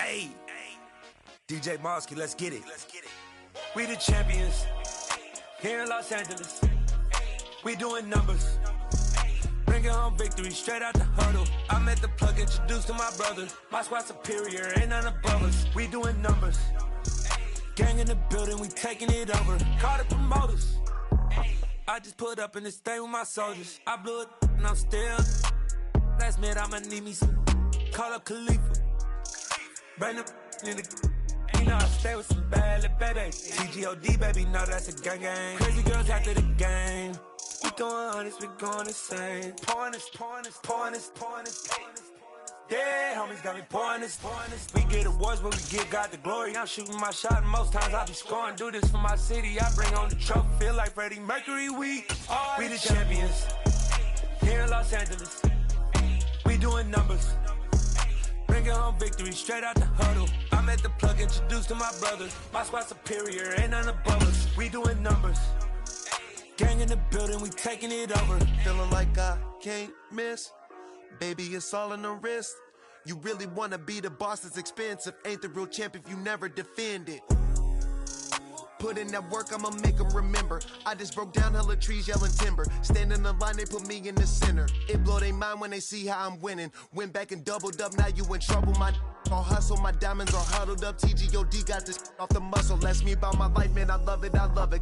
Hey, DJ Mosky, let's get it. We the champions here in Los Angeles. We doing numbers, bringing home victory straight out the huddle. I met the plug, introduced to my brother. My squad superior, ain't none above us. We doing numbers, gang in the building, we taking it over. Call the promoters. I just put up in this thing with my soldiers. I blew it and I'm still. Last minute I'ma need me some. Call up Khalifa. Bring them in the. You know I stay with some bad little baby. TGOD baby, know that's a gang gang. Crazy girls after the game. We going honest, we going insane. Pouring this. Yeah, homies got me pouring this. We get awards, but we give God the glory. I'm shooting my shot, and most times I be scoring. Do this for my city, I bring on the trophy. Feel like Freddie Mercury, we the champions here in Los Angeles. We doing numbers, bringing home victory straight out the huddle. I met the plug, introduced to my brother. My squad superior, ain't none above us. We doing numbers, gang in the building, we taking it over. Feeling like I can't miss. Baby, it's all in the wrist. You really wanna be the boss, it's expensive. Ain't the real champ if you never defend it. Put in that work, I'ma make them remember. I just broke down hella trees, yelling timber. Stand in the line, they put me in the center. It blow their mind when they see how I'm winning. Went back and doubled up, now you in trouble. My all hustle, my diamonds are huddled up. TGOD got this off the muscle. That's me about my life, man, I love it.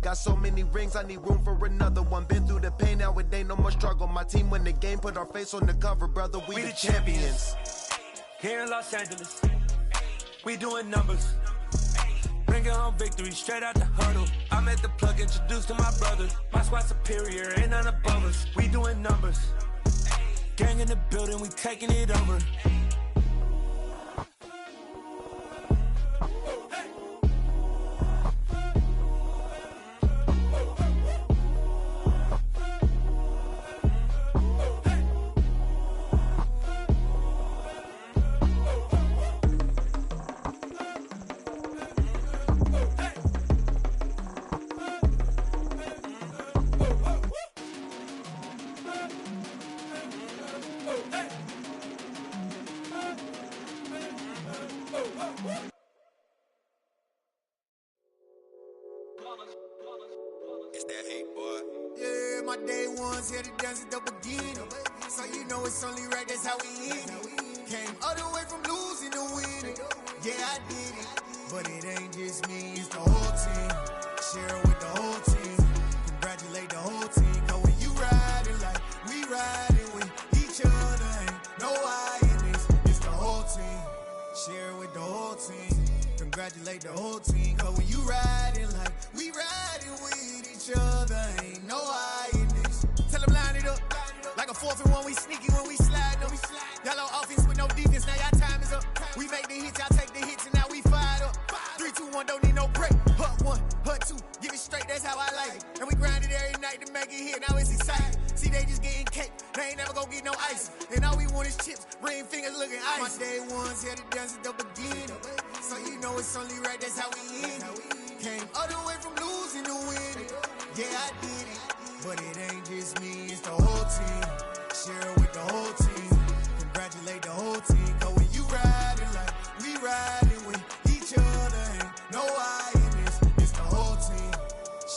Got so many rings, I need room for another one. Been through the pain, now it ain't no more struggle. My team win the game, put our face on the cover, brother. We the champions here in Los Angeles. We doing numbers, bringing home victory straight out the huddle. I met the plug, introduced to my brother. My squad superior, ain't none above us. We doing numbers, gang in the building, we taking it over. It's that hate, boy. Yeah, my day ones here to dance at the beginning. So you know it's only right, that's how we end it. Came all the way from losing to winning. Yeah, I did it, but it ain't just me, it's the whole team. Share with the whole team. Congratulate the whole team. Cause when you riding like we riding with each other, ain't no I in this, it's the whole team. Share with the whole team. Congratulate the whole team. Cause when you riding like we riding with each other, ain't no I in this. Tell them line it up. Like a 4th and 1, we sneaky when we slide them. Y'all on offense with no defense, now y'all time is up. We make the hits, y'all take the hits, and now we fired up. 3, 2, 1, don't need no break. Hut 1, hut 2, give it straight, that's how I like it. And we grind it every night to make it hit, now it's exciting. See, they just getting cake, they ain't never gonna get no ice. And all we want is chips, ring fingers looking ice. My day ones here to dance at the beginning. So you know it's only right, that's how we end it. Came all the way from losing to winning. Yeah, I did it, but it ain't just me, it's the whole team. Share with the whole team. Congratulate the whole team. Cause when you riding like we riding with each other, ain't no I in this, it's the whole team.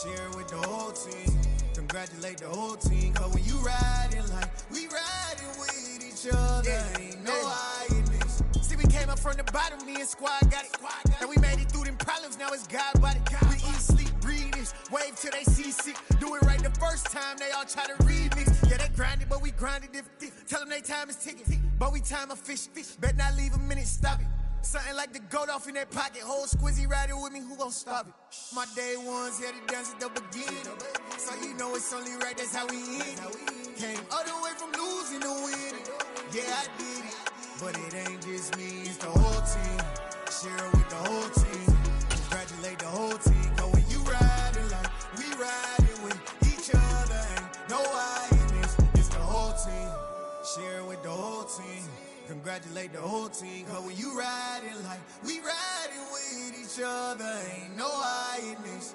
Share with the whole team. Congratulate the whole team. Cause when you riding like we riding with each other, ain't no I in this. See, we came up from the bottom, me and squad got it. And we made it through them problems, now it's God body. We eat, sleep, breathe this, wave till they see sick. Do it right the first time, they all try to remix. Yeah, they grinded, but we grinded different. Tell them they time is ticking, but we time a fish. Bet not leave a minute, stop it. Something like the goat off in that pocket. Whole squizzy riding with me, who gon' stop it? My day ones here to dance at the beginning. So you know it's only right, that's how we end it. Came all the way from losing to winning. Yeah, I did it, but it ain't just me, it's the whole team. Share with the whole team. Congratulate the whole team. Cause when you riding like we riding with each other, ain't no I in this, it's the whole team. Share with the whole team. Congratulate the whole team. Cause when you riding like we riding with each other, ain't no I in this.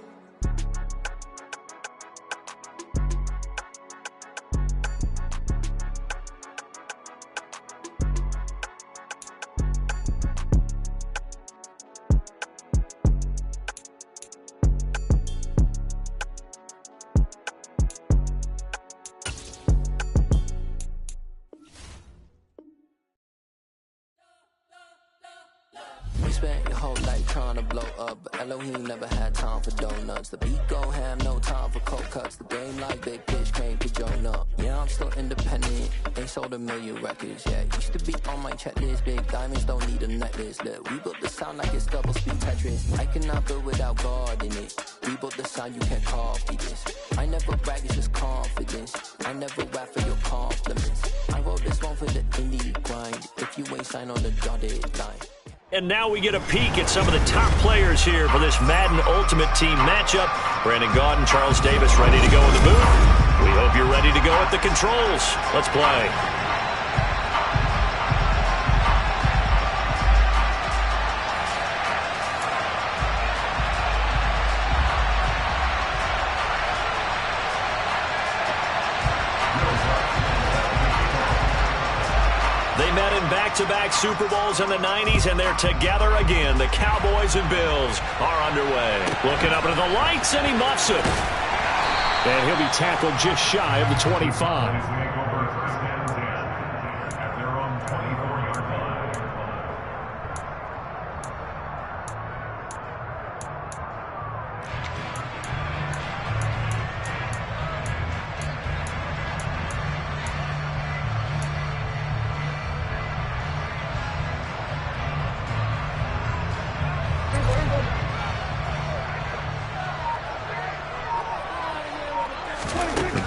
spent your whole life trying to blow up, but Elohim never had time for donuts. The beat go ham, no time for cold cuts. The game like Big Pitch came to join up. Yeah, I'm still independent, ain't sold a million records yet. Used to be on my checklist, big diamonds don't need a necklace. Look, we built the sound like it's double speed Tetris. I cannot build without God in it. We built the sound, you can't copy this. I never brag, it's just confidence. I never rap for your compliments. I wrote this one for the indie grind. If you ain't signed on the dotted line. And now we get a peek at some of the top players here for this Madden Ultimate Team matchup. Brandon Gaudin, Charles Davis ready to go in the booth. We hope you're ready to go at the controls. Let's play. They met in back-to-back Super Bowls in the 90s, and they're together again. The Cowboys and Bills are underway. Looking up into the lights, and he muffs it. And he'll be tackled just shy of the 25.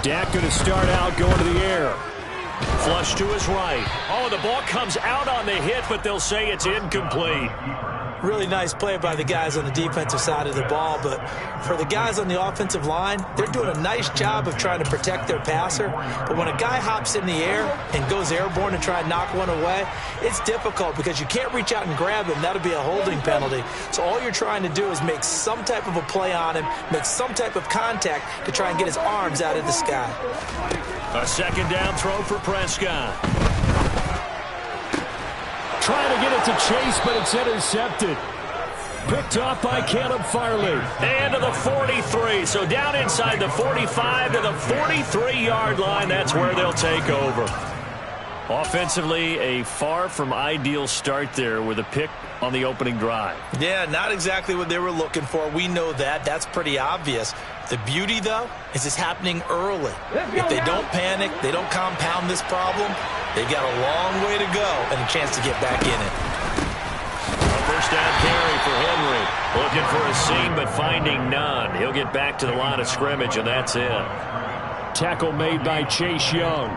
Dak going to start out going to the air. Flush to his right. Oh, the ball comes out on the hit, but they'll say it's incomplete. Really nice play by the guys on the defensive side of the ball, but for the guys on the offensive line, they're doing a nice job of trying to protect their passer. But when a guy hops in the air and goes airborne to try and knock one away, it's difficult because you can't reach out and grab him. That'll be a holding penalty. So all you're trying to do is make some type of a play on him, make some type of contact to try and get his arms out of the sky. A second down throw for Prescott. Trying to get it to Chase, but it's intercepted. Picked off by Caleb Farley. And to the 43. So down inside the 45 to the 43-yard line. That's where they'll take over. Offensively, a far from ideal start there with a pick on the opening drive. Yeah, not exactly what they were looking for. We know that. That's pretty obvious. The beauty, though, is it's happening early. If they don't panic, they don't compound this problem, they've got a long way to go and a chance to get back in it. A first down carry for Henry. Looking for a seam, but finding none. He'll get back to the line of scrimmage, and that's it. Tackle made by Chase Young.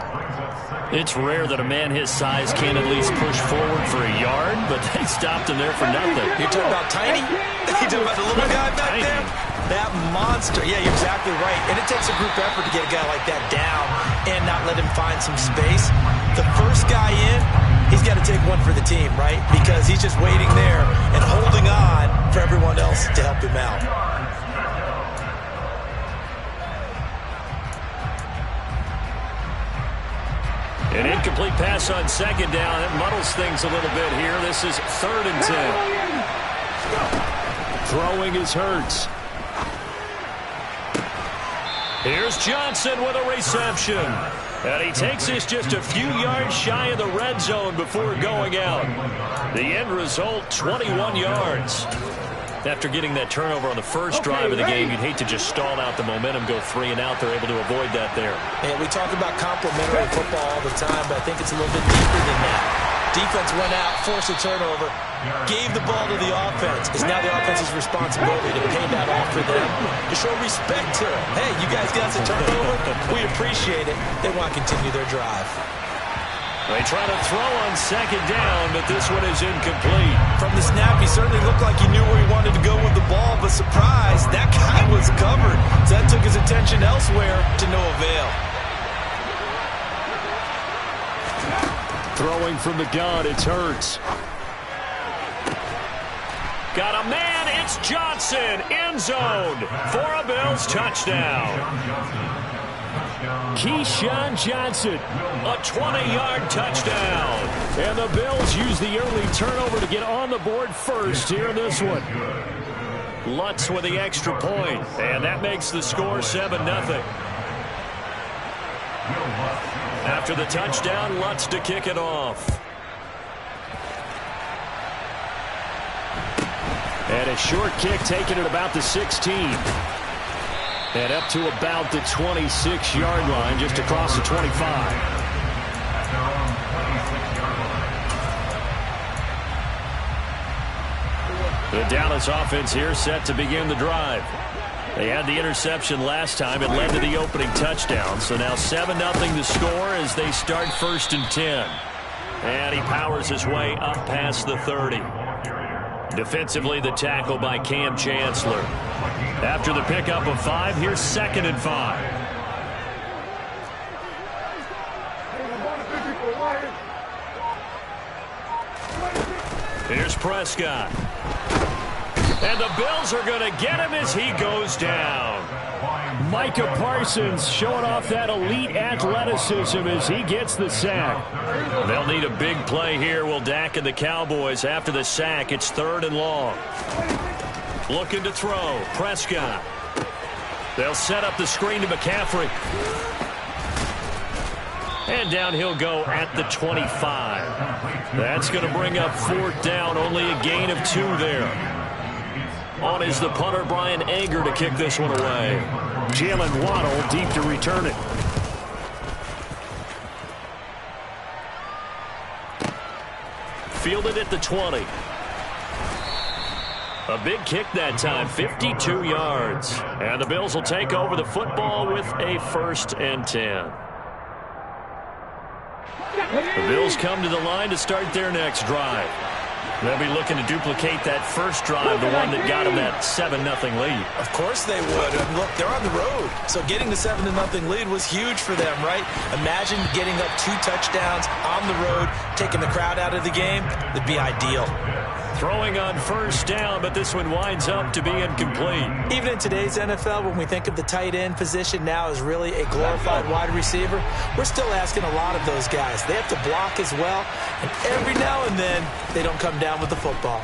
It's rare that a man his size can't at least push forward for a yard, but they stopped him there for nothing. You're talking about Tiny? You're talking about the little guy back there? That monster. Yeah, you're exactly right. And it takes a group effort to get a guy like that down and not let him find some space. The first guy in, he's got to take one for the team, right? Because he's just waiting there and holding on for everyone else to help him out. An incomplete pass on second down. It muddles things a little bit here. This is 3rd and 10. Throwing is Hurts. Here's Johnson with a reception. And he takes this just a few yards shy of the red zone before going out. The end result, 21 yards. After getting that turnover on the first drive of the game, you'd hate to just stall out the momentum, go 3 and out. They're able to avoid that there. Yeah, we talk about complementary football all the time, but I think it's a little bit deeper than that. Defense went out, forced a turnover, gave the ball to the offense. It's now the offense's responsibility to pay that off for them, to show respect to them. Hey, you guys got the turnover. We appreciate it. They want to continue their drive. They try to throw on second down, but this one is incomplete. From the snap, he certainly looked like he knew where he wanted to go with the ball, but surprise, that guy was covered. So that took his attention elsewhere to no avail. Throwing from the gun, it's Hurts. Got a man, it's Johnson, end zone for a Bills touchdown. Keyshawn Johnson, a 20-yard touchdown. And the Bills use the early turnover to get on the board first here in this one. Lutz with the extra point, and that makes the score 7-0. After the touchdown, Lutz to kick it off. And a short kick taken at about the 16. And up to about the 26-yard line, just across the 25. The Dallas offense here set to begin the drive. They had the interception last time. It led to the opening touchdown. So now 7-0 the score as they start 1st and 10. And he powers his way up past the 30. Defensively, the tackle by Cam Chancellor. After the pickup of 5, here's 2nd and 5. Here's Prescott. And the Bills are going to get him as he goes down. Micah Parsons showing off that elite athleticism as he gets the sack. They'll need a big play here, will Dak and the Cowboys. After the sack, it's 3rd and long. Looking to throw. Prescott. They'll set up the screen to McCaffrey. And down he'll go at the 25. That's going to bring up 4th down. Only a gain of 2 there. On is the punter, Brian Anger, to kick this one away. Jalen Waddle deep to return it. Fielded at the 20. A big kick that time, 52 yards. And the Bills will take over the football with a 1st and 10. The Bills come to the line to start their next drive. They'll be looking to duplicate that first drive, the one that got them that 7-0 lead. Of course they would. And look, they're on the road. So getting the 7-0 lead was huge for them, right? Imagine getting up 2 touchdowns on the road, taking the crowd out of the game. It'd be ideal. Throwing on 1st down, but this one winds up to be incomplete. Even in today's NFL, when we think of the tight end position now as really a glorified wide receiver, we're still asking a lot of those guys. They have to block as well, and every now and then they don't come down with the football.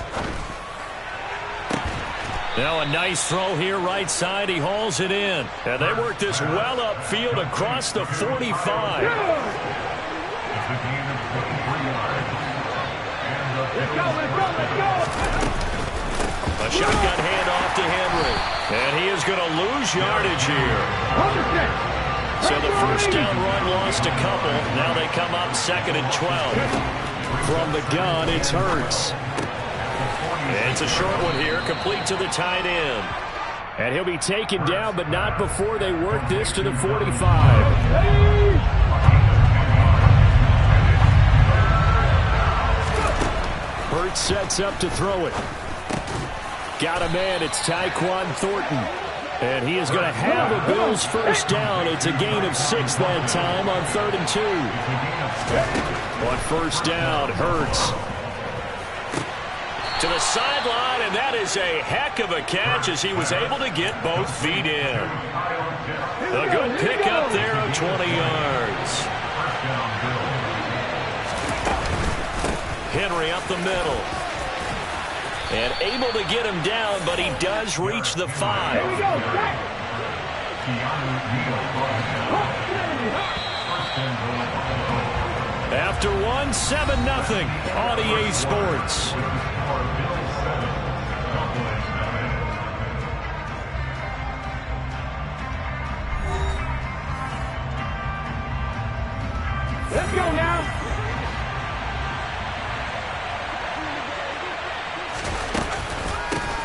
Now a nice throw here right side. He hauls it in. And they work this well upfield across the 45. A shotgun handoff to Henry. And he is going to lose yardage here. So the 1st down run lost a couple. Now they come up 2nd and 12. From the gun, it's Hurts. It's a short one here, complete to the tight end. And he'll be taken down, but not before they work this to the 45. Hurts sets up to throw it. Got a man, it's Tyquan Thornton. And he is going to have the Bills' 1st down. It's a gain of 6 that time on 3rd and 2. On 1st down, Hurts. To the sideline, and that is a heck of a catch as he was able to get both feet in. A good pickup there of 20 yards. Henry up the middle. And able to get him down, but he does reach the 5. After 1, 7-0 on EA Sports. Let's go now.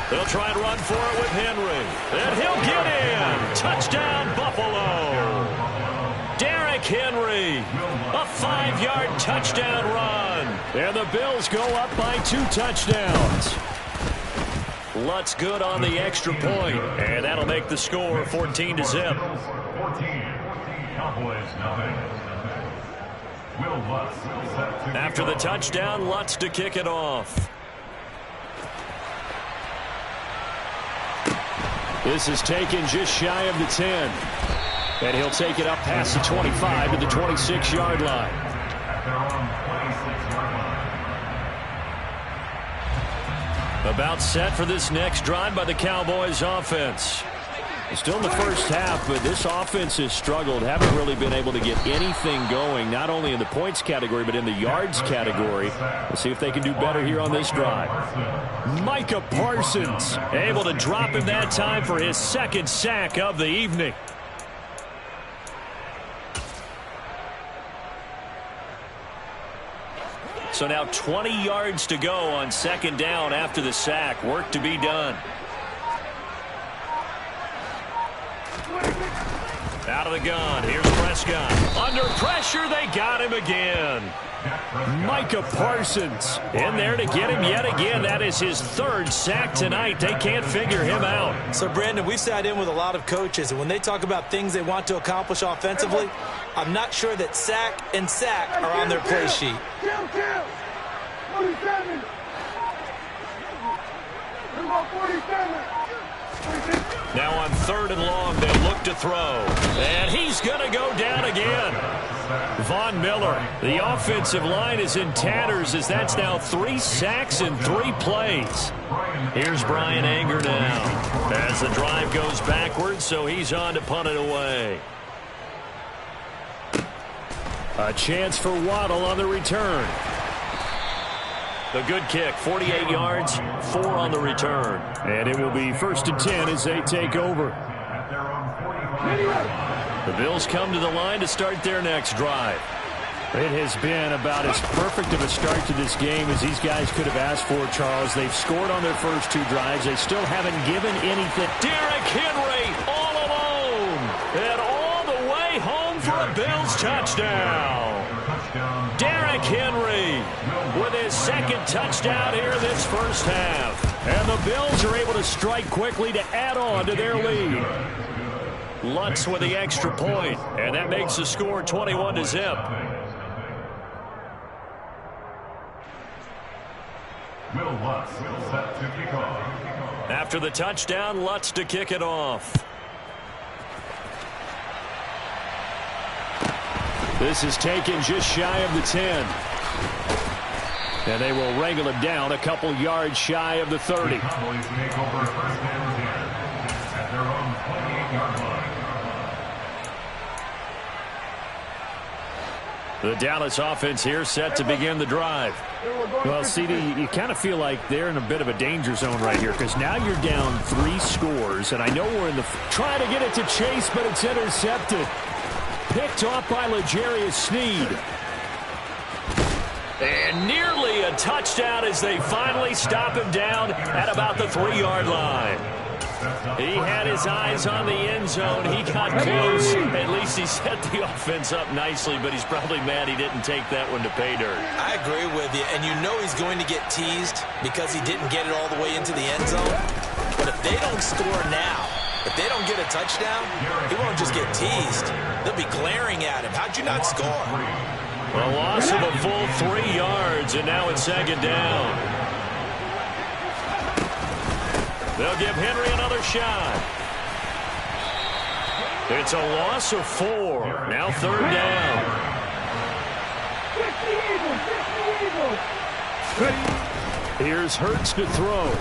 They'll try and run for it with Henry. And he'll get in. Touchdown, Buffalo. Derrick Henry. A 5-yard touchdown run. And the Bills go up by 2 touchdowns. Lutz good on the extra point. And that'll make the score 14-0. After the touchdown, Lutz to kick it off. This is taken just shy of the 10. And he'll take it up past the 25 to the 26-yard line. About set for this next drive by the Cowboys offense. Still in the first half, but this offense has struggled. Haven't really been able to get anything going, not only in the points category, but in the yards category. Let's see if they can do better here on this drive. Micah Parsons able to drop him that time for his second sack of the evening. So now 20 yards to go on second down after the sack. Work to be done. Out of the gun. Here's Prescott. Under pressure, they got him again. Micah Parsons in there to get him yet again. That is his third sack tonight. They can't figure him out. So, Brandon, we've sat in with a lot of coaches, and when they talk about things they want to accomplish offensively, I'm not sure that sack and sack are on their play sheet. 47. 47. Now on third and long, they look to throw. And he's going to go down again. Von Miller, the offensive line is in tatters as that's now 3 sacks in 3 plays. Here's Brian Anger now as the drive goes backwards, so he's on to punt it away. A chance for Waddle on the return. The good kick, 48 yards, 4 on the return. And it will be 1st and 10 as they take over. The Bills come to the line to start their next drive. It has been about as perfect of a start to this game as these guys could have asked for, Charles. They've scored on their first 2 drives. They still haven't given anything. Derrick Henry all alone. And all the way home for a Bills touchdown. Derrick Henry with his second touchdown here this first half. And the Bills are able to strike quickly to add on to their lead. Lutz with the extra point, and that makes the score 21-0. Will Lutz set to kick off. After the touchdown, Lutz to kick it off. This is taken just shy of the 10. And they will wrangle it down a couple yards shy of the 30. The Cowboys take over 1st and 10 at their own 28-yard line. The Dallas offense here set to begin the drive. Well, CD, you kind of feel like they're in a bit of a danger zone right here because now you're down 3 scores, and I know we're in the trying to get it to Chase, but it's intercepted. Picked off by L'Jarius Sneed. And nearly a touchdown as they finally stop him down at about the 3-yard line. He had his eyes on the end zone. He got close. At least he set the offense up nicely, but he's probably mad he didn't take that one to pay dirt. I agree with you, and you know he's going to get teased because he didn't get it all the way into the end zone. But if they don't score now, if they don't get a touchdown, he won't just get teased. They'll be glaring at him. How'd you not score? A loss of a full 3 yards, and now it's second down. They'll give Henry another shot. It's a loss of 4. Now third down. Here's Hurts to throw.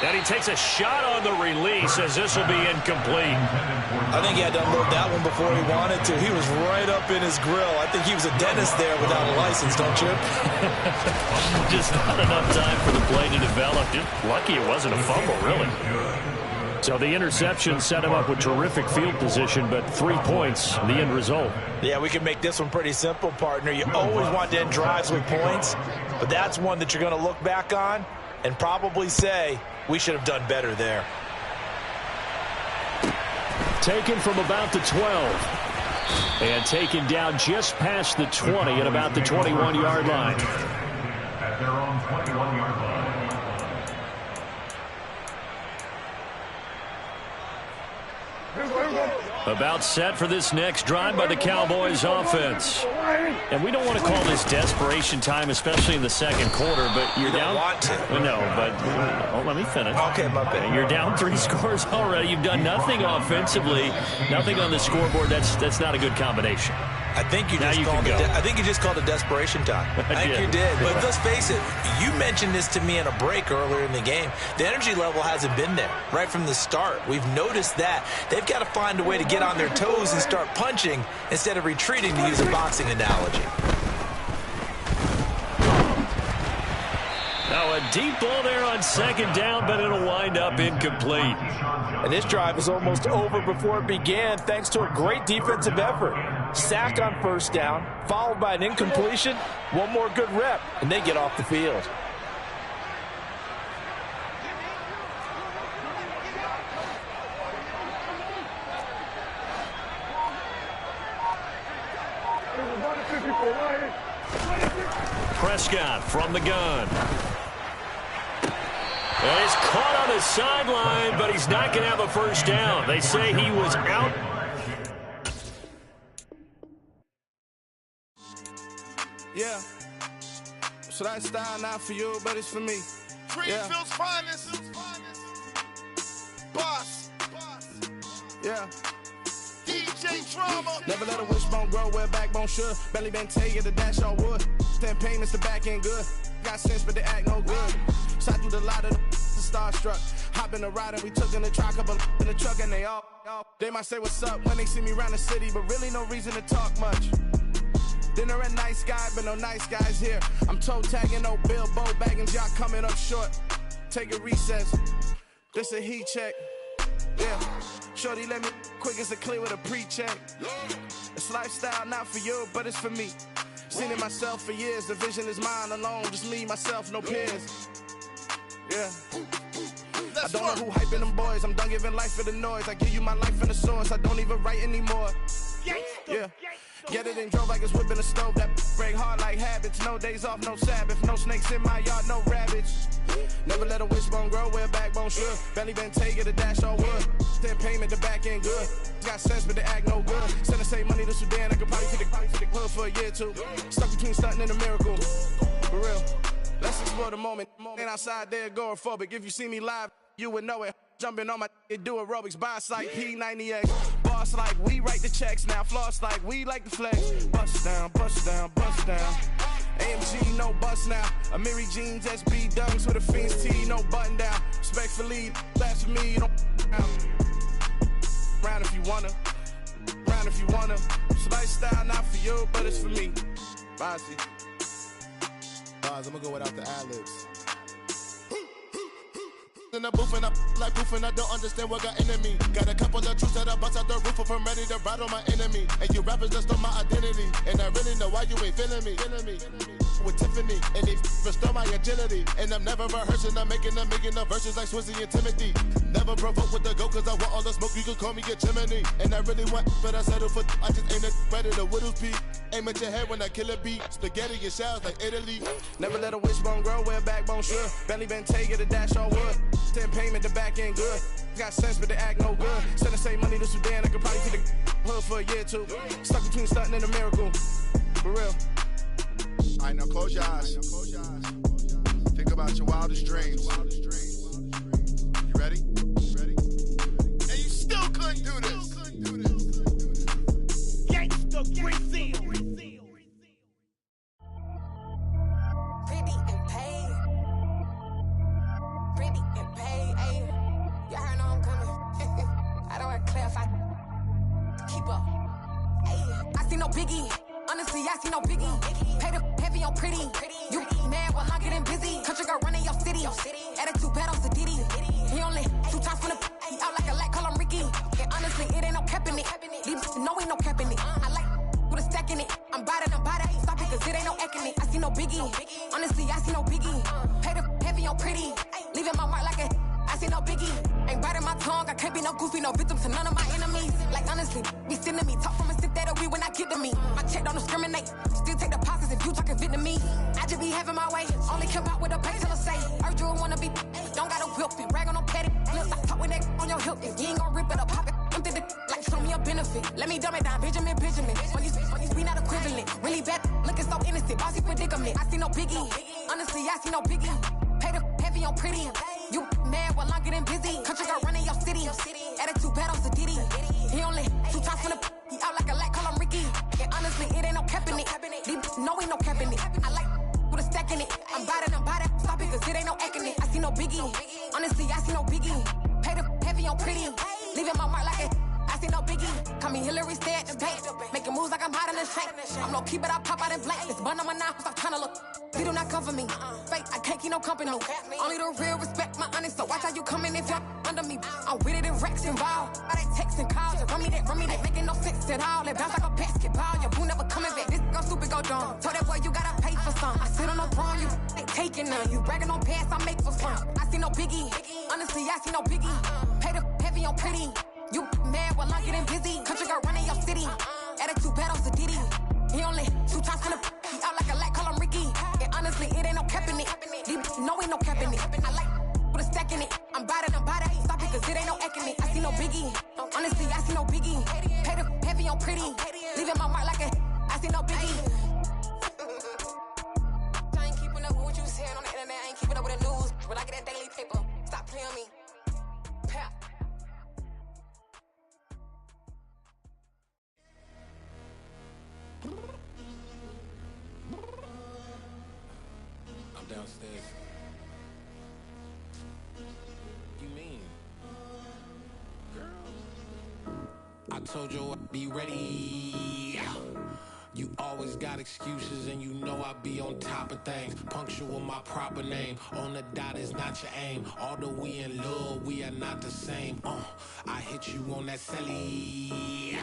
And he takes a shot on the release as this will be incomplete. I think he had to unload that one before he wanted to. He was right up in his grill. I think he was a dentist there without a license, don't you? Just not enough time for the play to develop. Just lucky it wasn't a fumble, really. So the interception set him up with terrific field position, but 3 points, the end result. Yeah, we can make this one pretty simple, partner. You always want to end drives with points, but that's one that you're going to look back on and probably say, we should have done better there. Taken from about the 12. And taken down just past the 20 at about the 21-yard line. At their own 21-yard line. About set for this next drive by the Cowboys offense. And we don't want to call this desperation time, especially in the second quarter, but you're down. Want to. No, but let me finish. Okay, my bad. You're down 3 scores already. You've done nothing offensively, nothing on the scoreboard. That's not a good combination. I think you just called it. I think you just called it desperation time. I think you did. But let's face it, You mentioned this to me in a break earlier in the game. The energy level hasn't been there right from the start. We've noticed that. They've got to find a way to get on their toes and start punching instead of retreating, to use a boxing analogy. Now a deep ball there on second down, but it'll wind up incomplete. And this drive is almost over before it began thanks to a great defensive effort. Sack on first down, followed by an incompletion, one more good rep, and they get off the field. Prescott from the gun. And he's caught on the sideline, but he's not going to have a first down. They say he was out. Yeah. So that style not for you, but it's for me. Greenfield's finest. Boss. Yeah. DJ Drama. Never let a wishbone grow where a backbone should. Belly been take the dash all wood. 10 payments, the back end good. Got sense, but they act no good. Shot through the lot of the starstruck. Hop in the ride and we took in the truck, up in the truck, and they all. They might say what's up when they see me around the city, but really no reason to talk much. Dinner a nice guy, but no nice guys here. I'm toe tagging, no Bilbo bagging, jock coming up short. Take a recess. This a heat check. Yeah. Shorty let me quick as a clear with a pre-check. It's lifestyle not for you, but it's for me. Seen it myself for years. The vision is mine alone. Just me, myself, no peers. Yeah. I don't know who hyping them boys. I'm done giving life for the noise. I give you my life in the source. I don't even write anymore. Yeah. Get it and drove like it's whipping a stove. That break hard like habits. No days off, no Sabbath. No snakes in my yard, no rabbits. Never let a wishbone grow where a backbone should. Belly been take it, a dash all wood. 10 payment, the back end good. Got sense, but they act no good. Send the same money to Sudan. I could probably take the club for a year or two. Stuck between stunting and a miracle. For real. Let's explore the moment. Ain't outside there agoraphobic. If you see me live, you would know it. Jumping on my do aerobics, boss like P90X. Boss like we write the checks now. Floss like we like the flex. Bust down, bust down, bust down. AMG, no bust now. Amiri jeans, SB dunks with a Fiends T, no button down. Respectfully, that's for me, you don't round if you wanna. Round if you wanna. It's lifestyle not for you, but it's for me. Bossy. I'm gonna go without the ad-libs. In the booth and I like proof and I don't understand what got into me. Got a couple of truths that I bust out the roof if I'm ready to ride on my enemy. And you rappers just stole my identity, and I really know why you ain't feeling me. With Tiffany, and they restore my agility. And I'm never rehearsing, I'm making the verses like Swizzy and Timothy. Never provoke with the go, cause I want all the smoke, you can call me a chimney. And I really want, but I settle for, I just ain't ready to whittles beat. Aim at your head when I kill a beat. Spaghetti and shells like Italy. Never let a wishbone grow where a backbone should. Belly been take it, a dash all wood. 10 payment, the back end good. Got sense, but they act no good. Send the same money to Sudan, I could probably take the hood for a year or two. Stuck between stunting and a miracle. For real. Alright, now close your eyes. Think about your wildest dreams. You ready? And you still couldn't do this. Gangsta Brazil. Pretty and paid. Pretty and paid, ayy. Y'all heard I'm coming. I don't want to clarify. Keep up. Ayy. I see no biggie. Honestly, I see no biggie. Pay the heavy on pretty. You mad while I'm getting busy. Country girl running your city. Attitude bad on Sadiddy. He only 2 times from the he out like a light, call him Ricky. And honestly, it ain't no cap in it. Leave no ain't no cap in it. I like with a stack in it. I'm bad. Stop it, cause it ain't no acting it. I see no biggie. Honestly, I see no biggie. Pay the heavy on pretty. Leaving my mark like a I see no biggie. Ain't biting my tongue. I can't be no goofy, no victim to none of my enemies. Like honestly, be sending me. Talk from a sip that we when I get to me. My check don't discriminate. Still take deposits if you talking Vietnamese. I just be having my way. Only come out with a pay till I say. Urge you wanna be. Don't gotta whip it. Brag on no petty. Look, I talk with that on your hip. You ain't gon' rip it or pop it. Empty the like show me a benefit. Let me dumb it down. Benjamin. On these we not equivalent. Really bad. Looking so innocent. Bossy predicament. I see no biggie. Honestly, I see no biggie. Pay the heavy on pretty. You mad while I'm getting busy. Country girl running your city. Attitude bad on Sadiddy. He only 2 times from the he out like a light, call him Ricky. And honestly, it ain't no cap in it. No ain't no cap in it. I like with a stack in it. I'm bad. it ain't no acting it. I see no biggie. Honestly, I see no biggie. Pay the heavy on pretty. Leaving my mark like it. I see no biggie. Call me Hillary, stay at the bank. Making moves like I'm hot in the shank. I'm no key, but I pop out in blank. This bun on my knife, I'm trying to look. They do not come for me. Fake, I can't keep no company. Only the real respect my honest. So watch how you coming if y'all under me. I'm with it in Rex involved. All that text and calls. Run me that making no sense at all. They bounce like a basketball. Your boo never coming back. This go stupid, go dumb. Told that boy you gotta pay for some. I sit on no throne, you ain't taking none. You bragging on past, I make for fun. I see no biggie. Honestly, I see no biggie. Pay the heavy on pretty. You mad while I'm getting busy. Country girl running your city. Attitude battles to Diddy. He only 2 times finna he out like a light, call him Ricky. And honestly, it ain't no cap in it. No, ain't no cap in it. I like put a stack in it. I'm bad. Stop it, cause it ain't no acting it. I see no biggie. Honestly, I see no biggie. Pay the heavy on pretty. Leaving my mark like a I see no biggie. I ain't keeping up with what you saying on the internet. I ain't keeping up with the news. But I get that daily paper. Stop playing me. Pap. I'm downstairs. You mean? Girl, I told you I'd be ready. You always got excuses and you know I be on top of things. Punctual my proper name. On the dot is not your aim. Although we in love, we are not the same. I hit you on that celly.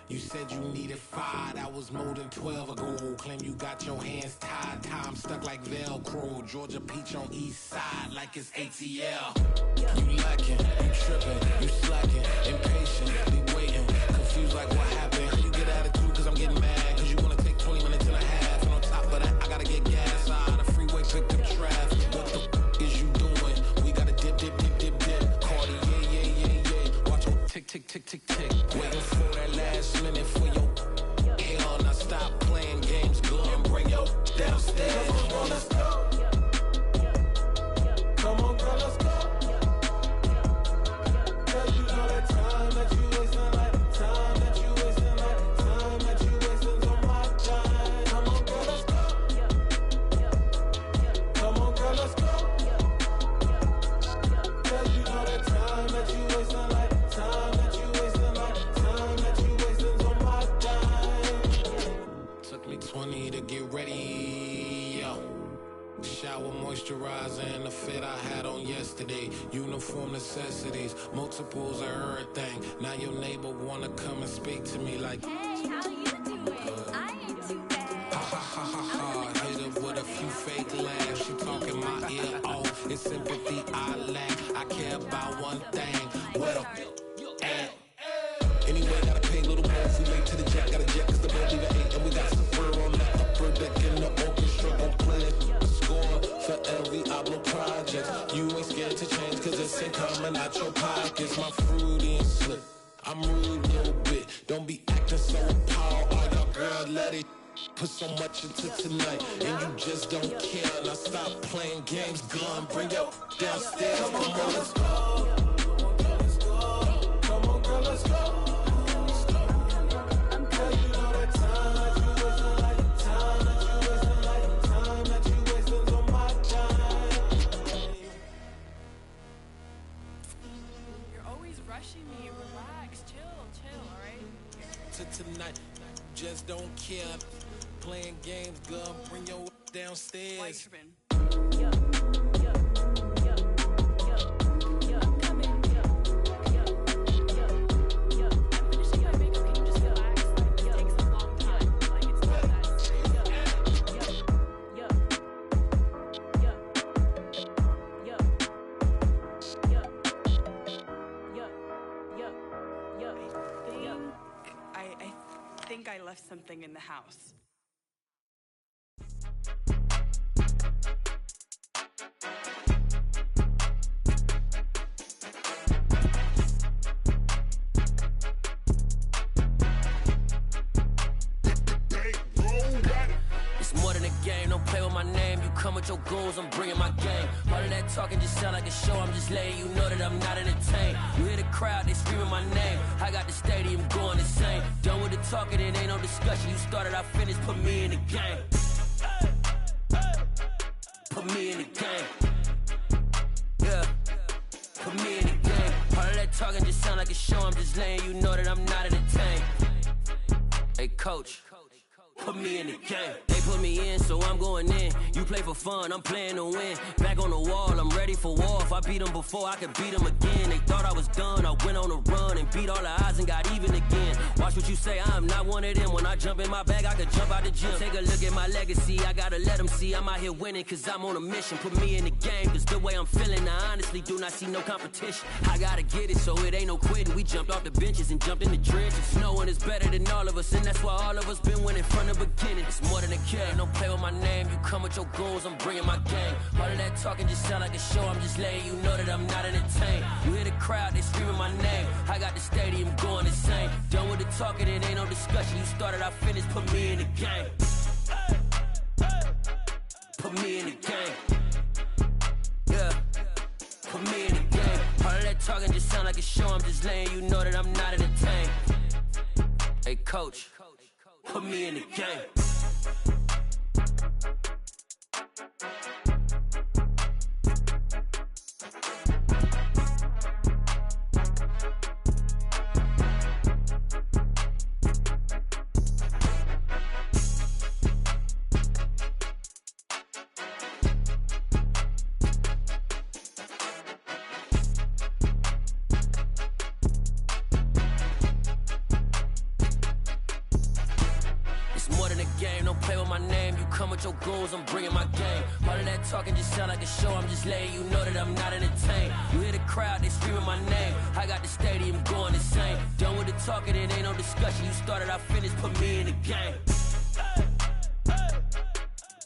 You said you needed 5, that was more than 12 ago. Claim you got your hands tied, time stuck like Velcro. Georgia Peach on east side like it's ATL. You lacking, you tripping, you slacking, impatient, be waiting, confused like what happened. You get attitude cause I'm getting mad, cause you wanna take 20 minutes and a half. And on top of that, I gotta get gas out of the freeway, picked up traffic. What the f is you doing? We gotta dip. Cardi, yeah. Watch your tick. Waiting for that last minute for your hell. Now stop playing games, go and bring your downstairs. Come on, let's go. Come on, girl, let's go. Cause you know that time that you wasting, like time that you wasting, like time that you wasting on my time. Come on, girl, let's go. Come on, girl, let's go. Cause you know that time that you wasting, like time that you wasting, like time that you wasting on my time. Took me 20 to get ready, yo. Shower moisturizer and the fit I had on yesterday. Uniform necessities, multiples of everything. Now your neighbor wanna come and speak to me like, hey, how you doing? I ain't too bad. Ha. Hit her with a few fake laughs. She talking my ear off. It's sympathy I lack. I care about one thing. What up? Anyway, gotta pay a little more if we late to the jet. Got a jet cause the boat leave at 8. And we got some fur on the upper deck in the orchestra. Gon' play it. Score for every Ablo project. You ain't scared to change cause it's ain't coming out your pockets. My fruity and slip. I'm rude a little bit. Don't be acting so appalled. Oh, y'all girl, let it put so much into tonight. And you just don't care. Now stop playing games. Gun, bring your downstairs. Come on, girl, let's go. Come on, girl, let's go. Tonight, just don't care. Playing games, girl, bring your downstairs. I left something in the house. It's more than a game, don't play with my name. You come with your goons, I'm bringing my game. All of that talking just sound like a show. I'm just letting you know that I'm not entertained. You hear the crowd, they screaming my name. I got the stadium going insane. Done with the talking, it ain't no discussion. You started, I finished, put me in the game. Put me in the game. Yeah, put me in the game. All of that talking just sound like a show. I'm just letting you know that I'm not entertained. Hey, coach, put me in the game. They put me in, so I'm going in. You play for fun, I'm playing to win. Back on the wall, I'm ready for war. If I beat them before, I could beat them again. They thought I was done, I went on a run and beat all the odds and got even again. Watch what you say, I'm not one of them. When I jump in my bag, I could jump out the gym. Take a look at my legacy, I gotta let them see I'm out here winning, cause I'm on a mission. Put me in the game, cause the way I'm feeling, I honestly do not see no competition. I gotta get it, so it ain't no quitting. We jumped off the benches and jumped in the trenches. No one is better than all of us, and that's why all of us been winning from the beginning. It's more than a game, don't play with my name. You come with your goons, I'm bringing my game. All of that talking just sound like a show. I'm just letting you know that I'm not entertained. You hear the crowd, they screaming my name. I got the stadium going insane. Done with the talking, it ain't no discussion. You started, I finished, put me in the game. Put me in the game. Yeah, put me in the game. All of that talking just sound like a show. I'm just letting you know that I'm not entertained. Hey, coach, put me in the game. Your goons, I'm bringing my game. All of that talking just sound like a show. I'm just letting you know that I'm not entertained. You hear the crowd, they screaming my name. I got the stadium going insane. Done with the talking, it ain't no discussion. You started, I finished, put me in the game.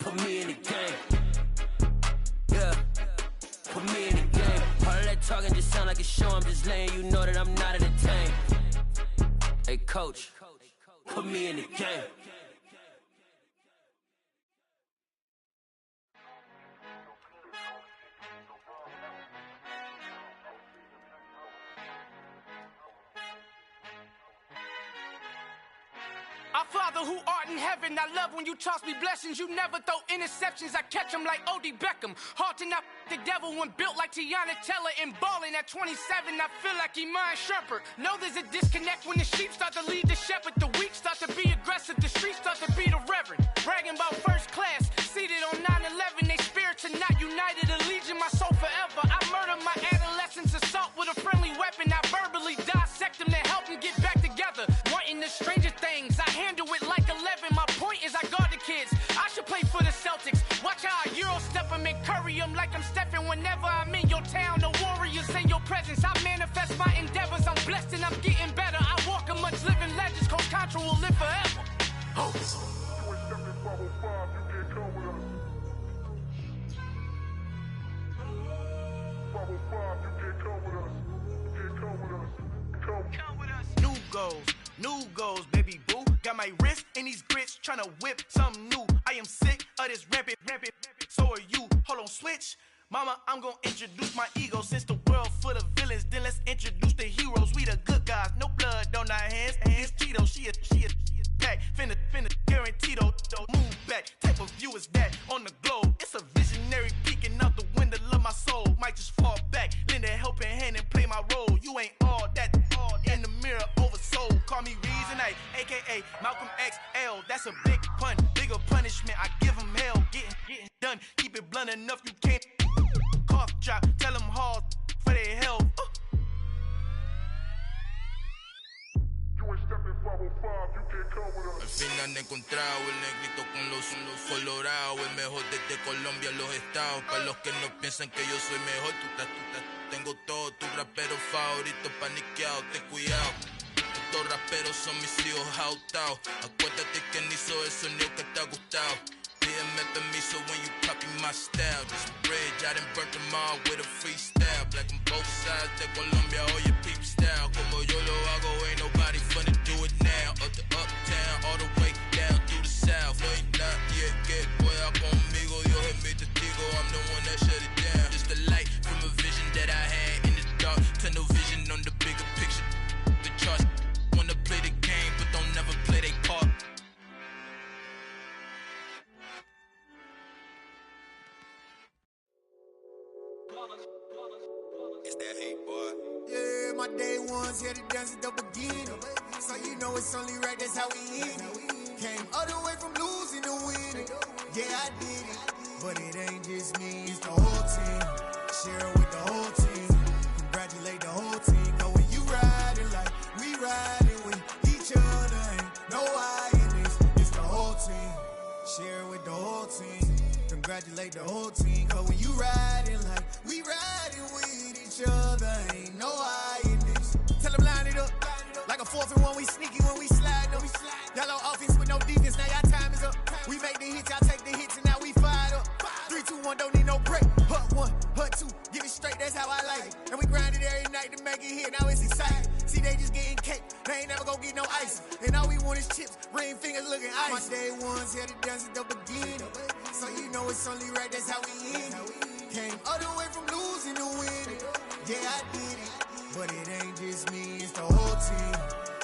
Put me in the game. Yeah, put me in the game. All of that talking just sound like a show. I'm just letting you know that I'm not entertained. Hey, coach, put me in the game. Our Father who art in heaven, I love when you toss me blessings. You never throw interceptions, I catch them like O.D. Beckham. Hard to not the devil when built like Tiana Teller. And balling at 27, I feel like Iman Shumpert. Know there's a disconnect when the sheep start to lead the shepherd. The weak start to be aggressive, the streets start to be the reverend. Bragging about first class, seated on 9/11. They spirits are not united, a legion, my soul forever. I murder my adolescence, assault with a friendly weapon. I verbally dissect them to help them get back together. Wanting the stranger things, I handle it like 11. My point is I guard the kids. I should play for the Celtics. Watch how I Euro step them and curry them like I'm Stephen. Whenever I'm in your town, the Warriors in your presence. I manifest my endeavors. I'm blessed and I'm getting better. I walk amongst living legends. Coach Contra will live forever. Oh. New goals, baby boo. Got my wrist in these grits, tryna whip something new. I am sick of this rampant. So are you. Hold on, switch. Mama, I'm gonna introduce my ego. Since the world full of villains, then let's introduce the heroes. We the good guys, no blood on our hands. It's Cheeto, she a pack. Finna, guaranteed, move back. Type of view is that on the globe? It's a visionary peeking out the window of my soul. Might just fall back, lend a helping hand and play my role. You ain't all that in the mirror oversold. Call me Reason A, aka Malcolm XL. That's a big pun, bigger punishment. I give him hell, getting done. Keep it blunt enough, you can't cough drop. Tell them hard for their health. Al fin han encontrado el negrito con los colorados, el mejor desde Colombia a los estados. Para los que no piensan que yo soy mejor, tengo todo, tu rapero favorito paniqueado, ten cuidado. Estos raperos son mis hijos adoptados. Acuérdate quién hizo el sonido que te ha gustado. Pídeme permiso when you copy my style. This bridge, I done burnt them all with a freestyle. Black on both sides de Colombia, oye peep style. Como yo lo hago, ain't nobody finna do it now. Up the uptown, all the way down through the south. No hay nadie que pueda conmigo, Dios es mi testigo. I'm the one that shut it down. Just the light from a vision that I had in the dark. Tunnel vision on the bigger picture. The charts wanna play the game, but don't never play their part. It's that hate, boy. Yeah, my day ones here to dance at the beginning. So you know it's only right, that's how we end it. Came all the way from losing to winning. Yeah, I did it, but it ain't just me, it's the whole team. Share it with the whole team. Congratulate the whole team. Cause when you riding like we riding with each other, ain't no I in this, it's the whole team. Share it with the whole team. Congratulate the whole team. Cause when you riding like we riding with each other, ain't no I in this. Tell them line it up. Like a 4th and 1, we sneaky when we slide them. Yellow offense with no defense, now y'all time is up. We make the hits, y'all take the hits, and now we fired up. 3, 2, 1, don't need no break. Hut 1, hut 2, get it straight, that's how I like it. And we grind it every night to make it hit, now it's exciting. See, they just getting cake, they ain't never gonna get no ice. And all we want is chips, ring fingers looking ice. My day ones here to dance at the beginning. So you know it's only right, that's how we end it. Came all the way from losing to winning. Yeah, I did it, but it ain't just me, it's the whole team.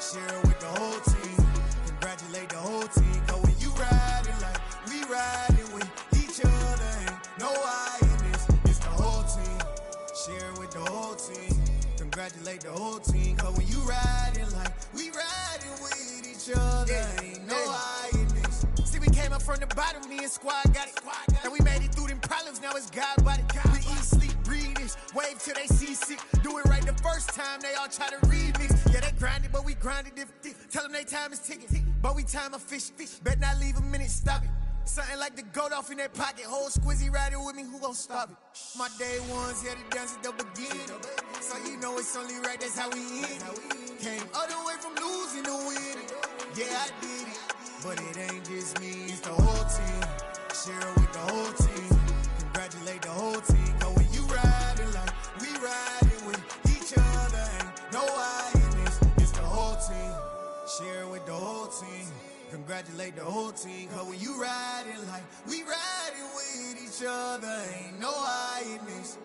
Share it with the whole team. Congratulate the whole team. Cause when you riding like we riding with each other, ain't no I in this, it's the whole team. Share it with the whole team. Congratulate the whole team. Cause when you riding like we riding with each other, ain't no I in this. See, we came up from the bottom, me and squad got it. And we made it through them problems, now it's God body. We eat, sleep, breathe this, wave till they see sick. Do it right the first time, they all try to remix. Yeah, they grinded, but we grinded different. Tell them they time is ticking, but we time a fish. Bet not leave a minute, stop it. Something like the goat off in that pocket. Whole squizzy riding with me, who gon' stop it? My day ones here to dance at the beginning. So you know it's only right, that's how we end it. Came all the way from losing to winning. Yeah, I did it, but it ain't just me, it's the whole team. Share it with the whole team. Congratulate the whole team. Cause when you riding like we riding with each other, ain't no I in this, it's the whole team. Share it with the whole team. Congratulate the whole team. Cause when you riding like we riding with each other, ain't no I in this.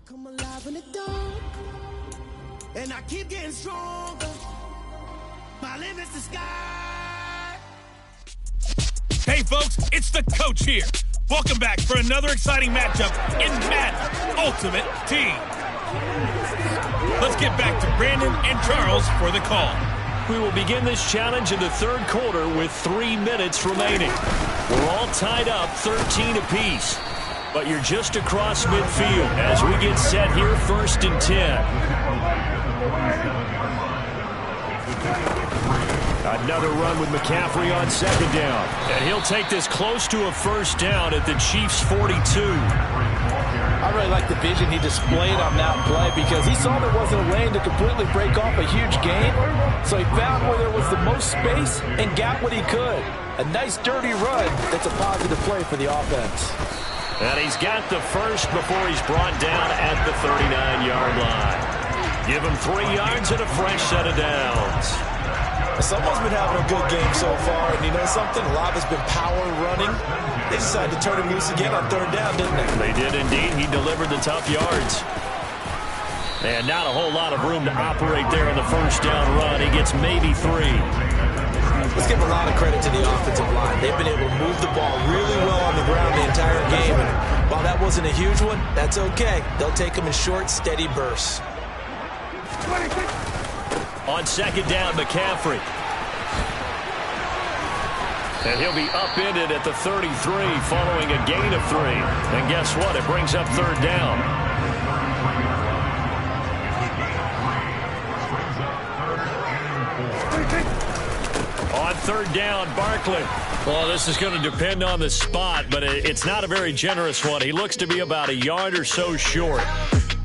Come alive in the dark, and I keep getting stronger. My limit's the sky. Hey folks, it's the coach here. Welcome back for another exciting matchup in Madden Ultimate Team. Let's get back to Brandon and Charles for the call. We will begin this challenge in the third quarter with 3 minutes remaining. We're all tied up 13 apiece. But you're just across midfield as we get set here, 1st and 10. Another run with McCaffrey on 2nd down. And he'll take this close to a 1st down at the Chiefs' 42. I really like the vision he displayed on that play because he saw there wasn't a lane to completely break off a huge gain. So he found where there was the most space and got what he could. A nice dirty run that's a positive play for the offense. And he's got the first before he's brought down at the 39-yard line. Give him 3 yards and a fresh set of downs. Someone's been having a good game so far, and you know something? A lot has been power running. They decided to turn him loose again on 3rd down, didn't they? They did indeed. He delivered the tough yards. And not a whole lot of room to operate there on the 1st down run. He gets maybe 3. Let's give a lot of credit to the offensive line. They've been able to move the ball really well on the ground the entire game. And while that wasn't a huge one, that's okay. They'll take them in short, steady bursts. On 2nd down, McCaffrey. And he'll be upended at the 33 following a gain of 3. And guess what? It brings up 3rd down. On 3rd down, Barkley. Well, this is going to depend on the spot, but it's not a very generous one. He looks to be about a yard or so short.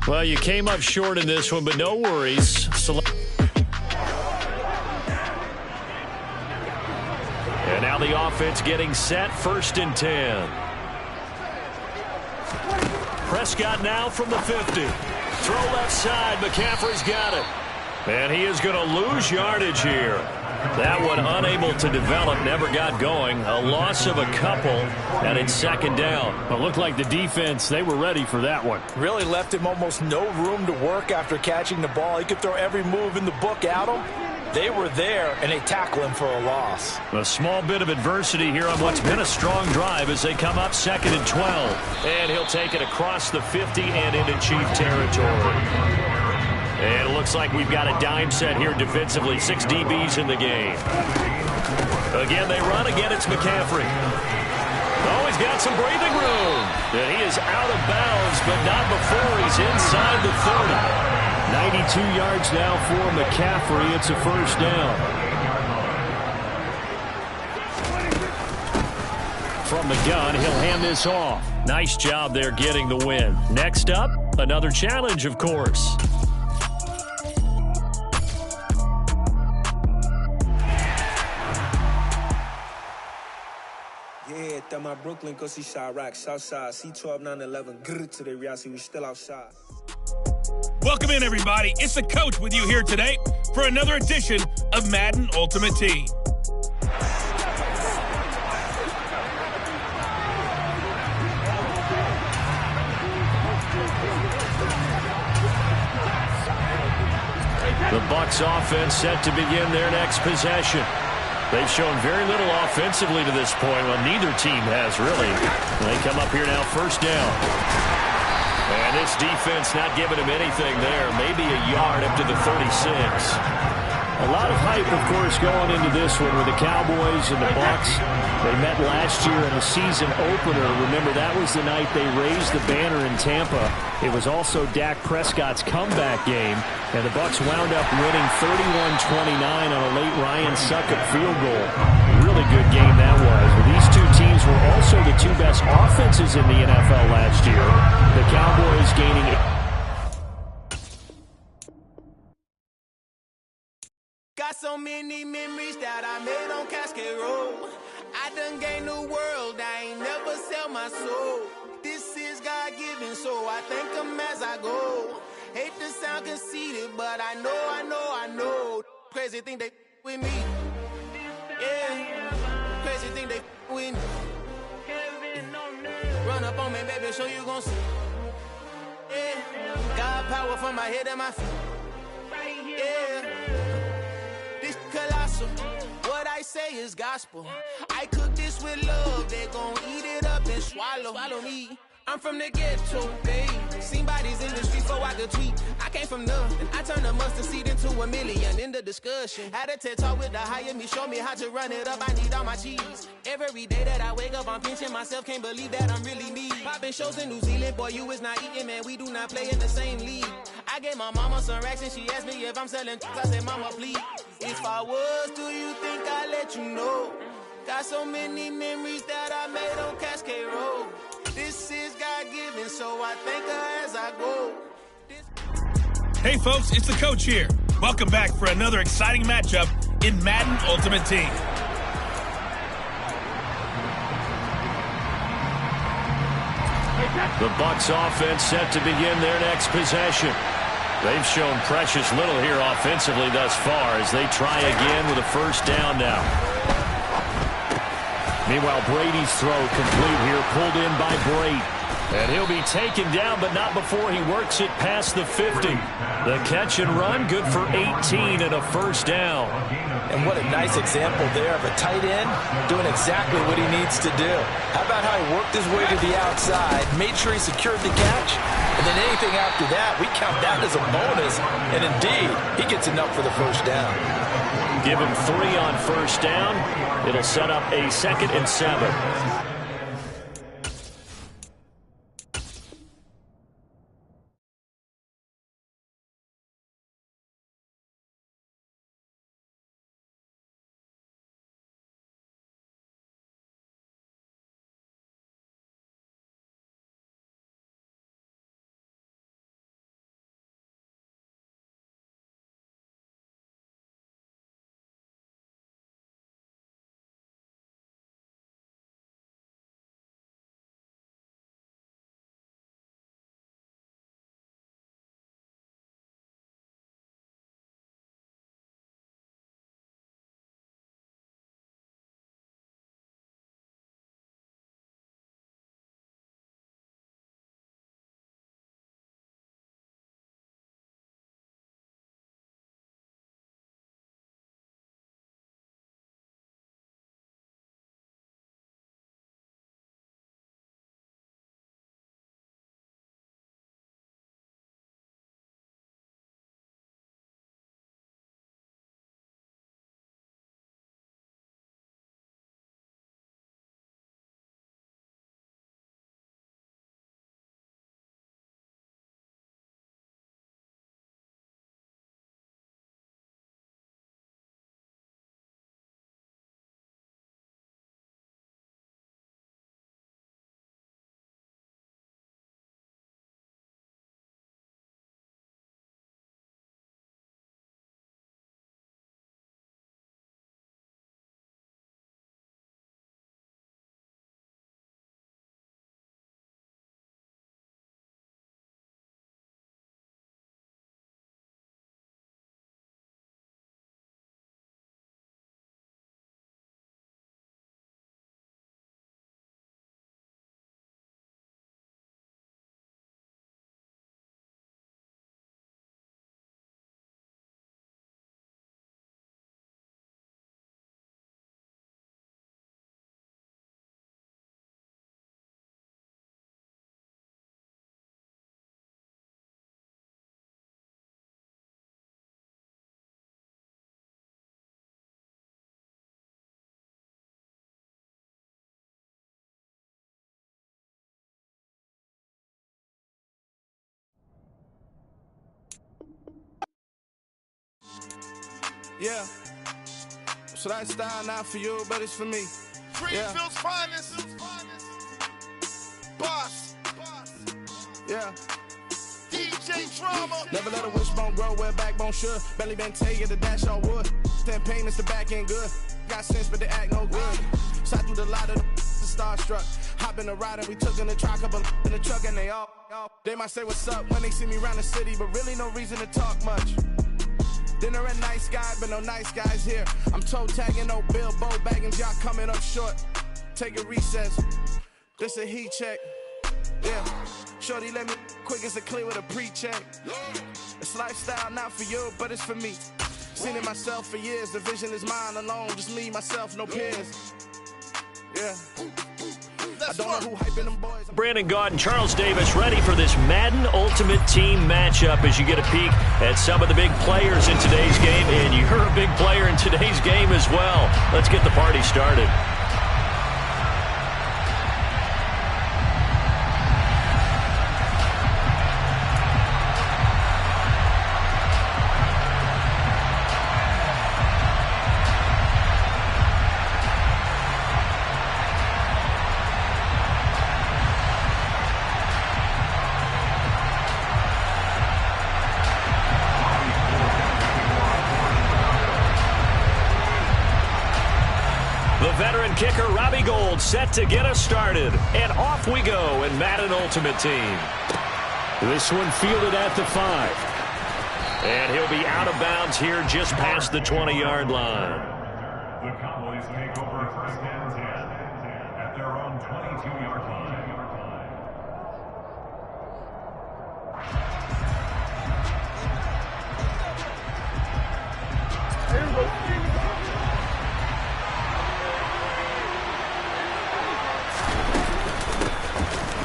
Well, you came up short in this one, but no worries. And now the offense getting set, 1st and 10. Prescott now from the 50. Throw left side. McCaffrey's got it. And he is going to lose yardage here. That one unable to develop, never got going. A loss of a couple, and it's second down. It looked like the defense, they were ready for that one. Really left him almost no room to work after catching the ball. He could throw every move in the book at him. They were there, and they tackle him for a loss. A small bit of adversity here on what's been a strong drive as they come up 2nd and 12. And he'll take it across the 50 and into Chief territory. And it looks like we've got a dime set here defensively. 6 DBs in the game. Again, they run. Again, it's McCaffrey. Oh, he's got some breathing room. And he is out of bounds, but not before he's inside the 30. 92 yards now for McCaffrey. It's a first down. From the gun, he'll hand this off. Nice job there getting the win. Next up, another challenge, of course. Yeah, that my Brooklyn, go see Chirac, Southside, C12, 911, grrr to the reality, we still outside. Welcome in, everybody. It's the coach with you here today for another edition of Madden Ultimate Team. The Bucs offense set to begin their next possession. They've shown very little offensively to this point. Well, neither team has, really. They come up here now, first down. And this defense not giving him anything there. Maybe a yard up to the 36. A lot of hype, of course, going into this one with the Cowboys and the Bucs. They met last year in the season opener. Remember, that was the night they raised the banner in Tampa. It was also Dak Prescott's comeback game, and the Bucs wound up winning 31-29 on a late Ryan Succop field goal. Really good game that was. Well, these two teams were also the two best offenses in the NFL last year. The Cowboys gaining... Got so many memories that I made on Cascade Road. I done gained the world, I ain't never sell my soul. This is God-given, so I thank him as I go. Hate to sound conceited, but I know. Crazy thing they with me. Yeah, crazy thing they with me. Run up on me, baby, show you gon' see. Yeah, God power from my head and my feet. Yeah. This colossal, what I say is gospel. I cook this with love, they gon' eat it up and swallow me. I'm from the ghetto, babe. Seen bodies in the streets so I could tweet. I came from nothing, I turned a mustard seed into a million. In the discussion, had a TED talk with the higher me, show me how to run it up, I need all my cheese. Every day that I wake up, I'm pinching myself, can't believe that I'm really me. Popping shows in New Zealand, boy, you is not eating, man, we do not play in the same league. I gave my mama some racks and she asked me if I'm selling, I said, mama, please. If I was, do you think I'd let you know? Got so many memories that I made on Cascade Road. This is God-given, so I thank her as I go. Hey, folks, it's the coach here. Welcome back for another exciting matchup in Madden Ultimate Team. The Bucs offense set to begin their next possession. They've shown precious little here offensively thus far as they try again with a first down now. Meanwhile, Brady's throw complete here, pulled in by Brady. And he'll be taken down, but not before he works it past the 50. The catch and run, good for 18 and a first down. And what a nice example there of a tight end doing exactly what he needs to do. How about how he worked his way to the outside, made sure he secured the catch, and then anything after that, we count that as a bonus. And indeed, he gets enough for the first down. Give him 3 on first down. It'll set up a 2nd and 7. Yeah. So that style not for you, but it's for me. Greenfield's finest. Boss. Yeah. DJ Drama. Never let a wishbone grow where backbone should. Belly been taking the dash all wood. Then pain is the back end good. Got sense, but they act no good. Shot through the lot of the starstruck. Hop in the ride and we took in the truck, couple in the truck, and they might say what's up when they see me around the city, but really no reason to talk much. Dinner at Nice Guy, but no nice guys here. I'm toe tagging, no Bilbo bagging, y'all coming up short. Take a recess. This a heat check. Yeah. Shorty let me quick as a clear with a pre-check. It's lifestyle not for you, but it's for me. Seen it myself for years. The vision is mine alone. Just me, myself, no peers. Yeah. I don't know who hyping them boys. Brandon Gaud and Charles Davis ready for this Madden Ultimate Team matchup as you get a peek at some of the big players in today's game. And you're a big player in today's game as well. Let's get the party started. Kicker Robbie Gould set to get us started. And off we go in Madden Ultimate Team. This one fielded at the 5. And he'll be out of bounds here just past the 20-yard line. The Cowboys take over first and 10 at their own 22-yard line.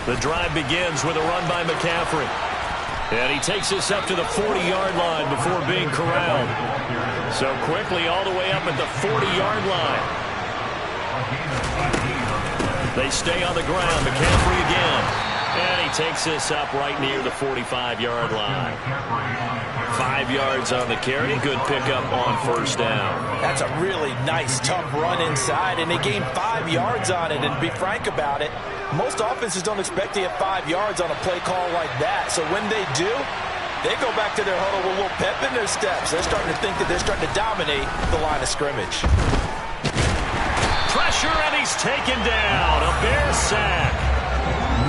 The drive begins with a run by McCaffrey. And he takes us up to the 40-yard line before being corralled. So quickly all the way up at the 40-yard line. They stay on the ground. McCaffrey again. And he takes us up right near the 45-yard line. 5 yards on the carry. Good pickup on first down. That's a really nice, tough run inside, and they gained 5 yards on it. And to be frank about it, most offenses don't expect to get 5 yards on a play call like that. So when they do, they go back to their huddle with a little pep in their steps. They're starting to think that they're starting to dominate the line of scrimmage. Pressure, and he's taken down. A Bear sack.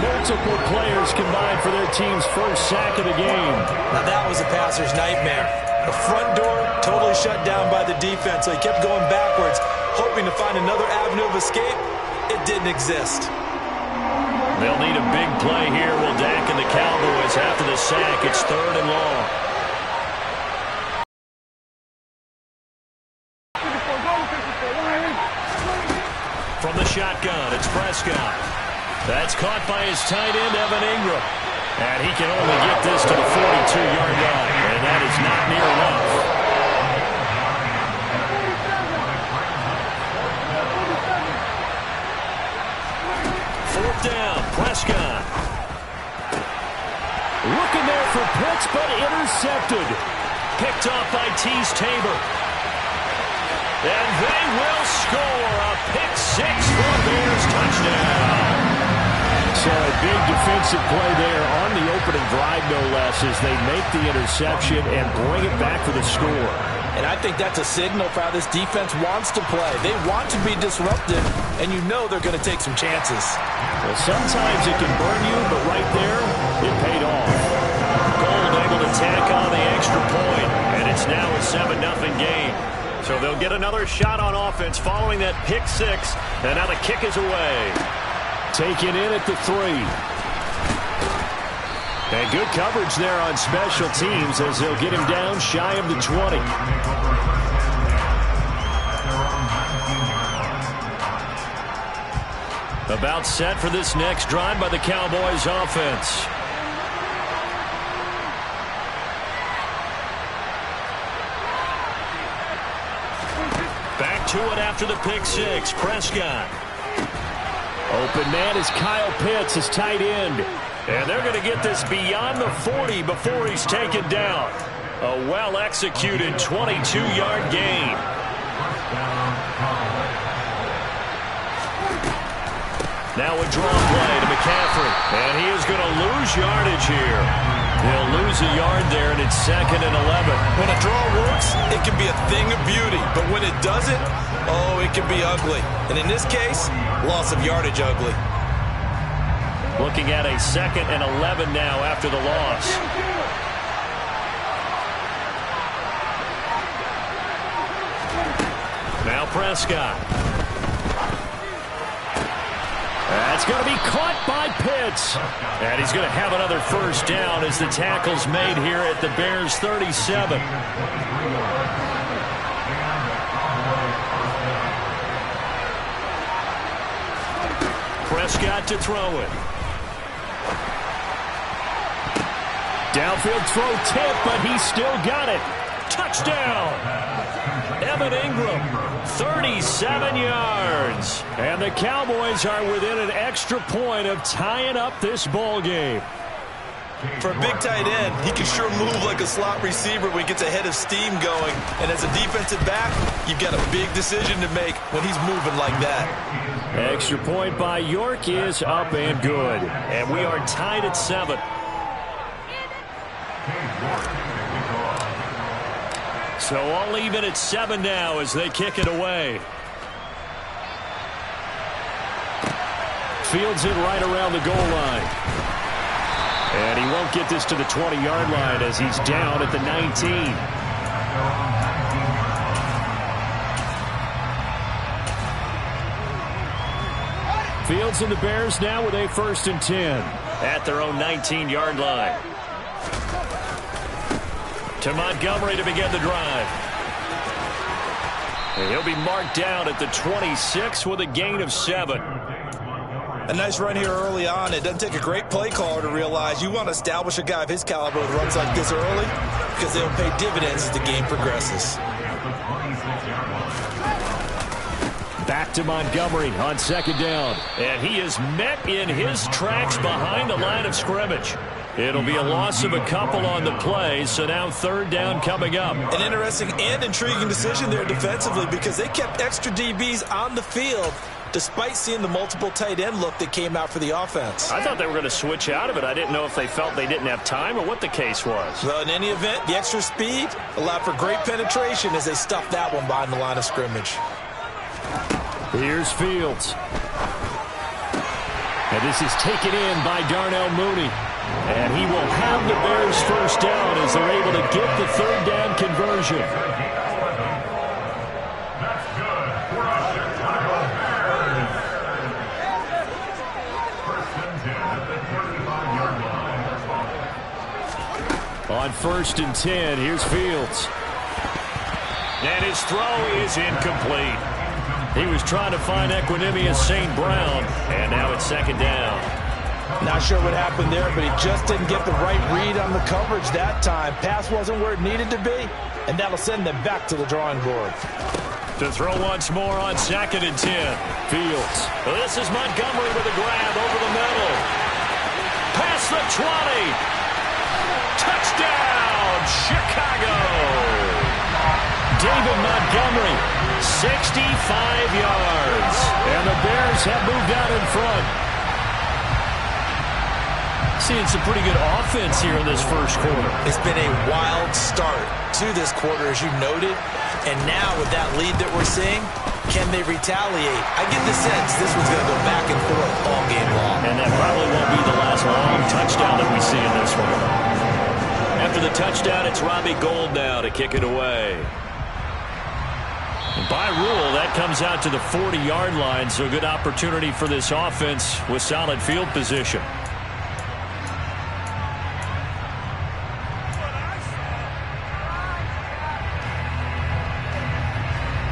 Multiple players combined for their team's first sack of the game. Now that was a passer's nightmare. The front door totally shut down by the defense, so he kept going backwards, hoping to find another avenue of escape. It didn't exist. They'll need a big play here. Will Dak and the Cowboys after the sack. It's 3rd and long. From the shotgun, it's Prescott. That's caught by his tight end, Evan Ingram. And he can only get this to the 42-yard line. And that is not near enough. Fourth down, Prescott. Looking there for Pitts, but intercepted. Picked off by Tease Tabor. And they will score a pick 6 for a Bears touchdown. So a big defensive play there on the opening drive, no less, as they make the interception and bring it back for the score. And I think that's a signal for how this defense wants to play. They want to be disruptive, and you know they're going to take some chances. Well, sometimes it can burn you, but right there, it paid off. Gould able to tack on the extra point, and it's now a 7-0 game. So they'll get another shot on offense following that pick 6, and now the kick is away. Taken in at the 3. And good coverage there on special teams as they'll get him down shy of the 20. About set for this next drive by the Cowboys offense. Back to it after the pick 6. Prescott. Open man is Kyle Pitts, his tight end. And they're going to get this beyond the 40 before he's taken down. A well-executed 22-yard gain. Now a draw play to McCaffrey. And he is going to lose yardage here. He'll lose a yard there, and it's 2nd and 11. When a draw works, it can be a thing of beauty. But when it doesn't, oh, it can be ugly. And in this case, loss of yardage ugly. Looking at a 2nd and 11 now after the loss. Now Prescott. That's going to be caught by Pitts. And he's going to have another first down as the tackle's made here at the Bears' 37. Prescott to throw it. Downfield throw tip, but he's still got it. Touchdown. Evan Ingram, 37 yards. And the Cowboys are within an extra point of tying up this ball game. For a big tight end, he can sure move like a slot receiver when he gets a head of steam going. And as a defensive back, you've got a big decision to make when he's moving like that. Extra point by York is up and good. And we are tied at 7. So all even at 7 now as they kick it away. Fields it right around the goal line. And he won't get this to the 20-yard line as he's down at the 19. Fields and the Bears now with a 1st and 10 at their own 19-yard line. To Montgomery to begin the drive. And he'll be marked down at the 26 with a gain of 7. A nice run here early on. It doesn't take a great play caller to realize you want to establish a guy of his caliber with runs like this early because they'll pay dividends as the game progresses. Back to Montgomery on 2nd down. And he is met in his tracks behind the line of scrimmage. It'll be a loss of a couple on the play, so now 3rd down coming up. An interesting and intriguing decision there defensively because they kept extra DBs on the field despite seeing the multiple tight end look that came out for the offense. I thought they were going to switch out of it. I didn't know if they felt they didn't have time or what the case was. Well, in any event, the extra speed allowed for great penetration as they stuffed that one behind the line of scrimmage. Here's Fields. And this is taken in by Darnell Mooney. And he will have the Bears' 1st down as they're able to get the 3rd down conversion. On 1st and 10, here's Fields. And his throw is incomplete. He was trying to find Equanimeous St. Brown, and now it's 2nd down. Not sure what happened there, but he just didn't get the right read on the coverage that time. Pass wasn't where it needed to be, and that'll send them back to the drawing board. To throw once more on 2nd and 10. Fields. This is Montgomery with a grab over the middle. Past the 20. Touchdown, Chicago. David Montgomery, 65 yards. And the Bears have moved out in front. Seeing some pretty good offense here in this 1st quarter. It's been a wild start to this quarter, as you noted. And now with that lead that we're seeing, can they retaliate? I get the sense this one's going to go back and forth all game long. And that probably won't be the last long touchdown that we see in this one. After the touchdown, it's Robbie Gould now to kick it away. By rule, that comes out to the 40-yard line, so a good opportunity for this offense with solid field position.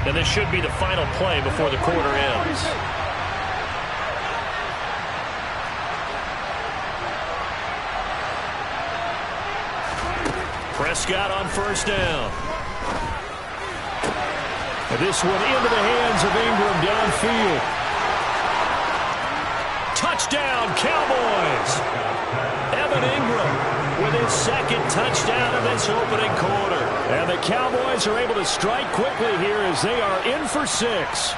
And this should be the final play before the quarter ends. Prescott on 1st down. And this one into the hands of Ingram downfield. Touchdown, Cowboys. Evan Ingram with his second touchdown of this opening quarter. And the Cowboys are able to strike quickly here as they are in for 6.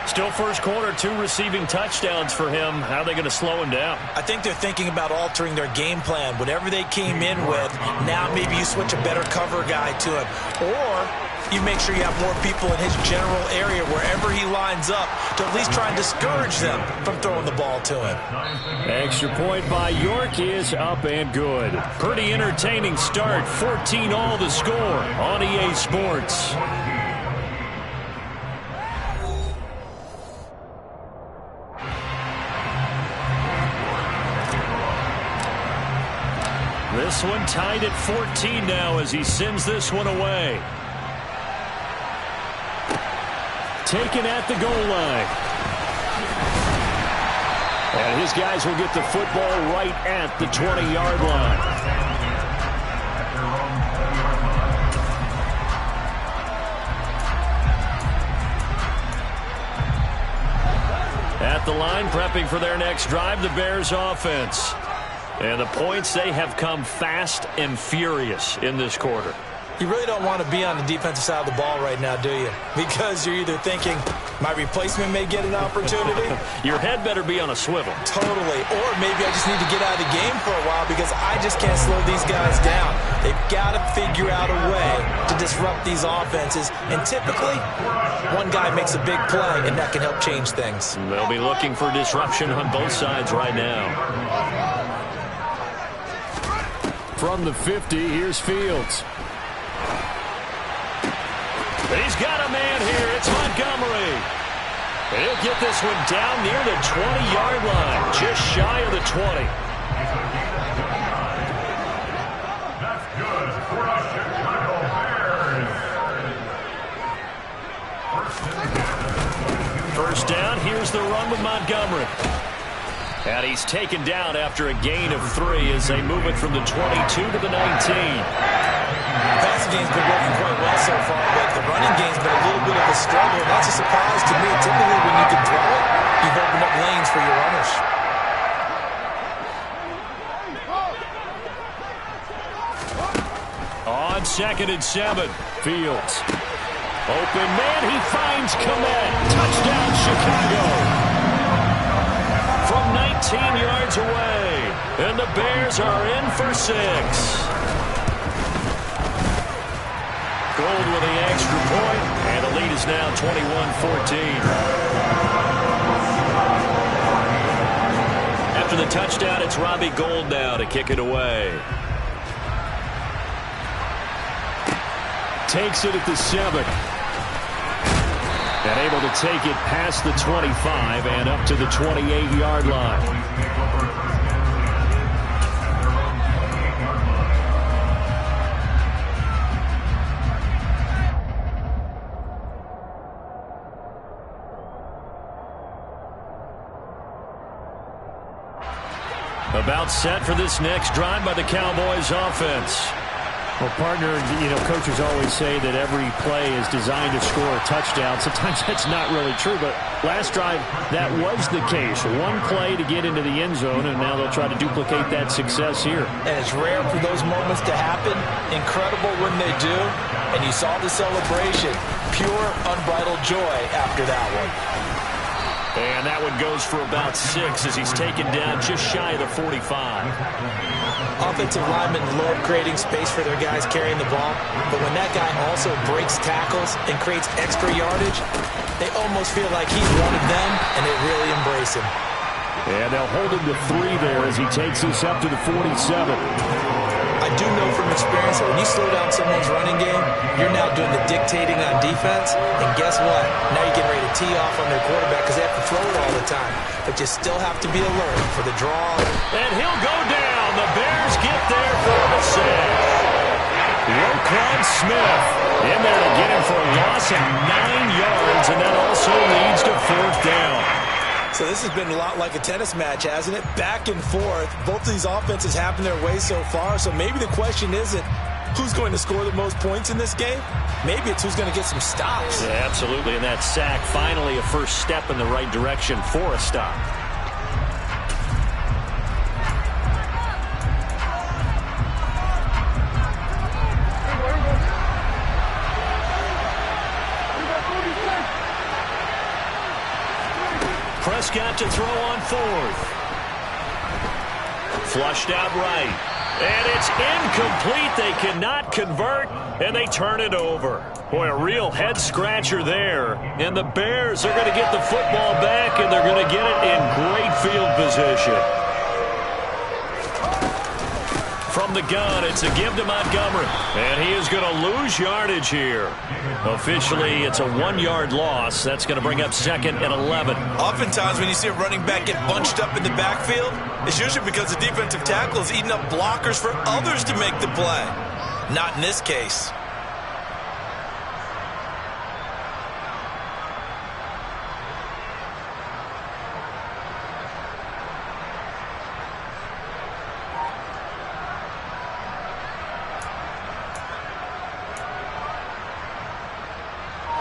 Still first quarter, 2 receiving touchdowns for him. How are they going to slow him down? I think they're thinking about altering their game plan. Whatever they came in with, now maybe you switch a better cover guy to him. Or you make sure you have more people in his general area wherever he lines up to at least try and discourage them from throwing the ball to him. Extra point by York is up and good. Pretty entertaining start. 14-all the score on EA Sports. This one tied at 14 now as he sends this one away. Taken at the goal line. And his guys will get the football right at the 20-yard line. At the line, prepping for their next drive, the Bears offense. And the points, they have come fast and furious in this quarter. You really don't want to be on the defensive side of the ball right now, do you? Because you're either thinking, my replacement may get an opportunity. Your head better be on a swivel. Totally. Or maybe I just need to get out of the game for a while because I just can't slow these guys down. They've got to figure out a way to disrupt these offenses. And typically, one guy makes a big play, and that can help change things. They'll be looking for disruption on both sides right now. From the 50, here's Fields. He's got a man here. It's Montgomery. He'll get this one down near the 20-yard line, just shy of the 20. That's good for the Chicago Bears. First down, here's the run with Montgomery. And he's taken down after a gain of 3 as they move it from the 22 to the 19. The passing game's been working quite well so far, but the running game's been a little bit of a struggle. And that's a surprise to me. Typically, when you can throw it, you've opened up lanes for your runners. On 2nd and 7, Fields. Open man, he finds Kmet. Touchdown, Chicago. From 19 yards away. And the Bears are in for 6. Gold with the extra point, and the lead is now 21-14. After the touchdown, it's Robbie Gould now to kick it away. Takes it at the 7. And able to take it past the 25 and up to the 28-yard line. About set for this next drive by the Cowboys offense. Well, partner, coaches always say that every play is designed to score a touchdown. Sometimes that's not really true, but last drive, that was the case. One play to get into the end zone, and now they'll try to duplicate that success here. And it's rare for those moments to happen. Incredible when they do. And you saw the celebration. Pure, unbridled joy after that one. And that one goes for about 6 as he's taken down just shy of the 45. Offensive linemen love creating space for their guys carrying the ball, but when that guy also breaks tackles and creates extra yardage, they almost feel like he's one of them, and they really embrace him. And they'll hold him to 3 there as he takes us up to the 47. I do know from experience that when you slow down someone's running game, you're now doing the dictating on defense. And guess what? Now you're getting ready to tee off on their quarterback because they have to throw it all the time. But you still have to be alert for the draw. And he'll go down. The Bears get there for the sack. Roquan Smith in there to get him for a loss of 9 yards, and that also leads to 4th down. So this has been a lot like a tennis match, hasn't it? Back and forth. Both of these offenses happen their way so far, so maybe the question isn't who's going to score the most points in this game. Maybe it's who's going to get some stops. Yeah, absolutely, and that sack finally a first step in the right direction for a stop. Prescott to throw on fourth. Flushed out right. And it's incomplete. They cannot convert, and they turn it over. Boy, a real head-scratcher there. And the Bears are going to get the football back, and they're going to get it in great field position. From the gun, it's a give to Montgomery. And he is going to lose yardage here. Officially, it's a 1-yard loss. That's going to bring up 2nd and 11. Oftentimes, when you see a running back get bunched up in the backfield, it's usually because the defensive tackle is eating up blockers for others to make the play. Not in this case.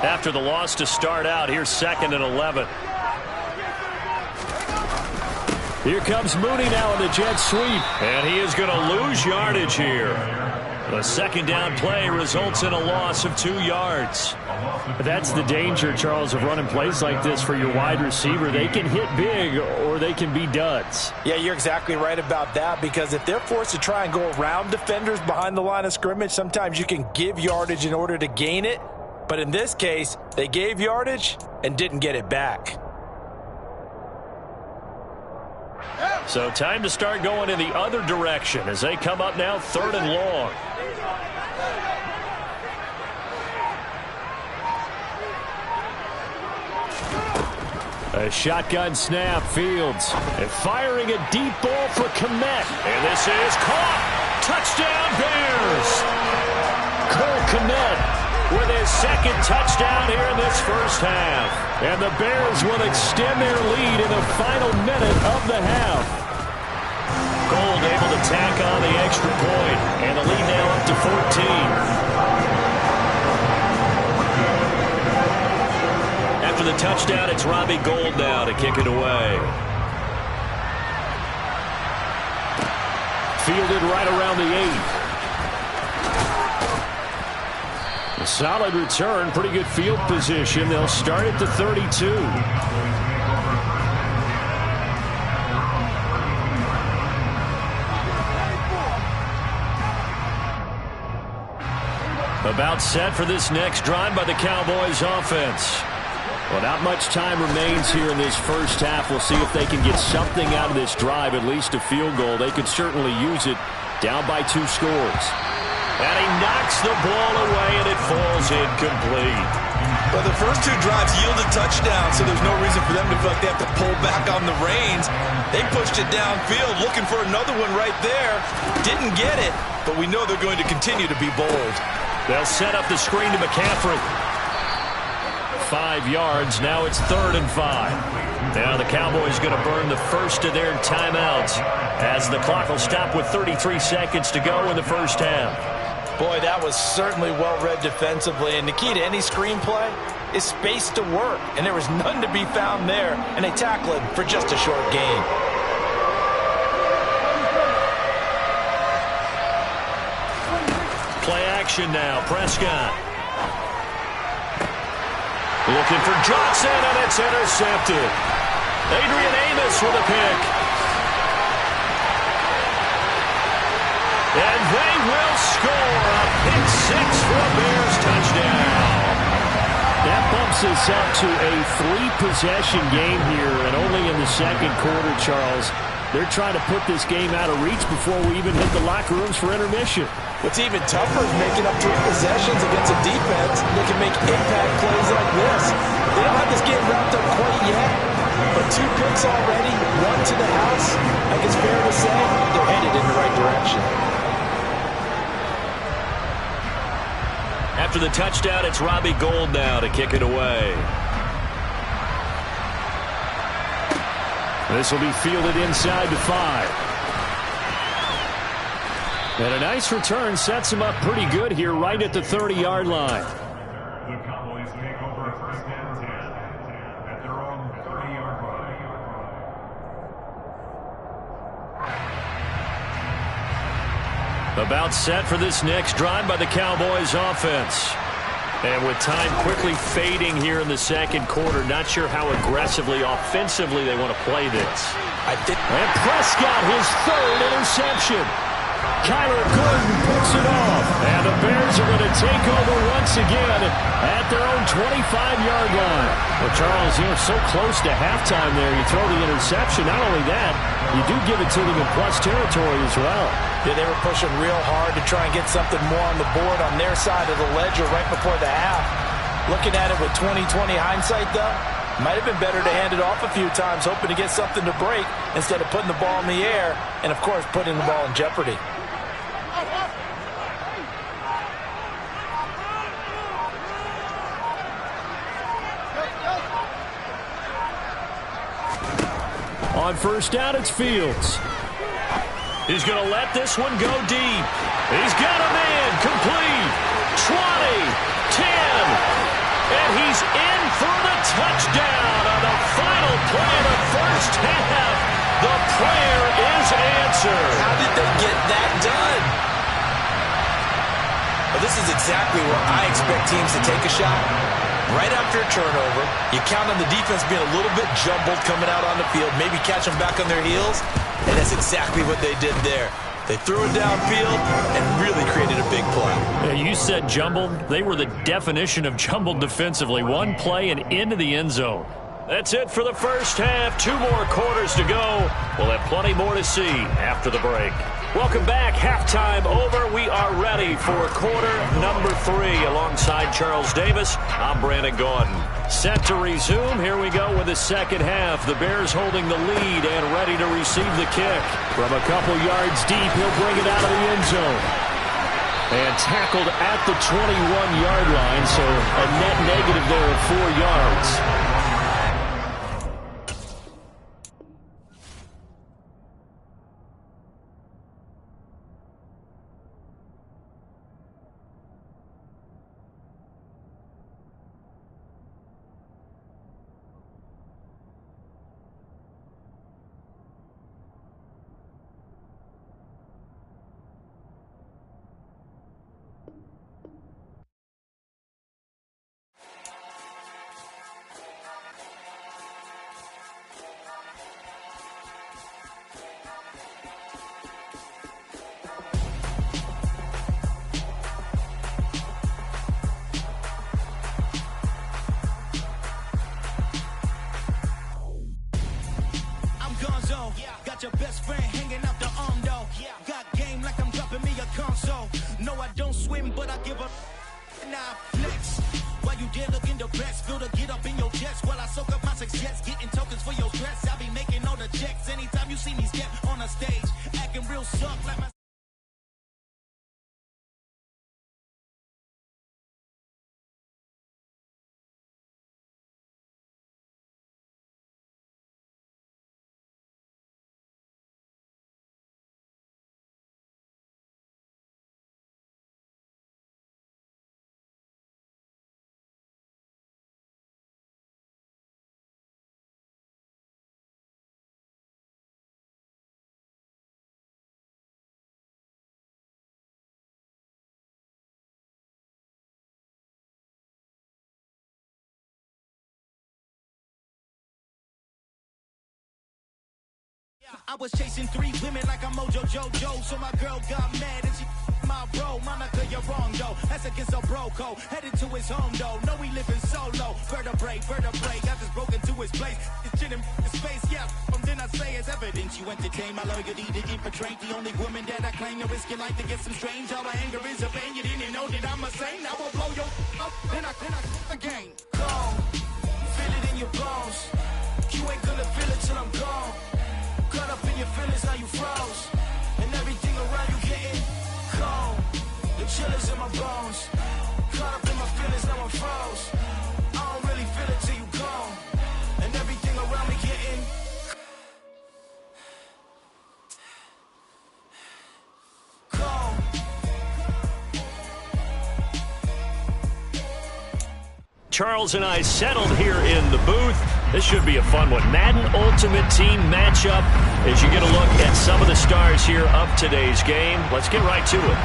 After the loss to start out, here's 2nd and 11. Here comes Mooney now in the jet sweep. And he is going to lose yardage here. The 2nd down play results in a loss of 2 yards. That's the danger, Charles, of running plays like this for your wide receiver. They can hit big or they can be duds. Yeah, you're exactly right about that, because if they're forced to try and go around defenders behind the line of scrimmage, sometimes you can give yardage in order to gain it. But in this case, they gave yardage and didn't get it back. So time to start going in the other direction as they come up now 3rd and long. A shotgun snap, Fields. And firing a deep ball for Kmet. And this is caught. Touchdown, Bears. Cole Kmet with his 2nd touchdown here in this first half. And the Bears will extend their lead in the final minute of the half. Gold able to tack on the extra point. And the lead now up to 14. After the touchdown, it's Robbie Gould now to kick it away. Fielded right around the 8. A solid return, pretty good field position. They'll start at the 32. About set for this next drive by the Cowboys offense. Well, not much time remains here in this first half. We'll see if they can get something out of this drive, at least a field goal. They could certainly use it, down by 2 scores. And he knocks the ball away, and it falls incomplete. Well, the first 2 drives yielded touchdowns, so there's no reason for them to feel like they have to pull back on the reins. They pushed it downfield, looking for another one right there. Didn't get it, but we know they're going to continue to be bold. They'll set up the screen to McCaffrey. 5 yards. Now it's 3rd and 5. Now the Cowboys going to burn the first of their timeouts as the clock will stop with 33 seconds to go in the first half. Boy, that was certainly well-read defensively. And the key to any screenplay is space to work. And there was none to be found there. And they tackle it for just a short gain. Play action now. Prescott. Looking for Johnson, and it's intercepted. Adrian Amos with a pick. And they will score a pick 6 for a Bears touchdown. That bumps us up to a 3-possession game here, and only in the 2nd quarter, Charles. They're trying to put this game out of reach before we even hit the locker rooms for intermission. What's even tougher is making up 3 possessions against a defense that can make impact plays like this. They don't have this game wrapped up quite yet, but 2 picks already, 1 to the house. I think it's fair to say they're headed in the right direction. After the touchdown, it's Robbie Gould now to kick it away. This will be fielded inside the 5. And a nice return sets him up pretty good here right at the 30-yard line. The Cowboys take over 1st and 10 at their own 30-yard line. About set for this next drive by the Cowboys offense. And with time quickly fading here in the second quarter, not sure how aggressively, offensively they want to play this. And Prescott, his third interception. Kyler Gordon picks it off. And the Bears are going to take over once again at their own 25-yard line. Well, Charles, you're so close to halftime there. You throw the interception. Not only that, you do give it to them in plus territory as well. Yeah, they were pushing real hard to try and get something more on the board on their side of the ledger right before the half. Looking at it with 20/20 hindsight, though, might have been better to hand it off a few times, hoping to get something to break instead of putting the ball in the air and, of course, putting the ball in jeopardy. On first down, it's Fields. He's going to let this one go deep. He's got a man complete. 20, 10, and he's in for the touchdown on the final play of the first half. The prayer is answered. How did they get that done? Well, this is exactly where I expect teams to take a shot. Right after a turnover, you count on the defense being a little bit jumbled coming out on the field, maybe catch them back on their heels, and that's exactly what they did there. They threw it downfield and really created a big play. Yeah, you said jumbled. They were the definition of jumbled defensively. One play and into the end zone. That's it for the first half. 2 more quarters to go. We'll have plenty more to see after the break. Welcome back. Halftime over. We are ready for quarter number 3. Alongside Charles Davis, I'm Brandon Gaudin. Set to resume. Here we go with the second half. The Bears holding the lead and ready to receive the kick. From a couple yards deep, he'll bring it out of the end zone. And tackled at the 21-yard line, so a net negative there of 4 yards. Your best friend hanging out the arm though. Got game like I'm dropping me a console. No, I don't swim, but I give a now flex. While you there looking the best, feel the get up in your chest while I soak up my success. Getting tokens for your stress. I be making all the checks anytime you see me step on a stage. Acting real suck like my I was chasing 3 women like I'm Mojo Jojo, so my girl got mad and she my bro. Monica, you're wrong though. That's against a bro code. Headed to his home though. No, we living solo. Vertebrae. I just broke into his place. It's shit in his face, yeah. From then I say it's evidence you entertain my loyalty to infiltrate. The only woman that I claim to risk your life to get some strange. All my anger is a pain. You didn't know that I'm a saint. I will blow your up. Then I again. Gone. Feel it in your bones. You ain't gonna feel it till I'm gone. Caught up in your feelings, now you froze. And everything around you getting cold. The chillers in my bones. Caught up in my feelings, now I'm froze. I don't really feel it till you gone. And everything around me getting cold. Charles and I settled here in the booth. This should be a fun one. Madden Ultimate Team matchup as you get a look at some of the stars here of today's game. Let's get right to it.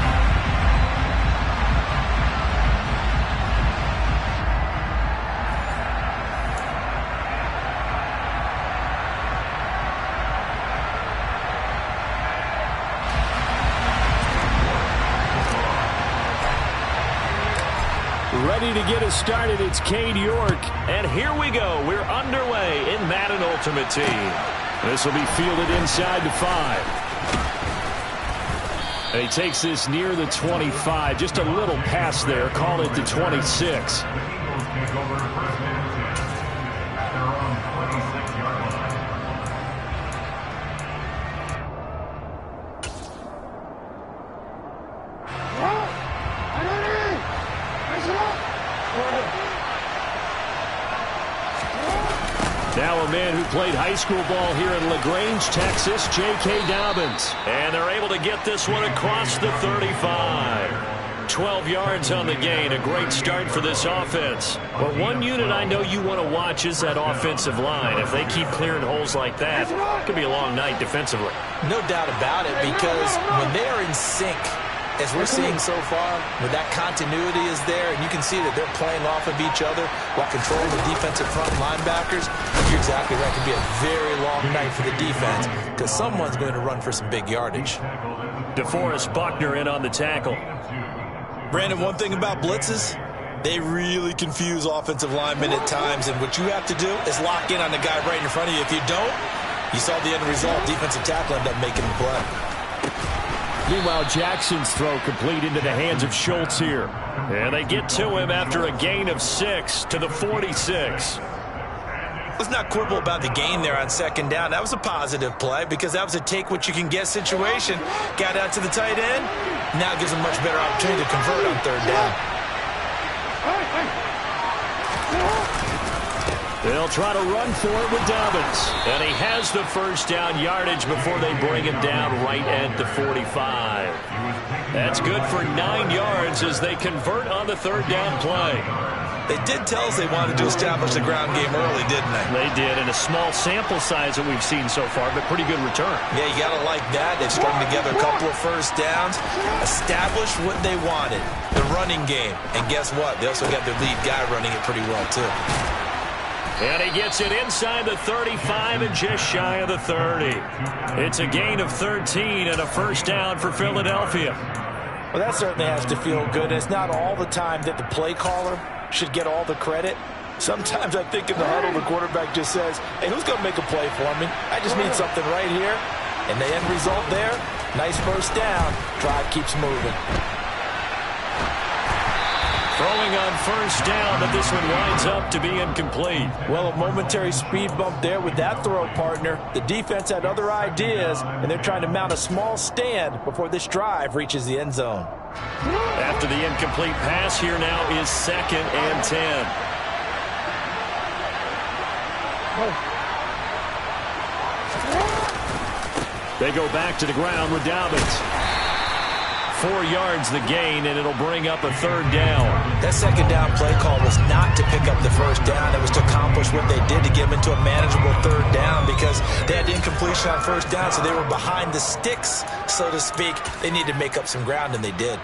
ready to get us started. It's Cade York. And here we go. We're underway in Madden Ultimate Team. This will be fielded inside the 5. And he takes this near the 25. Just a little pass there. Call it the 26. Now a man who played high school ball here in LaGrange, Texas, J.K. Dobbins. And they're able to get this one across the 35. 12 yards on the gain. A great start for this offense. But one unit I know you want to watch is that offensive line. If they keep clearing holes like that, it could be a long night defensively. No doubt about it, because when they are in sync, as we're seeing so far, when that continuity is there, and you can see that they're playing off of each other while controlling the defensive front linebackers, you're exactly right. It could be a very long night for the defense because someone's going to run for some big yardage. DeForest Buckner in on the tackle. Brandon, one thing about blitzes, they really confuse offensive linemen at times, and what you have to do is lock in on the guy right in front of you. If you don't, you saw the end result. Defensive tackle ended up making the play. Meanwhile, Jackson's throw complete into the hands of Schultz here. And they get to him after a gain of 6 to the 46. Let's not quibble about the gain there on second down. That was a positive play because that was a take-what-you-can-get situation. Got out to the tight end. Now gives him much better opportunity to convert on third down. They'll try to run for it with Dobbins. And he has the first down yardage before they bring him down right at the 45. That's good for 9 yards as they convert on the third down play. They did tell us they wanted to establish the ground game early, didn't they? They did, and a small sample size that we've seen so far, but pretty good return. Yeah, you got to like that. They've strung together a couple of first downs, established what they wanted, the running game. And guess what? They also got their lead guy running it pretty well, too. And he gets it inside the 35 and just shy of the 30. It's a gain of 13 and a first down for Philadelphia. Well, that certainly has to feel good. It's not all the time that the play caller should get all the credit. Sometimes I think in the huddle, the quarterback just says, hey, who's going to make a play for me? I just need something right here. And the end result there, nice first down. Drive keeps moving. Throwing on first down, but this one winds up to be incomplete. Well, a momentary speed bump there with that throw, partner. The defense had other ideas, and they're trying to mount a small stand before this drive reaches the end zone. After the incomplete pass, here now is 2nd and 10. They go back to the ground with Dobbins. 4 yards the gain, and it'll bring up a third down. That second down play call was not to pick up the first down. It was to accomplish what they did to get them into a manageable third down because they had incompletion on first down, so they were behind the sticks, so to speak. They needed to make up some ground, and they did.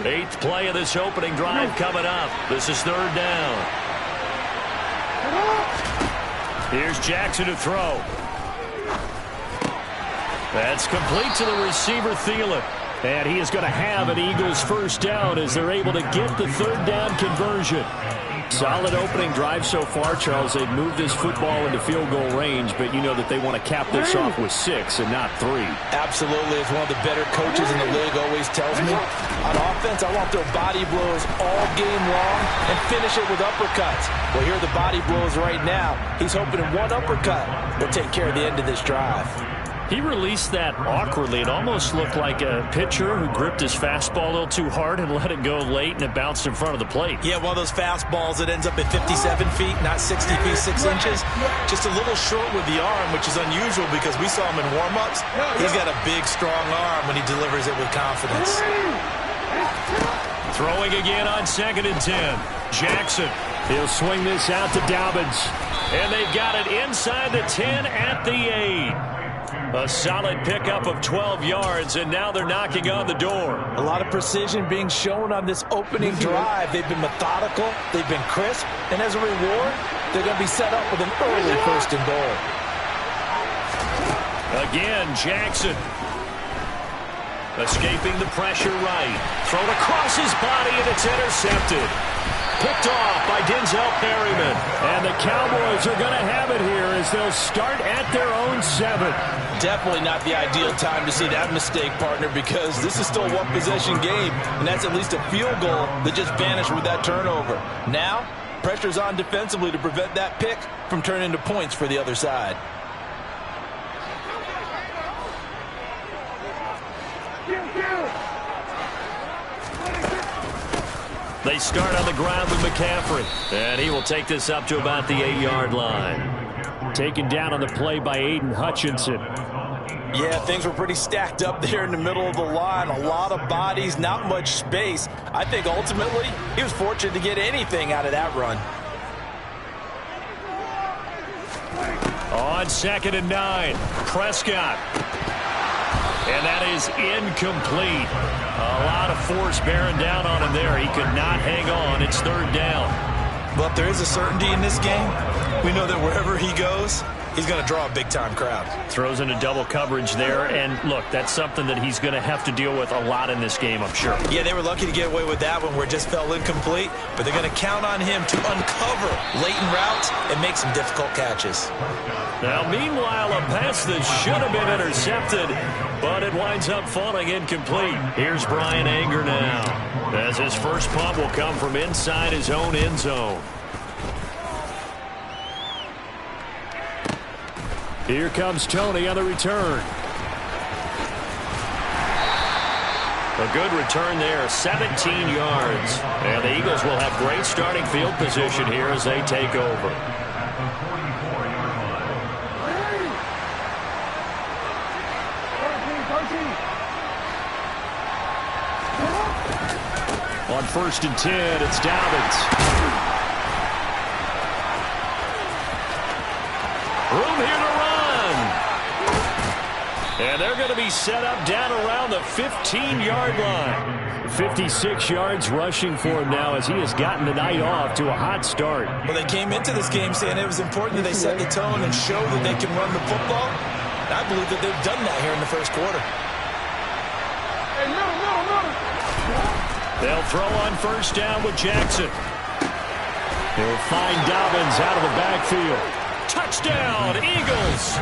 Eighth play of this opening drive coming up. This is third down. Here's Jackson to throw. That's complete to the receiver, Thielen. And he is going to have an Eagles first down as they're able to get the third down conversion. Solid opening drive so far, Charles. They've moved this football into field goal range, but you know that they want to cap this off with 6 and not 3. Absolutely. As one of the better coaches in the league always tells me, on offense, I want their body blows all game long and finish it with uppercuts. Well, here are the body blows right now. He's hoping in one uppercut will take care of the end of this drive. He released that awkwardly. It almost looked like a pitcher who gripped his fastball a little too hard and let it go late, and it bounced in front of the plate. Yeah, one of those fastballs that ends up at 57 feet, not 60 feet, 6 inches. Just a little short with the arm, which is unusual because we saw him in warm-ups. He's got a big, strong arm when he delivers it with confidence. Throwing again on 2nd and 10. Jackson. He'll swing this out to Dobbins. And they've got it inside the 10 at the 8. A solid pickup of 12 yards, and now they're knocking on the door. A lot of precision being shown on this opening drive. They've been methodical, they've been crisp, and as a reward, they're going to be set up with an early 1st and goal. Again, Jackson. Escaping the pressure right. Thrown across his body, and it's intercepted. Picked off by Denzel Perryman. And the Cowboys are going to have it here as they'll start at their own 7. Definitely not the ideal time to see that mistake, partner, because this is still a one-possession game, and that's at least a field goal that just vanished with that turnover. Now, pressure's on defensively to prevent that pick from turning into points for the other side. They start on the ground with McCaffrey, and he will take this up to about the 8-yard line. Taken down on the play by Aiden Hutchinson. Yeah, things were pretty stacked up there in the middle of the line. A lot of bodies, not much space. I think ultimately he was fortunate to get anything out of that run. On 2nd and 9, Prescott. And that is incomplete. A lot of force bearing down on him there. He could not hang on. It's 3rd down. But there is a certainty in this game. We know that wherever he goes, he's going to draw a big-time crowd. Throws into double coverage there. And, look, that's something that he's going to have to deal with a lot in this game, I'm sure. Yeah, they were lucky to get away with that one where it just fell incomplete. But they're going to count on him to uncover latent routes and make some difficult catches. Now, meanwhile, a pass that should have been intercepted, but it winds up falling incomplete. Here's Brian Anger now, as his first punt will come from inside his own end zone. Here comes Tony on the return. A good return there, 17 yards. And the Eagles will have great starting field position here as they take over. On 1st and 10, it's Dobbins. Room here to run. And they're going to be set up down around the 15-yard line. 56 yards rushing for him now as he has gotten the night off to a hot start. Well, they came into this game saying it was important that they set the tone and show that they can run the football. And I believe that they've done that here in the first quarter. They'll throw on 1st down with Jackson. He'll find Dobbins out of the backfield. Touchdown, Eagles!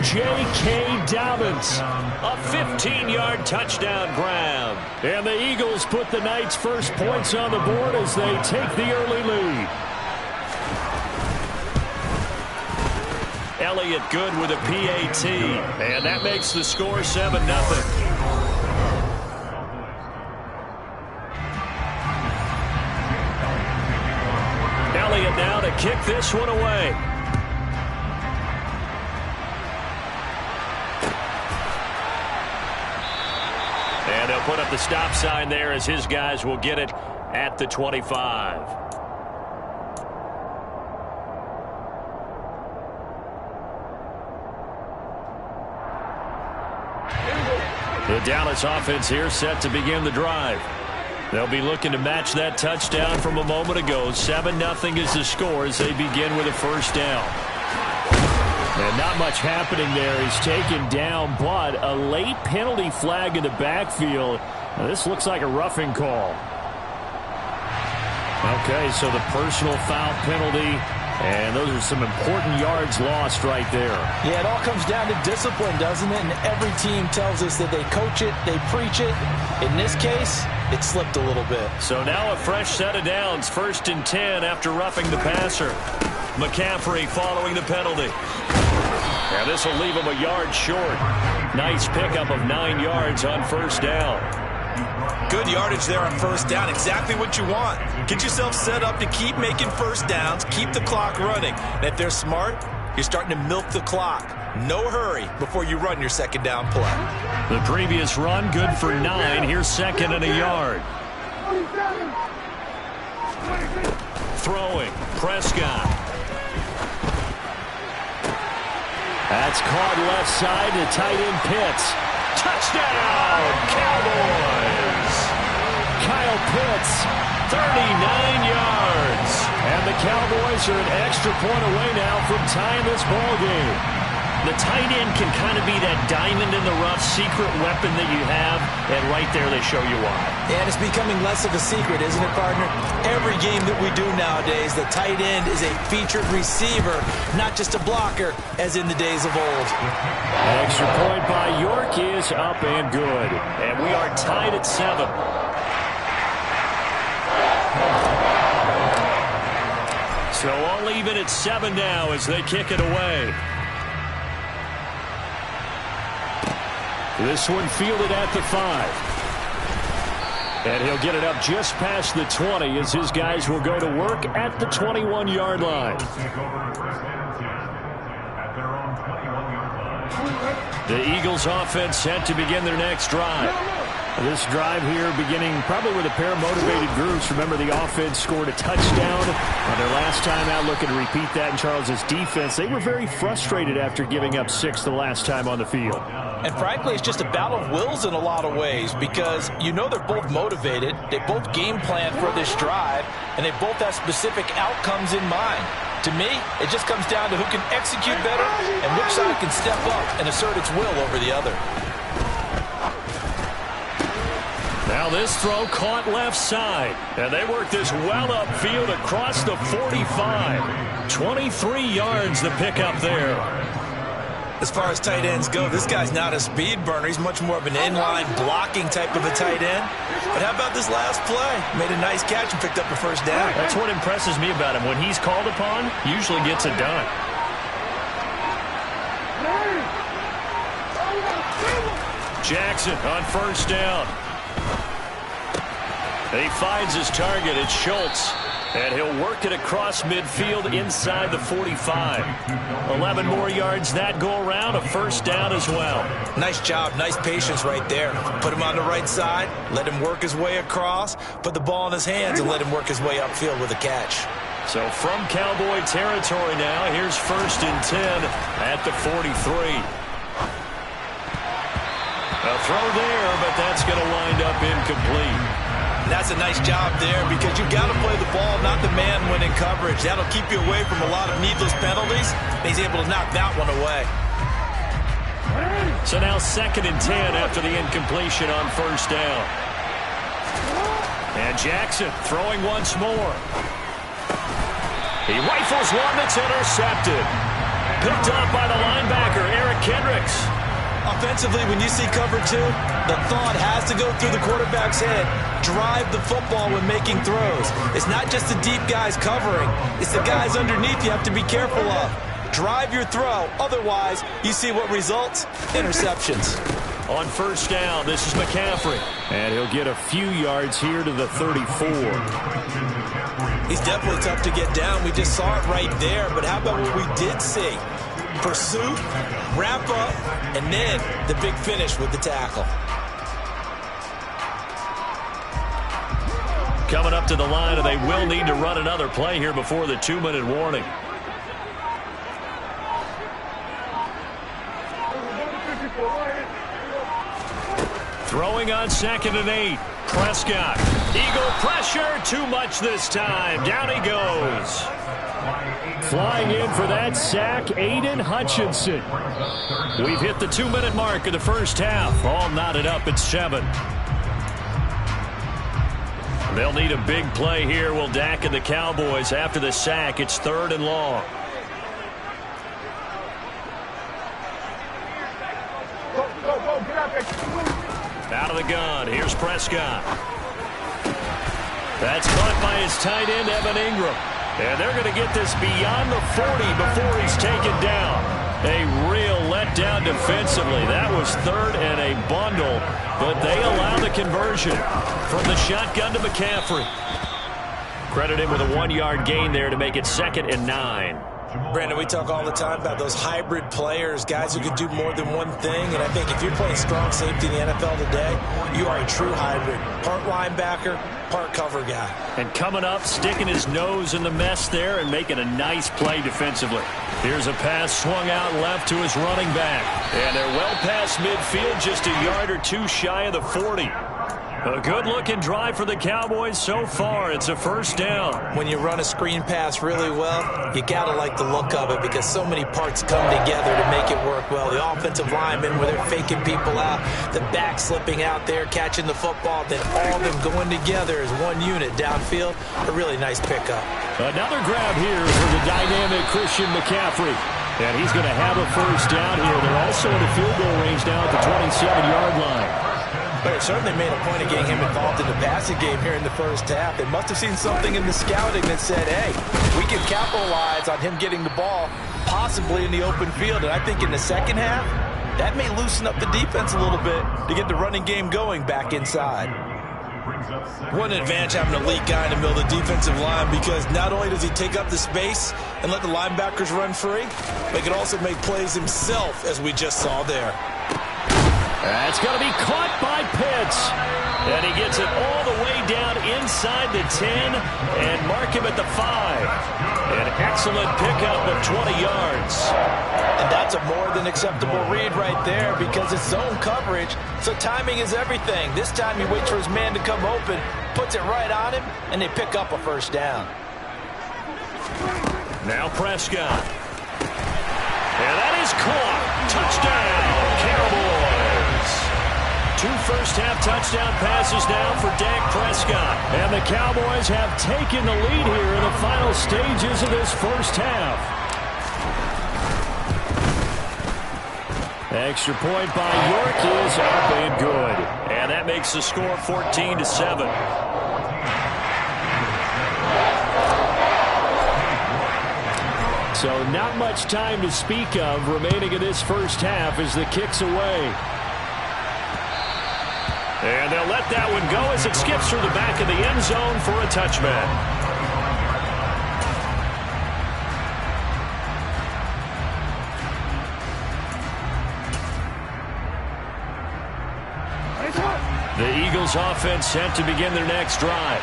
J.K. Dobbins, a 15-yard touchdown grab. And the Eagles put the Knights' first points on the board as they take the early lead. Elliott good with a PAT, and that makes the score 7-0. Elliott now to kick this one away. And they'll put up the stop sign there as his guys will get it at the 25. The Dallas offense here set to begin the drive. They'll be looking to match that touchdown from a moment ago. 7-0 is the score as they begin with a 1st down. And not much happening there. He's taken down, but a late penalty flag in the backfield. Now, this looks like a roughing call. Okay, so the personal foul penalty, and those are some important yards lost right there. Yeah, it all comes down to discipline, doesn't it? And every team tells us that they coach it, they preach it. In this case, it slipped a little bit. So now a fresh set of downs, 1st and 10 after roughing the passer. McCaffrey following the penalty. And this will leave him a yard short. Nice pickup of 9 yards on 1st down. Good yardage there on 1st down. Exactly what you want. Get yourself set up to keep making 1st downs, keep the clock running. And if they're smart, you're starting to milk the clock. No hurry before you run your 2nd down play. The previous run good for 9. Here's 2nd and a yard. Throwing, Prescott. That's caught left side to tight end Pitts. Touchdown, Cowboys! Kyle Pitts, 39 yards. And the Cowboys are an extra point away now from tying this ball game. The tight end can kind of be that diamond in the rough secret weapon that you have, and right there they show you why. And it's becoming less of a secret, isn't it, partner? Every game that we do nowadays, the tight end is a featured receiver, not just a blocker, as in the days of old. An extra point by York is up and good. And we are tied at 7. So all even at 7 now as they kick it away. This one fielded at the 5. And he'll get it up just past the 20 as his guys will go to work at the 21-yard line. The Eagles offense set to begin their next drive. This drive here beginning probably with a pair of motivated groups. Remember, the offense scored a touchdown on their last time out. Looking to repeat that in Charles's defense. They were very frustrated after giving up 6 the last time on the field. And frankly, it's just a battle of wills in a lot of ways because you know they're both motivated. They both game plan for this drive, and they both have specific outcomes in mind. To me, it just comes down to who can execute better and which side can step up and assert its will over the other. Now this throw caught left side, and they work this well upfield across the 45. 23 yards to pick up there. As far as tight ends go, this guy's not a speed burner. He's much more of an inline blocking type of a tight end. But how about this last play? Made a nice catch and picked up a first down. That's what impresses me about him. When he's called upon, usually gets it done. Jackson on first down. He finds his target. It's Schultz. And he'll work it across midfield inside the 45. 11 more yards that go around. A first down as well. Nice job. Nice patience right there. Put him on the right side. Let him work his way across. Put the ball in his hands and let him work his way upfield with a catch. So from Cowboy territory now, here's 1st and 10 at the 43. A throw there, but that's going to wind up incomplete. That's a nice job there because you've got to play the ball, not the man when in coverage. That'll keep you away from a lot of needless penalties. He's able to knock that one away. So now 2nd and 10 after the incompletion on first down. And Jackson throwing once more. He rifles one that's intercepted. Picked up by the linebacker, Eric Kendricks. Offensively, when you see cover 2, the thought has to go through the quarterback's head. Drive the football when making throws. It's not just the deep guys covering. It's the guys underneath you have to be careful of. Drive your throw. Otherwise, you see what results? Interceptions. On first down, this is McCaffrey. And he'll get a few yards here to the 34. He's definitely tough to get down. We just saw it right there. But how about what we did see? Pursuit, wrap up, and then the big finish with the tackle. Coming up to the line, and they will need to run another play here before the 2-minute warning. Throwing on 2nd and 8. Prescott. Eagle pressure. Too much this time. Down he goes. Flying in for that sack, Aiden Hutchinson. We've hit the 2-minute mark of the first half. All knotted up at 7. They'll need a big play here. Will Dak and the Cowboys after the sack. It's 3rd and long. Out of the gun. Here's Prescott. That's caught by his tight end, Evan Ingram. And they're going to get this beyond the 40 before he's taken down. A real letdown defensively. That was 3rd and a bundle, but they allow the conversion from the shotgun to McCaffrey. Credit him with a 1-yard gain there to make it 2nd and 9. Brandon, we talk all the time about those hybrid players, guys who can do more than one thing. And I think if you're playing strong safety in the NFL today, you are a true hybrid. Part linebacker, part cover guy. And coming up, sticking his nose in the mess there and making a nice play defensively. Here's a pass swung out left to his running back. And they're well past midfield, just a yard or two shy of the 40. A good-looking drive for the Cowboys so far. It's a first down. When you run a screen pass really well, you got to like the look of it because so many parts come together to make it work well. The offensive linemen, where they're faking people out, the back slipping out there, catching the football, then all of them going together as one unit downfield. A really nice pickup. Another grab here for the dynamic Christian McCaffrey. And he's going to have a first down here. They're also in the field goal range now at the 27-yard line. But it certainly made a point of getting him involved in the passing game here in the first half. They must have seen something in the scouting that said, hey, we can capitalize on him getting the ball possibly in the open field. And I think in the second half, that may loosen up the defense a little bit to get the running game going back inside. What an advantage having an elite guy in the middle of the defensive line, because not only does he take up the space and let the linebackers run free, but he can also make plays himself, as we just saw there. That's going to be caught by Pitts. And he gets it all the way down inside the 10 and mark him at the 5. An excellent pickup of 20 yards. And that's a more than acceptable read right there because it's zone coverage, so timing is everything. This time he waits for his man to come open, puts it right on him, and they pick up a first down. Now Prescott. And that is caught. Touchdown, Cowboys. 2 first-half touchdown passes now for Dak Prescott. And the Cowboys have taken the lead here in the final stages of this first half. Extra point by York is up and good. And that makes the score 14-7. So not much time to speak of remaining in this first half as the kick's away. And they'll let that one go as it skips through the back of the end zone for a touchback. The Eagles offense set to begin their next drive.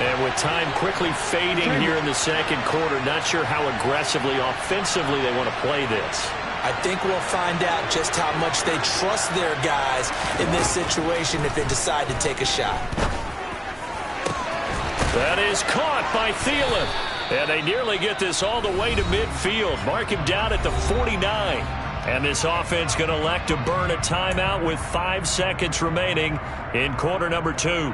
And with time quickly fading here in the second quarter, not sure how aggressively, offensively they want to play this. I think we'll find out just how much they trust their guys in this situation if they decide to take a shot. That is caught by Thielen. And they nearly get this all the way to midfield. Mark him down at the 49. And this offense going to elect to burn a timeout with 5 seconds remaining in quarter number 2.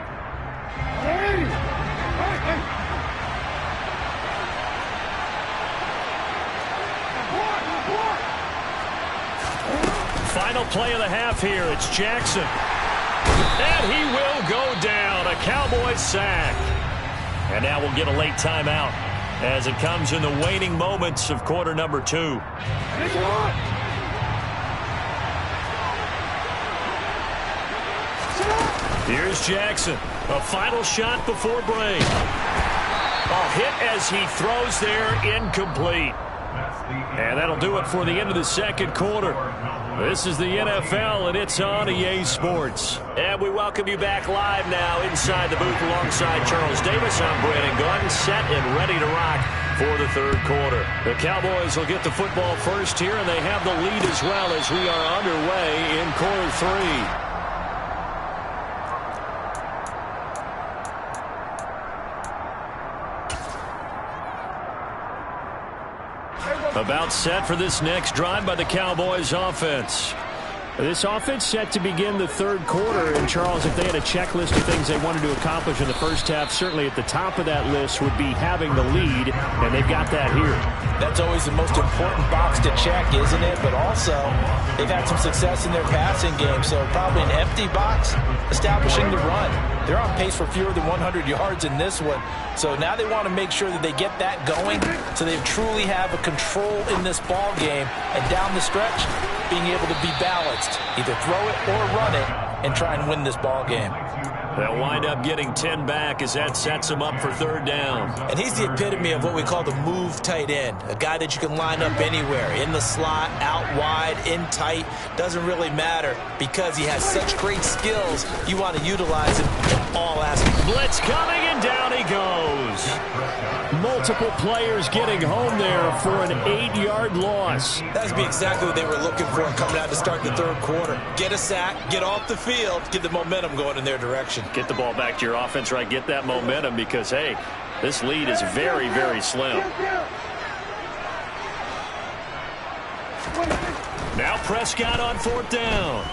Final play of the half here. It's Jackson. And he will go down. A Cowboys sack. And now we'll get a late timeout as it comes in the waning moments of quarter number 2. Here's Jackson. A final shot before break. A hit as he throws there, incomplete. And that'll do it for the end of the second quarter. This is the NFL, and it's on EA Sports. And we welcome you back live now inside the booth alongside Charles Davis. I'm Brandon Gordon, set and ready to rock for the third quarter. The Cowboys will get the football first here, and they have the lead as well as we are underway in quarter 3. About set for this next drive by the Cowboys offense. This offense set to begin the third quarter. And, Charles, if they had a checklist of things they wanted to accomplish in the first half, certainly at the top of that list would be having the lead, and they've got that here. That's always the most important box to check, isn't it? But also, they've had some success in their passing game, so probably an empty box, establishing the run. They're on pace for fewer than 100 yards in this one. So now they want to make sure that they get that going so they truly have a control in this ball game. And down the stretch, being able to be balanced. Either throw it or run it and try and win this ball game. They'll wind up getting 10 back as that sets him up for third down. And he's the epitome of what we call the move tight end. A guy that you can line up anywhere. In the slot, out wide, in tight. Doesn't really matter because he has such great skills. You want to utilize him in all aspects. Blitz coming and down he goes. Multiple players getting home there for an 8-yard loss. That's exactly what they were looking for coming out to start the third quarter. Get a sack, get off the field, get the momentum going in their direction. get the ball back to your offense, right? Get that momentum because, hey, this lead is very, very slim. Now Prescott on 4th down.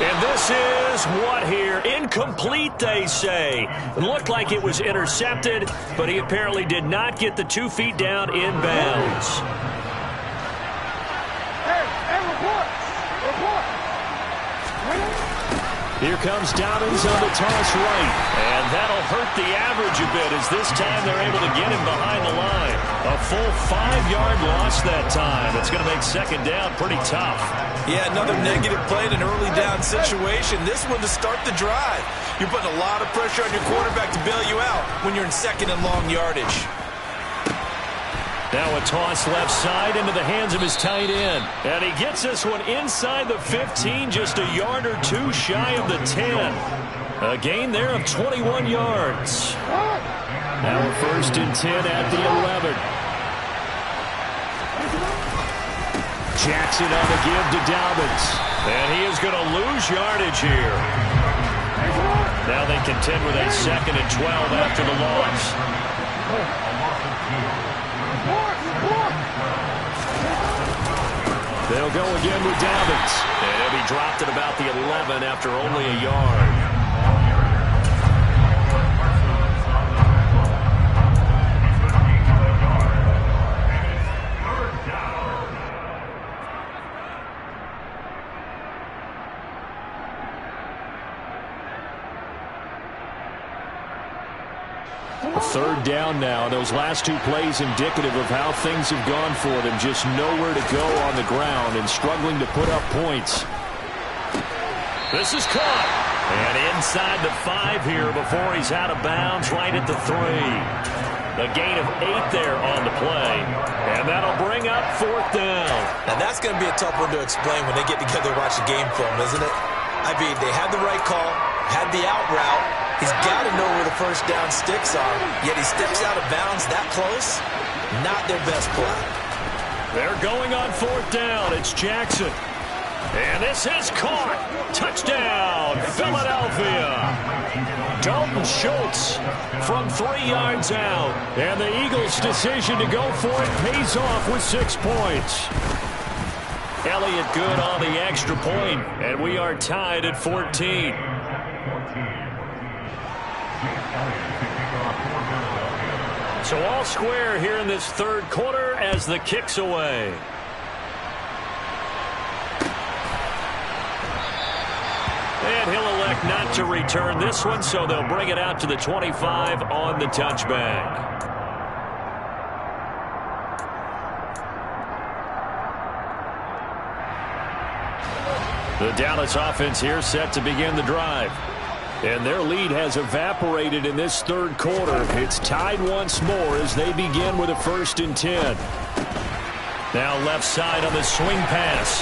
And this is what here? Incomplete, they say. It looked like it was intercepted, but he apparently did not get the 2 feet down inbounds. Here comes Dobbins on the toss right. And that'll hurt the average a bit as this time they're able to get him behind the line. A full 5-yard loss that time. It's going to make 2nd down pretty tough. Yeah, another negative play in an early down situation. This one to start the drive. You're putting a lot of pressure on your quarterback to bail you out when you're in 2nd and long yardage. Now a toss left side into the hands of his tight end. And he gets this one inside the 15, just a yard or 2 shy of the 10. A gain there of 21 yards. Now a 1st and 10 at the 11. Jackson on the give to Dobbins. And he is going to lose yardage here. Now they contend with a 2nd and 12 after the loss. They'll go again with Dobbins. And he dropped at about the 11 after only a yard. Third down now. Those last 2 plays indicative of how things have gone for them. Just nowhere to go on the ground and struggling to put up points. This is caught. And inside the 5 here before he's out of bounds right at the 3. A gain of 8 there on the play. And that'll bring up 4th down. And that's going to be a tough one to explain when they get together and watch the game film, isn't it? I mean, they had the right call, had the out route. He's got to know where the first down sticks are, yet he steps out of bounds that close. Not their best play. They're going on 4th down. It's Jackson. And this is caught. Touchdown, Philadelphia. Dalton Schultz from 3 yards out. And the Eagles' decision to go for it pays off with 6 points. Elliott good on the extra point, and we are tied at 14. So all square here in this 3rd quarter as the kick's away. And he'll elect not to return this one, so they'll bring it out to the 25 on the touchback. The Dallas offense here set to begin the drive. And their lead has evaporated in this 3rd quarter. It's tied once more as they begin with a 1st and 10. Now left side on the swing pass.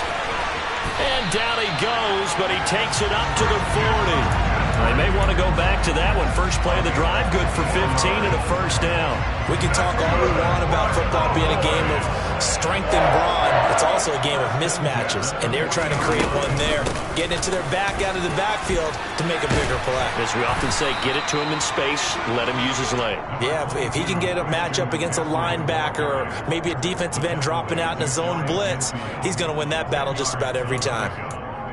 And down he goes, but he takes it up to the 40. They may want to go back to that one. First play of the drive, good for 15 and a 1st down. We can talk all we want about football being a game of strength and brawn. It's also a game of mismatches, and they're trying to create one there, getting it to their back out of the backfield to make a bigger play. As we often say, get it to him in space, let him use his leg. Yeah, if he can get a matchup against a linebacker or maybe a defensive end dropping out in a zone blitz, he's going to win that battle just about every time.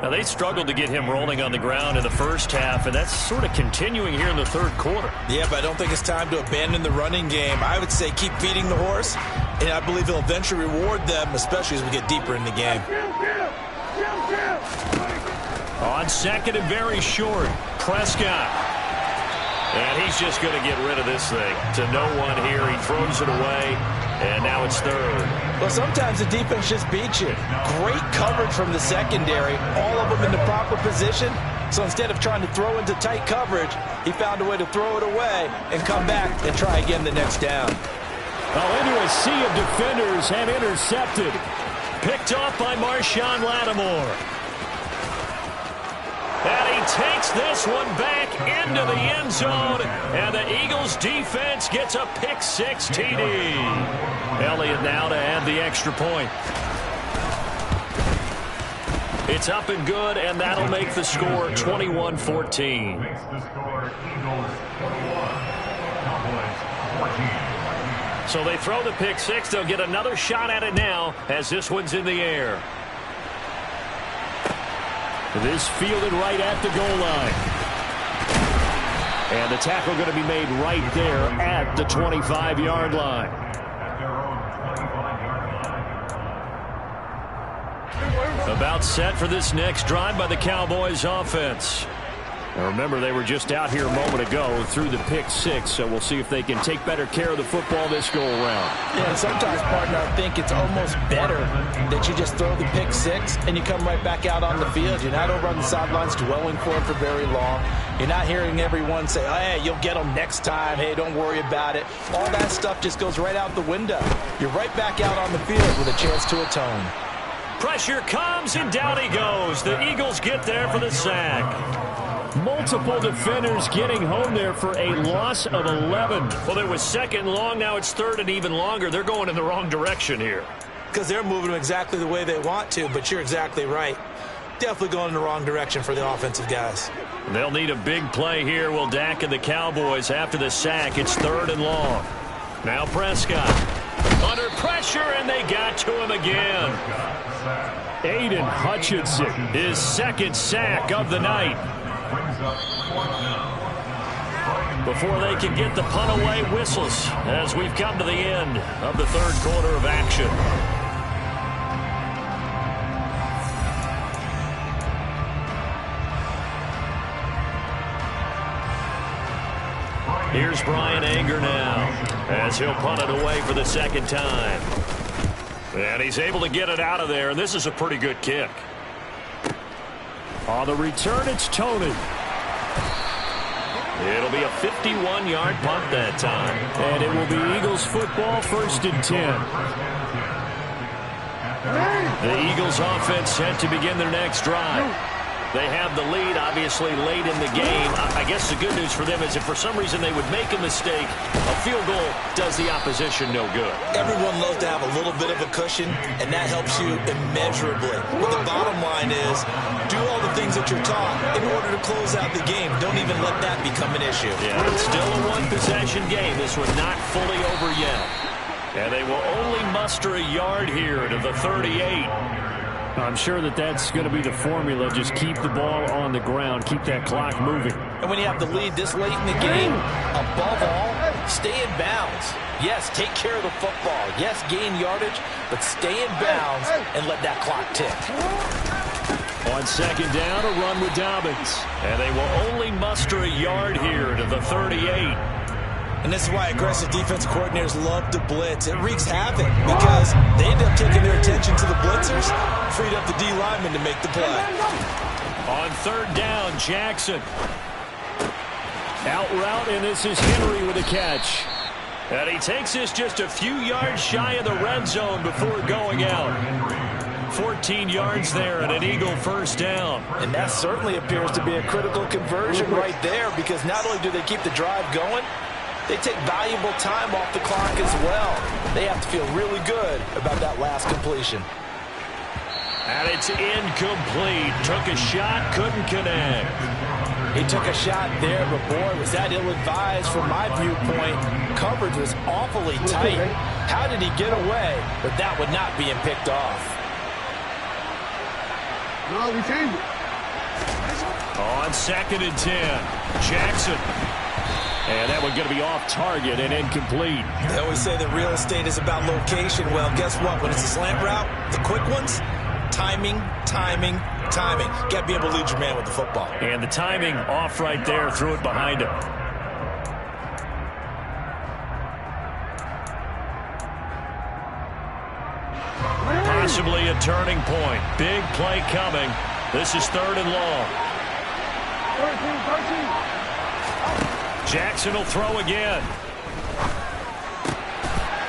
Now, they struggled to get him rolling on the ground in the 1st half, and that's sort of continuing here in the 3rd quarter. Yeah, but I don't think it's time to abandon the running game. I would say keep feeding the horse, and I believe he'll eventually reward them, especially as we get deeper in the game. On 2nd and very short, Prescott. And he's just going to get rid of this thing. To no one here. He throws it away, and now it's 3rd. Well, sometimes the defense just beats you. Great coverage from the secondary, all of them in the proper position. So instead of trying to throw into tight coverage, he found a way to throw it away and come back and try again the next down. Into a sea of defenders and intercepted. Picked off by Marshawn Lattimore. And he takes this one back into the end zone, and the Eagles defense gets a pick-6 TD. Elliott now to add the extra point. It's up and good, and that'll make the score 21-14. Makes the score Eagles 21, Cowboys 14. So they throw the pick six. They'll get another shot at it now as this one's in the air. This fielded right at the goal line. And the tackle going to be made right there at the 25-yard line. At their own 25-yard line. About set for this next drive by the Cowboys offense. Now remember, they were just out here a moment ago through the pick six, so we'll see if they can take better care of the football this go-around. Yeah, and sometimes, partner, I think it's almost better that you just throw the pick six and you come right back out on the field. You're not over on the sidelines dwelling for it for very long. You're not hearing everyone say, oh, hey, you'll get them next time. Hey, don't worry about it. All that stuff just goes right out the window. You're right back out on the field with a chance to atone. Pressure comes, and down he goes. The Eagles get there for the sack. Multiple defenders getting home there for a loss of 11. Well, it was second and long. Now it's third and even longer. They're going in the wrong direction here. Because they're moving them exactly the way they want to, but you're exactly right. Definitely going in the wrong direction for the offensive guys. They'll need a big play here. Will Dak and the Cowboys after the sack. It's third and long. Now Prescott under pressure, and they got to him again. Aiden Hutchinson, his second sack of the night. Before they can get the punt away, whistles as we've come to the end of the third quarter of action. Here's Brian Anger now as he'll punt it away for the second time. And he's able to get it out of there, and this is a pretty good kick. On the return, it's Tony. It'll be a 51-yard punt that time. And it will be Eagles football, 1st and 10. The Eagles offense set to begin their next drive. They have the lead, obviously, late in the game. I guess the good news for them is if for some reason they would make a mistake, a field goal does the opposition no good. Everyone loves to have a little bit of a cushion, and that helps you immeasurably. But the bottom line is, do all the things that you're taught in order to close out the game. Don't even let that become an issue. Yeah, it's still a one-possession game. This one's not fully over yet. And they will only muster a yard here to the 38. I'm sure that's going to be the formula. Just keep the ball on the ground. Keep that clock moving. And when you have the lead this late in the game, above all, stay in bounds. Yes, take care of the football. Yes, gain yardage, but stay in bounds and let that clock tick. On second down, a run with Dobbins. And they will only muster a yard here to the 38. And this is why aggressive defensive coordinators love to blitz. It wreaks havoc because they end up taking their attention to the blitzers, freed up the D lineman to make the play. On third down, Jackson. Out route, and this is Henry with a catch. And he takes this just a few yards shy of the red zone before going out. 14 yards there and an Eagle first down. And that certainly appears to be a critical conversion right there because not only do they keep the drive going, they take valuable time off the clock as well. They have to feel really good about that last completion. And it's incomplete. Took a shot, couldn't connect. He took a shot there, but boy, was that ill-advised from my viewpoint. Coverage was awfully tight. How did he get away? But that would not be him picked off. No, we changed it. On second and 10, Jackson. And that one's going to be off target and incomplete. They always say that real estate is about location. Well, guess what? When it's a slant route, the quick ones, timing, timing, timing. Got to be able to lead your man with the football. And the timing off right there. Threw it behind him. Possibly a turning point. Big play coming. This is third and long. 13. Jackson will throw again.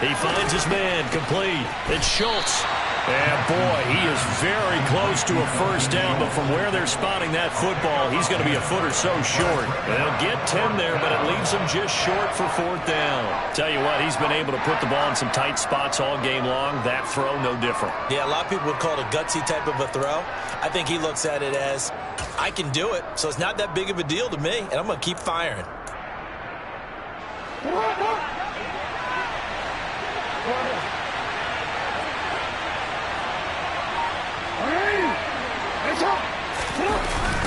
He finds his man complete. It's Schultz. And boy, he is very close to a first down, but from where they're spotting that football, he's going to be a foot or so short. They'll get 10 there, but it leaves him just short for fourth down. Tell you what, he's been able to put the ball in some tight spots all game long. That throw, no different. Yeah, a lot of people would call it a gutsy type of a throw. I think he looks at it as, I can do it, so it's not that big of a deal to me, and I'm going to keep firing.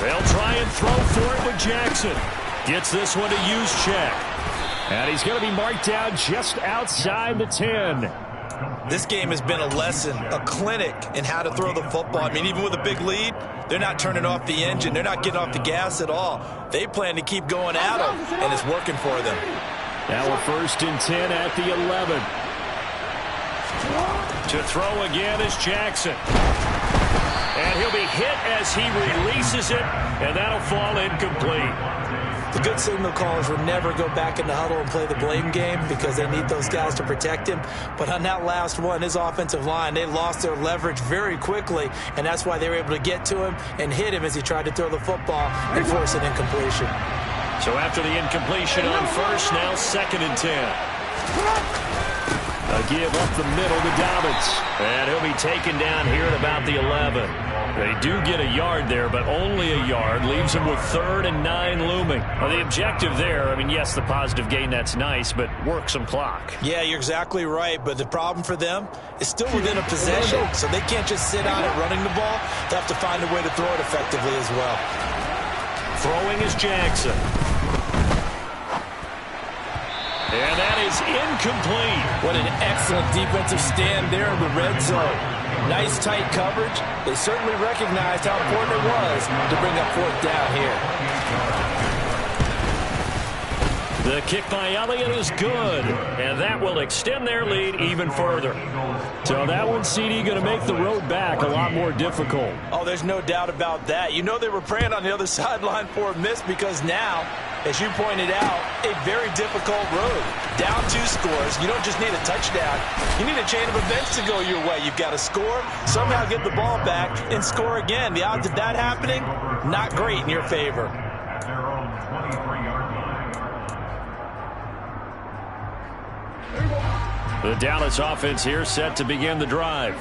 They'll try and throw for it with Jackson. Gets this one to Juszczyk. And he's going to be marked down just outside the 10. This game has been a lesson, a clinic in how to throw the football. I mean, even with a big lead, they're not turning off the engine. They're not getting off the gas at all. They plan to keep going at them, and it's working for them. Now we're first and 10 at the 11. To throw again is Jackson. And he'll be hit as he releases it, and that'll fall incomplete. The good signal callers will never go back in the huddle and play the blame game because they need those guys to protect him. But on that last one, his offensive line, they lost their leverage very quickly, and that's why they were able to get to him and hit him as he tried to throw the football and force an incompletion. So after the incompletion on first, now second and 10. A give up the middle to Dobbins. And he'll be taken down here at about the 11. They do get a yard there, but only a yard. Leaves them with 3rd and 9 looming. Well, the objective there, I mean, yes, the positive gain, that's nice, but work some clock. Yeah, you're exactly right, but the problem for them is still within a possession, so they can't just sit on it running the ball. They have to find a way to throw it effectively as well. Throwing is Jackson. And that is incomplete. What an excellent defensive stand there in the red zone. Nice tight coverage. They certainly recognized how important it was to bring up fourth down here. The kick by Elliott is good, and that will extend their lead even further. So that one, CD, going to make the road back a lot more difficult. Oh, there's no doubt about that. You know they were praying on the other sideline for a miss because now, as you pointed out, a very difficult road. Down 2 scores. You don't just need a touchdown. You need a chain of events to go your way. You've got to score, somehow get the ball back, and score again. The odds of that happening, not great in your favor. At their own 23-yard line. The Dallas offense here set to begin the drive.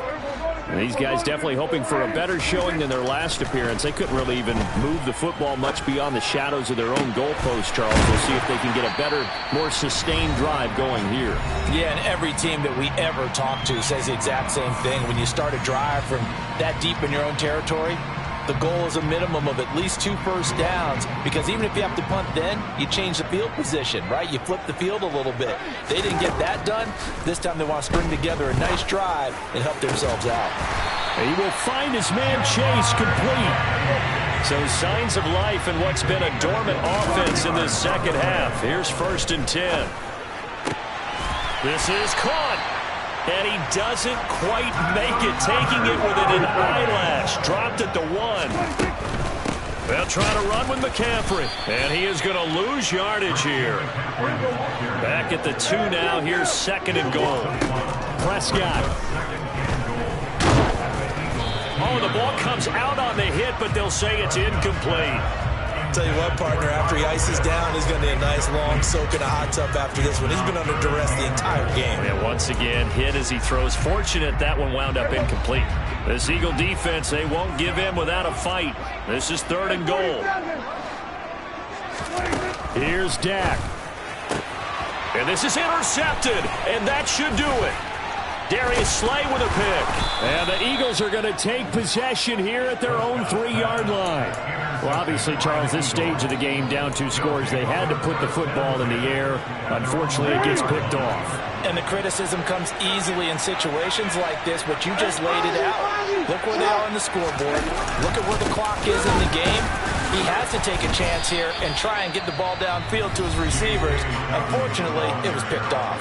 And these guys definitely hoping for a better showing than their last appearance. They couldn't really even move the football much beyond the shadows of their own goalpost, Charles. We'll see if they can get a better, more sustained drive going here. Yeah, and every team that we ever talk to says the exact same thing. When you start a drive from that deep in your own territory, the goal is a minimum of at least 2 first downs, because even if you have to punt then, you change the field position, right? You flip the field a little bit. They didn't get that done. This time they want to string together a nice drive and help themselves out. He will find his man Chase complete. So signs of life in what's been a dormant offense in this second half. Here's first and 10. This is caught. And he doesn't quite make it, taking it within an eyelash. Dropped at the 1. They'll try to run with McCaffrey. And he is going to lose yardage here. Back at the 2 now. Here's second and goal. Prescott. Oh, the ball comes out on the hit, but they'll say it's incomplete. Tell you what, partner, after he ices down, he's going to need a nice long soak in a hot tub after this one. He's been under duress the entire game. And once again, hit as he throws. Fortunate that one wound up incomplete. This Eagle defense, they won't give in without a fight. This is third and goal. Here's Dak. And this is intercepted, and that should do it. Darius Slay with a pick. And the Eagles are going to take possession here at their own 3-yard line. Well, obviously, Charles, this stage of the game, down 2 scores, they had to put the football in the air. Unfortunately, it gets picked off. And the criticism comes easily in situations like this, but you just laid it out. Look where they are on the scoreboard. Look at where the clock is in the game. He has to take a chance here and try and get the ball downfield to his receivers. Unfortunately, it was picked off.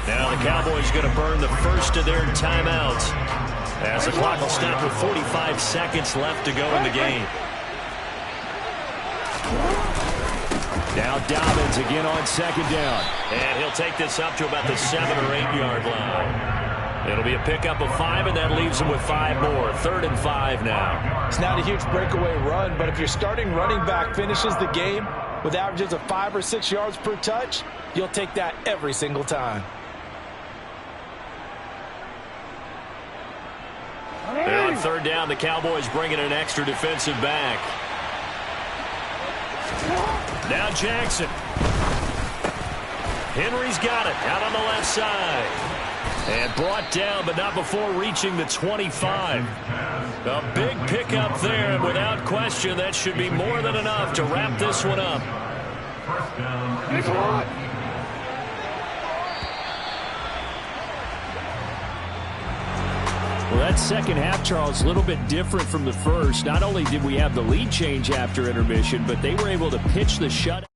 Now the Cowboys going to burn the first of their timeouts as the clock will stop with 45 seconds left to go in the game. Now Dobbins again on second down. And he'll take this up to about the 7 or 8 yard line. It'll be a pickup of 5, and that leaves them with 5 more. 3rd and 5 now. It's not a huge breakaway run, but if your starting running back finishes the game with averages of 5 or 6 yards per touch, you'll take that every single time. And on 3rd down, the Cowboys bring in an extra defensive back. Now Jackson. Henry's got it out on the left side. And brought down, but not before reaching the 25. A big pickup there, and without question, that should be more than enough to wrap this one up. Well, that second half, Charles, a little bit different from the first. Not only did we have the lead change after intermission, but they were able to pitch the shutout.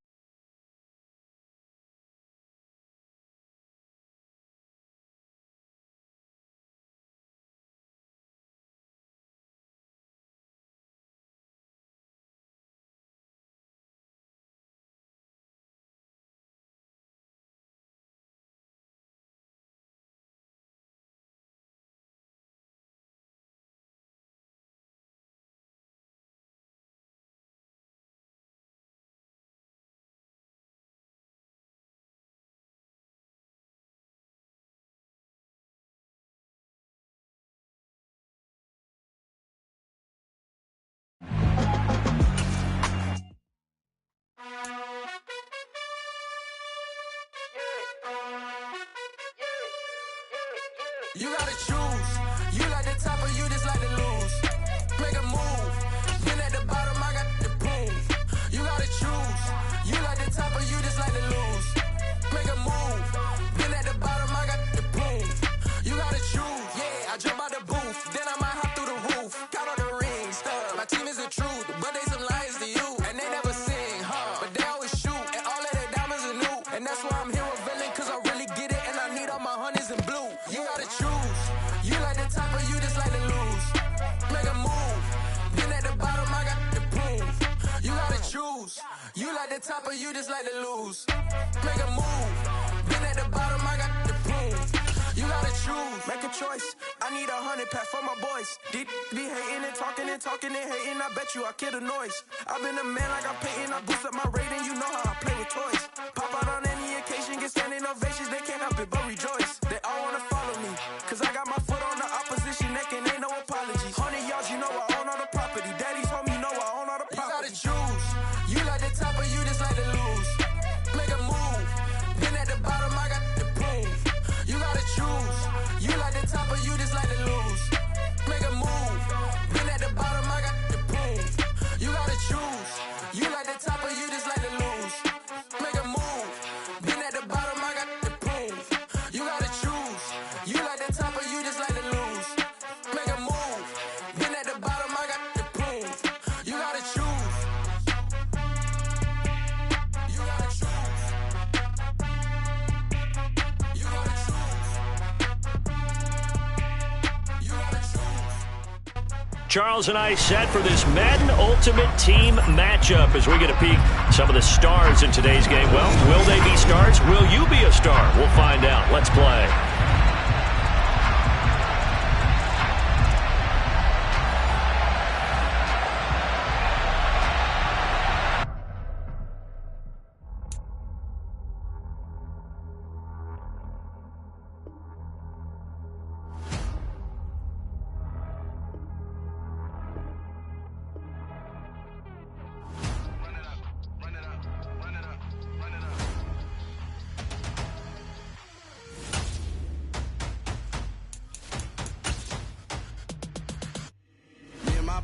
You gotta choose. You like the top or you just like to lose. Make a move. Been at the bottom, I got the boom. You gotta choose. You like the top or you just like to lose. Make a move. Been at the bottom, I got the boom. You gotta choose. Yeah, I jump out the booth. Then I might hop through the roof. Count on the rings. My team is the truth, but they some liars to you. And they never sing, but they always shoot. And all of their diamonds are new. And that's why I'm here revealing, cause I really get it. And I need all my honeys in blue. You gotta choose. You like the top or you just like to lose. Make a move. Then at the bottom, I got the boom. You gotta choose. You like the top or you just like to lose. Make a move. Then at the bottom, I got the boom. You gotta choose. Make a choice. I need 100 pack for my boys. Be hating and talking and talking and hating. I bet you I kill the noise. I've been a man like I'm Peyton. I boost up my rating. You know how I play with toys. Pop out on any occasion, get standing ovations. They can't help it but rejoice. They all wanna follow me, cause I got my foot on the opposition neck and ain't no apologies. 100 yards, you know I own all the property. Daddy's home, you know I own all the property. You gotta choose. You like the top or you just like to lose. Make a move. Then at the bottom, I got the boom. You gotta choose. You like the top or you just like to lose. Make a move. Then at the bottom, I got the boom. You gotta choose. You like the top or you just like to lose. Make a move. Then at the bottom, I got the boom. You gotta choose. You like the top or you just like to lose. Make a move. Then at the bottom, I got the boom. You gotta choose. You gotta choose. You gotta choose. You gotta choose. Charles and I set for this Madden Ultimate Team matchup as we get a peek some of the stars in today's game. Well, will they be stars? Will you be a star? We'll find out. Let's play.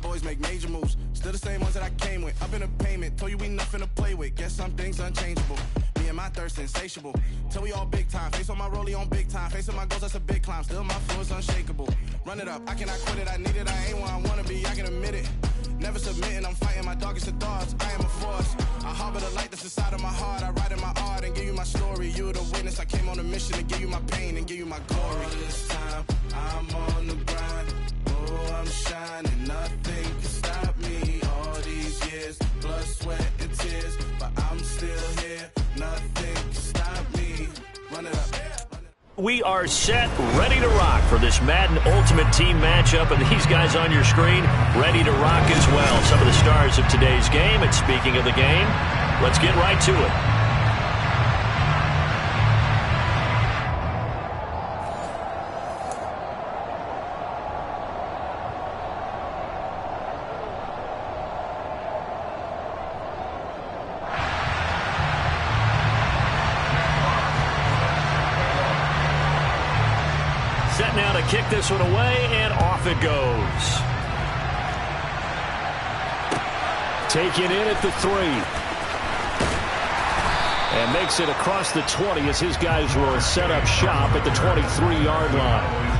Boys make major moves, still the same ones that I came with. Up in a payment, told you we nothing to play with. Guess some things unchangeable. Me and my thirst insatiable. Till we all big time. Face on my rollie on big time. Facing my goals, that's a big climb. Still my flow is unshakable. Run it up, I cannot quit it. I need it, I ain't where I wanna be. I can admit it. Never submitting, I'm fighting my darkest of thoughts. I am a force. I harbor the light that's inside of my heart. I write in my art and give you my story. You the witness. I came on a mission to give you my pain and give you my glory. All this time, I'm on the grind. Oh, I'm shining. Nothing can stop me. All these years, blood, sweat, and tears. But I'm still here. Nothing can stop me. Run it up. we are set, ready to rock for this Madden Ultimate Team matchup, and these guys on your screen ready to rock as well. Some of the stars of today's game, and speaking of the game, let's get right to it. Set now to kick this one away, and off it goes. Taken in at the 3. And makes it across the 20 as his guys will set up shop at the 23-yard line.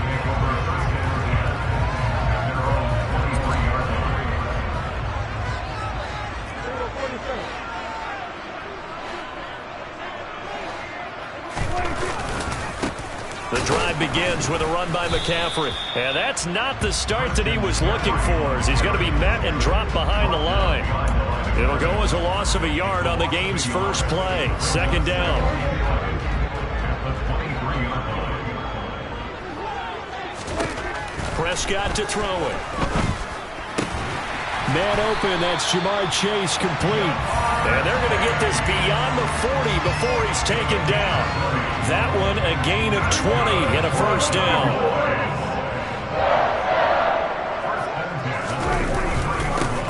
The drive begins with a run by McCaffrey. And that's not the start that he was looking for, as he's going to be met and dropped behind the line. It'll go as a loss of a yard on the game's first play. Second down. Prescott to throw it. Man open, that's Jamar Chase, complete. And they're going to get this beyond the 40 before he's taken down. That one a gain of 20 and a first down.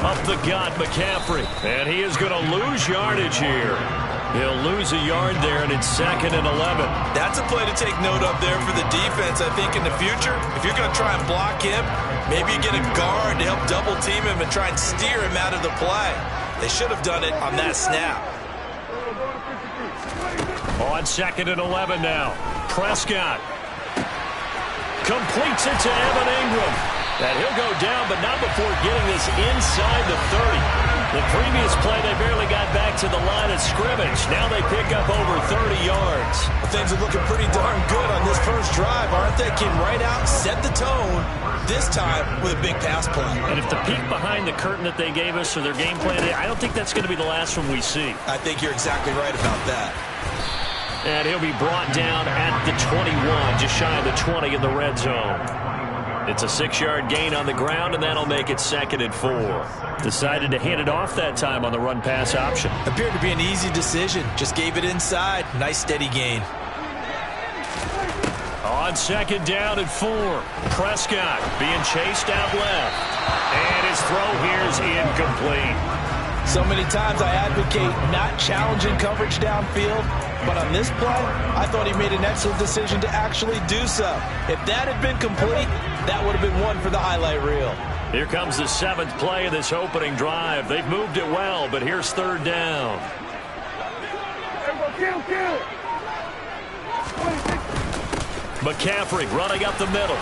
Up the gut, McCaffrey. And he is going to lose yardage here. He'll lose a yard there, and it's 2nd and 11. That's a play to take note of there for the defense, I think, in the future. If you're going to try and block him, maybe you get a guard to help double team him and try and steer him out of the play. They should have done it on that snap. On 2nd and 11 now. Prescott completes it to Evan Ingram. And he'll go down, but not before getting this inside the 30. The previous play, they barely got back to the line of scrimmage. Now they pick up over 30 yards. Things are looking pretty darn good on this first drive, aren't they? Came right out, set the tone, this time with a big pass play. And if the peek behind the curtain that they gave us or their game plan, I don't think that's going to be the last one we see. I think you're exactly right about that. And he'll be brought down at the 21, just shy of the 20 in the red zone. It's a 6-yard gain on the ground, and that'll make it 2nd and 4. Decided to hand it off that time on the run-pass option. Appeared to be an easy decision. Just gave it inside. Nice, steady gain. On 2nd down and 4. Prescott being chased out left. And his throw here is incomplete. So many times I advocate not challenging coverage downfield, but on this play, I thought he made an excellent decision to actually do so. If that had been complete, that would have been one for the highlight reel. Here comes the 7th play of this opening drive. They've moved it well, but here's 3rd down. McCaffrey running up the middle.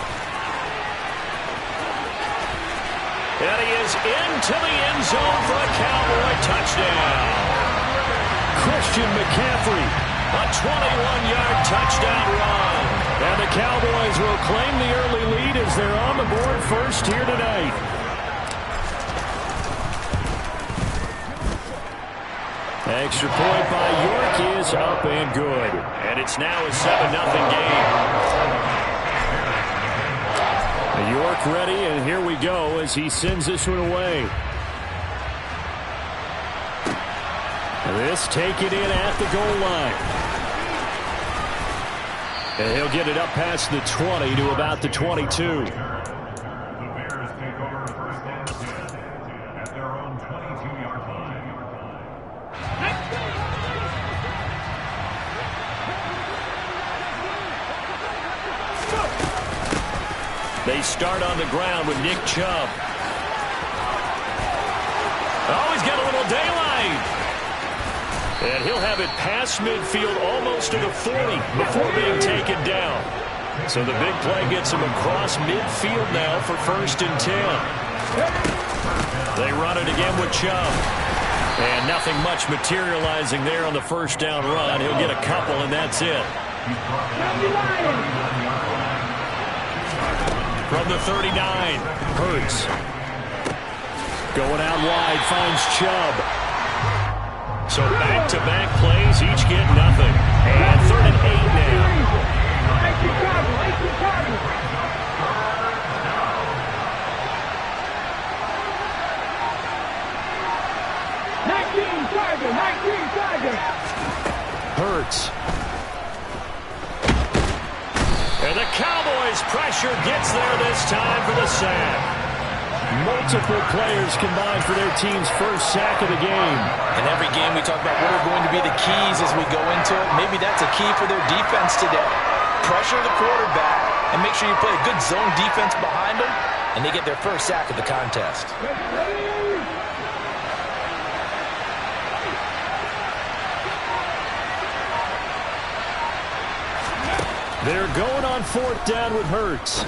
And he is into the end zone for a Cowboy touchdown. Christian McCaffrey, a 21-yard touchdown run. And the Cowboys will claim the early lead as they're on the board first here tonight. Extra point by York is up and good. And it's now a 7-0 game. York ready, and here we go as he sends this one away. This taken in at the goal line. And he'll get it up past the 20 to about the 22. The Bears take over first and 10 at their own 22-yard line. They start on the ground with Nick Chubb. Oh, he's got a little daylight. And he'll have it past midfield almost to the 40 before being taken down. So the big play gets him across midfield now for 1st and 10. They run it again with Chubb. And nothing much materializing there on the first down run. He'll get a couple, and that's it. From the 39, Hurts. Going out wide, finds Chubb. So back-to-back plays, each get nothing. And 3rd and 8 now. Hurts. And the Cowboys' pressure gets there this time for the sack. Multiple players combined for their team's first sack of the game. In every game, we talk about what are going to be the keys as we go into it. Maybe that's a key for their defense today. Pressure the quarterback and make sure you play a good zone defense behind them, and they get their first sack of the contest. They're going on fourth down with Hurts.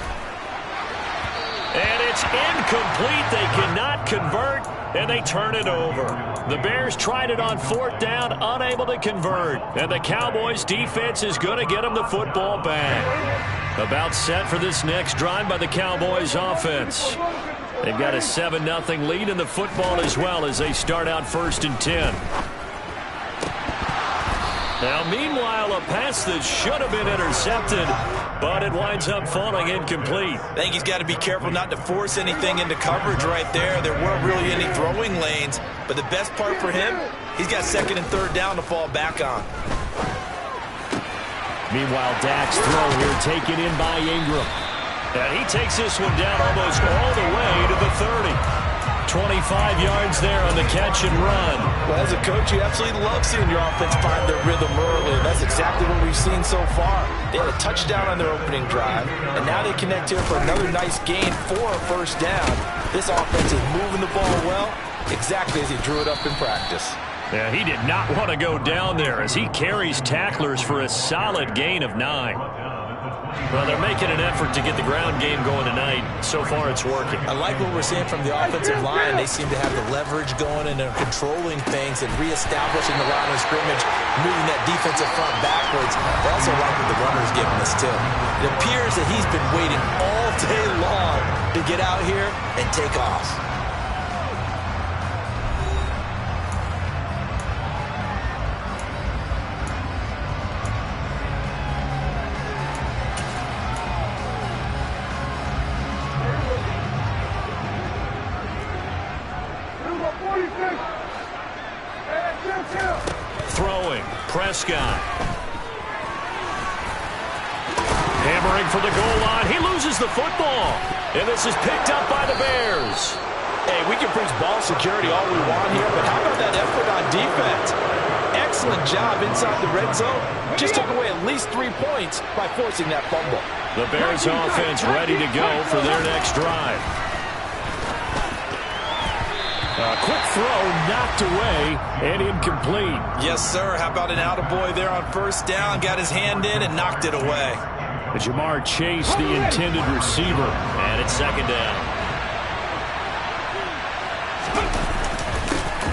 And it's incomplete. They cannot convert, and they turn it over. The Bears tried it on fourth down, unable to convert. And the Cowboys' defense is going to get them the football back. About set for this next drive by the Cowboys' offense. They've got a 7-0 lead in the football as well as they start out 1st and 10. Now, meanwhile, a pass that should have been intercepted, but it winds up falling incomplete. I think he's got to be careful not to force anything into coverage right there. There weren't really any throwing lanes, but the best part for him, he's got 2nd and 3rd down to fall back on. Meanwhile, Dak's throw here taken in by Ingram. And he takes this one down almost all the way to the 30. 25 yards there on the catch and run. Well, as a coach, you absolutely love seeing your offense find their rhythm early, and that's exactly what we've seen so far. They had a touchdown on their opening drive, and now they connect here for another nice gain for a 1st down. This offense is moving the ball well, exactly as he drew it up in practice. Yeah, he did not want to go down there as he carries tacklers for a solid gain of 9. Well, they're making an effort to get the ground game going tonight. So far, it's working. I like what we're seeing from the offensive line. They seem to have the leverage going and they're controlling things and reestablishing the line of scrimmage, moving that defensive front backwards. I also like what the runner's giving us, too. It appears that he's been waiting all day long to get out here and take off. Throwing, Prescott. Hammering for the goal line. He loses the football. And this is picked up by the Bears. Hey, we can preach ball security all we want here, but how about that effort on defense? Excellent job inside the red zone. Just took away at least 3 points by forcing that fumble. The Bears offense ready to go for their next drive. A quick throw knocked away and incomplete. Yes, sir. How about an attaboy there on 1st down? Got his hand in and knocked it away. Jamar Chase, the intended receiver. And it's 2nd down.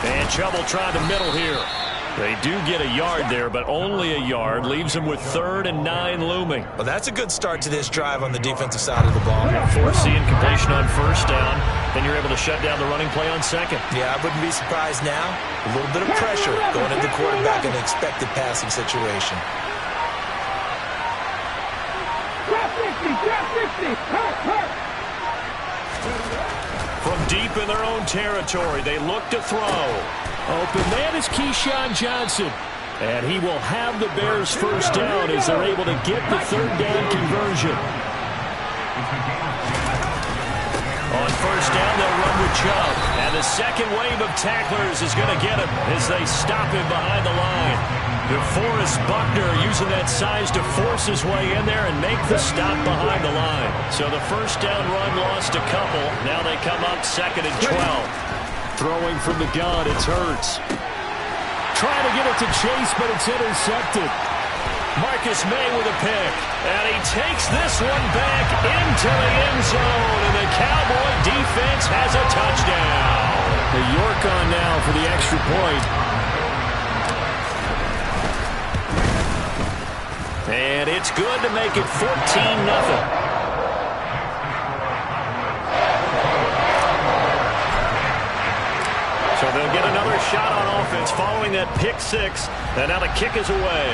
And trouble trying the middle here. They do get a yard there, but only a yard. Leaves them with 3rd and 9 looming. Well, that's a good start to this drive on the defensive side of the ball. Force the incompletion on 1st down. Then you're able to shut down the running play on 2nd. Yeah, I wouldn't be surprised now. A little bit of pressure going into the quarterback in an expected passing situation. From deep in their own territory, they look to throw. Open man is Keyshawn Johnson. And he will have the Bears' 1st down as they're able to get the 3rd down conversion. On 1st down, they'll run with Chubb. And the second wave of tacklers is going to get him as they stop him behind the line. DeForest Buckner using that size to force his way in there and make the stop behind the line. So the 1st down run lost a couple. Now they come up 2nd and 12. Throwing from the gun, it's Hurts. Trying to get it to Chase, but it's intercepted. Marcus May with a pick. And he takes this one back into the end zone. And the Cowboy defense has a touchdown. The York on now for the extra point. And it's good to make it 14-0. So they'll get another shot on offense following that pick 6. And now the kick is away.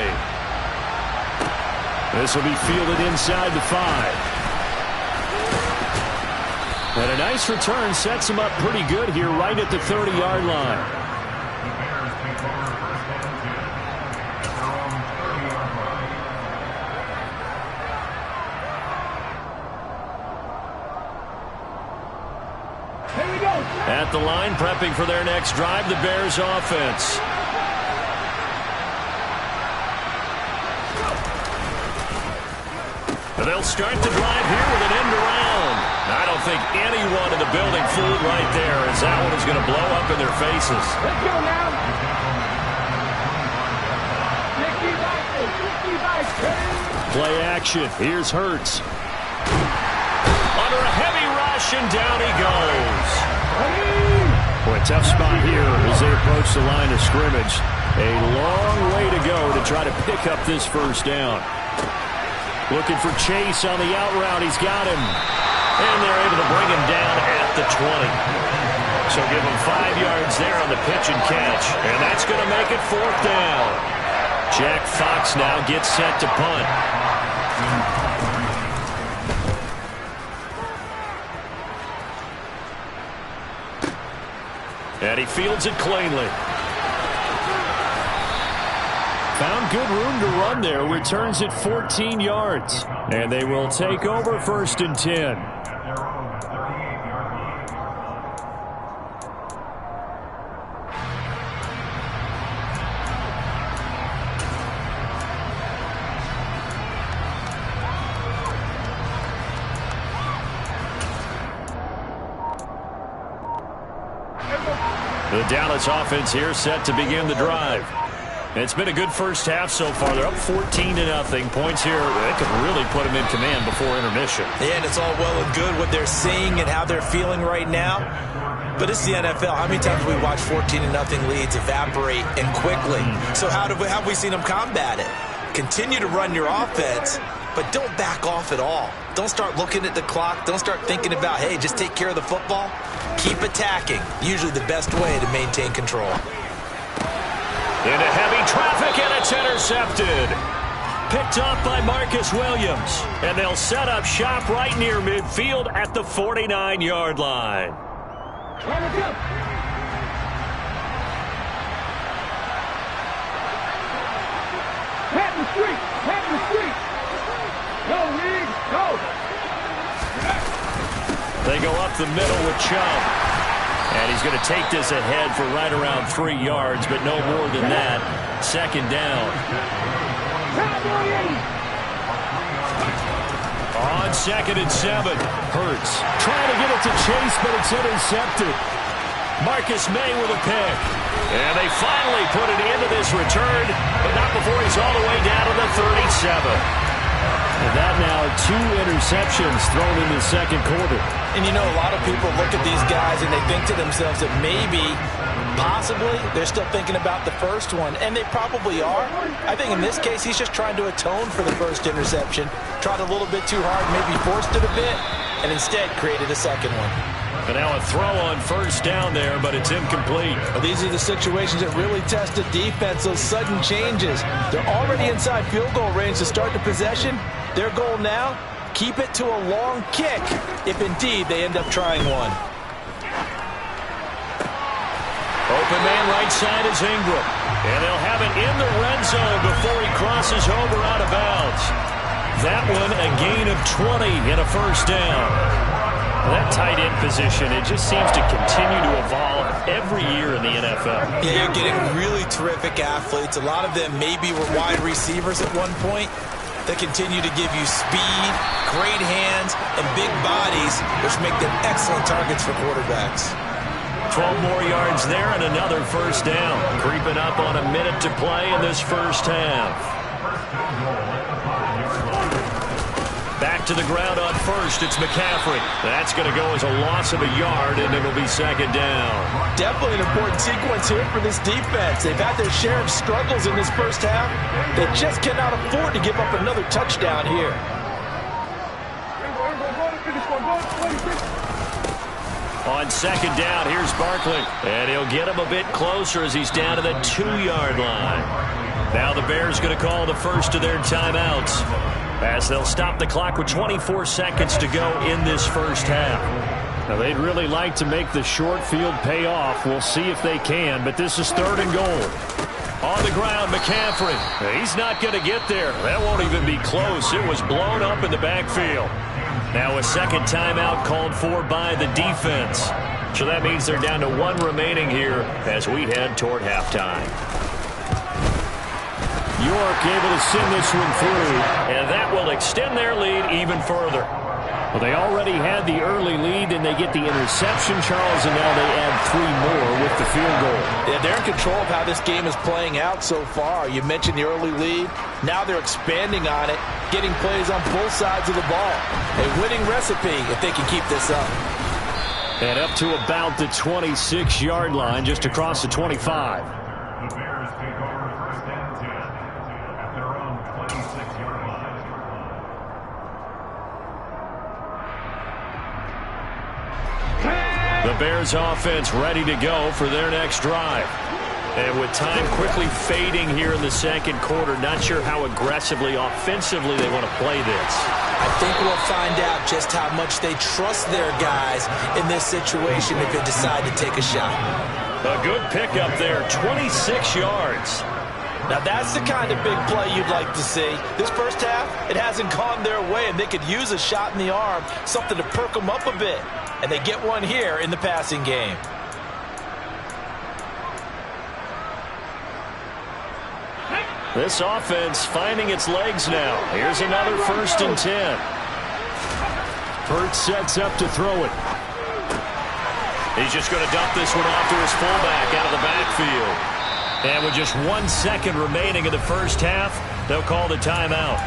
This will be fielded inside the 5. And a nice return sets him up pretty good here right at the 30-yard line. The Bears take over first and 10 at their own 30-yard line. Here we go. At the line, prepping for their next drive, the Bears offense. They'll start the drive here with an end around. I don't think anyone in the building fooled right there, as that one is going to blow up in their faces. Let's go now. Play action. Here's Hurts. Under a heavy rush, and down he goes. Boy, tough spot here as they approach the line of scrimmage. A long way to go to try to pick up this first down. Looking for Chase on the out route. He's got him. And they're able to bring him down at the 20. So give him 5 yards there on the pitch and catch. And that's going to make it 4th down. Jack Fox now gets set to punt. And he fields it cleanly. Found good room to run there. Returns it 14 yards. And they will take over 1st and 10. The Dallas offense here set to begin the drive. It's been a good first half so far. They're up 14-0. Points here, they could really put them in command before intermission. Yeah, and it's all well and good what they're seeing and how they're feeling right now. But it's the NFL. How many times have we watched 14-0 leads evaporate and quickly? So how have we seen them combat it? Continue to run your offense, but don't back off at all. Don't start looking at the clock. Don't start thinking about, hey, just take care of the football. Keep attacking. Usually the best way to maintain control. Into heavy traffic, and it's intercepted. Picked off by Marcus Williams. And they'll set up shop right near midfield at the 49-yard line. Pat the street. Pat the street. Go, League. Go. They go up the middle with Chubb. And he's going to take this ahead for right around 3 yards, but no more than that. 2nd down. On 2nd and 7. Hurts trying to get it to Chase, but it's intercepted. Marcus May with a pick. And they finally put it into this return, but not before he's all the way down to the 37. And that now 2 interceptions thrown in the 2nd quarter. And you know, a lot of people look at these guys and they think to themselves that maybe, possibly, they're still thinking about the first one. And they probably are. I think in this case, he's just trying to atone for the first interception. Tried a little bit too hard, maybe forced it a bit, and instead created a 2nd one. And now a throw on 1st down there, but it's incomplete. Well, these are the situations that really test the defense, those sudden changes. They're already inside field goal range to start the possession. Their goal now, keep it to a long kick, if indeed they end up trying one. Open man right side is Ingram. And they'll have it in the red zone before he crosses over out of bounds. That one a gain of 20 and a 1st down. That tight end position, it just seems to continue to evolve every year in the NFL. Yeah, you're getting really terrific athletes. A lot of them maybe were wide receivers at one point. They continue to give you speed, great hands, and big bodies, which make them excellent targets for quarterbacks. 12 more yards there and another 1st down. Creeping up on a minute to play in this first half. Back to the ground on 1st, it's McCaffrey. That's going to go as a loss of a yard, and it'll be 2nd down. Definitely an important sequence here for this defense. They've had their share of struggles in this first half. They just cannot afford to give up another touchdown here. On 2nd down, here's Barkley. And he'll get him a bit closer as he's down to the 2-yard line. Now the Bears going to call the first of their timeouts as they'll stop the clock with 24 seconds to go in this first half. Now they'd really like to make the short field pay off. We'll see if they can, but this is 3rd and goal. On the ground, McCaffrey. He's not going to get there. That won't even be close. It was blown up in the backfield. Now a second timeout called for by the defense. So that means they're down to 1 remaining here as we head toward halftime. York able to send this one through, and that will extend their lead even further. Well, they already had the early lead, and they get the interception, Charles, and now they add 3 more with the field goal. Yeah, they're in control of how this game is playing out so far. You mentioned the early lead. Now they're expanding on it, getting plays on both sides of the ball. A winning recipe if they can keep this up. And up to about the 26-yard line, just across the 25. The Bears take over 1st and 10 at their own 26-yard line. The Bears offense ready to go for their next drive. And with time quickly fading here in the second quarter, not sure how aggressively, offensively they want to play this. I think we'll find out just how much they trust their guys in this situation if they decide to take a shot. A good pickup there, 26 yards. Now that's the kind of big play you'd like to see. This first half, it hasn't gone their way, and they could use a shot in the arm, something to perk them up a bit. And they get one here in the passing game. This offense finding its legs now. Here's another 1st and 10. Hurts sets up to throw it. He's just going to dump this one off to his fullback out of the backfield. And with just 1 second remaining in the first half, they'll call the timeout.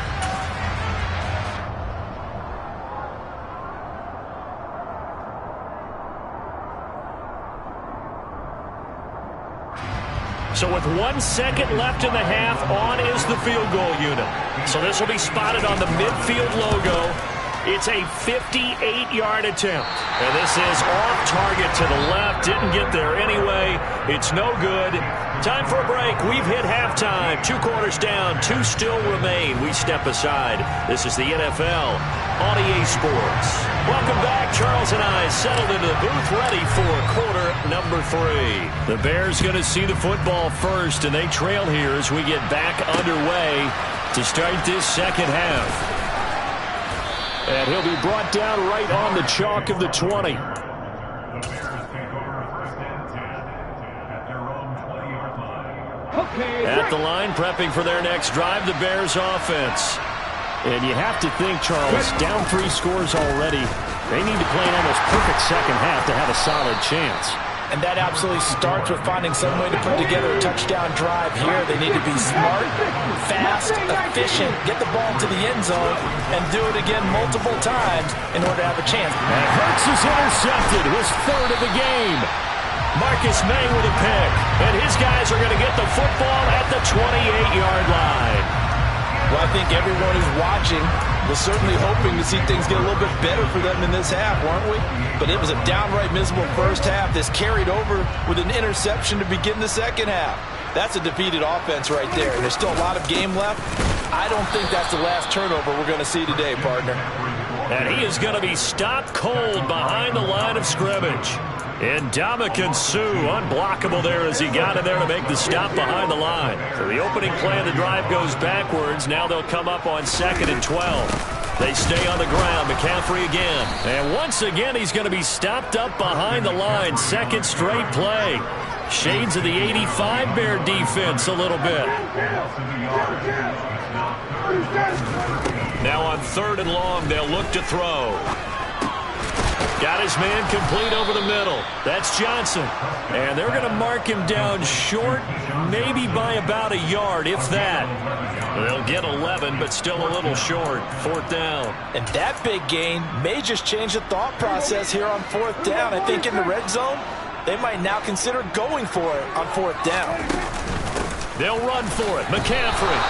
So with 1 second left in the half, on is the field goal unit. So this will be spotted on the midfield logo. It's a 58-yard attempt. And this is off target to the left. Didn't get there anyway. It's no good. Time for a break. We've hit halftime. 2 quarters down. 2 still remain. We step aside. This is the NFL on EA Sports. Welcome back. Charles and I settled into the booth ready for quarter number 3. The Bears going to see the football first, and they trail here as we get back underway to start this second half. And he'll be brought down right on the chalk of the 20. The Bears take over 1st and 10 at their own 20-yard line. At the line, prepping for their next drive, the Bears offense. And you have to think, Charles, down 3 scores already. They need to play an almost perfect second half to have a solid chance. And that absolutely starts with finding some way to put together a touchdown drive here. They need to be smart, fast, efficient, get the ball to the end zone, and do it again multiple times in order to have a chance. And Hurts is intercepted, his 3rd of the game. Marcus May with a pick, and his guys are going to get the football at the 28-yard line. Well, I think everyone who's watching was certainly hoping to see things get a little bit better for them in this half, weren't we? But it was a downright miserable first half. This carried over with an interception to begin the second half. That's a defeated offense right there. There's still a lot of game left. I don't think that's the last turnover we're going to see today, partner. And he is going to be stopped cold behind the line of scrimmage. And Ndamukong Suh unblockable there as he got in there to make the stop behind the line. So the opening play of the drive goes backwards. Now they'll come up on 2nd and 12. They stay on the ground. McCaffrey again. And once again, he's going to be stopped up behind the line. 2nd straight play. Shades of the 85 Bear defense a little bit. Now on 3rd and long, they'll look to throw. Got his man complete over the middle. That's Johnson. And they're going to mark him down short, maybe by about a yard, if that. They'll get 11, but still a little short. 4th down. And that big gain may just change the thought process here on 4th down. I think in the red zone, they might now consider going for it on 4th down. They'll run for it. McCaffrey.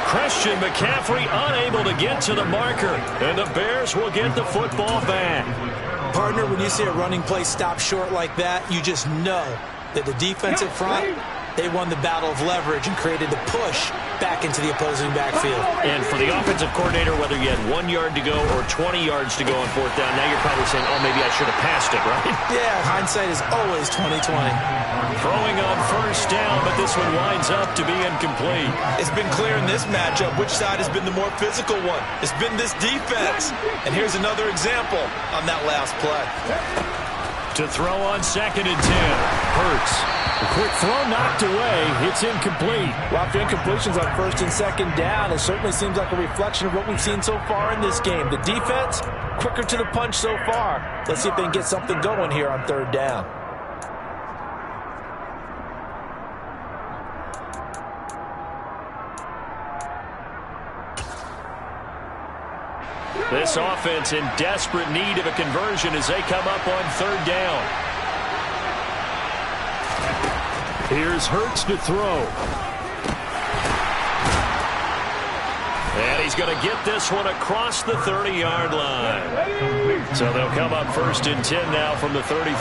Christian McCaffrey unable to get to the marker. And the Bears will get the football back. Partner, when you see a running play stop short like that, you just know that the defensive front They won the battle of leverage and created the push back into the opposing backfield. And for the offensive coordinator, whether you had 1 yard to go or 20 yards to go on fourth down, now you're probably saying, oh, maybe I should have passed it, right? Yeah, hindsight is always 20/20. Throwing on first down, but this one winds up to be incomplete. It's been clear in this matchup which side has been the more physical one. It's been this defense. And here's another example on that last play. To throw on 2nd and 10. Hurts. A quick throw knocked away. It's incomplete. Well, after incompletions on 1st and 2nd down, it certainly seems like a reflection of what we've seen so far in this game. The defense, quicker to the punch so far. Let's see if they can get something going here on 3rd down. This offense in desperate need of a conversion as they come up on 3rd down. Here's Hurts to throw. And he's going to get this one across the 30-yard line. So they'll come up 1st and 10 now from the 33.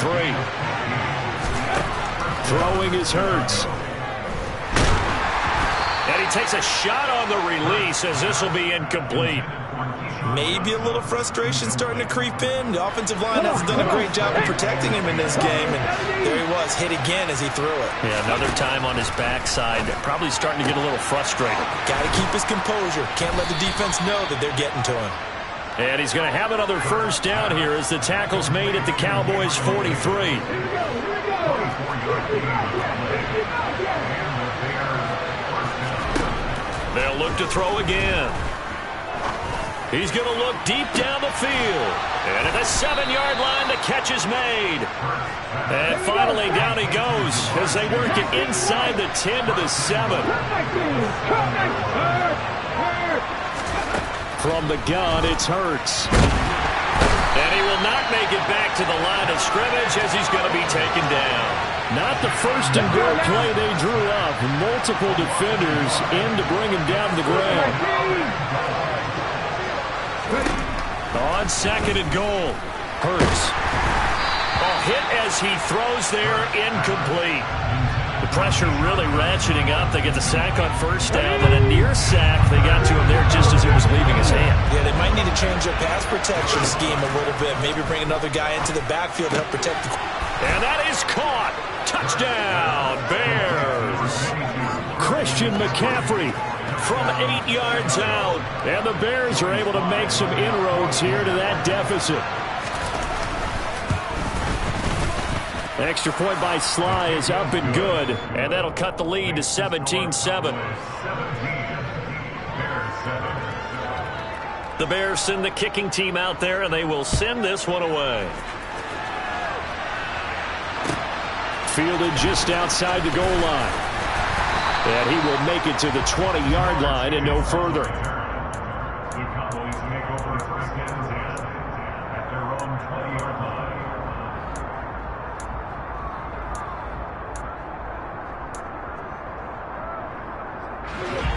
Throwing is Hurts. And he takes a shot on the release as this will be incomplete. Maybe a little frustration starting to creep in. The offensive line hasn't done a great job of protecting him in this game, and there he was, hit again as he threw it. Yeah, another time on his backside, probably starting to get a little frustrated. Got to keep his composure. Can't let the defense know that they're getting to him. And he's going to have another first down here as the tackle's made at the Cowboys' 43. They'll look to throw again. He's going to look deep down the field. And at the 7-yard line, the catch is made. And finally, down he goes as they work it inside the 10 to the 7. From the gun, it's Hurts. And he will not make it back to the line of scrimmage as he's going to be taken down. Not the first and goal play they drew up. Multiple defenders in to bring him down to the ground. On 2nd and goal, Hurts. A hit as he throws there, incomplete. The pressure really ratcheting up. They get the sack on first down, and a near sack. They got to him there just as it was leaving his hand. Yeah, they might need to change their pass protection scheme a little bit. Maybe bring another guy into the backfield to help protect the... And that is caught. Touchdown, Bears. Christian McCaffrey from 8 yards out. And the Bears are able to make some inroads here to that deficit. Extra point by Sly is up and good. And that'll cut the lead to 17-7. The Bears send the kicking team out there, and they will send this one away. Fielded just outside the goal line. And he will make it to the 20-yard line and no further. The Cowboys make over 1st and 10 at their own 20-yard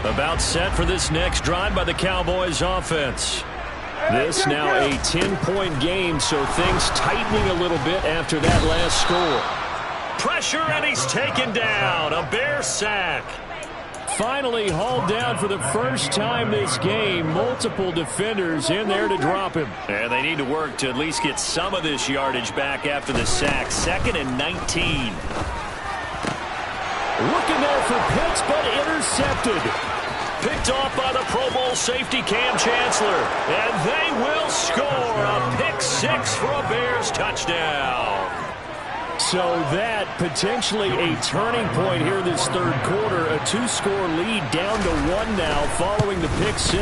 line. About set for this next drive by the Cowboys offense. This now a 10-point game, so things tightening a little bit after that last score. Pressure, and he's taken down. A Bear sack. Finally hauled down for the first time this game. Multiple defenders in there to drop him. And they need to work to at least get some of this yardage back after the sack. 2nd and 19. Looking there for Pitts, but intercepted. Picked off by the Pro Bowl safety Cam Chancellor. And they will score a pick 6 for a Bears touchdown. So that potentially a turning point here this third quarter. A 2-score lead down to 1 now following the pick 6.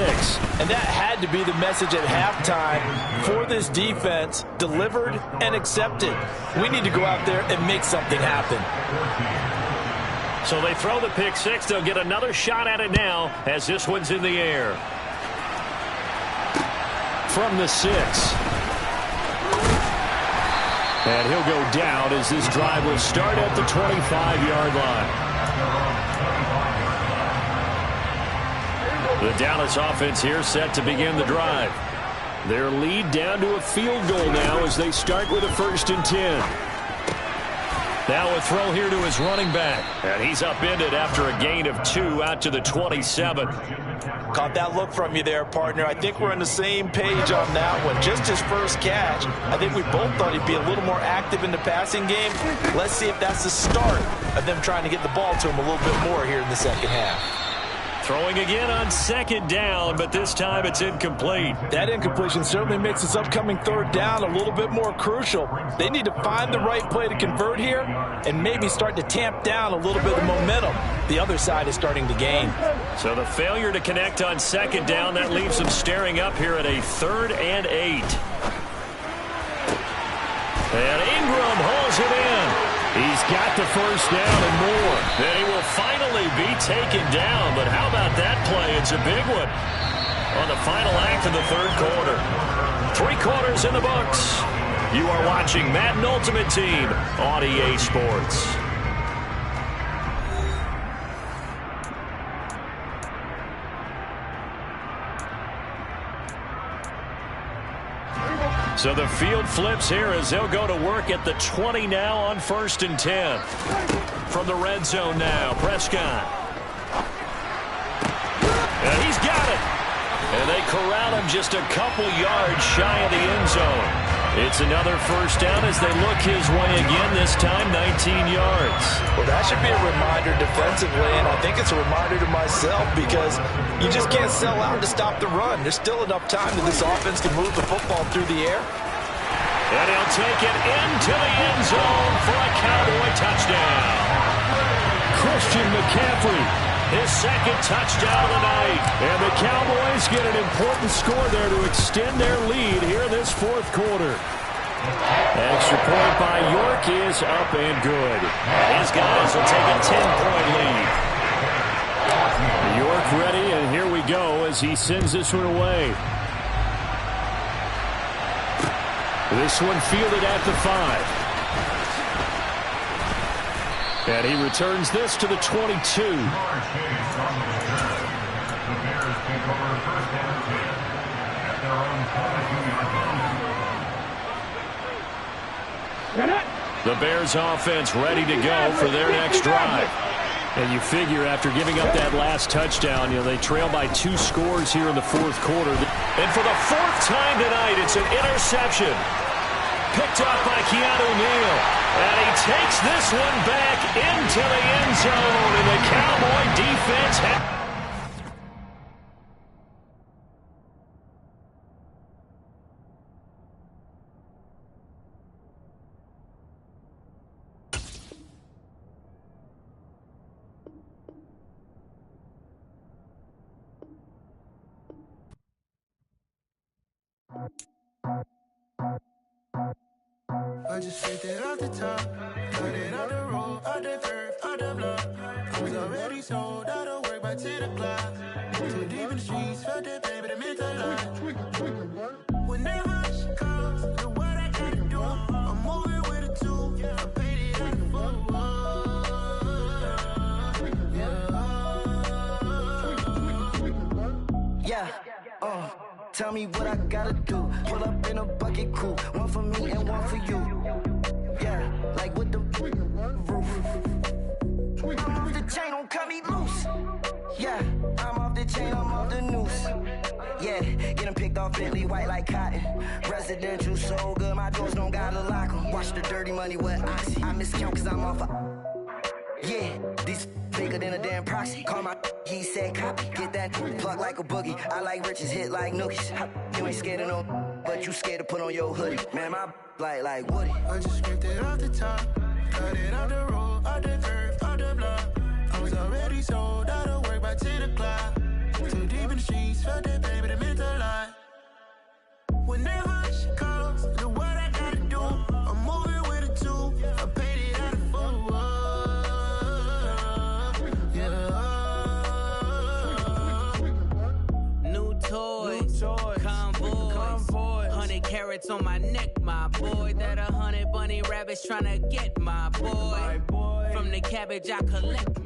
And that had to be the message at halftime for this defense. Delivered and accepted. We need to go out there and make something happen. So they throw the pick 6. They'll get another shot at it now as this one's in the air. From the 6. And he'll go down as this drive will start at the 25-yard line. The Dallas offense here set to begin the drive. Their lead down to a field goal now as they start with a 1st and 10. Now a throw here to his running back. And he's upended after a gain of 2 out to the 27. Caught that look from you there, partner. I think we're on the same page on that one. Just his first catch, I think we both thought he'd be a little more active in the passing game. Let's see if that's the start of them trying to get the ball to him a little bit more here in the second half. Throwing again on second down, but this time it's incomplete. That incompletion certainly makes this upcoming third down a little bit more crucial. They need to find the right play to convert here and maybe start to tamp down a little bit of momentum. The other side is starting to gain. So the failure to connect on second down, that leaves them staring up here at a 3rd and 8. And Ingram hauls it in. He's got the first down and more. Then he will finally be taken down. But how about that play? It's a big one on the final act of the 3rd quarter. 3 quarters in the books. You are watching Madden Ultimate Team on EA Sports. So the field flips here as they'll go to work at the 20 now on 1st and 10. From the red zone now, Prescott. And he's got it. And they corral him just a couple yards shy of the end zone. It's another first down as they look his way again, this time 19 yards. Well, that should be a reminder defensively, and I think it's a reminder to myself because you just can't sell out to stop the run. There's still enough time that this offense can move the football through the air. And he'll take it into the end zone for a Cowboy touchdown. Christian McCaffrey, his 2nd touchdown of the night. And the Cowboys get an important score there to extend their lead here in this 4th quarter. Extra point by York is up and good. His guys will take a 10-point lead. York ready, and here we go as he sends this one away. This one fielded at the 5. And he returns this to the 22. The Bears offense ready to go for their next drive. And you figure after giving up that last touchdown, they trail by 2 scores here in the 4th quarter. And for the 4th time tonight, it's an interception. Picked up by Keanu Neal. And he takes this one back into the end zone. And the Cowboy defense I just picked it off the top, got it on the road, on the curve, on the block. I was already sold out of work by 10 o'clock. Too deep in the streets, felt that pain, but it meant a lot. When that rush comes, know what I gotta do. I'm moving with a 2, I paid it on the phone. Yeah, tell me what I gotta do. Pull up in a bucket crew, one for me and one for you. Yeah, like with the roof. I'm off the chain, don't cut me loose. Yeah, I'm off the chain, I'm off the noose. Yeah, getting picked off Bentley white like cotton. Residential so good, my doors don't gotta lock 'em. Watch the dirty money with oxy. I miscount cause I'm off yeah, these bigger than a damn proxy. Call my he said copy. Get that plug like a boogie. I like riches, hit like nookies. You ain't scared of no, but you scared to put on your hoodie. Man, my like Woody. I just scraped it off the top, cut it off the road, off the curve, off the block. I was already sold out of work by 10 o'clock. Too deep in the streets, felt that pain, but it meant a lot. When that rush comes, know what I gotta do. I'm moving with a 2, I paid it out of toys, convoy, 100 carats on my neck, my boy. That 100 bunny rabbits tryna get my boy. From the cabbage I collect.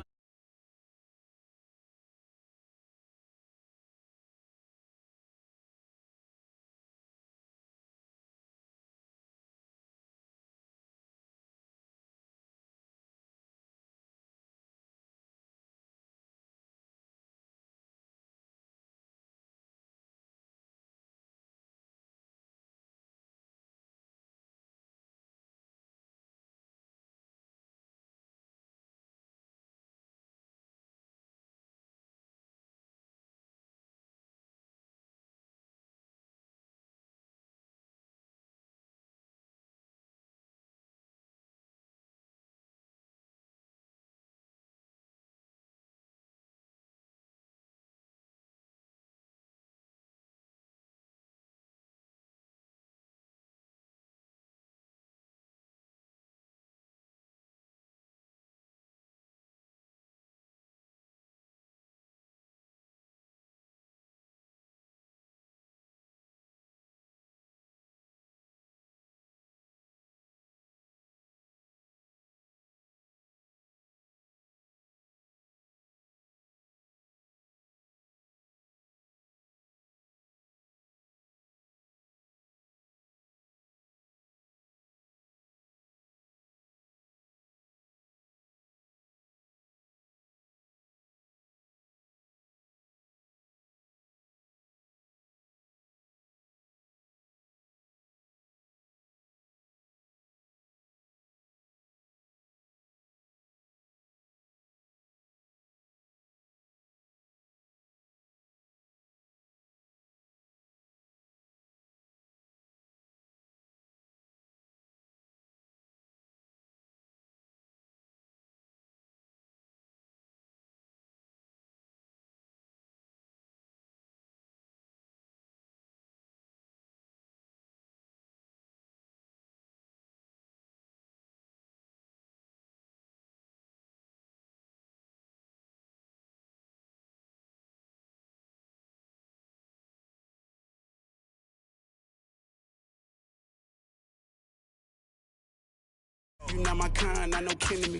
You not my kind, not no kin to me.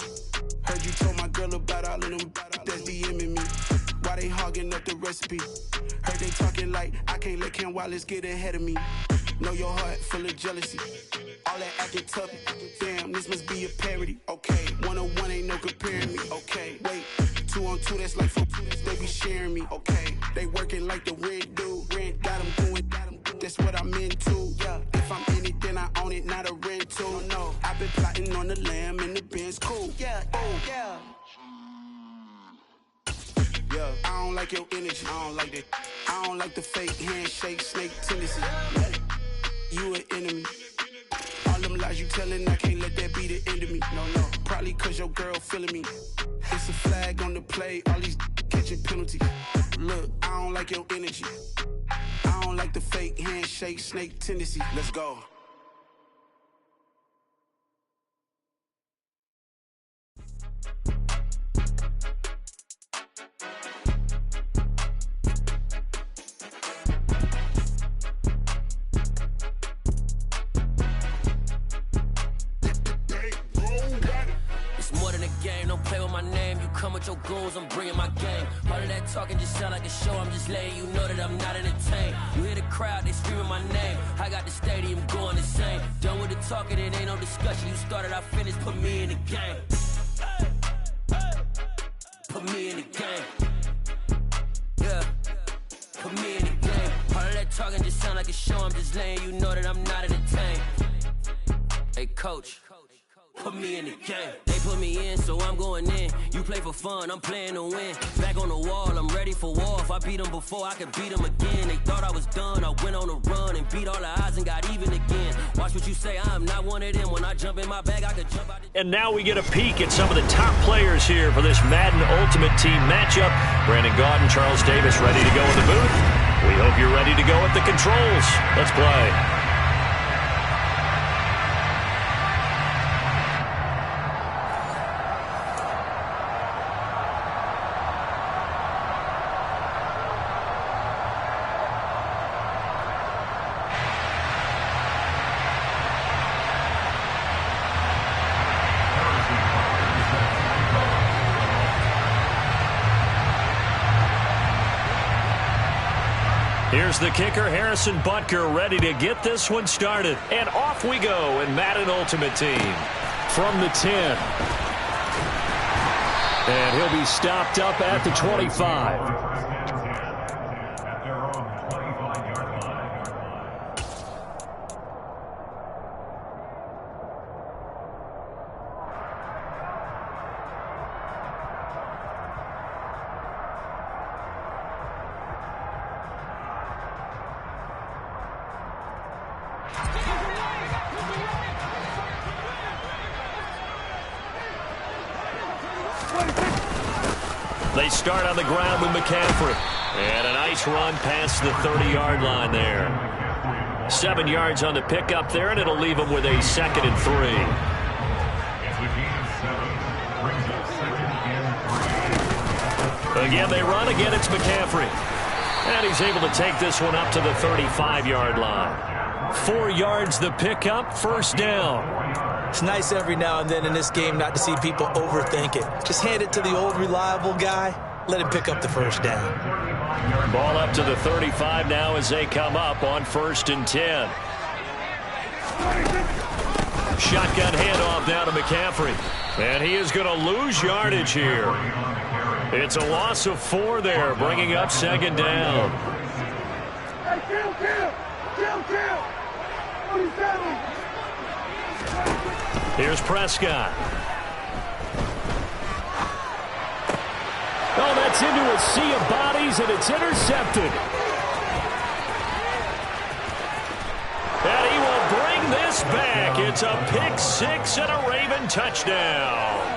Heard you told my girl about all of them that's DMing me. Why they hogging up the recipe? Heard they talking like I can't let Ken Wallace get ahead of me. Know your heart full of jealousy. All that acting tough. Damn, this must be a parody. Okay, 1-on-1 ain't no comparing me. Okay, wait, 2-on-2 that's like 4. They be sharing me. Okay, they working like the rent do. Rent got them going. That's what I'm into. Yeah, if I'm in it, then I own it, not a rental. No, I've been plotting on the lamb and the Benz cool. Yeah, oh yeah. Yeah, I don't like your energy. I don't like that. I don't like the fake handshake, snake tendency. You an enemy. All them lies you telling, I can't let that be the end of me. No, probably cause your girl feeling me. It's a flag on the play, all these catching penalties. Look, I don't like your energy. I don't like the fake handshake, snake tendency. Let's go. Come with your goons, I'm bringing my game. All of that talking just sound like a show. I'm just letting you know that I'm not entertained. You hear the crowd, they screaming my name. I got the stadium going insane. Done with the talking, it ain't no discussion. You started, I finished, put me in the game. Put me in the game. Yeah, put me in the game. All of that talking just sound like a show. I'm just letting you know that I'm not entertained. Hey, coach. Put me in the game. They put me in, so I'm going in. You play for fun, I'm playing to win. Back on the wall, I'm ready for war. If I beat them before, I could beat them again. They thought I was done, I went on a run and beat all the odds and got even again. Watch what you say, I'm not one of them. When I jump in my bag, I could jump out. And now we get a peek at some of the top players here for this Madden Ultimate Team matchup. Brandon Gaudin, Charles Davis ready to go in the booth. We hope you're ready to go at the controls. Let's play. Here's the kicker, Harrison Butker, ready to get this one started. And off we go in Madden Ultimate Team. From the 10. And he'll be stopped up at the 25. They start on the ground with McCaffrey. And a nice run past the 30-yard line there. 7 yards on the pickup there, and it'll leave them with a 2nd and 3. Again, they run. Again, it's McCaffrey. And he's able to take this one up to the 35-yard line. 4 yards the pickup, first down. It's nice every now and then in this game not to see people overthink it. Just hand it to the old reliable guy. Let him pick up the first down. Ball up to the 35 now as they come up on 1st and 10. Shotgun handoff down to McCaffrey. And he is going to lose yardage here. It's a loss of 4 there, bringing up 2nd down. Hey, kill! 47! Here's Prescott. Oh, that's into a sea of bodies, and it's intercepted. And he will bring this back. It's a pick 6 and a Raven touchdown.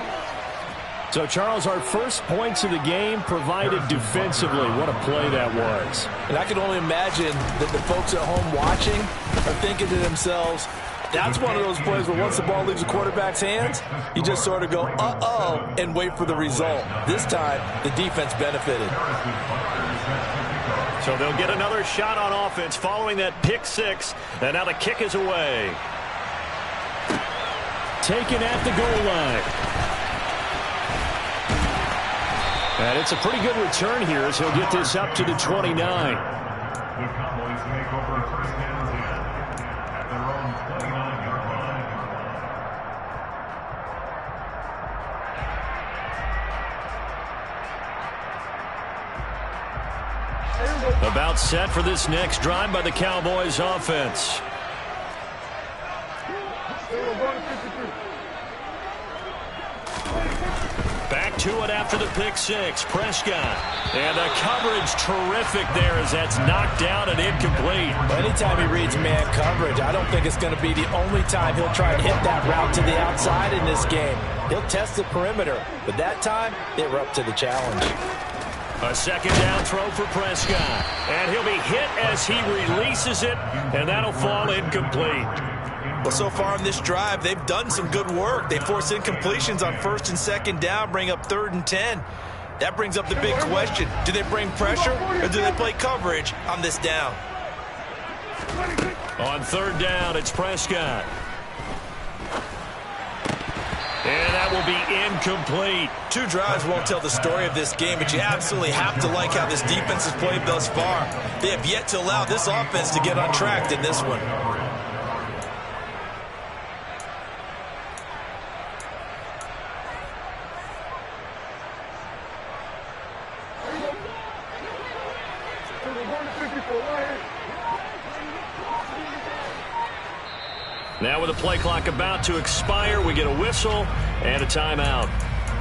So, Charles, our first points of the game provided defensively. What a play that was. And I can only imagine that the folks at home watching are thinking to themselves, that's one of those plays where once the ball leaves the quarterback's hands, you just sort of go, uh-oh, and wait for the result. This time, the defense benefited. So they'll get another shot on offense following that pick 6, and now the kick is away. taken at the goal line. And it's a pretty good return here as he'll get this up to the 29. The Cowboys make over first and 10 at their own 29-yard line. About set for this next drive by the Cowboys offense. Back to it after the pick six. Prescott. And the coverage terrific there as that's knocked down and incomplete. Anytime he reads man coverage, I don't think it's going to be the only time he'll try to hit that route to the outside in this game. He'll test the perimeter, but that time they were up to the challenge. A second down throw for Prescott. And he'll be hit as he releases it, and that'll fall incomplete. Well, so far on this drive, they've done some good work. They force incompletions on first and second down, bring up 3rd and 10. That brings up the big question. Do they bring pressure or do they play coverage on this down? On 3rd down, it's Prescott. And that will be incomplete. 2 drives won't tell the story of this game, but you absolutely have to like how this defense has played thus far. They have yet to allow this offense to get untracked in this one. Now with the play clock about to expire, we get a whistle and a timeout.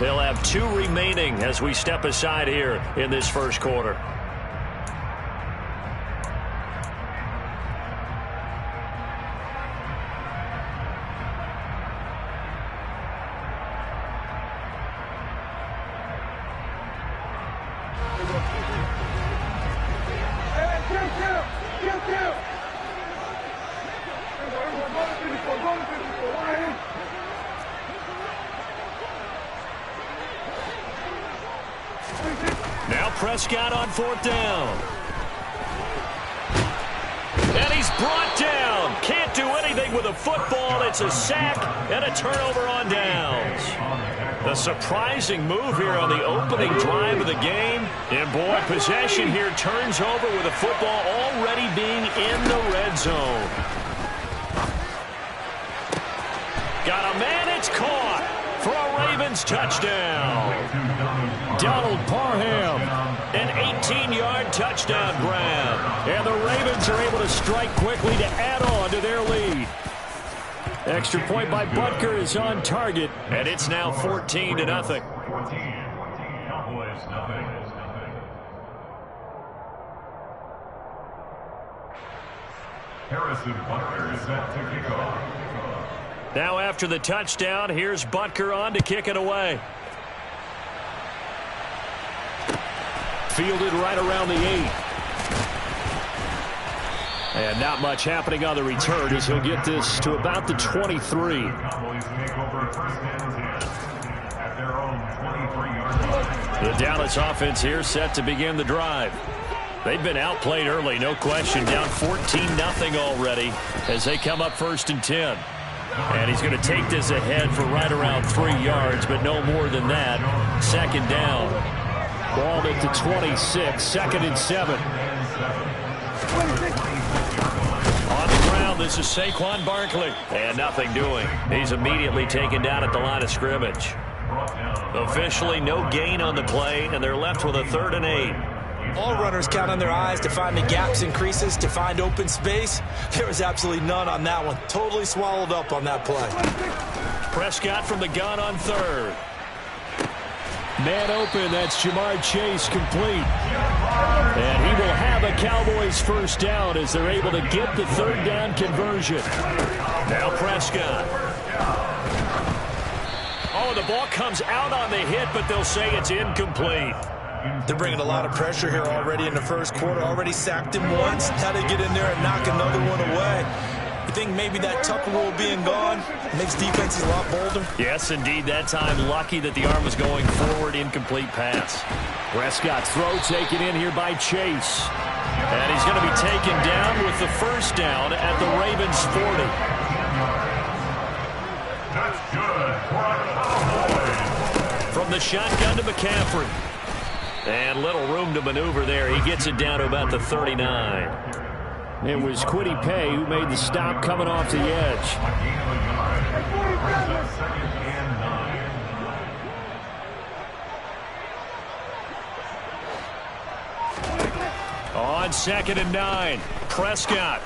They'll have 2 remaining as we step aside here in this first quarter. Now Prescott on 4th down. And he's brought down. Can't do anything with a football. It's a sack and a turnover on downs. A surprising move here on the opening drive of the game. And boy, possession here turns over with a football already being in the red zone. Got a man, it's caught for a Ravens touchdown. Donald Parham, an 18-yard touchdown grab. And the Ravens are able to strike quickly to add on to their lead. Extra point by Butker is on target, and it's now 14-0. 14, Cowboys nothing. Harrison Butker is set to kick off. Now after the touchdown, here's Butker on to kick it away. Fielded right around the 8. And not much happening on the return as he'll get this to about the 23. Cowboys make over first and 10 at their own 23-yard line. The Dallas offense here set to begin the drive. They've been outplayed early, no question. Down 14-0 already as they come up 1st and 10. And he's going to take this ahead for right around 3 yards, but no more than that. 2nd down. Ball at the 26, 2nd and 7. On the ground, this is Saquon Barkley. And nothing doing. He's immediately taken down at the line of scrimmage. Officially no gain on the play, and they're left with a 3rd and 8. All runners count on their eyes to find the gaps and creases, to find open space. There was absolutely none on that one. Totally swallowed up on that play. Prescott from the gun on 3rd. Man open, that's Jamar Chase complete. And he will have a Cowboys 1st down as they're able to get the 3rd down conversion. Now Prescott. Oh, the ball comes out on the hit, but they'll say it's incomplete. They're bringing a lot of pressure here already in the first quarter. Already sacked him once. How to get in there and knock another one away. You think maybe that Tucker rule being gone makes defenses a lot bolder? Yes, indeed. That time, lucky that the arm was going forward. Incomplete pass. Prescott's throw taken in here by Chase. And he's going to be taken down with the 1st down at the Ravens 40. That's From the shotgun to McCaffrey. And little room to maneuver there. He gets it down to about the 39. It was Kwity Paye who made the stop coming off the edge. On 2nd and 9, Prescott.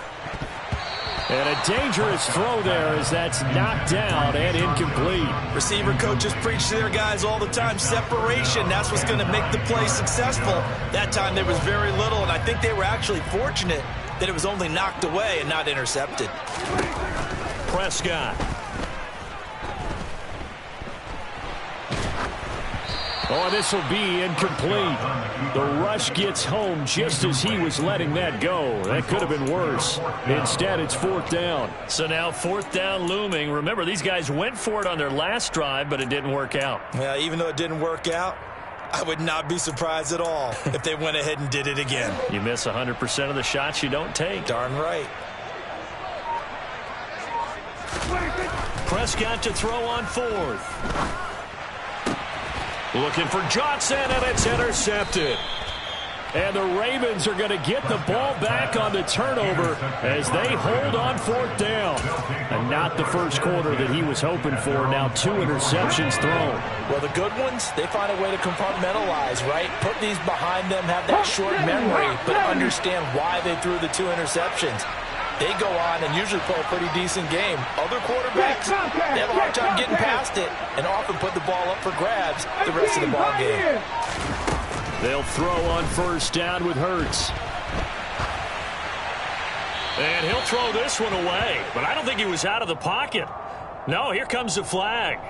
And a dangerous throw there as that's knocked down and incomplete. Receiver coaches preach to their guys all the time. Separation, that's what's going to make the play successful. That time there was very little, and I think they were actually fortunate that it was only knocked away and not intercepted. Prescott. Oh, this will be incomplete. The rush gets home just as he was letting that go. That could have been worse. Instead, it's 4th down. So now 4th down looming. Remember, these guys went for it on their last drive, but it didn't work out. Yeah, even though it didn't work out, I would not be surprised at all if they went ahead and did it again. You miss 100% of the shots you don't take. Darn right. Prescott to throw on 4th. Looking for Johnson, and it's intercepted. And the Ravens are going to get the ball back on the turnover as they hold on 4th down. And not the first quarter that he was hoping for. Now 2 interceptions thrown. Well, the good ones, they find a way to compartmentalize, right? Put these behind them, have that short memory, but understand why they threw the 2 interceptions. They go on and usually play a pretty decent game. Other quarterbacks, they have a hard time getting past it and often put the ball up for grabs the rest of the ball game. They'll throw on 1st down with Hurts. And he'll throw this one away, but I don't think he was out of the pocket. No, here comes the flag.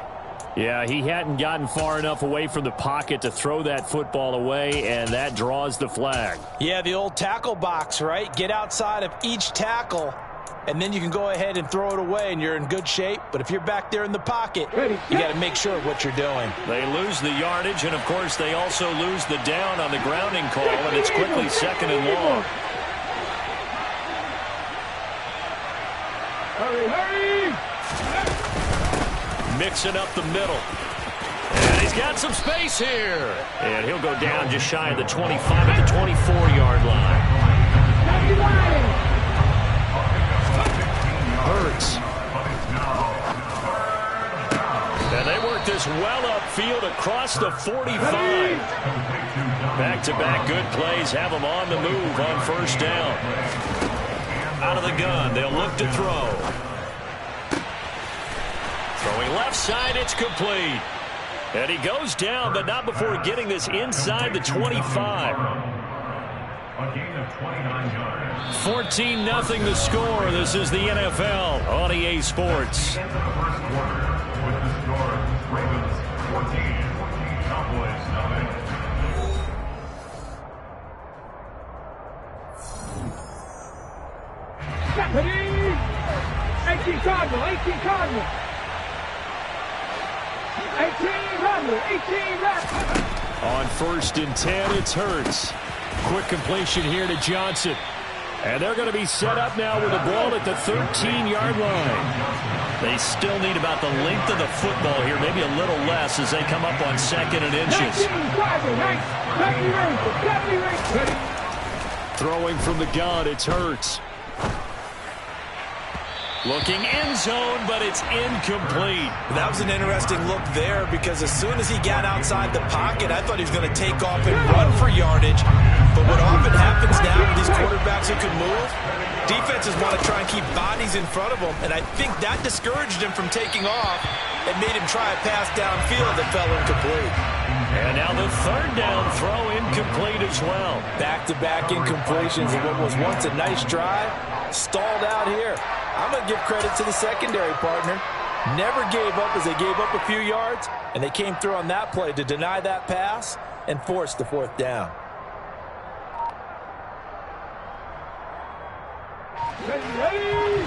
Yeah, he hadn't gotten far enough away from the pocket to throw that football away, and that draws the flag. Yeah, the old tackle box, right? Get outside of each tackle, and then you can go ahead and throw it away, and you're in good shape. But if you're back there in the pocket, you got to make sure of what you're doing. They lose the yardage, and, of course, they also lose the down on the grounding call, and it's quickly 2nd and long. Hurry! Mixing up the middle. And he's got some space here. And he'll go down just shy of the 25 at the 24-yard line. Hurts. And they work this well upfield across the 45. Back-to-back good plays have them on the move on 1st down. Out of the gun, they'll look to throw. Throwing left side, it's complete. And he goes down, but not before getting this inside the 25. 14-0 the score. This is the NFL on EA Sports. Stephanie! 18 Cardinal, 18 Cardinal. 18 Cardinal, 18 left. On 1st and 10, it's Hurts. Quick completion here to Johnson. And they're going to be set up now with the ball at the 13-yard line. They still need about the length of the football here, maybe a little less as they come up on 2nd and inches. Throwing from the gun, it's Hurts. Looking end zone, but it's incomplete. That was an interesting look there because as soon as he got outside the pocket, I thought he was going to take off and run for yardage. But what often happens now with these quarterbacks who can move, defenses want to try and keep bodies in front of them, and I think that discouraged him from taking off and made him try a pass downfield that fell incomplete. And now the 3rd down throw incomplete as well. Back-to-back incompletions of what was once a nice drive, stalled out here. I'm going to give credit to the secondary partner. Never gave up as they gave up a few yards, and they came through on that play to deny that pass and force the 4th down. Ready!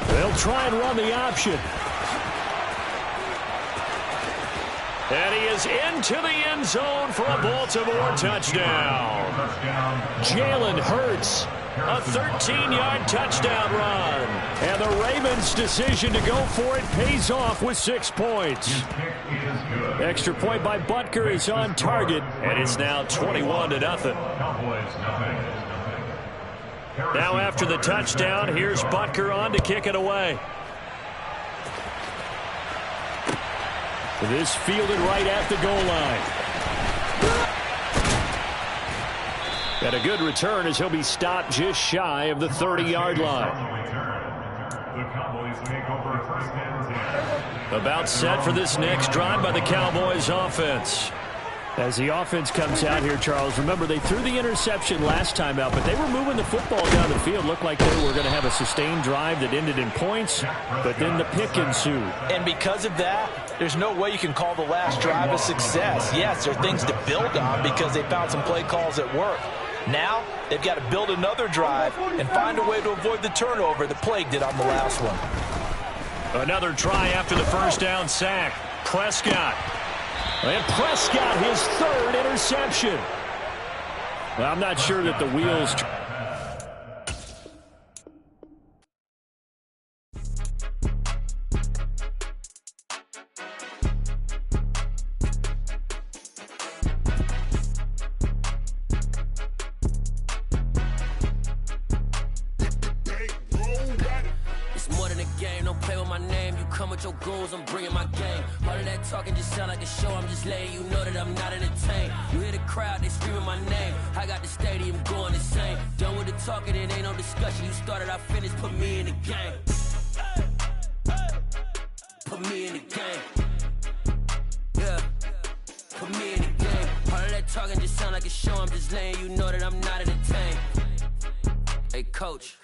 They'll try and run the option. And he is into the end zone for a Baltimore touchdown. Jalen Hurts A 13-yard touchdown run. And the Ravens' decision to go for it pays off with 6 points. Extra point by Butker is on target, and it's now 21-0. Now after the touchdown, here's Butker on to kick it away. This fielded right at the goal line. And a good return as he'll be stopped just shy of the 30-yard line. About set for this next drive by the Cowboys offense. As the offense comes out here, Charles, remember they threw the interception last time out, but they were moving the football down the field. Looked like they were going to have a sustained drive that ended in points, but then the pick ensued. And because of that, there's no way you can call the last drive a success. Yes, there are things to build on because they found some play calls that work. Now, they've got to build another drive and find a way to avoid the turnover that plagued it on the last one. Another try after the first down sack. Prescott. And Prescott, his third interception. Well, I'm not sure that the wheels... Your goals, I'm bringing my game. All of that talking just sound like a show. I'm just letting you know that I'm not entertained. You hear the crowd, they screaming my name. I got the stadium going insane. Done with the talking, it ain't no discussion. You started, I finished, put me in the game. Put me in the game. Yeah, put me in the game. All of that talking just sound like a show. I'm just letting you know that I'm not entertained. Hey, coach.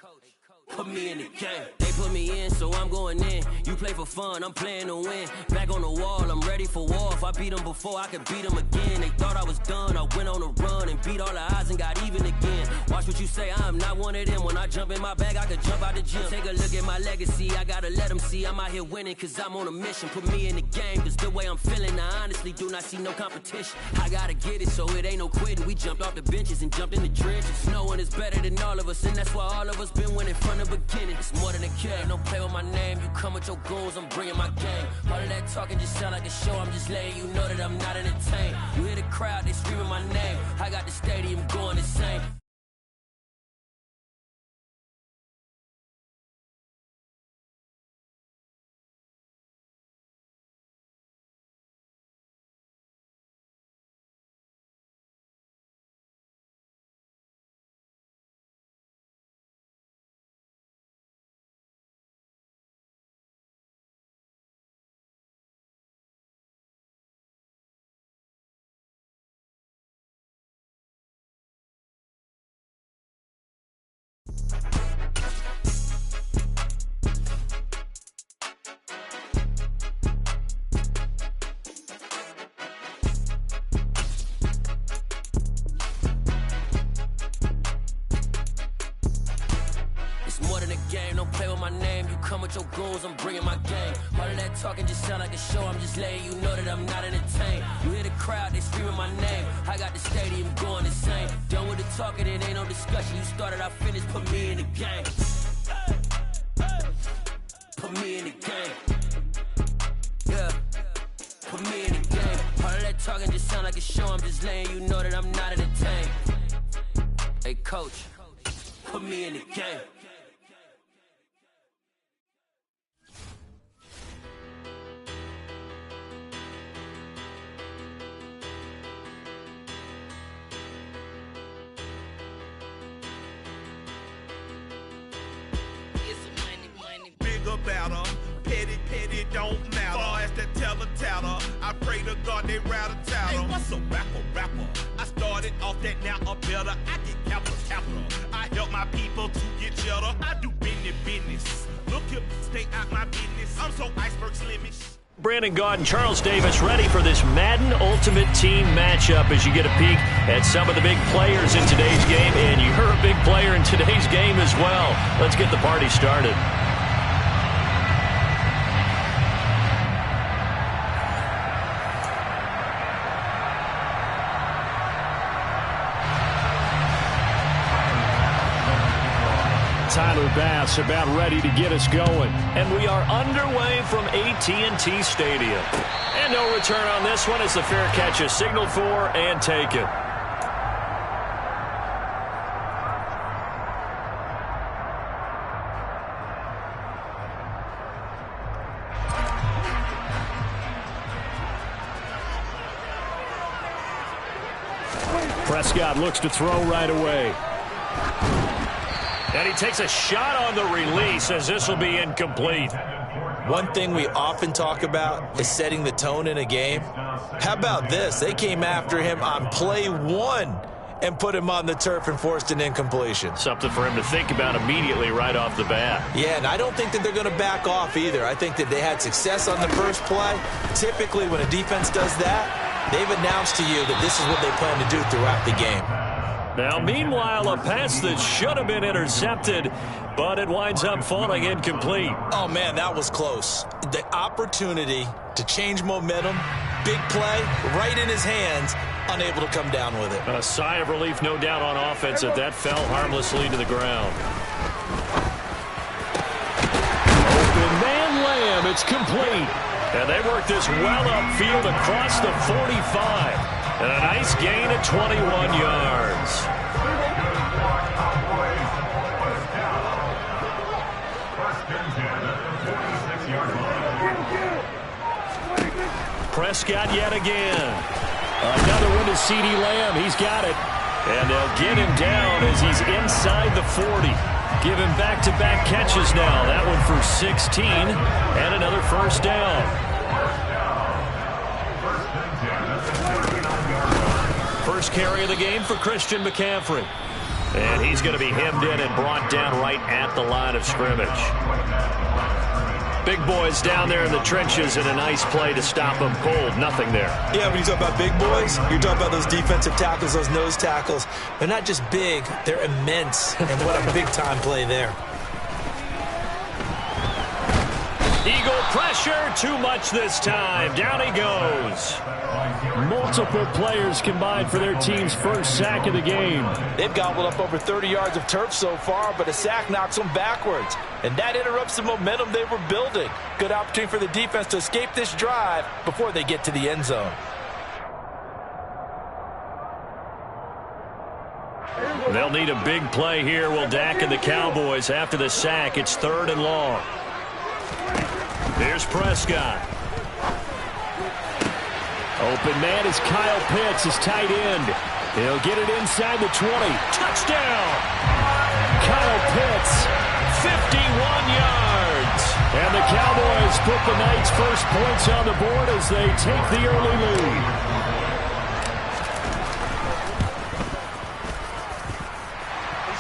Put me in the game. They put me in, so I'm going in. You play for fun, I'm playing to win. Back on the wall, I'm ready for war. If I beat them before, I could beat them again. They thought I was done, I went on a run and beat all the odds and got even again. Watch what you say, I'm not one of them. When I jump in my bag, I could jump out the gym. Take a look at my legacy, I gotta let them see I'm out here winning, cause I'm on a mission. Put me in the game, cause the way I'm feeling, I honestly do not see no competition. I gotta get it, so it ain't no quitting. We jumped off the benches and jumped in the trenches. No one is better than all of us, and that's why all of us been winning from the beginning. It's more than a game, don't play with my name. You come with your goons, I'm bringing my game. All of that talking just sound like a show. I'm just letting you know that I'm not entertained. You hear the crowd, they screaming my name. I got the stadium going insane. Game, don't play with my name. You come with your goons, I'm bringing my game. All of that talking just sound like a show. I'm just letting you know that I'm not entertained. You hear the crowd, they screaming my name. I got the stadium going insane. Done with the talking, it ain't no discussion. You started, I finished, put me in the game. Put me in the game. Yeah, put me in the game. All of that talking just sound like a show. I'm just letting you know that I'm not entertained. Hey, coach, put me in the game. Battle. Petty don't matter. Far as that teller, I pray to God they rattle tattle. Hey, what's a rapper? I started off that, now I'm better. I get capital. I help my people to get cheddar. I do business. Look here, stay out my business. I'm so iceberg slimish. Brandon Gaud and Charles Davis ready for this Madden Ultimate Team matchup as you get a peek at some of the big players in today's game. And you're a big player in today's game as well. Let's get the party started. Tyler Bass about ready to get us going. And we are underway from AT&T Stadium. And no return on this one as the fair catch is signaled for and taken. Prescott looks to throw right away. And he takes a shot on the release as this will be incomplete. One thing we often talk about is setting the tone in a game. How about this? They came after him on play 1 and put him on the turf and forced an incompletion. Something for him to think about immediately right off the bat. Yeah, and I don't think that they're going to back off either. I think that they had success on the first play. Typically, when a defense does that, they've announced to you that this is what they plan to do throughout the game. Now, meanwhile, a pass that should have been intercepted, but it winds up falling incomplete. Oh, man, that was close. The opportunity to change momentum, big play, right in his hands, unable to come down with it. A sigh of relief, no doubt, on offense that fell harmlessly to the ground. Open man Lamb, it's complete. And they work this well upfield across the 45. And a nice gain of 21 yards. Prescott yet again. Another one to CeeDee Lamb. He's got it. And they'll get him down as he's inside the 40. Give him back-to-back catches now. That one for 16 and another first down. First carry of the game for Christian McCaffrey. And he's going to be hemmed in and brought down right at the line of scrimmage. Big boys down there in the trenches and a nice play to stop them cold. Nothing there. Yeah, when you talk about big boys, you're talking about those defensive tackles, those nose tackles. They're not just big, they're immense. And what a big-time play there. Eagle pressure, too much this time. Down he goes. Multiple players combined for their team's first sack of the game. They've gobbled up over 30 yards of turf so far, but a sack knocks them backwards. And that interrupts the momentum they were building. Good opportunity for the defense to escape this drive before they get to the end zone. They'll need a big play here, will Dak and the Cowboys. After the sack, it's 3rd and long. Here's Prescott. Open man is Kyle Pitts, his tight end. He'll get it inside the 20. Touchdown! Kyle Pitts, 51 yards. And the Cowboys put the night's first points on the board as they take the early lead.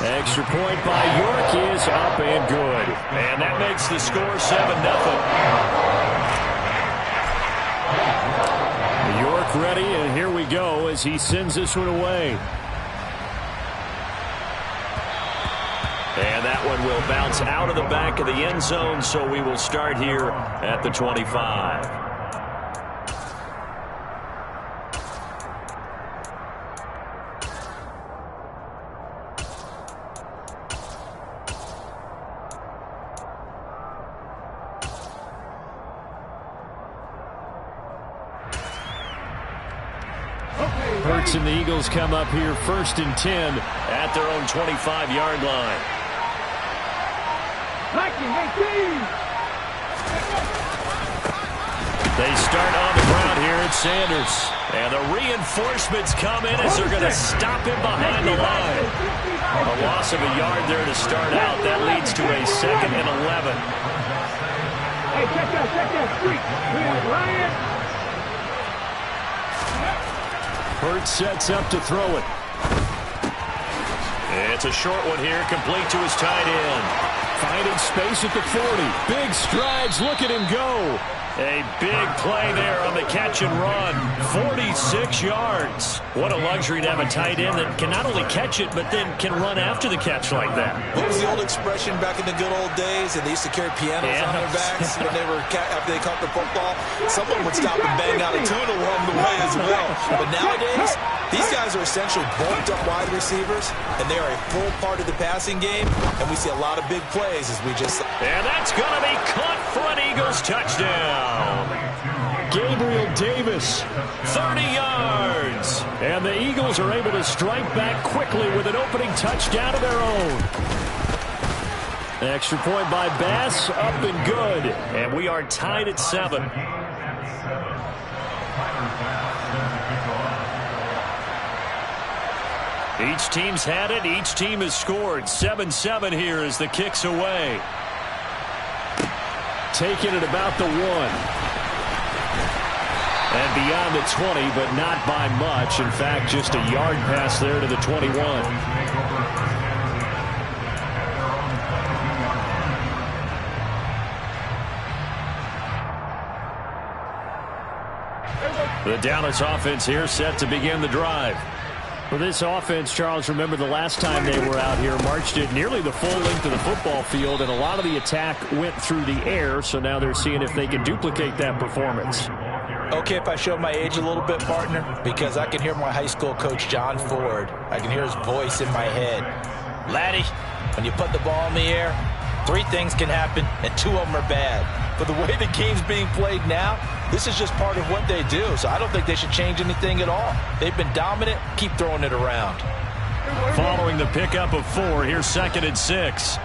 Extra point by York is up and good. And that makes the score 7-0. York ready, and here we go as he sends this one away. And that one will bounce out of the back of the end zone, so we will start here at the 25. Hurts and the Eagles come up here 1st and 10 at their own 25-yard line. They start on the ground here at Sanders. And the reinforcements come in as they're going to stop him behind the line. A loss of a yard there to start out. That leads to a 2nd and 11. Hey, check that streak. We have Ryan. Hurts sets up to throw it. It's a short one here, complete to his tight end. Finding space at the 40. Big strides. Look at him go. A big play there on the catch and run. 46 yards. What a luxury to have a tight end that can not only catch it, but then can run after the catch like that. What was the old expression back in the good old days? And they used to carry pianos on their backs when they were after they caught the football. Someone would stop and bang out a tune along the way as well. But nowadays, these guys are essentially bulked up wide receivers, and they are a full part of the passing game. And we see a lot of big plays as we just... And that's going to be caught for an Eagles touchdown. Gabriel Davis, 30 yards. And the Eagles are able to strike back quickly with an opening touchdown of their own. Extra point by Bass, up and good. And we are tied at 7. Each team's had it. Each team has scored. 7-7 here as the kick's away. Taken at about the 1. And beyond the 20, but not by much. In fact, just a yard pass there to the 21. The Dallas offense here set to begin the drive. For this offense, Charles, remember the last time they were out here, marched it nearly the full length of the football field, and a lot of the attack went through the air, so now they're seeing if they can duplicate that performance. Okay, if I show my age a little bit, partner, because I can hear my high school coach, John Ford. I can hear his voice in my head. Laddie, when you put the ball in the air, 3 things can happen, and 2 of them are bad. But the way the game's being played now, this is just part of what they do, so I don't think they should change anything at all. They've been dominant. Keep throwing it around. Following the pickup of 4, here's 2nd and 6.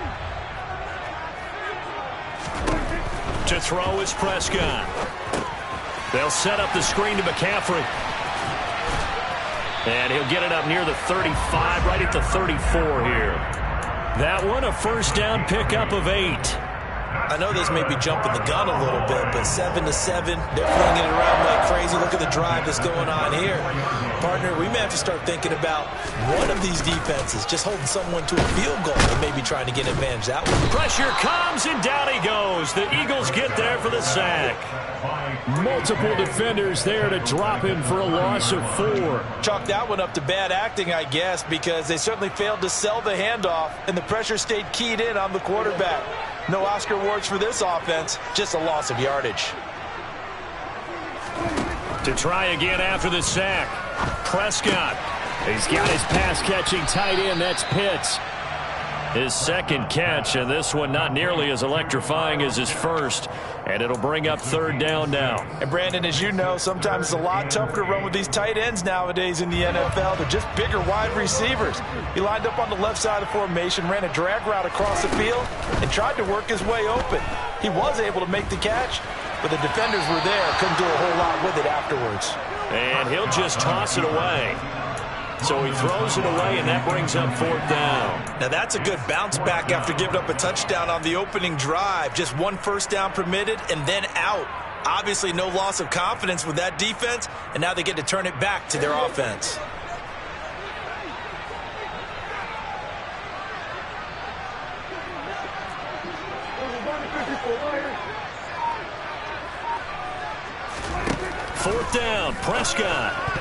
To throw is Prescott. They'll set up the screen to McCaffrey. And he'll get it up near the 35, right at the 34 here. That one, a first down pickup of 8. I know this may be jumping the gun a little bit, but 7-7, they're flinging it around like crazy. Look at the drive that's going on here. Partner, we may have to start thinking about one of these defenses just holding someone to a field goal and maybe trying to get advantage that way. Pressure comes, and down he goes. The Eagles get there for the sack. Multiple defenders there to drop him for a loss of 4. Chalk that one up to bad acting, I guess, because they certainly failed to sell the handoff, and the pressure stayed keyed in on the quarterback. No Oscar awards for this offense, just a loss of yardage. To try again after the sack, Prescott. He's got his pass-catching tight end, that's Pitts. His 2nd catch, and this one not nearly as electrifying as his first. And it'll bring up 3rd down now. And Brandon, as you know, sometimes it's a lot tougher to run with these tight ends nowadays in the NFL. They're just bigger wide receivers. He lined up on the left side of the formation, ran a drag route across the field, and tried to work his way open. He was able to make the catch, but the defenders were there. Couldn't do a whole lot with it afterwards. And he'll just toss it away. So he throws it away, and that brings up 4th down. Now that's a good bounce back after giving up a touchdown on the opening drive. Just 1 first down permitted and then out. Obviously no loss of confidence with that defense, and now they get to turn it back to their offense. Fourth down, Prescott.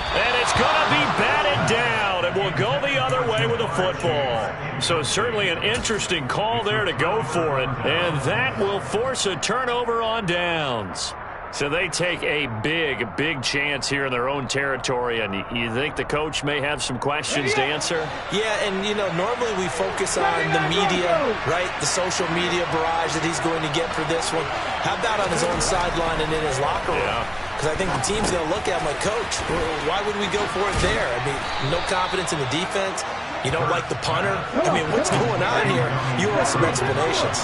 And it's going to be batted down. It will go the other way with a football. So certainly an interesting call there to go for it. And that will force a turnover on downs. So they take a big chance here in their own territory. And you think the coach may have some questions to answer? Yeah, and, you know, normally we focus on the media, right? The social media barrage that he's going to get for this one. How about on his own sideline and in his locker room? Yeah. Because I think the team's going to look at him like, Coach, why would we go for it there? I mean, no confidence in the defense. You don't like the punter. I mean, what's going on here? You owe us some explanations.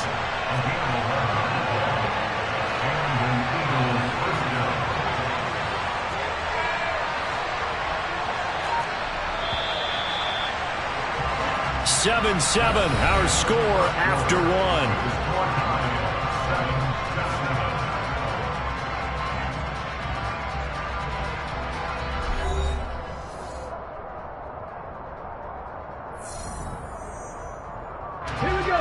Seven, our score after 1. Here we go.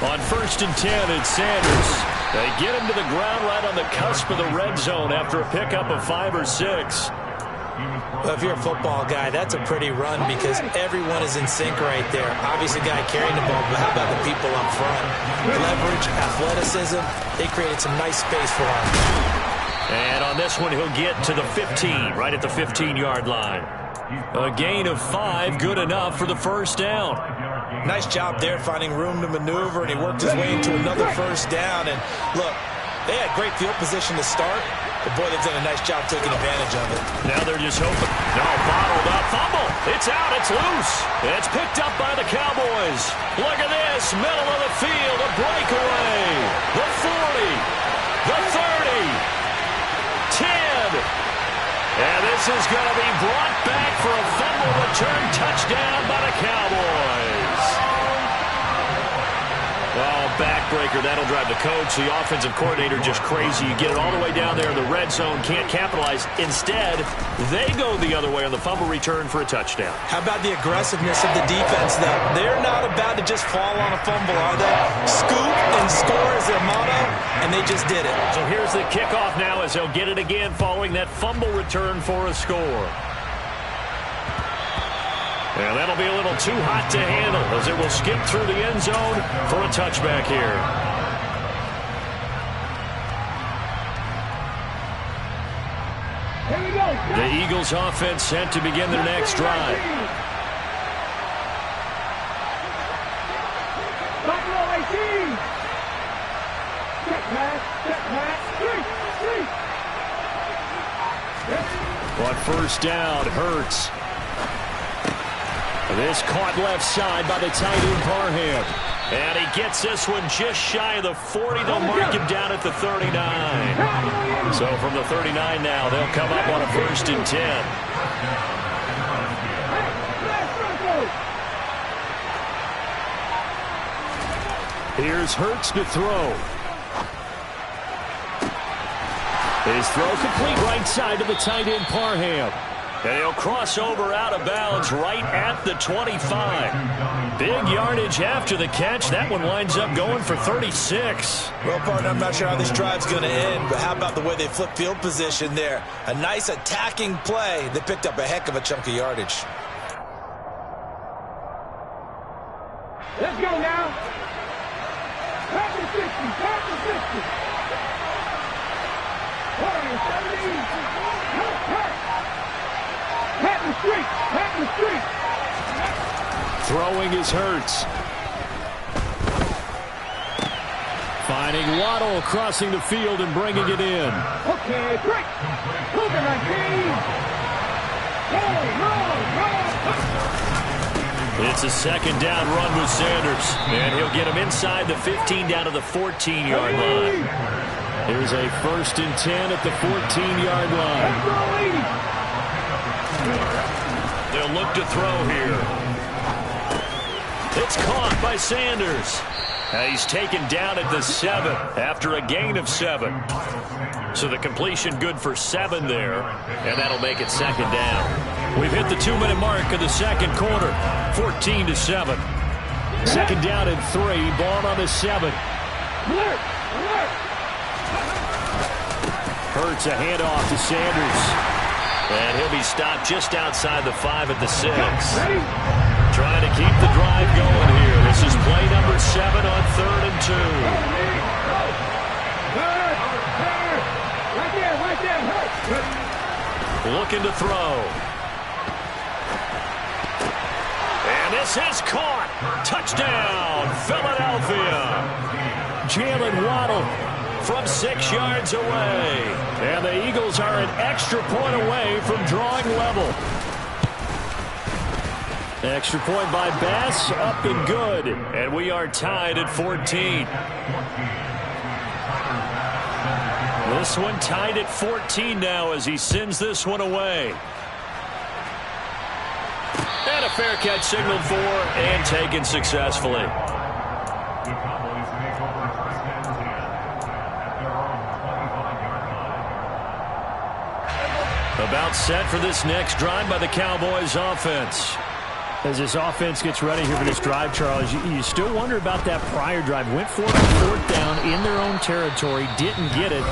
On 1st and 10, it's Sanders. They get him to the ground right on the cusp of the red zone after a pickup of 5 or 6. Well, if you're a football guy, that's a pretty run because everyone is in sync right there. Obviously, the guy carrying the ball, but how about the people up front? Leverage, athleticism, they created some nice space for him. And on this one, he'll get to the 15, right at the 15-yard line. A gain of 5, good enough for the first down. Nice job there finding room to maneuver, and he worked his way into another first down. And look, they had great field position to start, but boy, they've done a nice job taking advantage of it. Now they're just hoping. No, bottled up. Fumble. It's out. It's loose. It's picked up by the Cowboys. Look at this. Middle of the field. A breakaway. The 40. The 30. 10. And this is going to be brought back for a fumble return touchdown by the Cowboys. Oh, backbreaker. That'll drive the coach, the offensive coordinator, just crazy. You get it all the way down there in the red zone, can't capitalize. Instead, they go the other way on the fumble return for a touchdown. How about the aggressiveness of the defense, though? They're not about to just fall on a fumble, are they? Scoop and score is their motto, and they just did it. So here's the kickoff now as they'll get it again following that fumble return for a score. And that'll be a little too hot to handle as it will skip through the end zone for a touchback here. Here we go. The Eagles offense set to begin their next drive. Buffalo 18. Step pass, 3. On first down, Hurts. This caught left side by the tight end Parham. And he gets this one just shy of the 40. They'll mark him down at the 39. So from the 39 now, they'll come up on a 1st and 10. Here's Hurts to throw. His throw complete right side to the tight end Parham. And he'll cross over out of bounds right at the 25. Big yardage after the catch. That one winds up going for 36. Well, partner, I'm not sure how this drive's going to end, but how about the way they flip field position there? A nice attacking play. They picked up a heck of a chunk of yardage. Let's go now. Pass the 60. Pass the 60. 40, 70. Throwing is Hurts. Finding Waddle crossing the field and bringing it in. Okay, break. Moving on, team. It's a 2nd down run with Sanders. And he'll get him inside the 15 down to the 14-yard line. Here's a 1st and 10 at the 14-yard line. They'll look to throw here. It's caught by Sanders. He's taken down at the 7 after a gain of 7. So the completion good for 7 there, and that'll make it 2nd down. We've hit the 2-minute mark of the 2nd quarter, 14-7. 2nd down and 3, ball on the 7. Hurts a handoff to Sanders. And he'll be stopped just outside the 5 at the 6. Trying to keep the drive going here. This is play number 7 on 3rd and 2. Looking to throw. And this is caught. Touchdown, Philadelphia. Jalen Waddle from 6 yards away. And the Eagles are an extra point away from drawing level. Extra point by Bass, up and good. And we are tied at 14. This one tied at 14 now as he sends this one away. And a fair catch signaled for and taken successfully. About set for this next drive by the Cowboys offense. As this offense gets ready here for this drive, Charles, you still wonder about that prior drive. Went for it on fourth down in their own territory, didn't get it,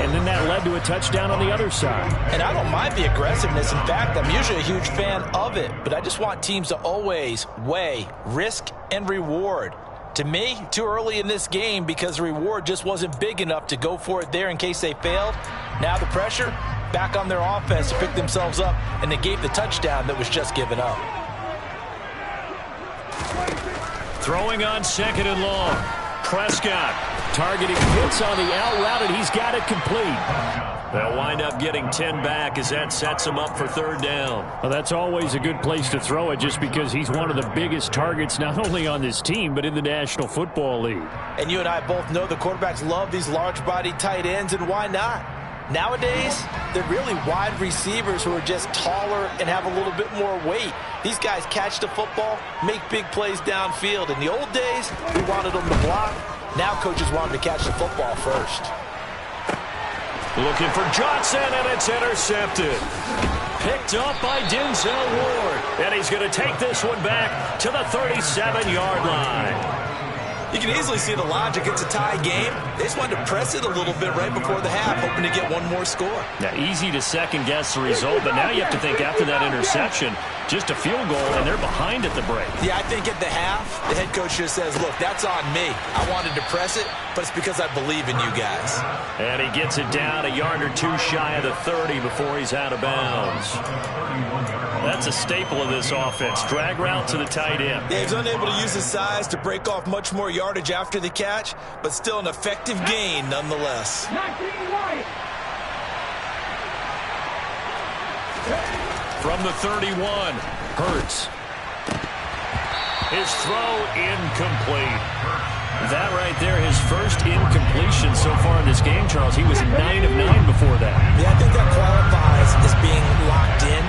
and then that led to a touchdown on the other side. And I don't mind the aggressiveness. In fact, I'm usually a huge fan of it, but I just want teams to always weigh risk and reward. To me, too early in this game because the reward just wasn't big enough to go for it there in case they failed. Now the pressure back on their offense to pick themselves up and negate the touchdown that was just given up. Throwing on 2nd and long. Prescott targeting Pitts on the out route, and he's got it complete. They'll wind up getting 10 back as that sets him up for 3rd down. Well, that's always a good place to throw it just because he's one of the biggest targets not only on this team but in the National Football League. And you and I both know the quarterbacks love these large-bodied tight ends, and why not? Nowadays, they're really wide receivers who are just taller and have a little bit more weight. These guys catch the football, make big plays downfield. In the old days, we wanted them to block. Now coaches want them to catch the football first. Looking for Johnson, and it's intercepted. Picked up by Denzel Ward. And he's going to take this one back to the 37-yard line. You can easily see the logic. It's a tie game. They just wanted to press it a little bit right before the half, hoping to get one more score. Now, easy to second-guess the result, but now you have to think after that interception, just a field goal, and they're behind at the break. Yeah, I think at the half, the head coach just says, look, that's on me. I wanted to press it, but it's because I believe in you guys. And he gets it down a yard or two shy of the 30 before he's out of bounds. That's a staple of this offense. Drag route to the tight end. Yeah, he's unable to use his size to break off much more yardage after the catch, but still an effective gain nonetheless. From the 31, Hurts. His throw incomplete. That right there, his first incompletion so far in this game, Charles. He was 9 of 9 before that. Yeah, I think that qualifies as being locked in.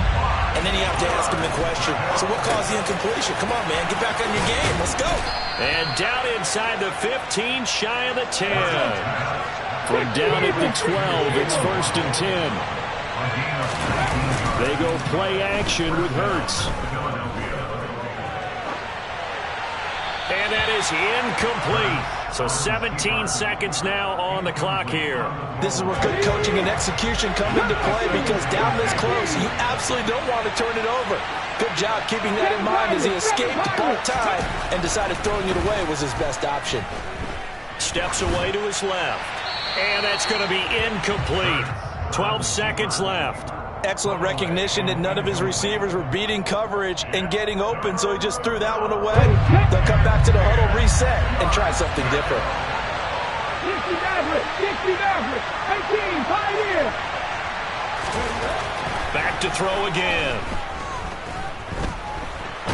And then you have to ask him the question, so what caused the incompletion? Come on, man, get back on your game. Let's go. And down inside the 15, shy of the 10. From down at the 12, it's 1st and 10. They go play action with Hurts. And that is incomplete. So 17 seconds now on the clock here. This is where good coaching and execution come into play because down this close, you absolutely don't want to turn it over. Good job keeping that in mind as he escaped ball time and decided throwing it away was his best option. Steps away to his left. And that's going to be incomplete. 12 seconds left. Excellent recognition that none of his receivers were beating coverage and getting open, so he just threw that one away. They'll come back to the huddle, reset, and try something different. Back to throw again.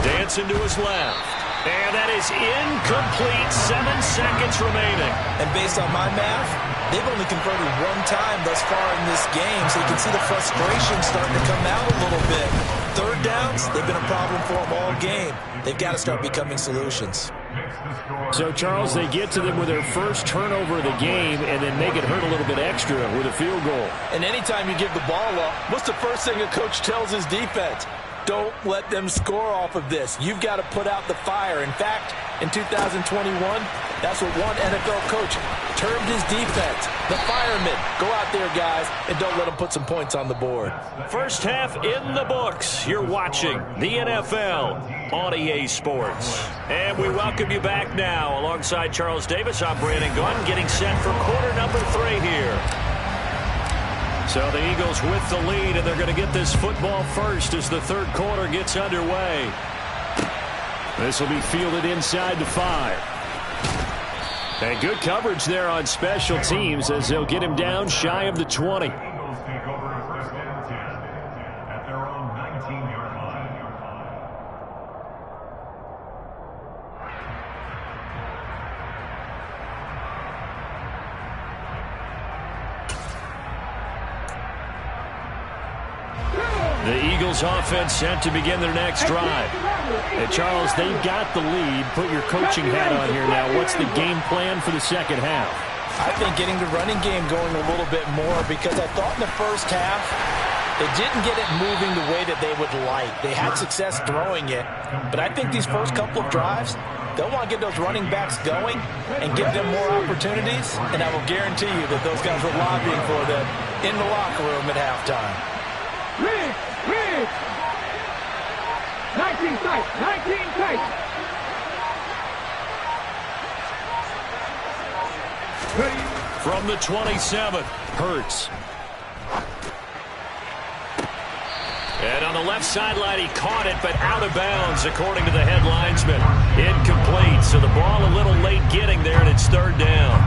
Dancing to his left. And that is incomplete. 7 seconds remaining. And based on my math, they've only converted one time thus far in this game, so you can see the frustration starting to come out a little bit. 3rd downs, they've been a problem for them all game. They've got to start becoming solutions. So, Charles, they get to them with their first turnover of the game and then make it hurt a little bit extra with a field goal. And anytime you give the ball up, what's the first thing a coach tells his defense? Don't let them score off of this. You've got to put out the fire. In fact, in 2021, that's what one NFL coach termed his defense. The firemen. Go out there, guys, and don't let them put some points on the board. First half in the books. You're watching the NFL on EA Sports. And we welcome you back now. Alongside Charles Davis, I'm Brandon Gunn, getting set for quarter number 3 here. So the Eagles with the lead, and they're going to get this football first as the 3rd quarter gets underway. This will be fielded inside the 5. And good coverage there on special teams as they'll get him down shy of the 20. Eagles take over 1st and 10 at their own 19-yard line. The Eagles offense set to begin their next drive. And Charles, they've got the lead. Put your coaching hat on here now. What's the game plan for the second half? I think getting the running game going a little bit more because I thought in the first half They didn't get it moving the way that they would like. They had success throwing it, but I think these first couple of drives, they'll want to get those running backs going and give them more opportunities, and I will guarantee you that those guys were lobbying for them in the locker room at halftime. 19 tight, 19 tight. From the 27, Hurts. And on the left sideline, he caught it, but out of bounds, according to the head linesman. Incomplete, so the ball a little late getting there, and it's third down.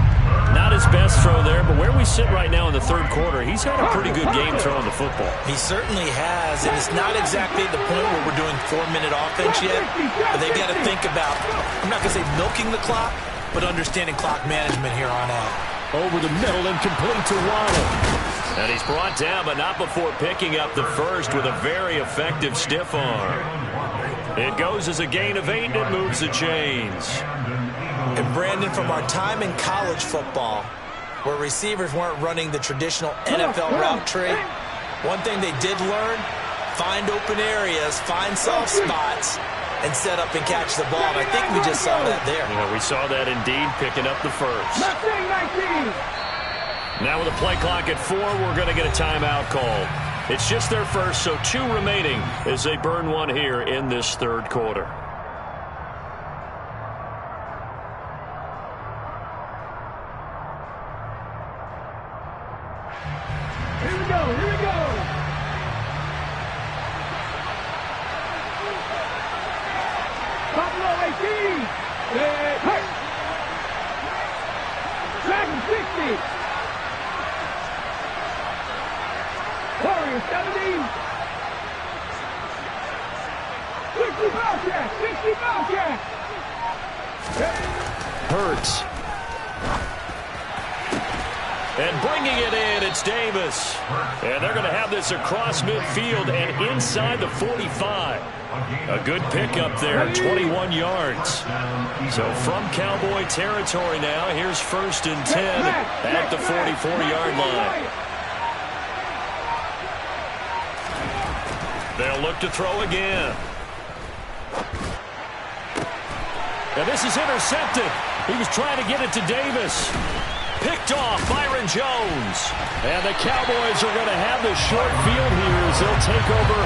Not his best throw there, but where we sit right now in the third quarter, he's had a pretty good game throwing the football. He certainly has, and it's not exactly the point where we're doing 4-minute offense yet, but they've got to think about, I'm not going to say milking the clock, but understanding clock management here on out. Over the middle and complete to Waddle. And he's brought down, but not before picking up the first with a very effective stiff arm. It goes as a gain of 8, and it moves the chains. And Brandon, from our time in college football, where receivers weren't running the traditional NFL route tree, one thing they did learn, find open areas, find soft spots, and set up and catch the ball. And I think we just saw that there. Yeah, we saw that indeed, picking up the first. Now with a play clock at 4, we're going to get a timeout called. It's just their first, so 2 remaining as they burn one here in this third quarter. Here we go, here we go. Buffalo 18. Hurt. Dragon 60. Warrior 70. 60 Bobcat. 60 Bobcat. Hurts. And bringing it in, it's Davis. And they're going to have this across midfield and inside the 45. A good pickup there, 21 yards. So from Cowboy territory now, here's 1st and 10 at the 44-yard line. They'll look to throw again. And this is intercepted. He was trying to get it to Davis. Picked off Byron Jones. And the Cowboys are going to have the short field here as they'll take over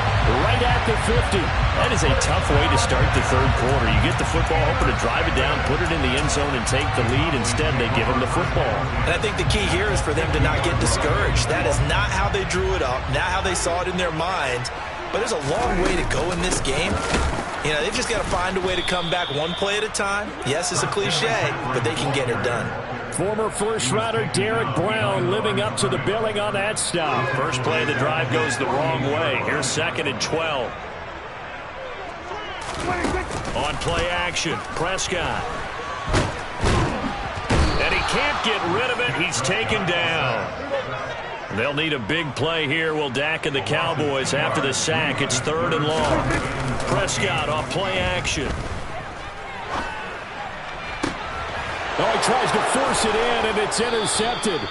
right at the 50. That is a tough way to start the third quarter. You get the football, hoping to drive it down, put it in the end zone, and take the lead. Instead, they give them the football. And I think the key here is for them to not get discouraged. That is not how they drew it up, not how they saw it in their minds. But there's a long way to go in this game. You know, they've just got to find a way to come back one play at a time. Yes, it's a cliche, but they can get it done. Former first-rounder Derek Brown living up to the billing on that stop. First play of the drive goes the wrong way. Here's 2nd and 12. On play action, Prescott. And he can't get rid of it. He's taken down. They'll need a big play here. Will Dak and the Cowboys after the sack. It's 3rd and long. Prescott off play action. Oh, he tries to force it in, and it's intercepted.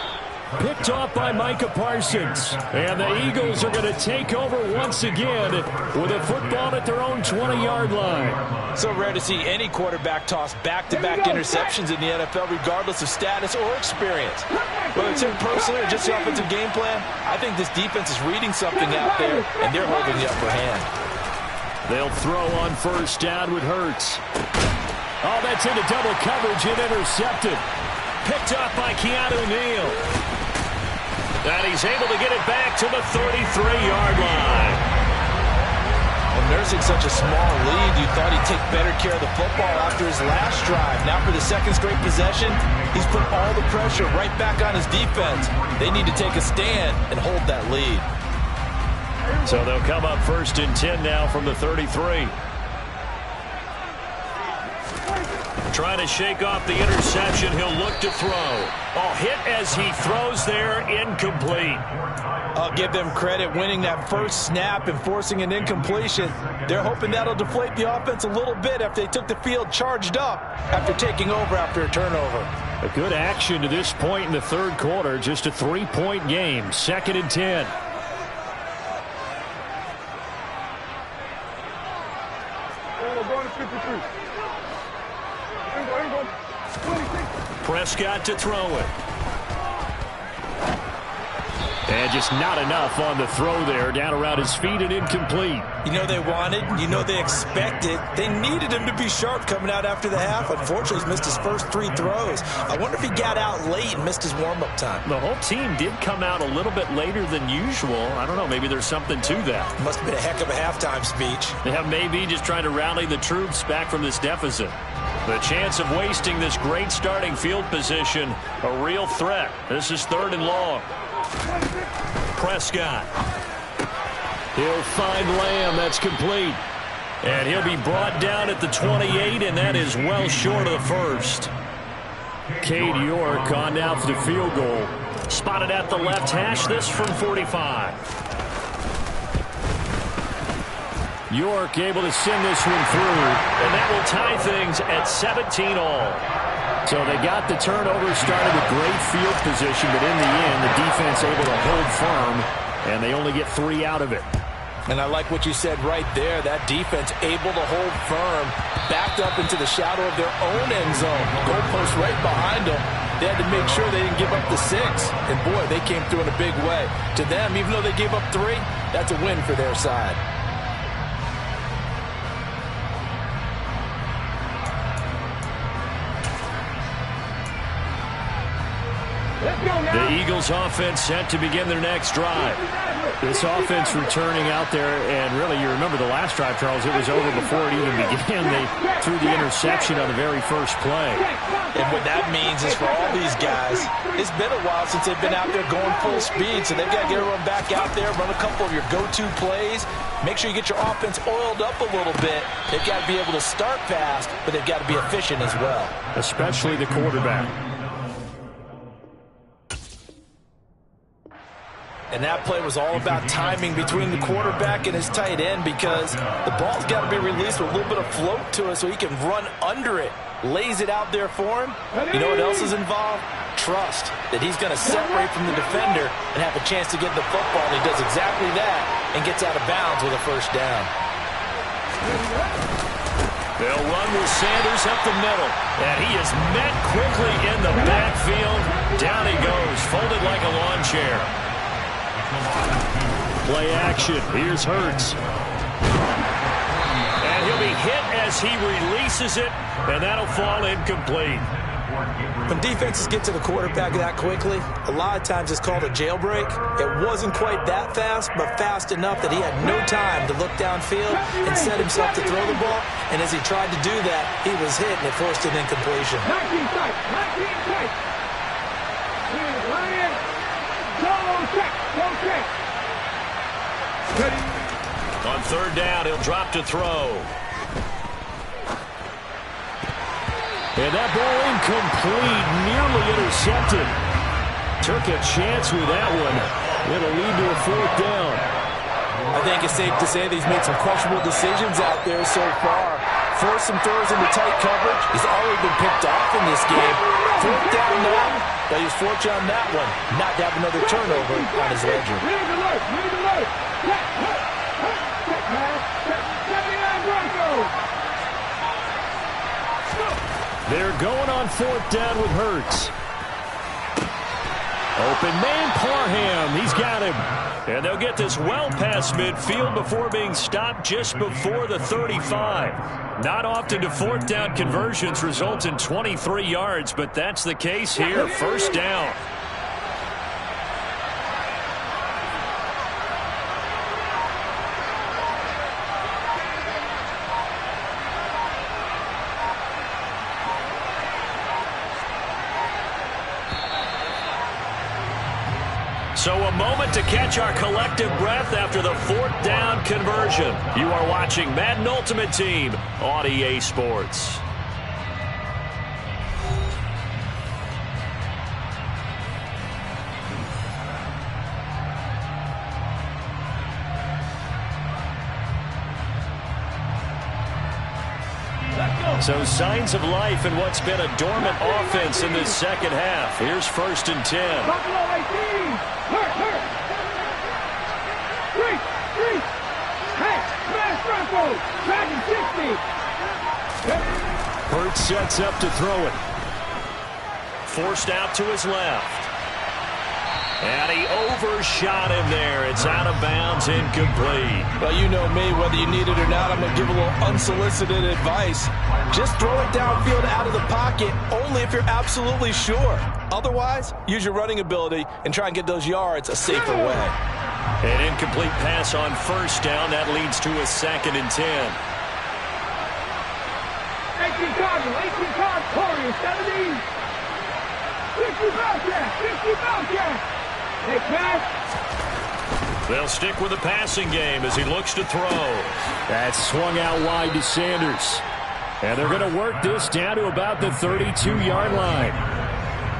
Picked off by Micah Parsons. And the Eagles are going to take over once again with a football at their own 20-yard line. So rare to see any quarterback toss back-to-back interceptions in the NFL, regardless of status or experience. Whether it's him personally or just the offensive game plan, I think this defense is reading something out there, and they're holding the upper hand. They'll throw on 1st down with Hurts. Oh, that's into double coverage and intercepted. Picked up by Keanu Neal. And he's able to get it back to the 33-yard line. Well, nursing such a small lead, you thought he'd take better care of the football after his last drive. Now for the 2nd straight possession, he's put all the pressure right back on his defense. They need to take a stand and hold that lead. So they'll come up 1st and 10 now from the 33. Trying to shake off the interception. He'll look to throw. Oh, hit as he throws there. Incomplete. I'll give them credit winning that first snap and forcing an incompletion. They're hoping that'll deflate the offense a little bit after they took the field charged up after taking over after a turnover. A good action to this point in the third quarter. Just a 3-point game. 2nd and 10. Going to 53. Ain't go. 26. Prescott to throw it. And just not enough on the throw there. Down around his feet and incomplete. You know they wanted, you know they expected. They needed him to be sharp coming out after the half. Unfortunately, he's missed his first 3 throws. I wonder if he got out late and missed his warm-up time. The whole team did come out a little bit later than usual. I don't know, maybe there's something to that. Must have been a heck of a halftime speech. Yeah, maybe just trying to rally the troops back from this deficit. The chance of wasting this great starting field position, a real threat. This is 3rd and long. Prescott. He'll find Lamb. That's complete. And he'll be brought down at the 28, and that is well short of the first. Cade York on now for the field goal. Spotted at the left hash, this from 45. York able to send this one through, and that will tie things at 17 all. So they got the turnover, started with great field position, but in the end, the defense able to hold firm, and they only get 3 out of it. And I like what you said right there. That defense able to hold firm, backed up into the shadow of their own end zone. Goalpost right behind them. They had to make sure they didn't give up the 6. And, boy, they came through in a big way. To them, even though they gave up 3, that's a win for their side. The Eagles offense set to begin their next drive. This offense returning out there, and really you remember the last drive, Charles, it was over before it even began. They threw the interception on the very first play. And what that means is for all these guys, it's been a while since they've been out there going full speed, so they've got to get everyone back out there, run a couple of your go-to plays, make sure you get your offense oiled up a little bit. They've got to be able to start fast, but they've got to be efficient as well. Especially the quarterback. And that play was all about timing between the quarterback and his tight end, because the ball's got to be released with a little bit of float to it so he can run under it. Lays it out there for him. You know what else is involved? Trust that he's going to separate from the defender and have a chance to get the football, and he does exactly that and gets out of bounds with a first down. They'll run with Sanders up the middle, and he is met quickly in the backfield. Down he goes, folded like a lawn chair. Play action. Here's Hurts. And he'll be hit as he releases it, and that'll fall incomplete. When defenses get to the quarterback that quickly, a lot of times it's called a jailbreak. It wasn't quite that fast, but fast enough that he had no time to look downfield and set himself to throw the ball. And as he tried to do that, he was hit, and it forced an incompletion. 19 tight. 19 tight. Ryan, don't check. Don't check. On 3rd down, he'll drop to throw. And that ball incomplete, nearly intercepted. Took a chance with that one. It'll lead to a 4th down. I think it's safe to say that he's made some questionable decisions out there so far. Forced some throws into tight coverage. He's already been picked off in this game. 4th down now, but he was fortunate on that one, not to have another turnover on his ledger. They're going on 4th down with Hurts. Open man, Parham. He's got him. And they'll get this well past midfield before being stopped just before the 35. Not often do 4th down conversions result in 23 yards, but that's the case here. 1st down. So a moment to catch our collective breath after the 4th down conversion. You are watching Madden Ultimate Team on EA Sports. So signs of life in what's been a dormant offense in this second half. Here's 1st and 10. Buffalo 18. Hurt. 3. Hey, smash Bronco. Back in 60. sets up to throw it. Forced out to his left. And he overshot him there. It's out of bounds, incomplete. Well, you know me, whether you need it or not, I'm going to give a little unsolicited advice. Just throw it downfield out of the pocket, only if you're absolutely sure. Otherwise, use your running ability and try and get those yards a safer way. An incomplete pass on first down. That leads to a 2nd and 10. 18 cards, Corey, 70. 50 Bobcat. Hey, pass. They'll stick with the passing game as he looks to throw. That's swung out wide to Sanders. And they're going to work this down to about the 32-yard line.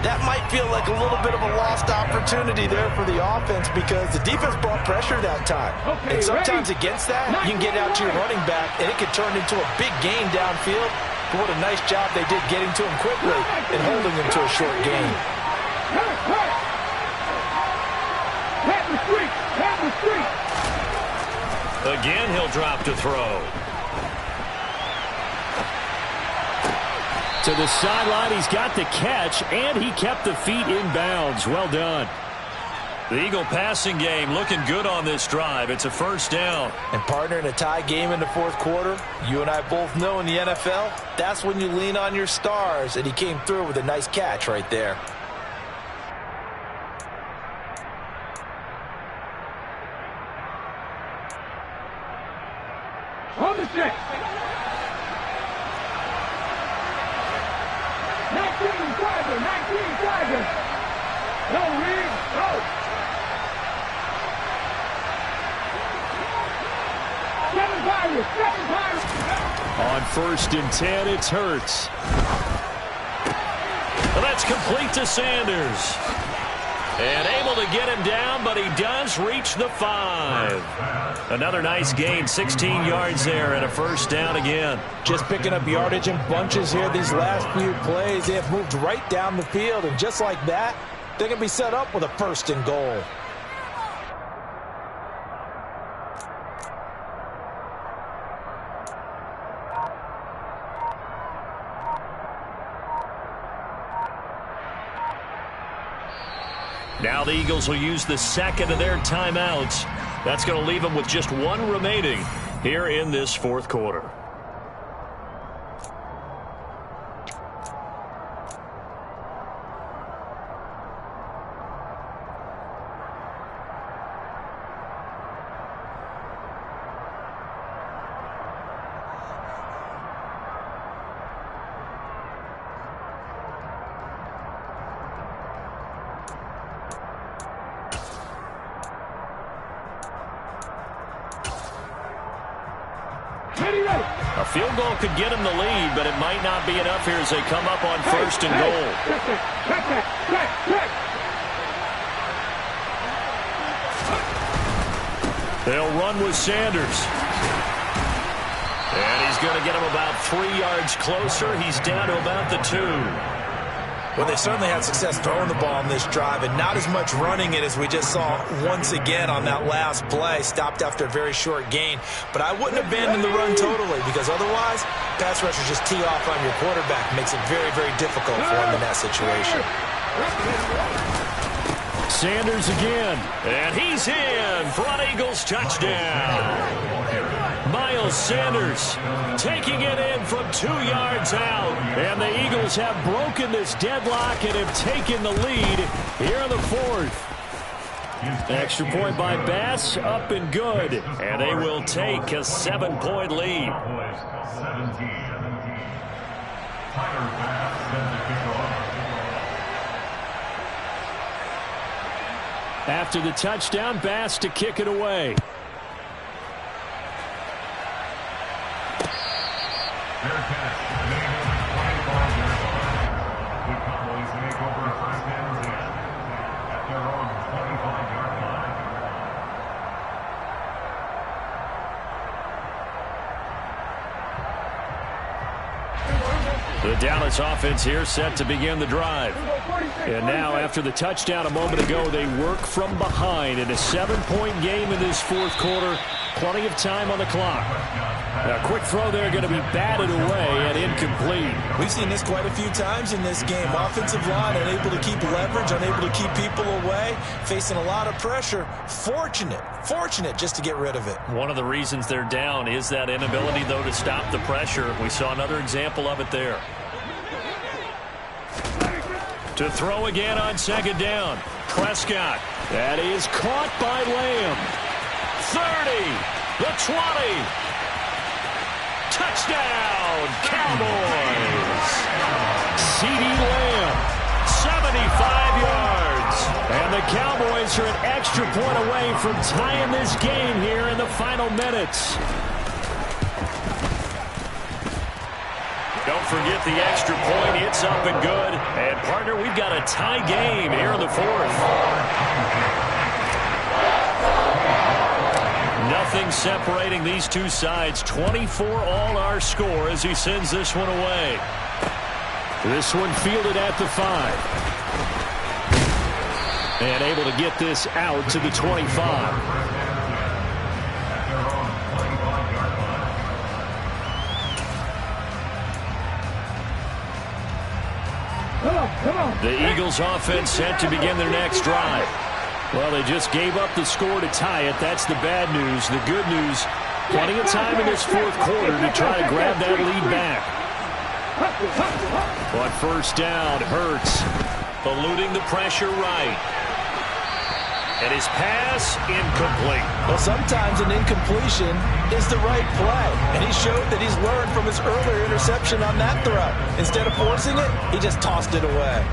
That might feel like a little bit of a lost opportunity there for the offense because the defense brought pressure that time. And sometimes against that, you can get out to your running back, and it can turn into a big gain downfield. But what a nice job they did getting to him quickly and holding him to a short gain. Again, he'll drop to throw. To the sideline, he's got the catch, and he kept the feet in bounds. Well done. The Eagle passing game looking good on this drive. It's a first down. And partner, in a tie game in the fourth quarter, you and I both know in the NFL, that's when you lean on your stars, and he came through with a nice catch right there. On the check. 19 Tiger. No read. Go. 7 Tigers. On 1st and 10, it's Hurts. Well, that's complete to Sanders. And able to get him down, but he does reach the 5. Another nice gain, 16 yards there, and a first down again. Just picking up yardage in bunches here these last few plays. They have moved right down the field, and just like that, they're going to be set up with a 1st and goal. Now the Eagles will use the 2nd of their timeouts. That's going to leave them with just 1 remaining here in this fourth quarter. A field goal could get him the lead, but it might not be enough here as they come up on 1st and goal. They'll run with Sanders. And he's going to get him about 3 yards closer. He's down to about the 2. Well, they certainly had success throwing the ball on this drive, and not as much running it as we just saw once again on that last play. Stopped after a very short gain. But I wouldn't abandon the run totally, because otherwise, pass rushers just tee off on your quarterback. Makes it very, very difficult for him in that situation. Sanders again, and he's in. Front Eagles touchdown. Miles Sanders taking it in from 2 yards out. And the Eagles have broken this deadlock and have taken the lead here in the 4th. Extra point by Bass, up and good. And they will take a 7-point lead. After the touchdown, Bass to kick it away. The Dallas offense here set to begin the drive. And now, after the touchdown a moment ago, they work from behind in a 7-point game in this fourth quarter. Plenty of time on the clock. A quick throw there going to be batted away and incomplete. We've seen this quite a few times in this game. Offensive line unable to keep leverage, unable to keep people away, facing a lot of pressure. Fortunate just to get rid of it. One of the reasons they're down is that inability, though, to stop the pressure. We saw another example of it there. To throw again on second down. Prescott. That is caught by Lamb. 30. The 20. Touchdown, Cowboys. CeeDee Lamb, 75 yards. And the Cowboys are an extra point away from tying this game here in the final minutes. Don't forget the extra point. It's up and good. And, partner, we've got a tie game here in the fourth. Nothing separating these two sides. 24 all our score as he sends this one away. This one fielded at the 5. And able to get this out to the 25. The Eagles offense set to begin their next drive. Well, they just gave up the score to tie it. That's the bad news. The good news, plenty of time in this fourth quarter to try to grab that lead back. But first down, Hurts eluding the pressure right. And his pass incomplete. Well, sometimes an incompletion is the right play. And he showed that he's learned from his earlier interception on that throw. Instead of forcing it, he just tossed it away.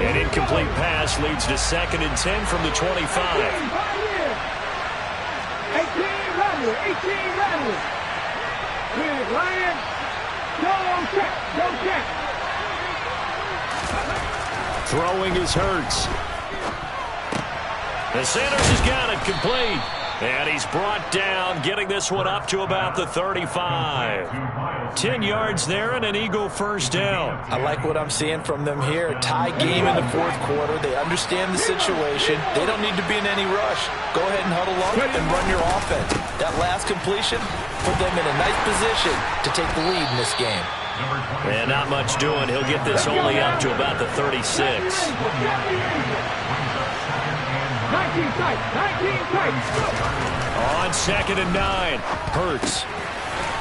An incomplete pass leads to 2nd and 10 from the 25. 18 Rattler. Big Lion. Don't check. Throwing is Hurts. The Sanders has got it complete. And he's brought down, getting this one up to about the 35. 10 yards there and an Eagle first down. I like what I'm seeing from them here. Tie game in the fourth quarter. They understand the situation. They don't need to be in any rush. Go ahead and huddle up and run your offense. That last completion put them in a nice position to take the lead in this game. And not much doing. He'll get this only up to about the 36. 19 tight. On 2nd and 9, Hurts.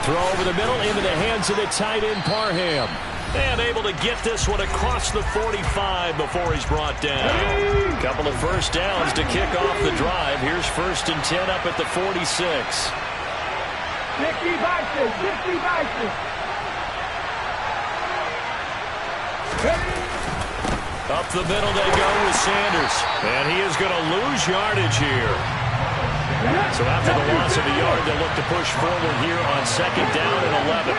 Throw over the middle into the hands of the tight end, Parham. And able to get this one across the 45 before he's brought down. Couple of first downs to kick off the drive. Here's 1st and 10 up at the 46. 50 Bison. Up the middle they go with Sanders. And he is going to lose yardage here. So after the loss of a yard, they'll look to push forward here on 2nd down and 11.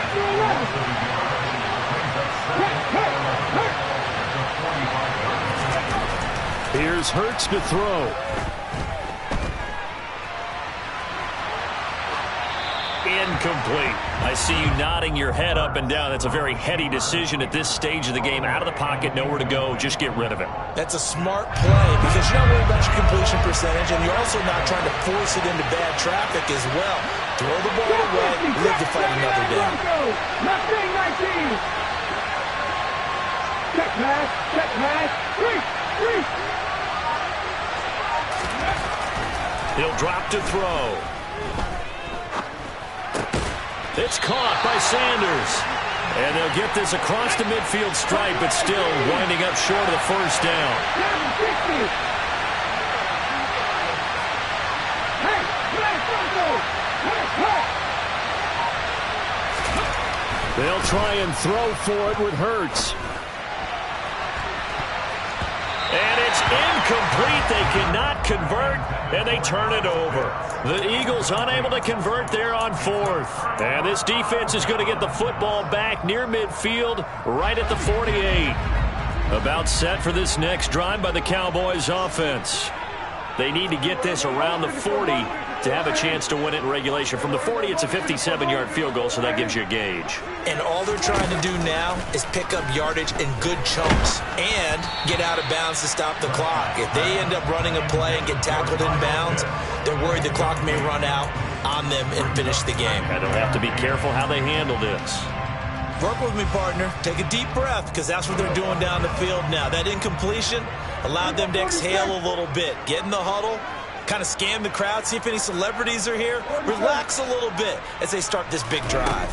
Here's Hurts to throw. Incomplete. I see you nodding your head up and down. That's a very heady decision at this stage of the game. Out of the pocket, nowhere to go. Just get rid of it. That's a smart play because you're not worried about your completion percentage, and you're also not trying to force it into bad traffic as well. Throw the ball away, live to fight another day. Left wing 19. Check pass. Three. He'll drop to throw. It's caught by Sanders. And they'll get this across the midfield stripe, but still winding up short of the first down. They'll try and throw for it with Hurts. And it's incomplete. They cannot convert, and they turn it over. The Eagles unable to convert there on 4th. And this defense is going to get the football back near midfield, right at the 48. About set for this next drive by the Cowboys offense. They need to get this around the 40 to have a chance to win it in regulation. From the 40, it's a 57-yard field goal, so that gives you a gauge. And all they're trying to do now is pick up yardage in good chunks and get out of bounds to stop the clock. If they end up running a play and get tackled in bounds, they're worried the clock may run out on them and finish the game. And they'll have to be careful how they handle this. Work with me, partner. Take a deep breath, because that's what they're doing down the field now. That incompletion allowed them to exhale a little bit. Get in the huddle, kind of scan the crowd, see if any celebrities are here. Relax a little bit as they start this big drive.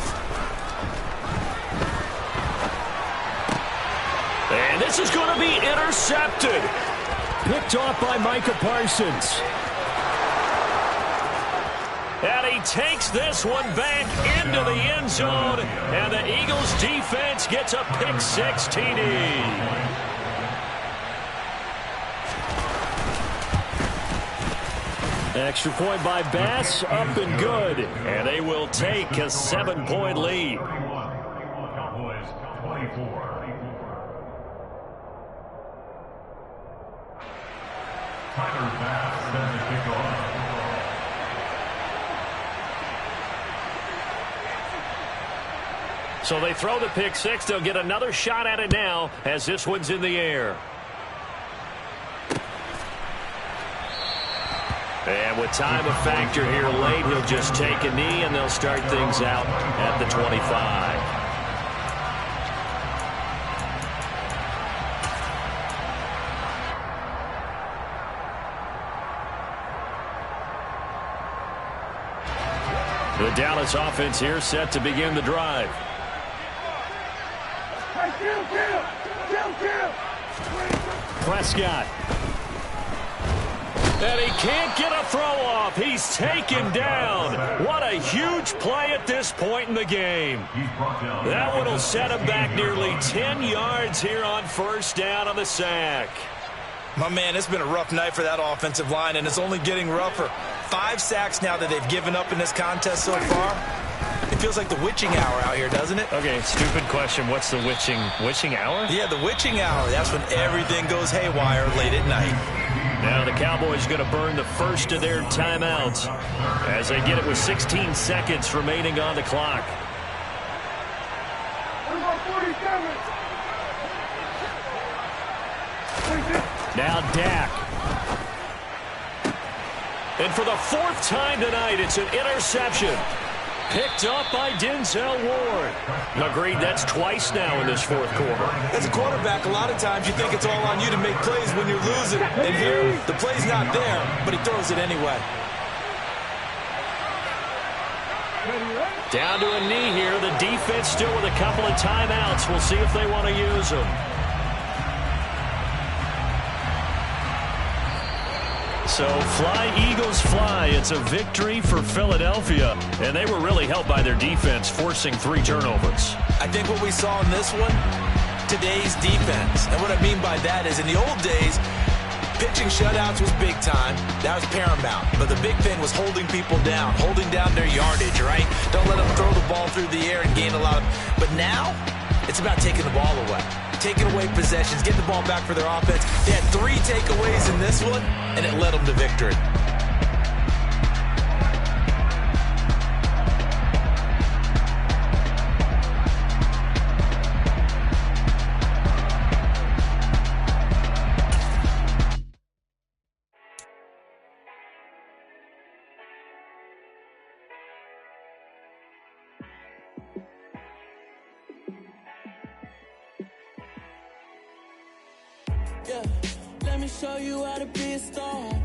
And this is going to be intercepted. Picked off by Micah Parsons. And he takes this one back into the end zone. And the Eagles defense gets a pick six TD. Extra point by Bass, up and good. And they will take a 7-point lead. Cowboys 24. Tyler Bass set the kickoff. So they throw the pick six. They'll get another shot at it now as this one's in the air. And with time a factor here late, he'll just take a knee, and they'll start things out at the 25. The Dallas offense here set to begin the drive. Prescott. And he can't get a throw off. He's taken down. What a huge play at this point in the game. That one will set him back nearly 10 yards here on first down on the sack. My man, it's been a rough night for that offensive line, and it's only getting rougher. 5 sacks now that they've given up in this contest so far. It feels like the witching hour out here, doesn't it? Okay, stupid question. What's the witching hour? Yeah, the witching hour. That's when everything goes haywire late at night. Now the Cowboys going to burn the first of their timeouts as they get it with 16 seconds remaining on the clock. Now Dak. And for the 4th time tonight, it's an interception. Picked up by Denzel Ward. Agreed, that's twice now in this 4th quarter. As a quarterback, a lot of times you think it's all on you to make plays when you're losing. And here, the play's not there, but he throws it anyway. Down to a knee here. The defense still with a couple of timeouts. We'll see if they want to use them. So fly, Eagles, fly. It's a victory for Philadelphia. And they were really helped by their defense, forcing 3 turnovers. I think what we saw in this one, today's defense. And what I mean by that is in the old days, pitching shutouts was big time. That was paramount. But the big thing was holding people down, holding down their yardage, right? Don't let them throw the ball through the air and gain a lot of... But now, it's about taking the ball away. Taking away possessions, getting the ball back for their offense. They had 3 takeaways in this one, and it led them to victory. Yeah, let me show you how to be a star.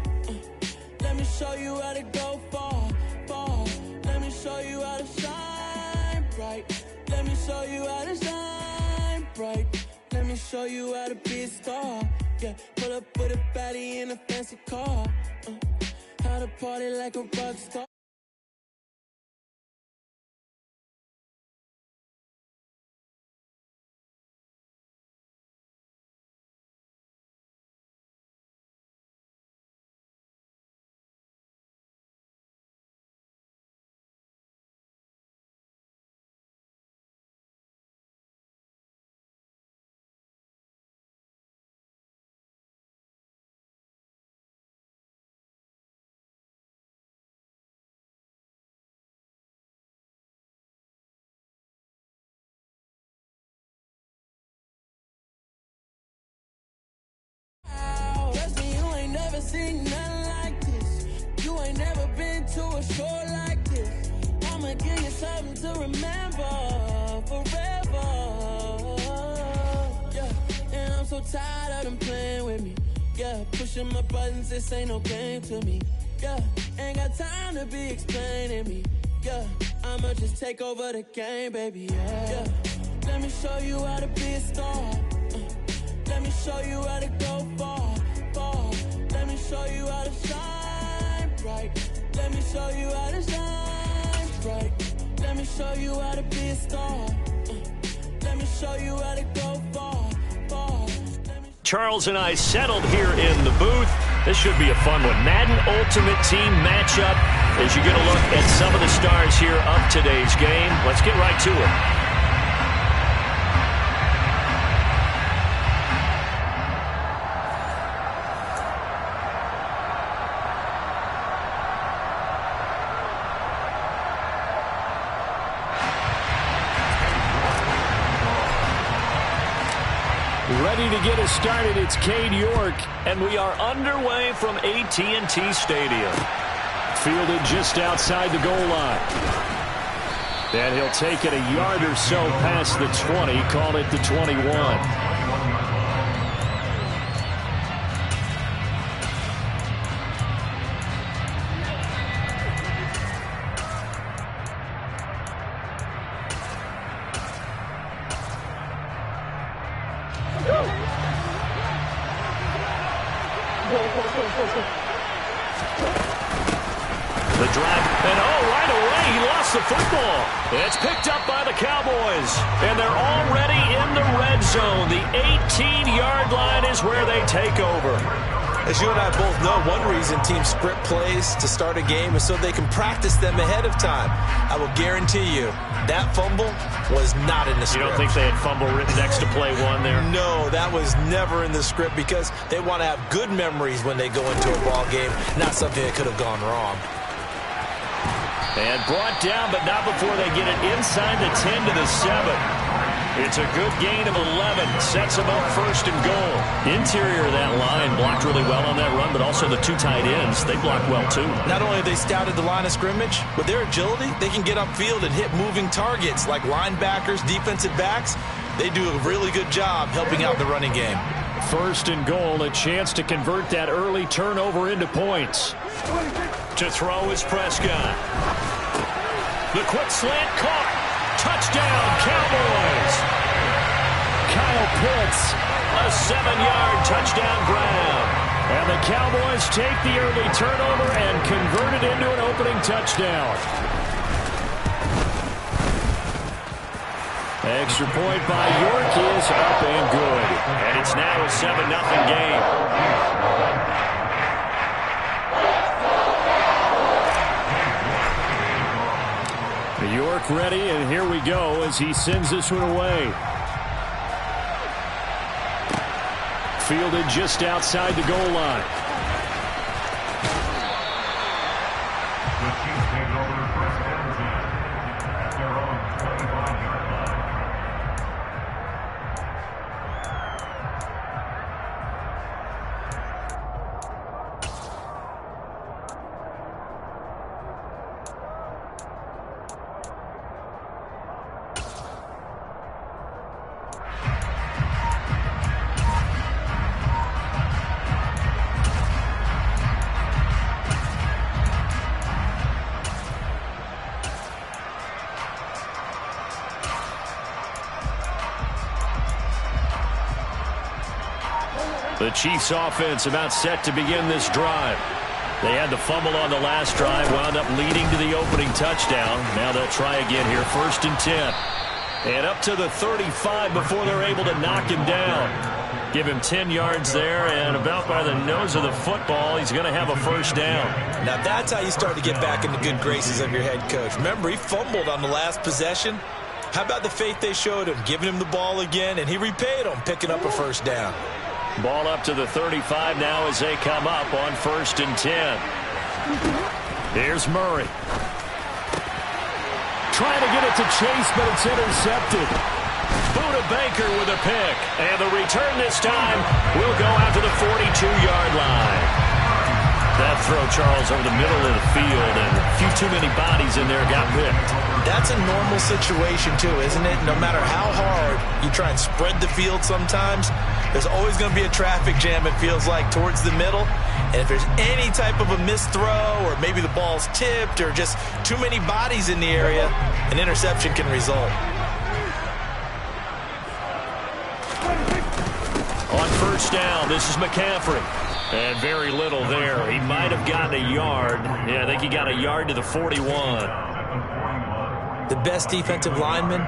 Let me show you how to go far, far. Let me show you how to shine bright. Let me show you how to shine bright. Let me show you how to be a star. Yeah, pull up with a baddie in a fancy car. How to party like a rock star. never seen nothing like this. You ain't never been to a show like this. I'ma give you something to remember forever. Yeah, and I'm so tired of them playing with me. Yeah, pushing my buttons, this ain't no game to me. Yeah, ain't got time to be explaining me. Yeah, I'ma just take over the game, baby. Yeah, let me show you how to be a star. Let me show you how to go far, far. Let me show you how to shine bright. Let me show you how to shine bright. Let me show you how to be a star. Let me show you how to go far, far. Charles and I settled here in the booth. This should be a fun one. Madden Ultimate Team matchup as you get a look at some of the stars here of today's game. Let's get right to it. Ready to get us started, it's Cade York, and we are underway from AT&T Stadium. Fielded just outside the goal line. And he'll take it a yard or so past the 20, call it the 21. The drive, and right away, he lost the football. It's picked up by the Cowboys, and they're already in the red zone. The 18-yard line is where they take over. As you and I both know, one reason teams script plays to start a game is so they can practice them ahead of time. I will guarantee you, that fumble was not in the script. You don't think they had fumble written next to play one there? No, that was never in the script because they want to have good memories when they go into a ball game, not something that could have gone wrong. And brought down, but not before they get it inside the 10 to the 7. It's a good gain of 11. Sets them up first and goal. Interior of that line blocked really well on that run, but also the two tight ends, they blocked well too. Not only have they scouted the line of scrimmage, with their agility, they can get upfield and hit moving targets like linebackers, defensive backs. They do a really good job helping out the running game. First and goal, a chance to convert that early turnover into points. To throw is Prescott. The quick slant caught. Touchdown, Cowboys. Kyle Pitts, a 7-yard touchdown grab. And the Cowboys take the early turnover and convert it into an opening touchdown. Extra point by York is up and good. And it's now a 7-0 game. York ready, and here we go as he sends this one away. Fielded just outside the goal line. The Chiefs take over first and 10 at their own 25-yard line. The Chiefs offense about set to begin this drive. They had the fumble on the last drive, wound up leading to the opening touchdown. Now they'll try again here, first and 10. And up to the 35 before they're able to knock him down. Give him 10 yards there, and about by the nose of the football, he's going to have a first down. Now that's how you start to get back in the good graces of your head coach. Remember, he fumbled on the last possession. How about the faith they showed him, giving him the ball again, and he repaid them, picking up a first down. Ball up to the 35 now as they come up on first and 10. Here's Murray. Trying to get it to Chase, but it's intercepted. Buda Baker with a pick. And the return this time will go out to the 42-yard line. That throw, Charles, over the middle of the field, and a few too many bodies in there got picked. That's a normal situation, too, isn't it? No matter how hard you try and spread the field sometimes, there's always going to be a traffic jam, it feels like, towards the middle. And if there's any type of a missed throw, or maybe the ball's tipped, or just too many bodies in the area, an interception can result. On first down, this is McCaffrey. And very little there. He might have gotten a yard. Yeah, I think he got a yard to the 41. The best defensive linemen,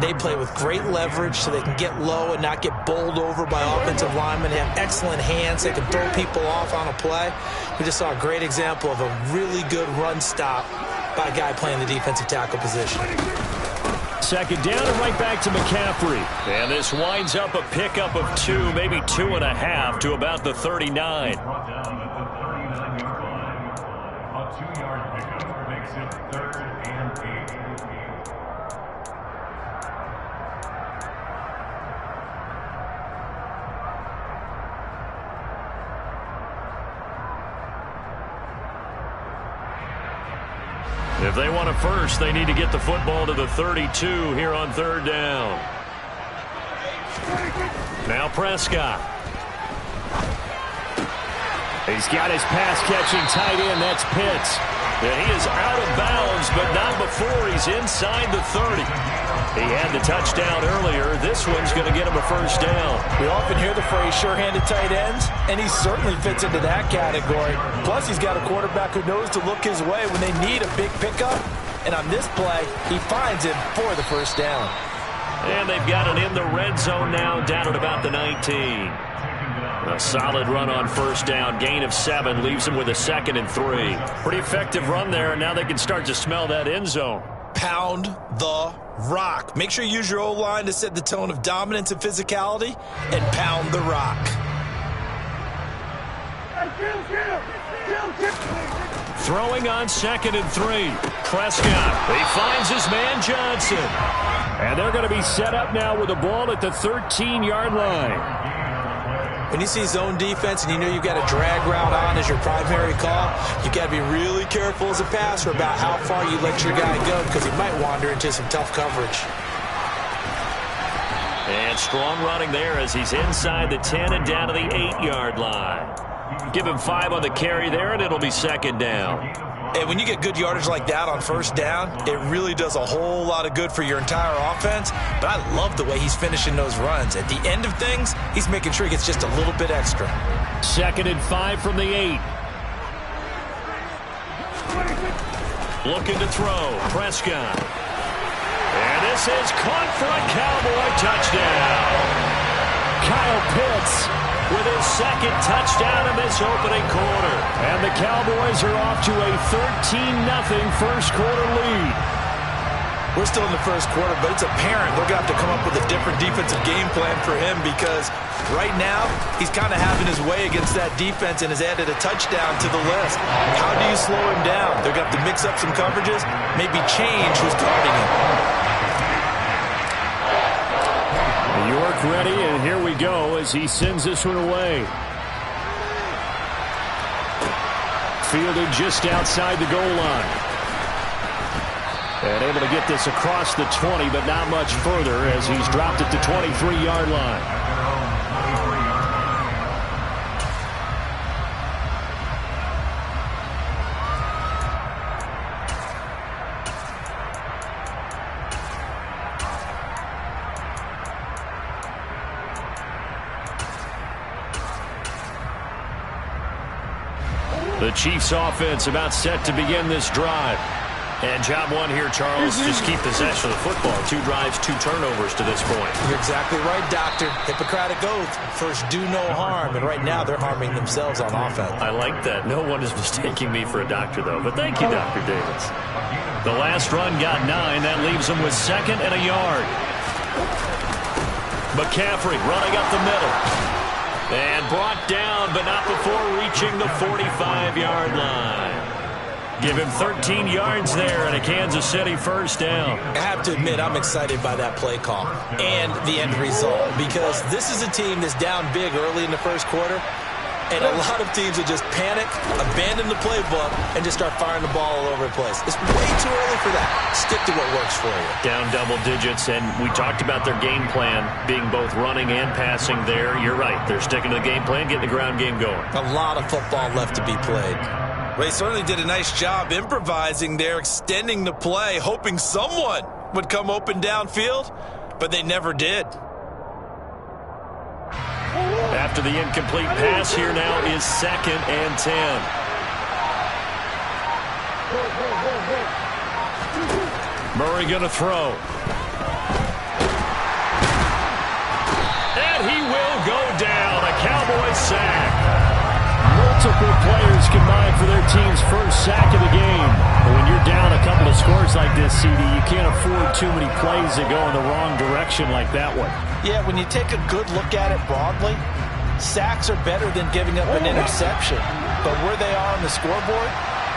they play with great leverage so they can get low and not get bowled over by offensive linemen. They have excellent hands. They can throw people off on a play. We just saw a great example of a really good run stop by a guy playing the defensive tackle position. Second down and right back to McCaffrey. And this winds up a pickup of 2, maybe 2.5 to about the 39. A 2-yard pickup makes it 3rd and 8. If they want a first, they need to get the football to the 32 here on third down. Now Prescott. He's got his pass-catching tight end. That's Pitts. And he is out of bounds, but not before he's inside the 30. He had the touchdown earlier. This one's going to get him a first down. We often hear the phrase sure-handed tight ends, and he certainly fits into that category. Plus, he's got a quarterback who knows to look his way when they need a big pickup. And on this play, he finds him for the first down. And they've got it in the red zone now, down at about the 19. A solid run on first down. Gain of 7 leaves them with a 2nd and 3. Pretty effective run there, and now they can start to smell that end zone. Pound the rock. Make sure you use your O-line to set the tone of dominance and physicality, and pound the rock. Throwing on 2nd and 3. Prescott. He finds his man Johnson. And they're going to be set up now with the ball at the 13-yard line. When you see zone defense and you know you've got a drag route on as your primary call, you've got to be really careful as a passer about how far you let your guy go because he might wander into some tough coverage. And strong running there as he's inside the 10 and down to the 8-yard line. Give him 5 on the carry there, and it'll be 2nd down. And when you get good yardage like that on first down, it really does a whole lot of good for your entire offense. But I love the way he's finishing those runs. At the end of things, he's making sure he gets just a little bit extra. 2nd and 5 from the 8. Looking to throw. Prescott. And this is caught for a Cowboy touchdown. Kyle Pitts with his 2nd touchdown in this opening quarter. And the Cowboys are off to a 13-0 first quarter lead. We're still in the first quarter, but it's apparent they're going to have to come up with a different defensive game plan for him because right now he's kind of having his way against that defense and has added a touchdown to the list. How do you slow him down? They're going to have to mix up some coverages, maybe change who's guarding him. York ready, and here we go as he sends this one away. Fielded just outside the goal line. And able to get this across the 20, but not much further as he's dropped at the 23-yard line. The Chiefs offense about set to begin this drive. And job one here, Charles, just keep possession of the football. 2 drives, 2 turnovers to this point. You're exactly right, Doctor. Hippocratic oath. First, do no harm. And right now, they're harming themselves on offense. I like that. No one is mistaking me for a doctor, though. But thank you, Dr. Davis. The last run got 9. That leaves them with 2nd and a yard. McCaffrey running up the middle. And brought down, but not before reaching the 45-yard line. Give him 13 yards there and a Kansas City first down. I have to admit, I'm excited by that play call and the end result because this is a team that's down big early in the first quarter. And a lot of teams will just panic, abandon the playbook, and just start firing the ball all over the place. It's way too early for that. Stick to what works for you. Down double digits, and we talked about their game plan being both running and passing there. You're right. They're sticking to the game plan, getting the ground game going. A lot of football left to be played. Well, they certainly did a nice job improvising there, extending the play, hoping someone would come open downfield, but they never did. After the incomplete pass, here now is 2nd and 10. Murray going to throw. And he will go down. A Cowboys sack. Multiple players combined for their team's first sack of the game. But when you're down a couple of scores like this, CD, you can't afford too many plays that go in the wrong direction like that one. Yeah, when you take a good look at it broadly, sacks are better than giving up an interception. But where they are on the scoreboard,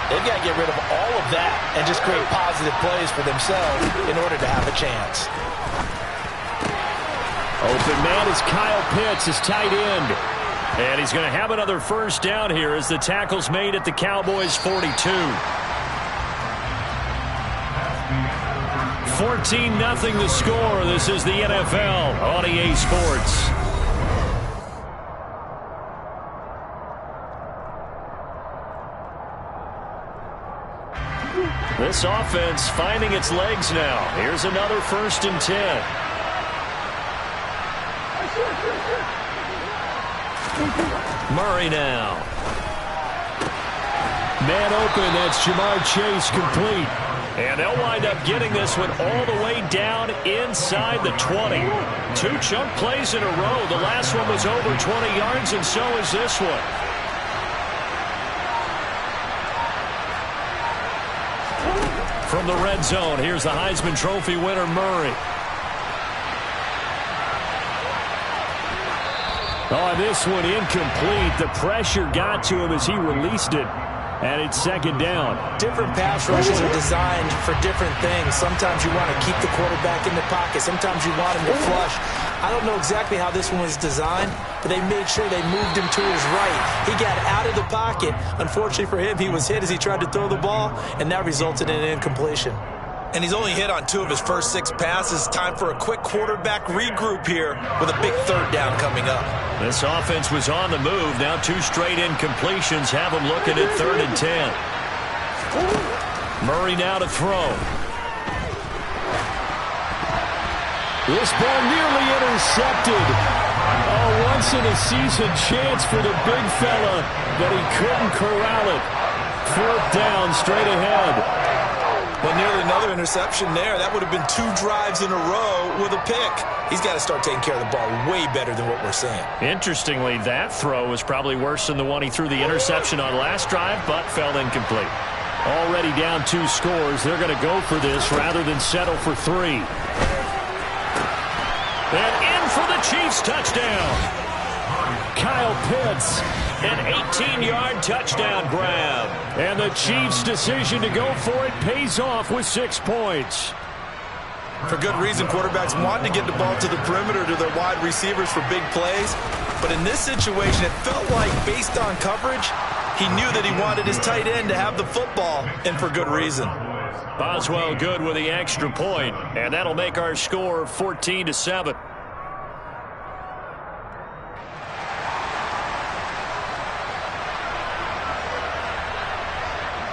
they've got to get rid of all of that and just create positive plays for themselves in order to have a chance. Open man is Kyle Pitts, his tight end. And he's going to have another first down here as the tackle's made at the Cowboys' 42. 14-0 the score. This is the NFL on EA Sports. This offense finding its legs now. Here's another 1st and 10. Murray now. Man open, that's Jamar Chase complete. And they'll wind up getting this one all the way down inside the 20. 2 chunk plays in a row. The last one was over 20 yards, and so is this one. From the red zone, here's the Heisman Trophy winner, Murray. Oh, this one incomplete. The pressure got to him as he released it. And it's 2nd down. Different pass rushes are designed for different things. Sometimes you want to keep the quarterback in the pocket. Sometimes you want him to flush. I don't know exactly how this one was designed, but they made sure they moved him to his right. He got out of the pocket. Unfortunately for him, he was hit as he tried to throw the ball, and that resulted in an incompletion. And he's only hit on 2 of his first 6 passes. Time for a quick quarterback regroup here with a big 3rd down coming up. This offense was on the move. Now 2 straight incompletions have them looking at 3rd and 10. Murray now to throw. This ball nearly intercepted. Oh, once in a season chance for the big fella, but he couldn't corral it. 4th down straight ahead. Well, nearly another interception there. That would have been 2 drives in a row with a pick. He's got to start taking care of the ball way better than what we're seeing. Interestingly, that throw was probably worse than the one he threw the interception on last drive, but fell incomplete. Already down 2 scores. They're going to go for this rather than settle for 3. And in for the Chiefs touchdown. Kyle Pitts, an 18-yard touchdown grab. And the Chiefs' decision to go for it pays off with 6 points. For good reason, quarterbacks want to get the ball to the perimeter to their wide receivers for big plays. But in this situation, it felt like, based on coverage, he knew that he wanted his tight end to have the football, and for good reason. Boswell good with the extra point, and that'll make our score 14-7.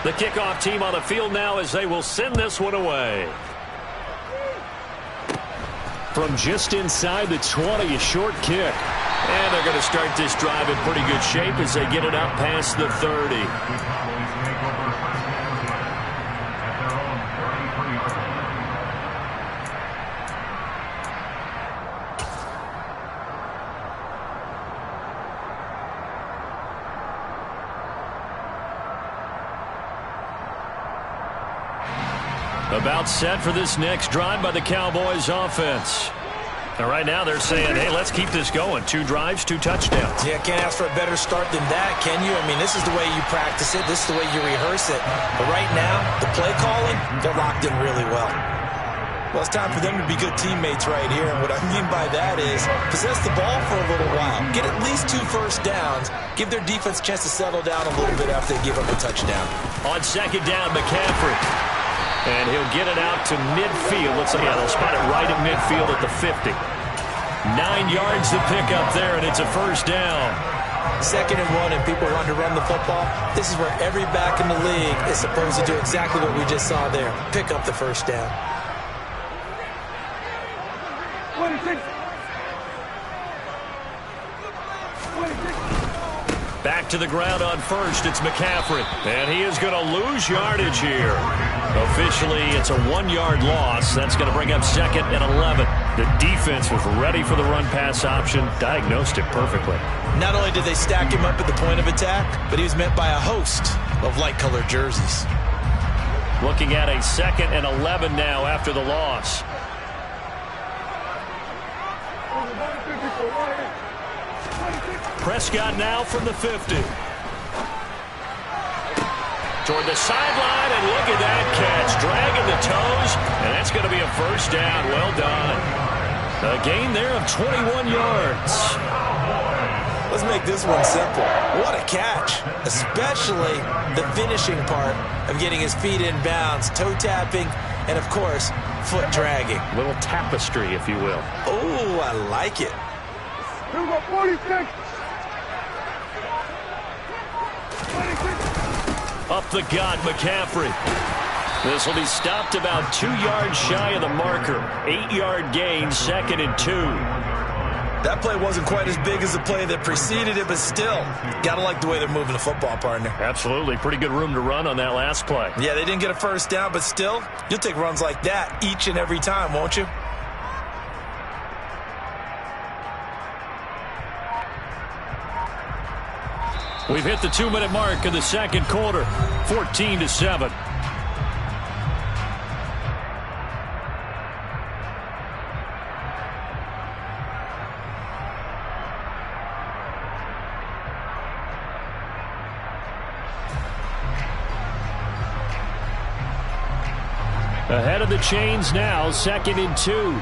The kickoff team on the field now as they will send this one away. From just inside the 20, a short kick. And they're going to start this drive in pretty good shape as they get it up past the 30. About set for this next drive by the Cowboys offense. And right now they're saying, hey, let's keep this going. 2 drives, 2 touchdowns. Yeah, can't ask for a better start than that, can you? I mean, this is the way you practice it. This is the way you rehearse it. But right now, the play calling, they're locked in really well. Well, it's time for them to be good teammates right here. And what I mean by that is possess the ball for a little while. Get at least 2 first downs. Give their defense a chance to settle down a little bit after they give up a touchdown. On second down, McCaffrey. And he'll get it out to midfield. Let's see. Yeah, they'll spot it right at midfield at the 50. 9 yards to pick up there, and it's a first down. 2nd and 1, and people want to run the football. This is where every back in the league is supposed to do exactly what we just saw there. Pick up the first down. 26. Back to the ground on first. It's McCaffrey. And he is going to lose yardage here. Officially, it's a 1-yard loss. That's going to bring up 2nd and 11. The defense was ready for the run-pass option. Diagnosed it perfectly. Not only did they stack him up at the point of attack, but he was met by a host of light-colored jerseys. Looking at a 2nd and 11 now after the loss. Prescott now from the 50. Toward the sideline, and look at that catch. Dragging the toes, and that's going to be a first down. Well done. A gain there of 21 yards. Let's make this one simple. What a catch, especially the finishing part of getting his feet in bounds, toe tapping, and, of course, foot dragging. Little tapestry, if you will. Oh, I like it. 46. Up the gut, McCaffrey. This will be stopped about 2 yards shy of the marker. 8-yard gain, 2nd and 2. That play wasn't quite as big as the play that preceded it, but still, got to like the way they're moving the football, partner. Absolutely. Pretty good room to run on that last play. Yeah, they didn't get a first down, but still, you'll take runs like that each and every time, won't you? We've hit the 2-minute mark in the second quarter, 14-7. Ahead of the chains now, 2nd and 2.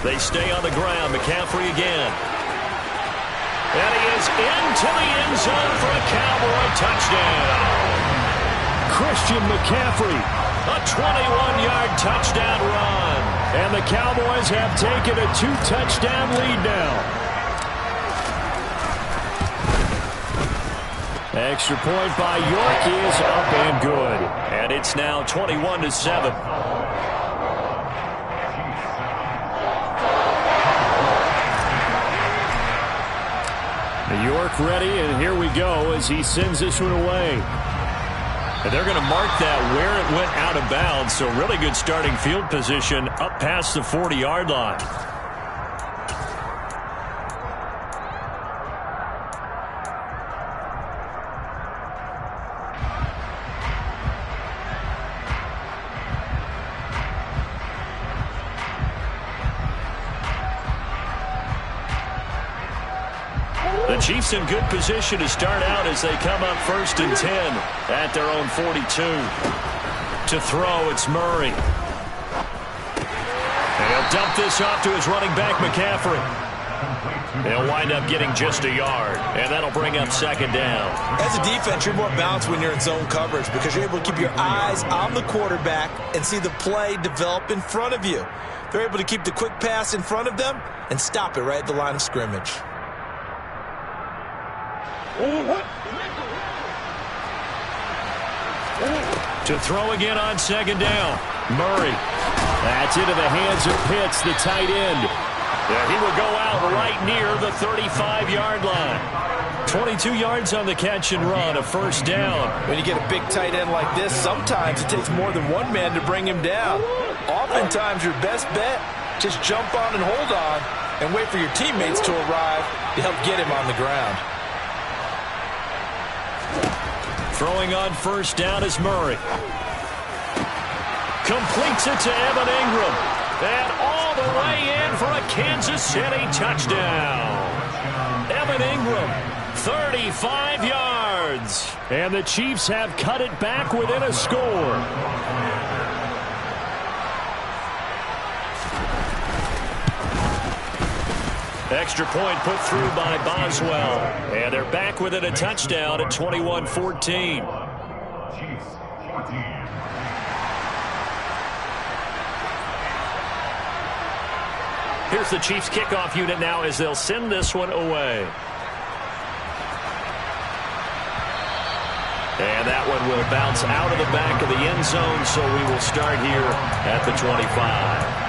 They stay on the ground. McCaffrey again. And he is into the end zone for a Cowboy touchdown. Christian McCaffrey, a 21-yard touchdown run. And the Cowboys have taken a 2-touchdown lead now. Extra point by York is up and good. And it's now 21-7. York ready, and here we go as he sends this one away. And they're going to mark that where it went out of bounds, so really good starting field position up past the 40-yard line. The Chiefs in good position to start out as they come up 1st and 10 at their own 42. To throw, it's Murray. And he'll dump this off to his running back, McCaffrey. They'll wind up getting just a yard, and that'll bring up 2nd down. As a defense, you're more balanced when you're in zone coverage because you're able to keep your eyes on the quarterback and see the play develop in front of you. They're able to keep the quick pass in front of them and stop it right at the line of scrimmage. To throw again on 2nd down. Murray. That's into the hands of Pitts, the tight end. Yeah, he will go out right near the 35-yard line. 22 yards on the catch and run, a 1st down. When you get a big tight end like this, sometimes it takes more than one man to bring him down. Oftentimes, your best bet, just jump on and hold on and wait for your teammates to arrive to help get him on the ground. Throwing on 1st down is Murray. Completes it to Evan Ingram. And all the way in for a Kansas City touchdown. Evan Ingram, 35 yards. And the Chiefs have cut it back within a score. Extra point put through by Boswell. And they're back within a touchdown at 21-14. Here's the Chiefs kickoff unit now as they'll send this one away. And that one will bounce out of the back of the end zone, so we will start here at the 25.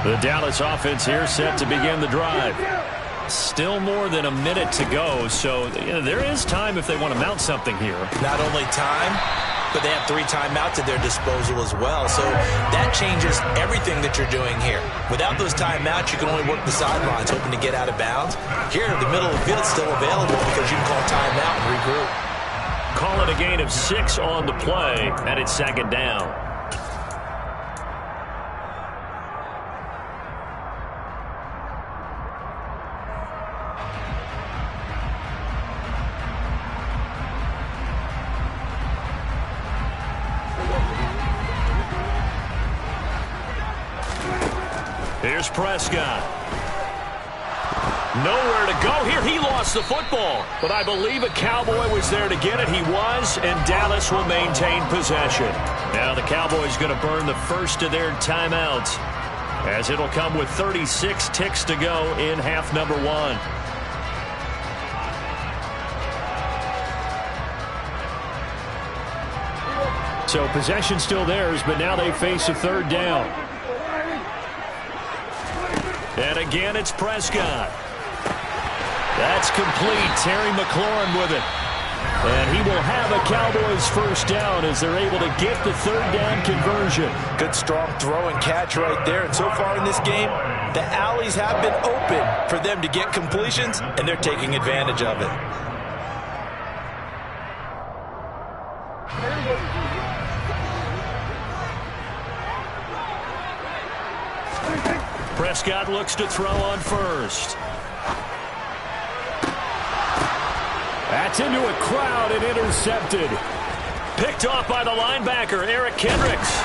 The Dallas offense here set to begin the drive. Still more than a minute to go, so there is time if they want to mount something here. Not only time, but they have 3 timeouts at their disposal as well, so that changes everything that you're doing here. Without those timeouts, you can only work the sidelines, hoping to get out of bounds. Here, the middle of the field is still available because you can call timeout and regroup. Call it a gain of 6 on the play, and it's second down. Here's Prescott. Nowhere to go here. He lost the football, but I believe a Cowboy was there to get it. He was, and Dallas will maintain possession. Now the Cowboys going to burn the first of their timeouts, as it'll come with 36 ticks to go in half number 1. So possession still theirs, but now they face a third down. And again, it's Prescott. That's complete. Terry McLaurin with it. And he will have a Cowboys first down as they're able to get the third down conversion. Good strong throw and catch right there. And so far in this game, the alleys have been open for them to get completions, and they're taking advantage of it. Prescott looks to throw on first. That's into a crowd and intercepted. Picked off by the linebacker, Eric Kendricks.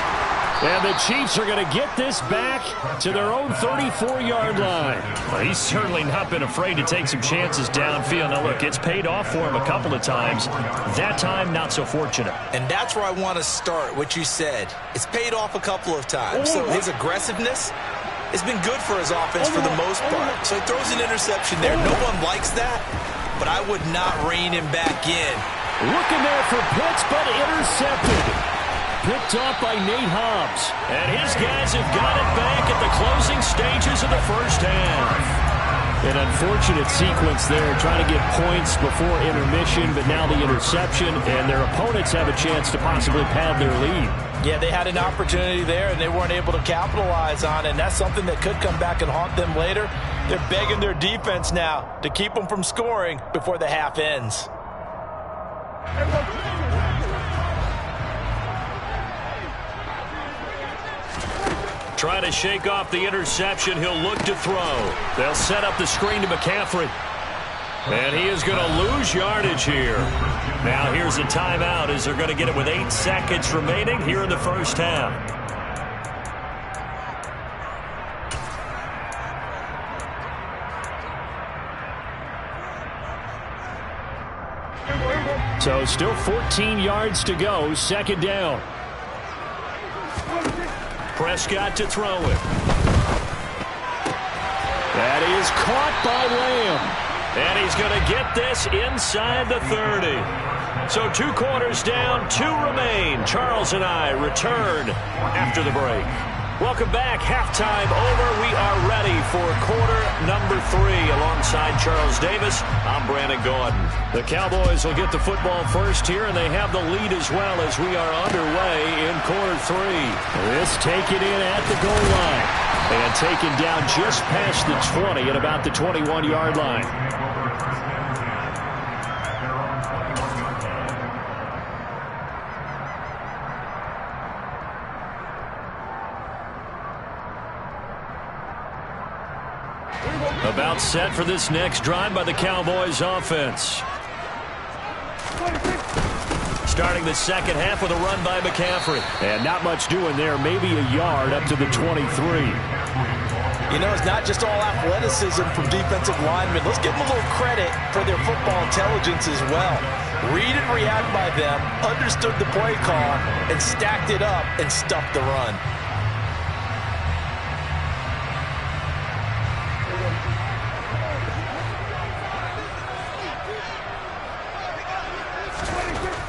And the Chiefs are going to get this back to their own 34-yard line. Well, he's certainly not been afraid to take some chances downfield. Now, look, it's paid off for him a couple of times. That time, not so fortunate. And that's where I want to start, what you said. It's paid off a couple of times. So his aggressiveness has been good for his offense for the most part. So he throws an interception there. No one likes that, but I would not rein him back in. Looking there for Pitts, but intercepted. Picked off by Nate Hobbs. And his guys have got it back at the closing stages of the first half. An unfortunate sequence there, trying to get points before intermission, but now the interception, and their opponents have a chance to possibly pad their lead. Yeah, they had an opportunity there, and they weren't able to capitalize on it, and that's something that could come back and haunt them later. They're begging their defense now to keep them from scoring before the half ends. Trying to shake off the interception. He'll look to throw. They'll set up the screen to McCaffrey. And he is going to lose yardage here. Now here's a timeout as they're going to get it with 8 seconds remaining here in the first half. So still 14 yards to go, second down. Prescott to throw it. That is caught by Lamb. And he's going to get this inside the 30. So 2 quarters down, 2 remain. Charles and I return after the break. Welcome back. Halftime over. We are ready for quarter number 3. Alongside Charles Davis, I'm Brandon Gordon. The Cowboys will get the football first here, and they have the lead as well as we are underway in quarter 3. This taken in at the goal line. And taken down just past the 20 at about the 21-yard line. About set for this next drive by the Cowboys offense. Starting the second half with a run by McCaffrey. And not much doing there. Maybe a yard up to the 23. You know, it's not just all athleticism from defensive linemen. Let's give them a little credit for their football intelligence as well. Read and react by them, understood the play call, and stacked it up and stuffed the run.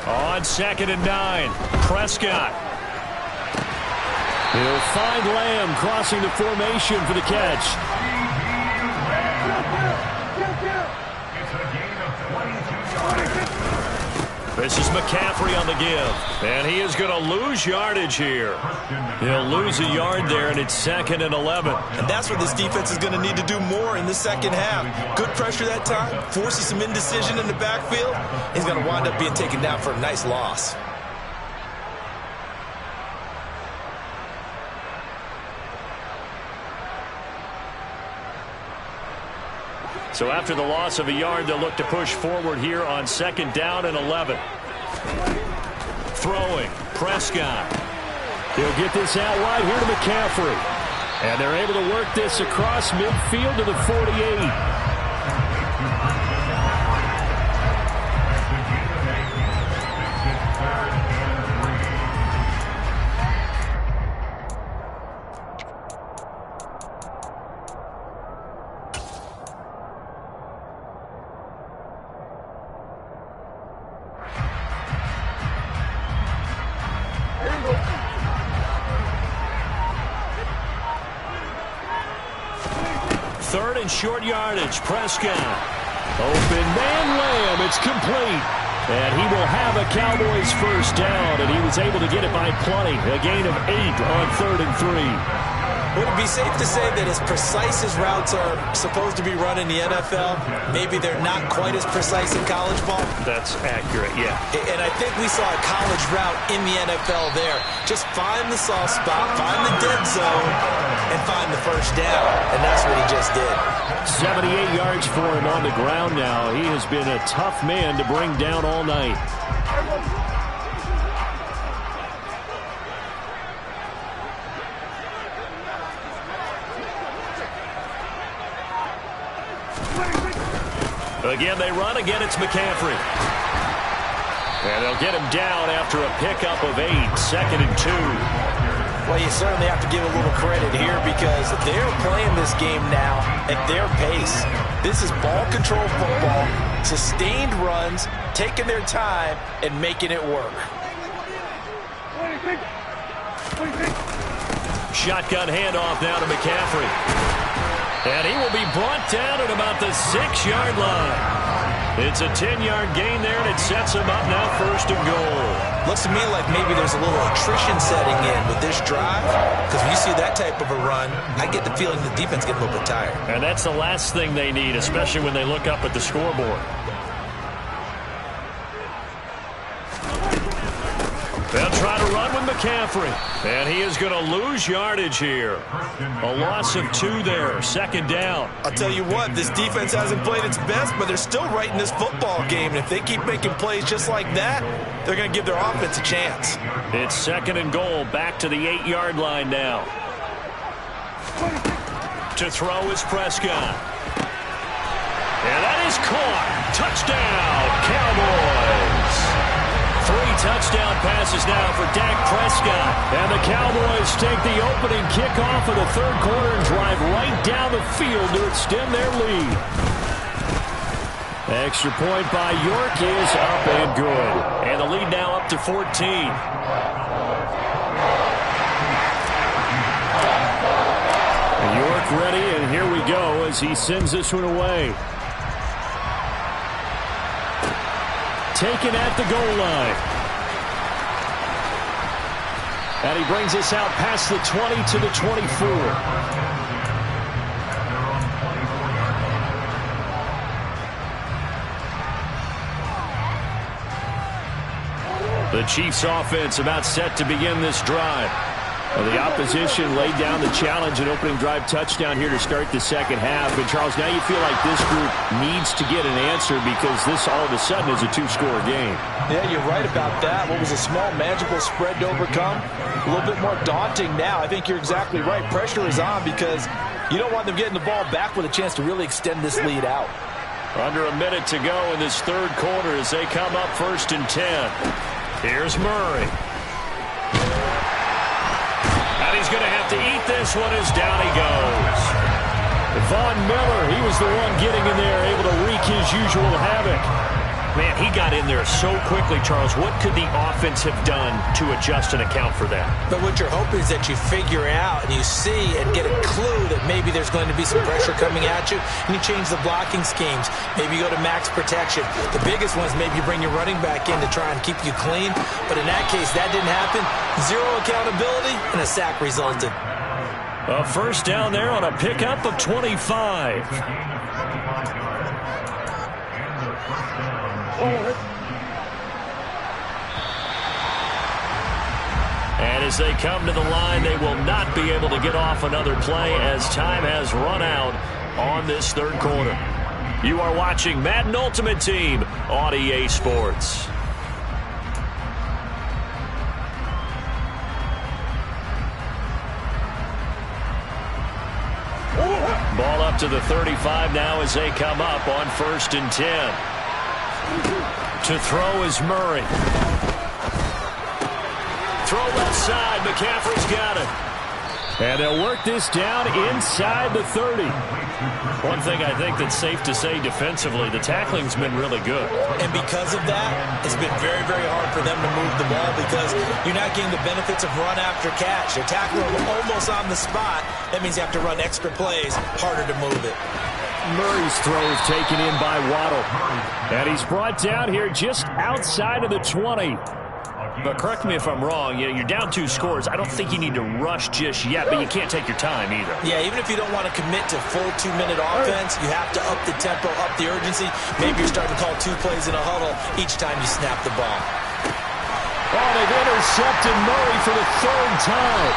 On 2nd and 9, Prescott. He'll find Lamb crossing the formation for the catch. This is McCaffrey on the give, and he is going to lose yardage here. He'll lose a yard there, and it's 2nd and 11. And that's what this defense is going to need to do more in the second half. Good pressure that time, forces some indecision in the backfield. He's going to wind up being taken down for a nice loss. So after the loss of a yard, they'll look to push forward here on 2nd down and 11. Throwing, Prescott. He'll get this out wide here to McCaffrey. And they're able to work this across midfield to the 48. Third and short yardage. Prescott. Open man Lamb. It's complete. And he will have a Cowboys first down. And he was able to get it by plenty. A gain of 8 on 3rd and 3. Would it be safe to say that as precise as routes are supposed to be run in the NFL, maybe they're not quite as precise in college ball? That's accurate, yeah. And I think we saw a college route in the NFL there. Just find the soft spot, find the dead zone, and find the first down. And that's what he just did. 78 yards for him on the ground now. He has been a tough man to bring down all night. Again, they run. Again, it's McCaffrey. And they'll get him down after a pickup of 8. 2nd and 2. Well, you certainly have to give a little credit here because they're playing this game now at their pace. This is ball control football, sustained runs, taking their time, and making it work. Shotgun handoff now to McCaffrey. And he will be brought down at about the 6-yard line. It's a 10-yard gain there, and it sets him up now 1st and goal. Looks to me like maybe there's a little attrition setting in with this drive, because when you see that type of a run, I get the feeling the defense getting a little bit tired. And that's the last thing they need, especially when they look up at the scoreboard. They'll try to run with McCaffrey. And he is going to lose yardage here. A loss of 2 there. 2nd down. I'll tell you what, this defense hasn't played its best, but they're still right in this football game. And if they keep making plays just like that, they're going to give their offense a chance. It's 2nd and goal. Back to the 8-yard line now. To throw is Prescott. And that is caught. Touchdown, Cowboys. 3 touchdown passes now for Dak Prescott. And the Cowboys take the opening kickoff of the 3rd quarter and drive right down the field to extend their lead. Extra point by York is up and good. And the lead now up to 14. York ready, and here we go as he sends this one away. Taken at the goal line. And he brings us out past the 20 to the 24. The Chiefs offense about set to begin this drive. Well, the opposition laid down the challenge, an opening drive touchdown here to start the second half. And, Charles, now you feel like this group needs to get an answer because this all of a sudden is a two-score game. Yeah, you're right about that. What was a small, manageable spread to overcome, a little bit more daunting now. I think you're exactly right. Pressure is on because you don't want them getting the ball back with a chance to really extend this lead out. Under a minute to go in this third quarter as they come up 1st and 10. Here's Murray. And he's going to have to eat this one as down he goes. Von Miller, he was the one getting in there, able to wreak his usual havoc. Man, he got in there so quickly, Charles. What could the offense have done to adjust and account for that? But what you're hoping is that you figure out and you see and get a clue that maybe there's going to be some pressure coming at you, and you change the blocking schemes. Maybe you go to max protection. The biggest one is maybe you bring your running back in to try and keep you clean. But in that case, that didn't happen. Zero accountability, and a sack resulted. A first down there on a pickup of 25. And as they come to the line, they will not be able to get off another play as time has run out on this third quarter. You are watching Madden Ultimate Team on EA Sports. Ball up to the 35 now as they come up on 1st and 10. To throw is Murray. Throw left side. McCaffrey's got it. And they'll work this down inside the 30. One thing I think that's safe to say defensively, the tackling's been really good. And because of that, it's been very, very hard for them to move the ball because you're not getting the benefits of run after catch. They're tackling almost on the spot. That means you have to run extra plays, harder to move it. Murray's throw is taken in by Waddle. And he's brought down here just outside of the 20. But correct me if I'm wrong, you're down 2 scores. I don't think you need to rush just yet, but you can't take your time either. Yeah, even if you don't want to commit to full 2-minute offense, you have to up the tempo, up the urgency. Maybe you're starting to call 2 plays in a huddle each time you snap the ball. Oh, they've intercepted Murray for the 3rd time.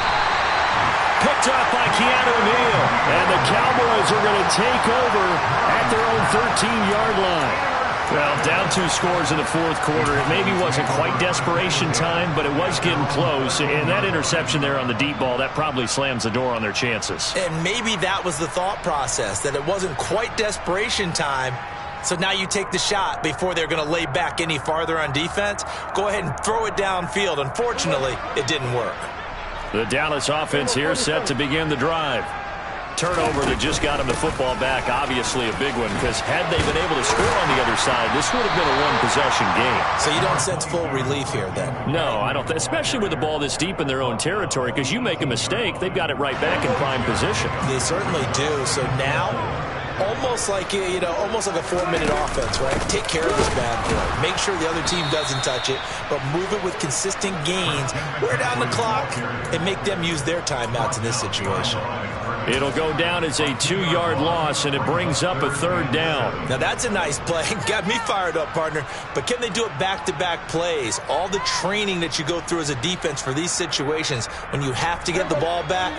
Picked up by Keanu Neal. And the Cowboys are going to take over at their own 13-yard line. Well, down 2 scores in the 4th quarter. It maybe wasn't quite desperation time, but it was getting close. And that interception there on the deep ball, that probably slams the door on their chances. And maybe that was the thought process, that it wasn't quite desperation time. So now you take the shot before they're going to lay back any farther on defense. Go ahead and throw it downfield. Unfortunately, it didn't work. The Dallas offense here set to begin the drive. Turnover that just got him the football back, obviously a big one, because had they been able to score on the other side, this would have been a one-possession game. So you don't sense full relief here then? No, I don't. Especially with the ball this deep in their own territory, because you make a mistake, they've got it right back in prime position. They certainly do. So now, almost like almost like a 4-minute offense, right? Take care of this bad boy. Make sure the other team doesn't touch it, but move it with consistent gains. Wear down the clock and make them use their timeouts in this situation. It'll go down as a 2-yard loss, and it brings up a 3rd down. Now, that's a nice play. Got me fired up, partner. But can they do it back-to-back plays? All the training that you go through as a defense for these situations, when you have to get the ball back,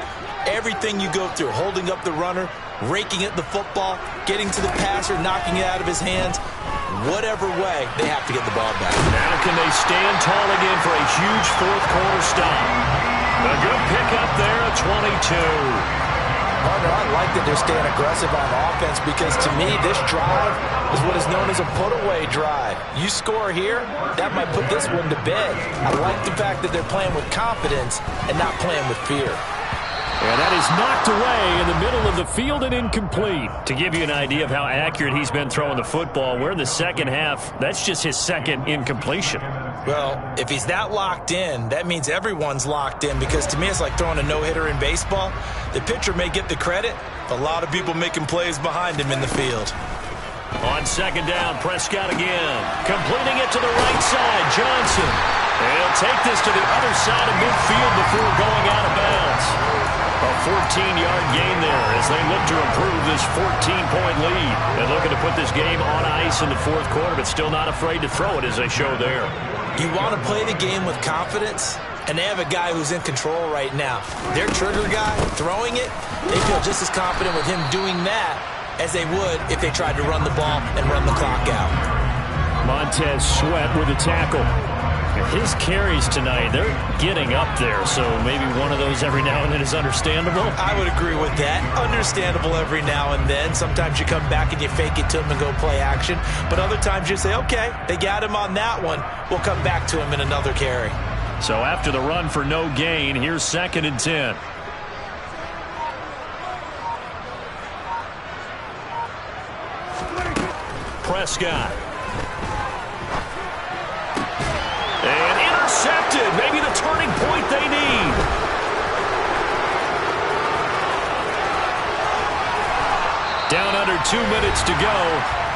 everything you go through, holding up the runner, raking at the football, getting to the passer, knocking it out of his hands, whatever way, they have to get the ball back. Now can they stand tall again for a huge 4th quarter stop? A good pickup there at 22. Partner, I like that they're staying aggressive on offense because, to me, this drive is what is known as a put-away drive. You score here, that might put this one to bed. I like the fact that they're playing with confidence and not playing with fear. And that is knocked away in the middle of the field and incomplete. To give you an idea of how accurate he's been throwing the football, we're in the second half. That's just his 2nd incompletion. Well, if he's that locked in, that means everyone's locked in because to me it's like throwing a no-hitter in baseball. The pitcher may get the credit, but a lot of people making plays behind him in the field. On 2nd down, Prescott again. Completing it to the right side, Johnson. And he'll take this to the other side of midfield before going out of bounds. A 14-yard gain there as they look to improve this 14-point lead. And looking to put this game on ice in the fourth quarter, but still not afraid to throw it as they show there. You want to play the game with confidence, and they have a guy who's in control right now. Their trigger guy, throwing it, they feel just as confident with him doing that as they would if they tried to run the ball and run the clock out. Montez Sweat with a tackle. His carries tonight, they're getting up there, so maybe one of those every now and then is understandable. I would agree with that. Understandable every now and then. Sometimes you come back and you fake it to him and go play action. But other times you say, okay, they got him on that one. We'll come back to him in another carry. So after the run for no gain, here's 2nd and 10. Prescott. And intercepted. Maybe the turning point they need. Down under 2 minutes to go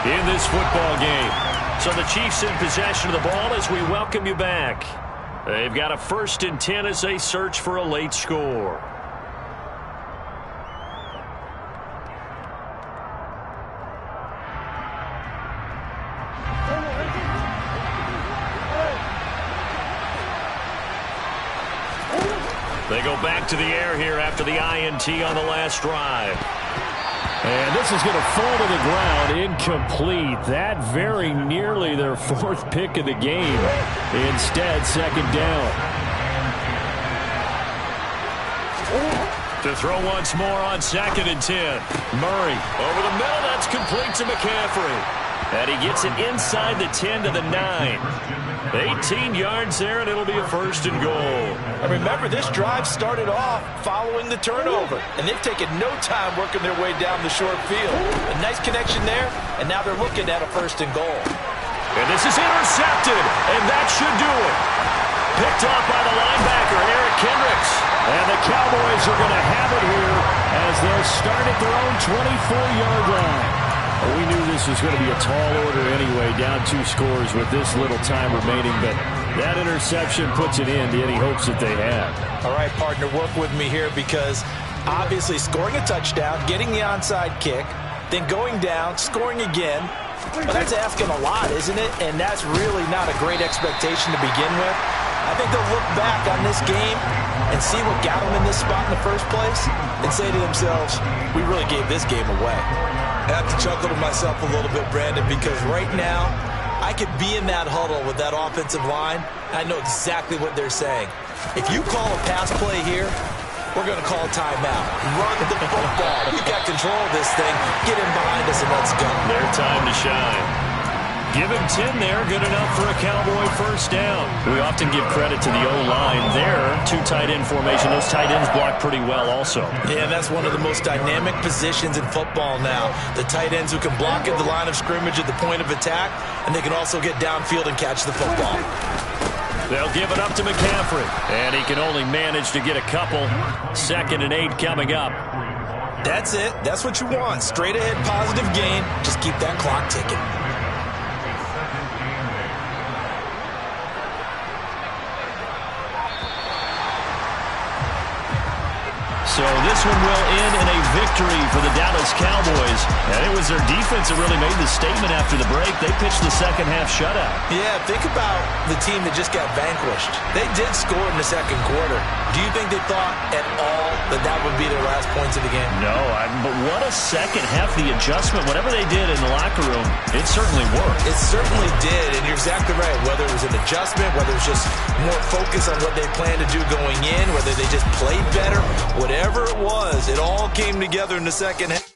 in this football game. So the Chiefs in possession of the ball as we welcome you back. They've got a 1st and 10 as they search for a late score. They go back to the air here after the INT on the last drive. And this is going to fall to the ground, incomplete. That very nearly their 4th pick of the game. Instead, 2nd down. To throw once more on 2nd and 10. Murray over the middle. That's complete to McCaffrey. And he gets it inside the 10 to the 9. 18 yards there, and it'll be a 1st and goal. And remember, this drive started off following the turnover, and they've taken no time working their way down the short field. A nice connection there, and now they're looking at a 1st and goal. And this is intercepted, and that should do it. Picked off by the linebacker, Eric Kendricks. And the Cowboys are going to have it here as they'll start at their own 24-yard line. We knew this was going to be a tall order anyway, down 2 scores with this little time remaining, but that interception puts it in to any hopes that they have. All right, partner, work with me here because obviously scoring a touchdown, getting the onside kick, then going down, scoring again, well, that's asking a lot, isn't it? And that's really not a great expectation to begin with. I think they'll look back on this game and see what got them in this spot in the first place and say to themselves, we really gave this game away. I have to chuckle to myself a little bit, Brandon, because right now I could be in that huddle with that offensive line, and I know exactly what they're saying. If you call a pass play here, we're going to call a timeout. Run the football. We've got control of this thing. Get in behind us and let's go. Their time to shine. Give him 10 there. Good enough for a Cowboy 1st down. We often give credit to the O-line there. 2 tight end formation. Those tight ends block pretty well also. Yeah, that's one of the most dynamic positions in football now. The tight ends who can block at the line of scrimmage at the point of attack, and they can also get downfield and catch the football. They'll give it up to McCaffrey. And he can only manage to get a couple. 2nd and 8 coming up. That's it. That's what you want. Straight ahead positive gain. Just keep that clock ticking. So this one will end in a victory for the Dallas Cowboys. And it was their defense that really made the statement after the break. They pitched the second half shutout. Yeah, think about the team that just got vanquished. They did score in the second quarter. Do you think they thought at all that that would be their last points of the game? No, but what a second half. The adjustment, whatever they did in the locker room, it certainly worked. It certainly did, and you're exactly right. Whether it was an adjustment, whether it was just more focus on what they planned to do going in, whether they just played better, whatever it was, it all came together in the second half.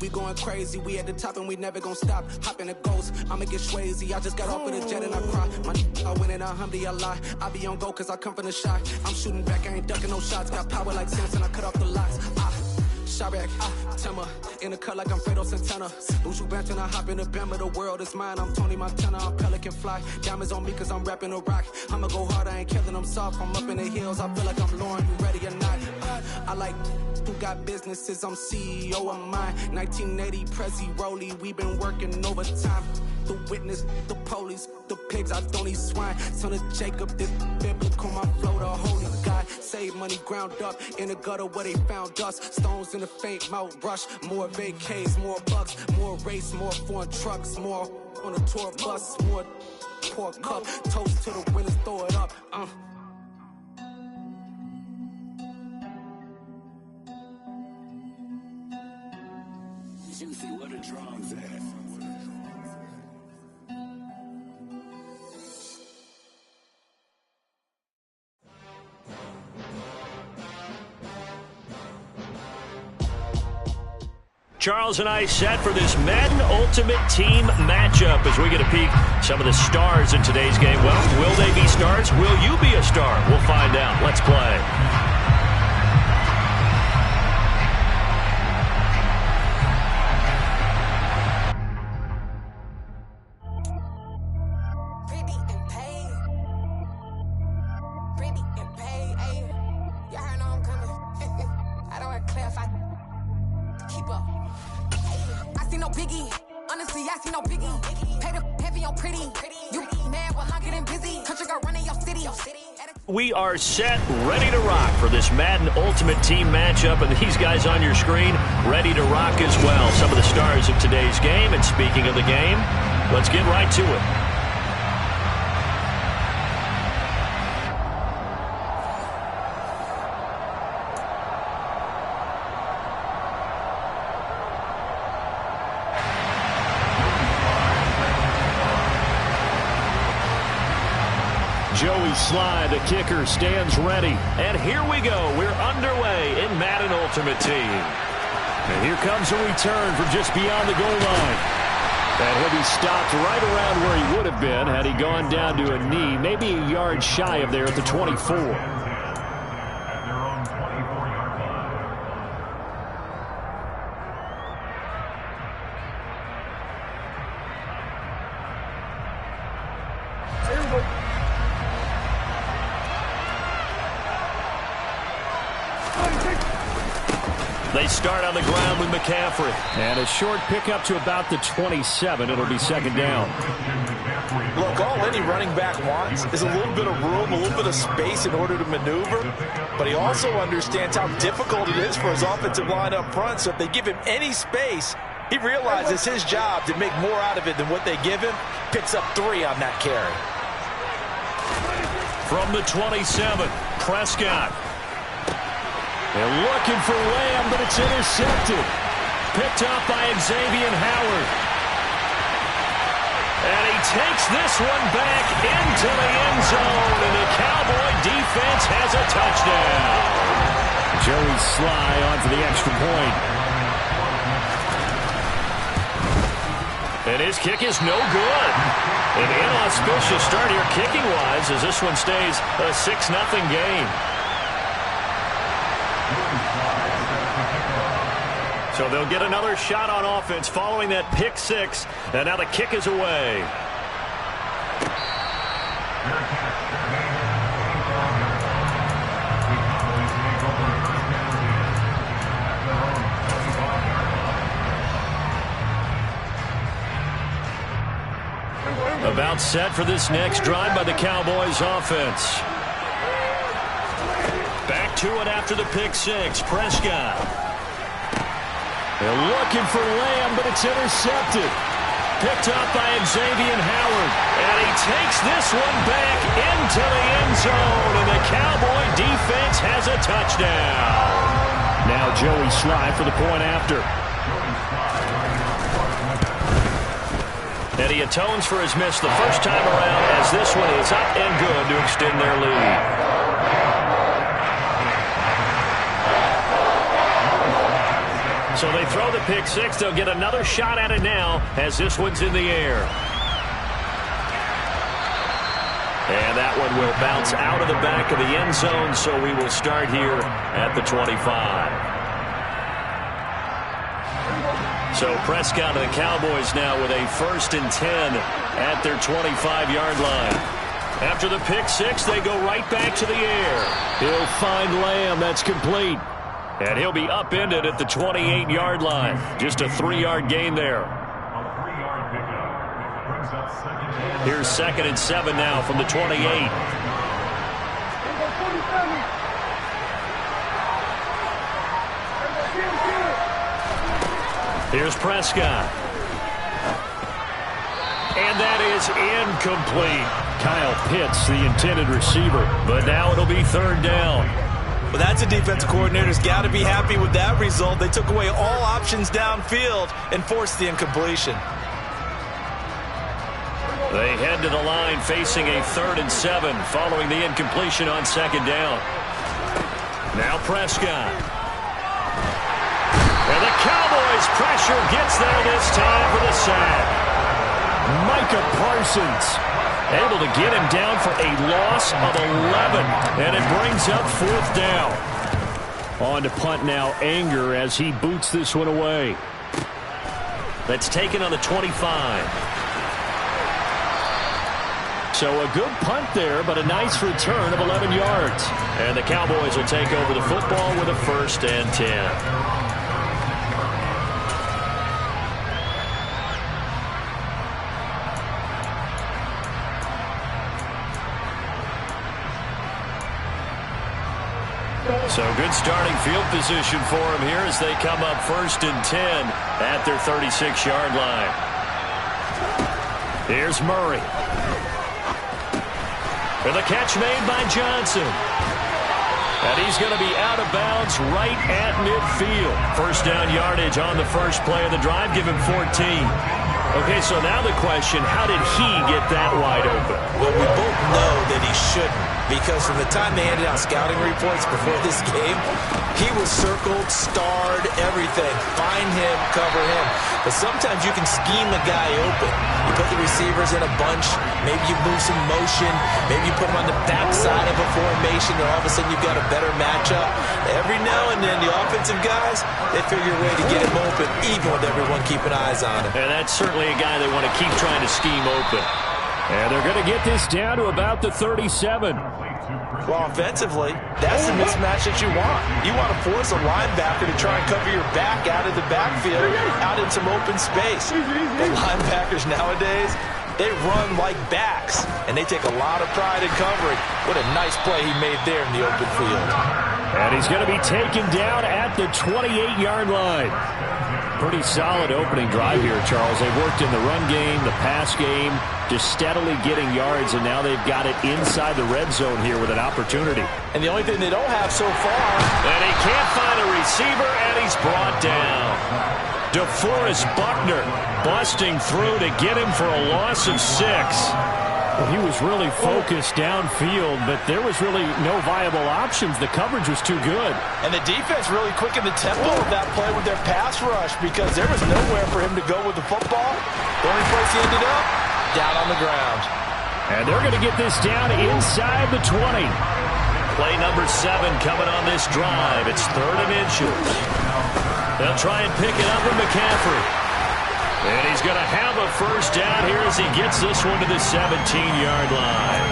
We going crazy, we at the top and we never gonna stop. Hop in a ghost, I'ma get Swayze. I just got off of the jet and I cry. My I win in a Humvee, I lie. I be on go cause I come from the shot. I'm shooting back, I ain't ducking no shots. Got power like Samson, I cut off the locks. Sharek, Timmer, in the cut like I'm Fredo Santana. Buju Banton, I hop in the Bama, the world is mine. I'm Tony Montana, I'm Pelican Fly. Diamonds on me cause I'm rapping a rock. I'ma go hard, I ain't killing them soft. I'm up in the hills, I feel like I'm Lauren, you ready or not? I like who got businesses, I'm CEO of mine. 1980 Prezi Rolly, we been working overtime. The witness, the police, the pigs, I don't eat swine. Son of Jacob, this biblical, my flow, the holy God. Save money ground up in the gutter where they found us. Stones in the faint mouth rush. More vacays, more bucks, more race, more foreign trucks, more on a tour bus, more pour cup. Toast to the winners, throw it up. Juicy, what a drum's at. Charles and I set for this Madden Ultimate Team matchup as we get a peek some of the stars in today's game. Well, will they be stars? Will you be a star? We'll find out. Let's play. We are set, ready to rock for this Madden Ultimate Team matchup, and these guys on your screen ready to rock as well. Some of the stars of today's game, and speaking of the game, let's get right to it. Joey Sly, the kicker, stands ready. And here we go. We're underway in Madden Ultimate Team. And here comes a return from just beyond the goal line. And he'll be stopped right around where he would have been had he gone down to a knee, maybe a yard shy of there at the 24. They start on the ground with McCaffrey. And a short pickup to about the 27. It'll be second down. Look, all any running back wants is a little bit of room, a little bit of space in order to maneuver. But he also understands how difficult it is for his offensive line up front. So if they give him any space, he realizes his job to make more out of it than what they give him. Picks up 3 on that carry. From the 27, Prescott. They're looking for Lamb, but it's intercepted. Picked up by Xavier Howard. And he takes this one back into the end zone, and the Cowboy defense has a touchdown. Joey Sly on for the extra point. And his kick is no good. An inauspicious start here kicking-wise as this one stays a 6-0 game. So they'll get another shot on offense following that pick 6, and now the kick is away. About set for this next drive by the Cowboys offense. Back to it after the pick 6, Prescott. They're looking for Lamb, but it's intercepted. picked up by Xavier Howard. And he takes this one back into the end zone. And the Cowboy defense has a touchdown. Now Joey Sly for the point after. And he atones for his miss the first time around as this one is up and good to extend their lead. So they throw the pick six. They'll get another shot at it now as this one's in the air. And that one will bounce out of the back of the end zone, so we will start here at the 25. So Prescott and the Cowboys now with a 1st and 10 at their 25-yard line. After the pick six, they go right back to the air. He'll find Lamb. That's complete. And he'll be upended at the 28-yard line. Just a 3-yard gain there. Here's 2nd and 7 now from the 28. Here's Prescott. And that is incomplete. Kyle Pitts, the intended receiver. But now it'll be 3rd down. Well, that's a defensive coordinator's got to be happy with that result. They took away all options downfield and forced the incompletion. They head to the line facing a 3rd and 7 following the incompletion on 2nd down. Now Prescott. And the Cowboys' pressure gets there this time for the sack. Micah Parsons able to get him down for a loss of 11. And it brings up 4th down. On to punt now, Anger, as he boots this one away. That's taken on the 25. So a good punt there, but a nice return of 11 yards. And the Cowboys will take over the football with a 1st and 10. So good starting field position for them here as they come up 1st and 10 at their 36-yard line. Here's Murray. And the catch made by Johnson. And he's going to be out of bounds right at midfield. 1st down yardage on the first play of the drive. Give him 14. Okay, so now the question, how did he get that wide open? Well, we both know that he shouldn't, because from the time they handed out scouting reports before this game, he was circled, starred, everything. Find him, cover him. But sometimes you can scheme a guy open. You put the receivers in a bunch. Maybe you move some motion. Maybe you put them on the backside of a formation, and all of a sudden you've got a better matchup. Every now and then, the offensive guys, they figure a way to get him open, even with everyone keeping eyes on him. And that's certainly a guy they want to keep trying to scheme open. And they're going to get this down to about the 37. Well, offensively, that's the mismatch that you want. You want to force a linebacker to try and cover your back out of the backfield, out in some open space. The linebackers nowadays, they run like backs, and they take a lot of pride in covering. What a nice play he made there in the open field. And he's going to be taken down at the 28-yard line. Pretty solid opening drive here, Charles. They've worked in the run game, the pass game, just steadily getting yards, and now they've got it inside the red zone here with an opportunity. And the only thing they don't have so far. And he can't find a receiver, and he's brought down. DeForest Buckner busting through to get him for a loss of 6. Well, he was really focused downfield, but there was really no viable options. The coverage was too good. And the defense really quickened the tempo of that play with their pass rush, because there was nowhere for him to go with the football. The only place he ended up, down on the ground. And they're going to get this down inside the 20. Play number 7 coming on this drive. It's 3rd and inches. They'll try and pick it up with McCaffrey. And he's going to have a 1st down here as he gets this one to the 17-yard line.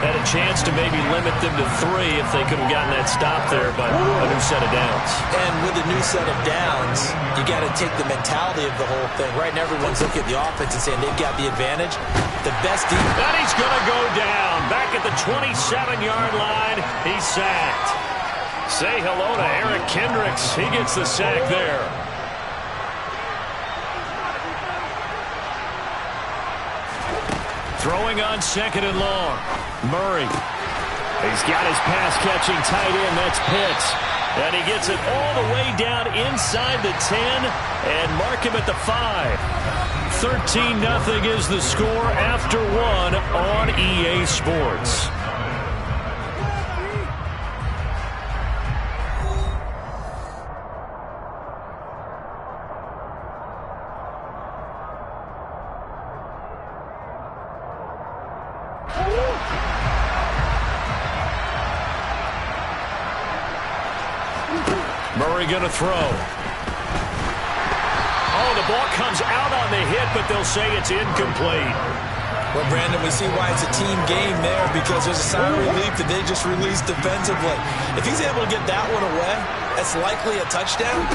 Had a chance to maybe limit them to 3 if they could have gotten that stop there, but a new set of downs. And with a new set of downs, you got to take the mentality of the whole thing. Right now, everyone's looking at the offense and saying they've got the advantage. The best defense. And he's going to go down. Back at the 27-yard line, he's sacked. Say hello to Eric Kendricks. He gets the sack there. Throwing on 2nd and long. Murray. He's got his pass-catching tight end. That's Pitts. And he gets it all the way down inside the 10 and mark him at the 5. 13-0 is the score after 1 on EA Sports. Murray going to throw. Oh, the ball comes out on the hit, but they'll say it's incomplete. Well, Brandon, we see why it's a team game there, because there's a sign of relief that they just released defensively. If he's able to get that one away, that's likely a touchdown.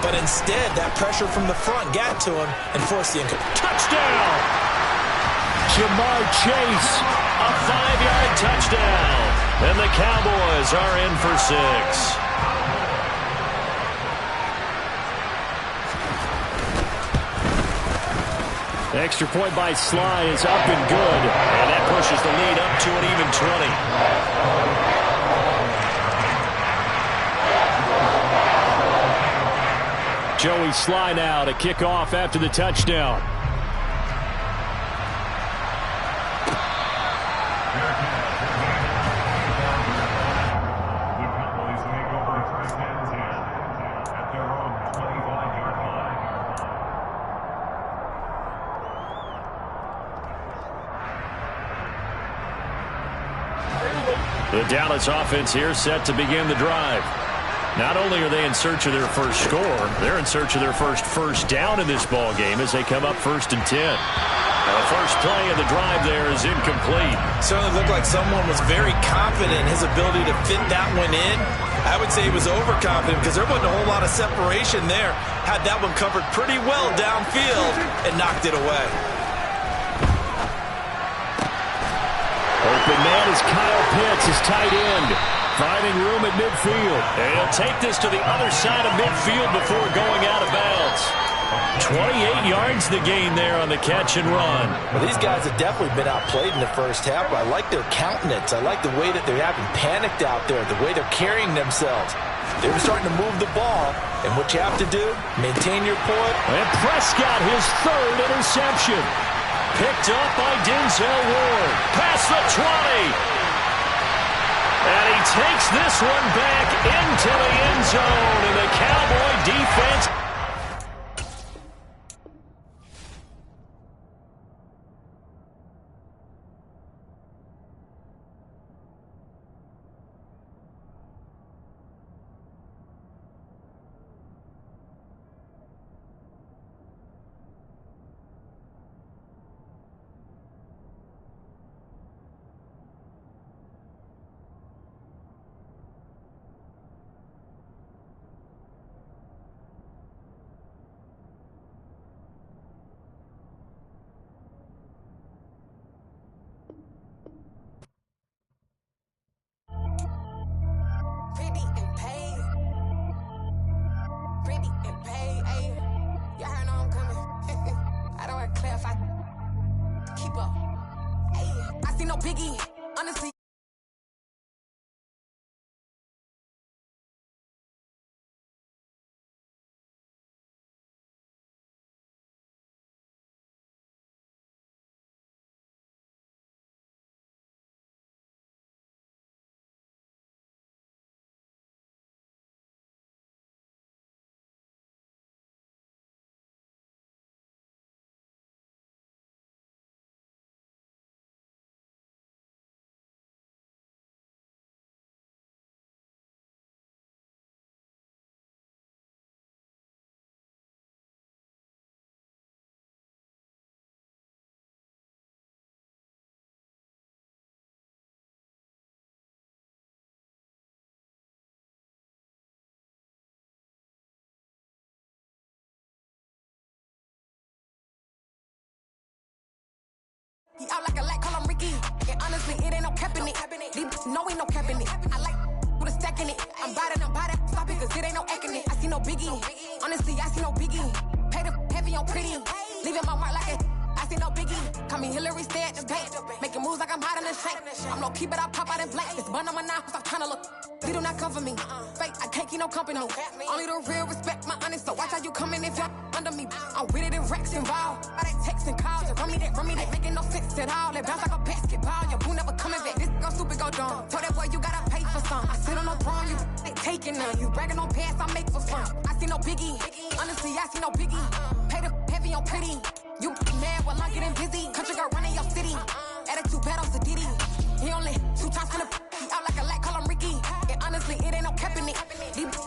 But instead, that pressure from the front got to him and forced the incomplete. Touchdown! Jamar Chase, a 5-yard touchdown. And the Cowboys are in for 6. The extra point by Sly is up and good. And that pushes the lead up to an even 20. Joey Sly now to kick off after the touchdown. The Dallas offense here set to begin the drive. Not only are they in search of their first score, they're in search of their first down in this ball game as they come up 1st and 10. Now the first play of the drive there is incomplete. Certainly looked like someone was very confident in his ability to fit that one in. I would say he was overconfident because there wasn't a whole lot of separation there. Had that one covered pretty well downfield and knocked it away. Open man is Kyle Pitts, his tight end, finding room at midfield. And he'll take this to the other side of midfield before going out of bounds. 28 yards the gain there on the catch and run. Well, these guys have definitely been outplayed in the first half, but I like their countenance. I like the way that they haven't panicked out there, the way they're carrying themselves. They were starting to move the ball, and what you have to do, maintain your poise. And Prescott, his 3rd interception. Picked up by Denzel Ward. Past the 20. And he takes this one back into the end zone. And the Cowboy defense. Biggie, honestly. He out like a light, call him Ricky. And honestly, it ain't no cap in it. These no ain't no cap in it. I like with a stack in it. I'm bad, stop it, cause it ain't no acting it. I see no Biggie. Honestly, I see no Biggie. Pay the heavy on pretty. Leaving my mark like it. I I see no biggie. Call me Hillary, stay at the bank. Making moves like I'm hot in the shank. I'm low key, but I pop out in blank. This bun on my knife, I'm trying to look. They do not come for me. Fake, I can't keep no company. Only the real respect my honest. So watch how you coming if you're under me. I'm with it in Rex involved. All that text and calls. Run me that, making no sense at all. They bounce like a basketball. Your boo never coming back. This go stupid, go dumb. Told that boy you gotta pay for some. I sit on no throne, you ain't taking none. You bragging on past, I make for fun. I see no biggie. Honestly, I see no biggie. Pay the heavy on pretty. You mad while I'm getting busy. Country girl running your city. Attitude bad on Diddy. He only 2 times finna he out like a light, call him Ricky. And honestly, it ain't no cap in it.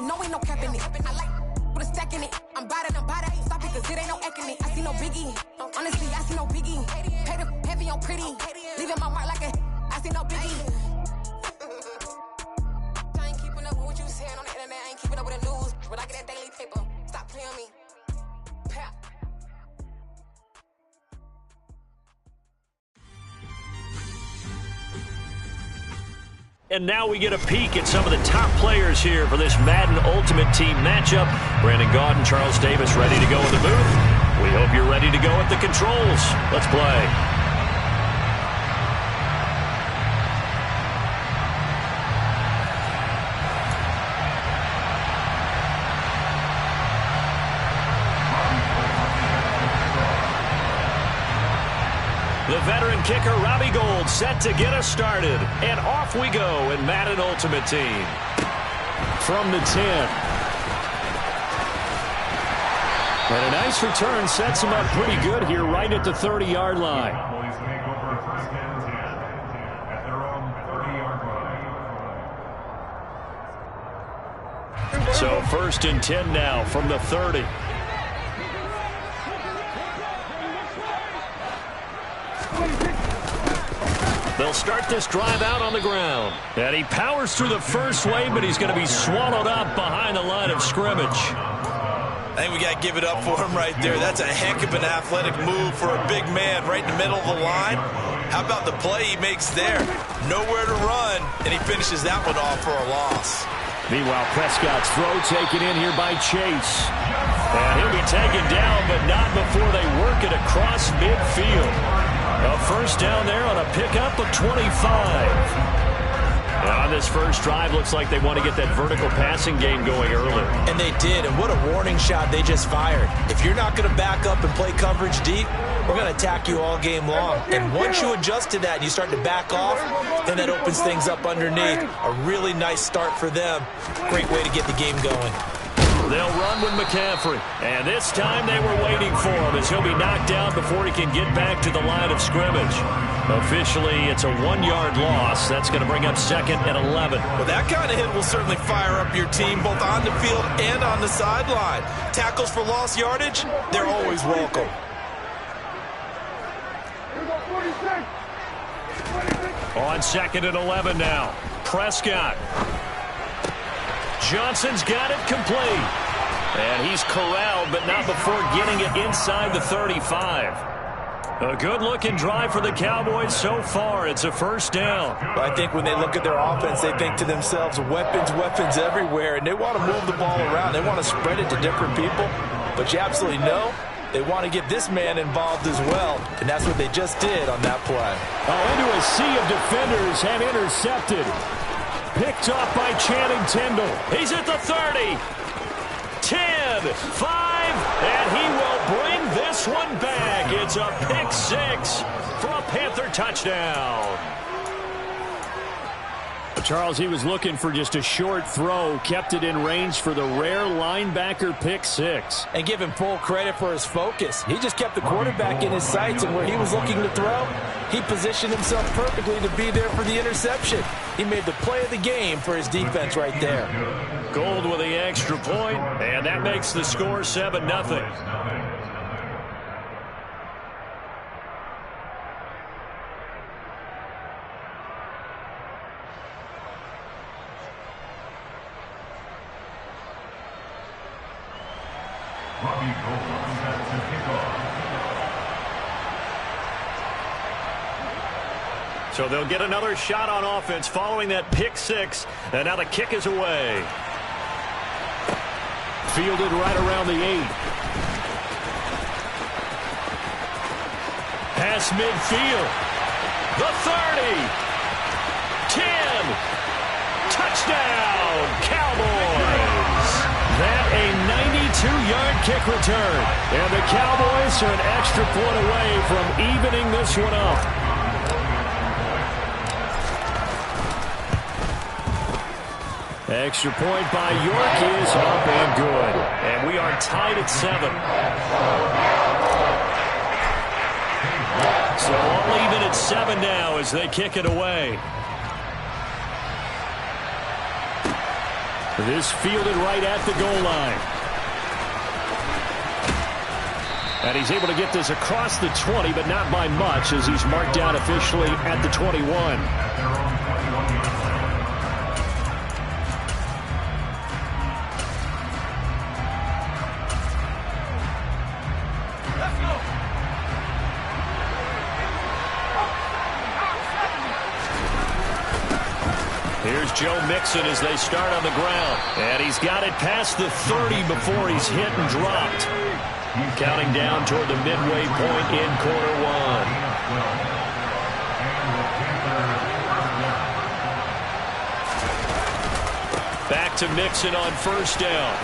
No, ain't no cap in it. I like put a stack in it. I'm about it. Stop it, cause it ain't no acting it. I see no biggie. Honestly, I see no biggie. Pay the heavy on pretty. Leaving my mark like a I see no biggie. I ain't keeping up with what you saying on the internet. I ain't keeping up with the news. But I get that daily paper. Stop playing me. Pap. And now we get a peek at some of the top players here for this Madden Ultimate Team matchup. Brandon Gaudin, Charles Davis ready to go in the booth. We hope you're ready to go at the controls. Let's play. The veteran kicker, Robbie Gould, set to get us started. And off we go in Madden Ultimate Team. From the 10. And a nice return sets him up pretty good here right at the 30-yard line. Cowboys take over first and 10 at their own 30-yard line. So first and 10 now from the 30. They'll start this drive out on the ground. And he powers through the first wave, but he's going to be swallowed up behind the line of scrimmage. I think we got to give it up for him right there. That's a heck of an athletic move for a big man right in the middle of the line. How about the play he makes there? Nowhere to run, and he finishes that one off for a loss. Meanwhile, Prescott's throw taken in here by Chase. And he'll be taken down, but not before they work it across midfield. A first down there on a pickup of 25. And on this first drive, looks like they want to get that vertical passing game going early. And they did, and what a warning shot they just fired. If you're not going to back up and play coverage deep, we're going to attack you all game long. And once you adjust to that and you start to back off, then that opens things up underneath. A really nice start for them. Great way to get the game going. They'll run with McCaffrey. And this time they were waiting for him as he'll be knocked down before he can get back to the line of scrimmage. Officially, it's a 1-yard loss. That's going to bring up second and 11. Well, that kind of hit will certainly fire up your team both on the field and on the sideline. Tackles for lost yardage, they're always welcome. On second and 11 now. Prescott. Johnson's got it complete. And he's corralled, but not before getting it inside the 35. A good-looking drive for the Cowboys so far. It's a first down. I think when they look at their offense, they think to themselves, weapons everywhere, and they want to move the ball around. They want to spread it to different people. But you absolutely know they want to get this man involved as well, and that's what they just did on that play. Oh, into a sea of defenders and intercepted. Picked off by Channing Tindall. He's at the 30. 10, 5, and he will bring this one back. It's a pick six for a Panther touchdown. Charles, he was looking for just a short throw, kept it in range for the rare linebacker pick six. And give him full credit for his focus. He just kept the quarterback in his sights, and where he was looking to throw, he positioned himself perfectly to be there for the interception. He made the play of the game for his defense right there. Gould with the extra point, and that makes the score 7-0. Robbie Gould set to kick off. So they'll get another shot on offense following that pick six, and now the kick is away. Fielded right around the 8. past midfield. The 30. 10. Touchdown, Cowboys. That a 92-yard kick return. And the Cowboys are an extra point away from evening this one up. Extra point by York is up and good. And we are tied at 7. So all even at 7 now as they kick it away. This fielded right at the goal line. And he's able to get this across the 20, but not by much as he's marked down officially at the 21. Here's Joe Mixon as they start on the ground. And he's got it past the 30 before he's hit and dropped. Counting down toward the midway point in quarter one. Back to Mixon on first down.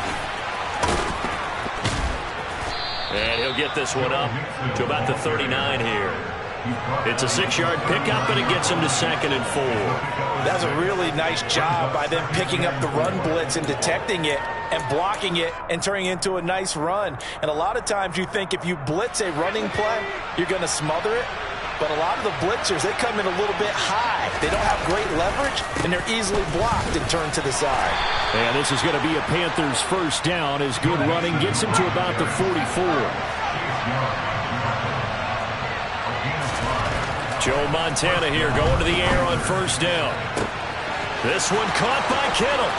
And he'll get this one up to about the 39 here. It's a 6-yard pickup, and it gets him to 2nd and 4. That's a really nice job by them picking up the run blitz and detecting it and blocking it and turning it into a nice run. And a lot of times you think if you blitz a running play, you're going to smother it. But a lot of the blitzers, they come in a little bit high. They don't have great leverage, and they're easily blocked and turned to the side. And this is going to be a Panthers first down as good running gets him to about the 44. Joe Montana here going to the air on first down. This one caught by Kittle.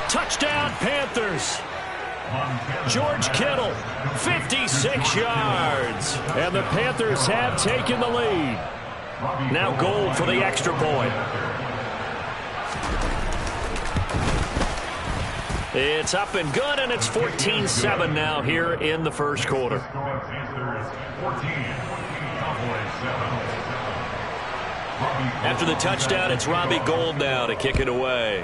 Touchdown, Panthers. George Kittle, 56 yards. And the Panthers have taken the lead. Now Gold for the extra point. It's up and good, and it's 14-7 now here in the first quarter. After the touchdown, it's Robbie Gould now to kick it away.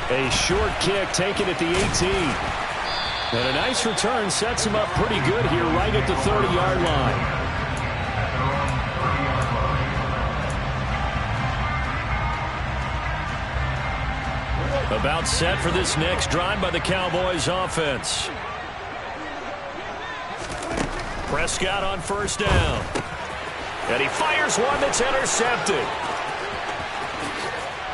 A short kick taken at the 18. And a nice return sets him up pretty good here right at the 30-yard line. About set for this next drive by the Cowboys offense. Prescott on first down. And he fires one that's intercepted.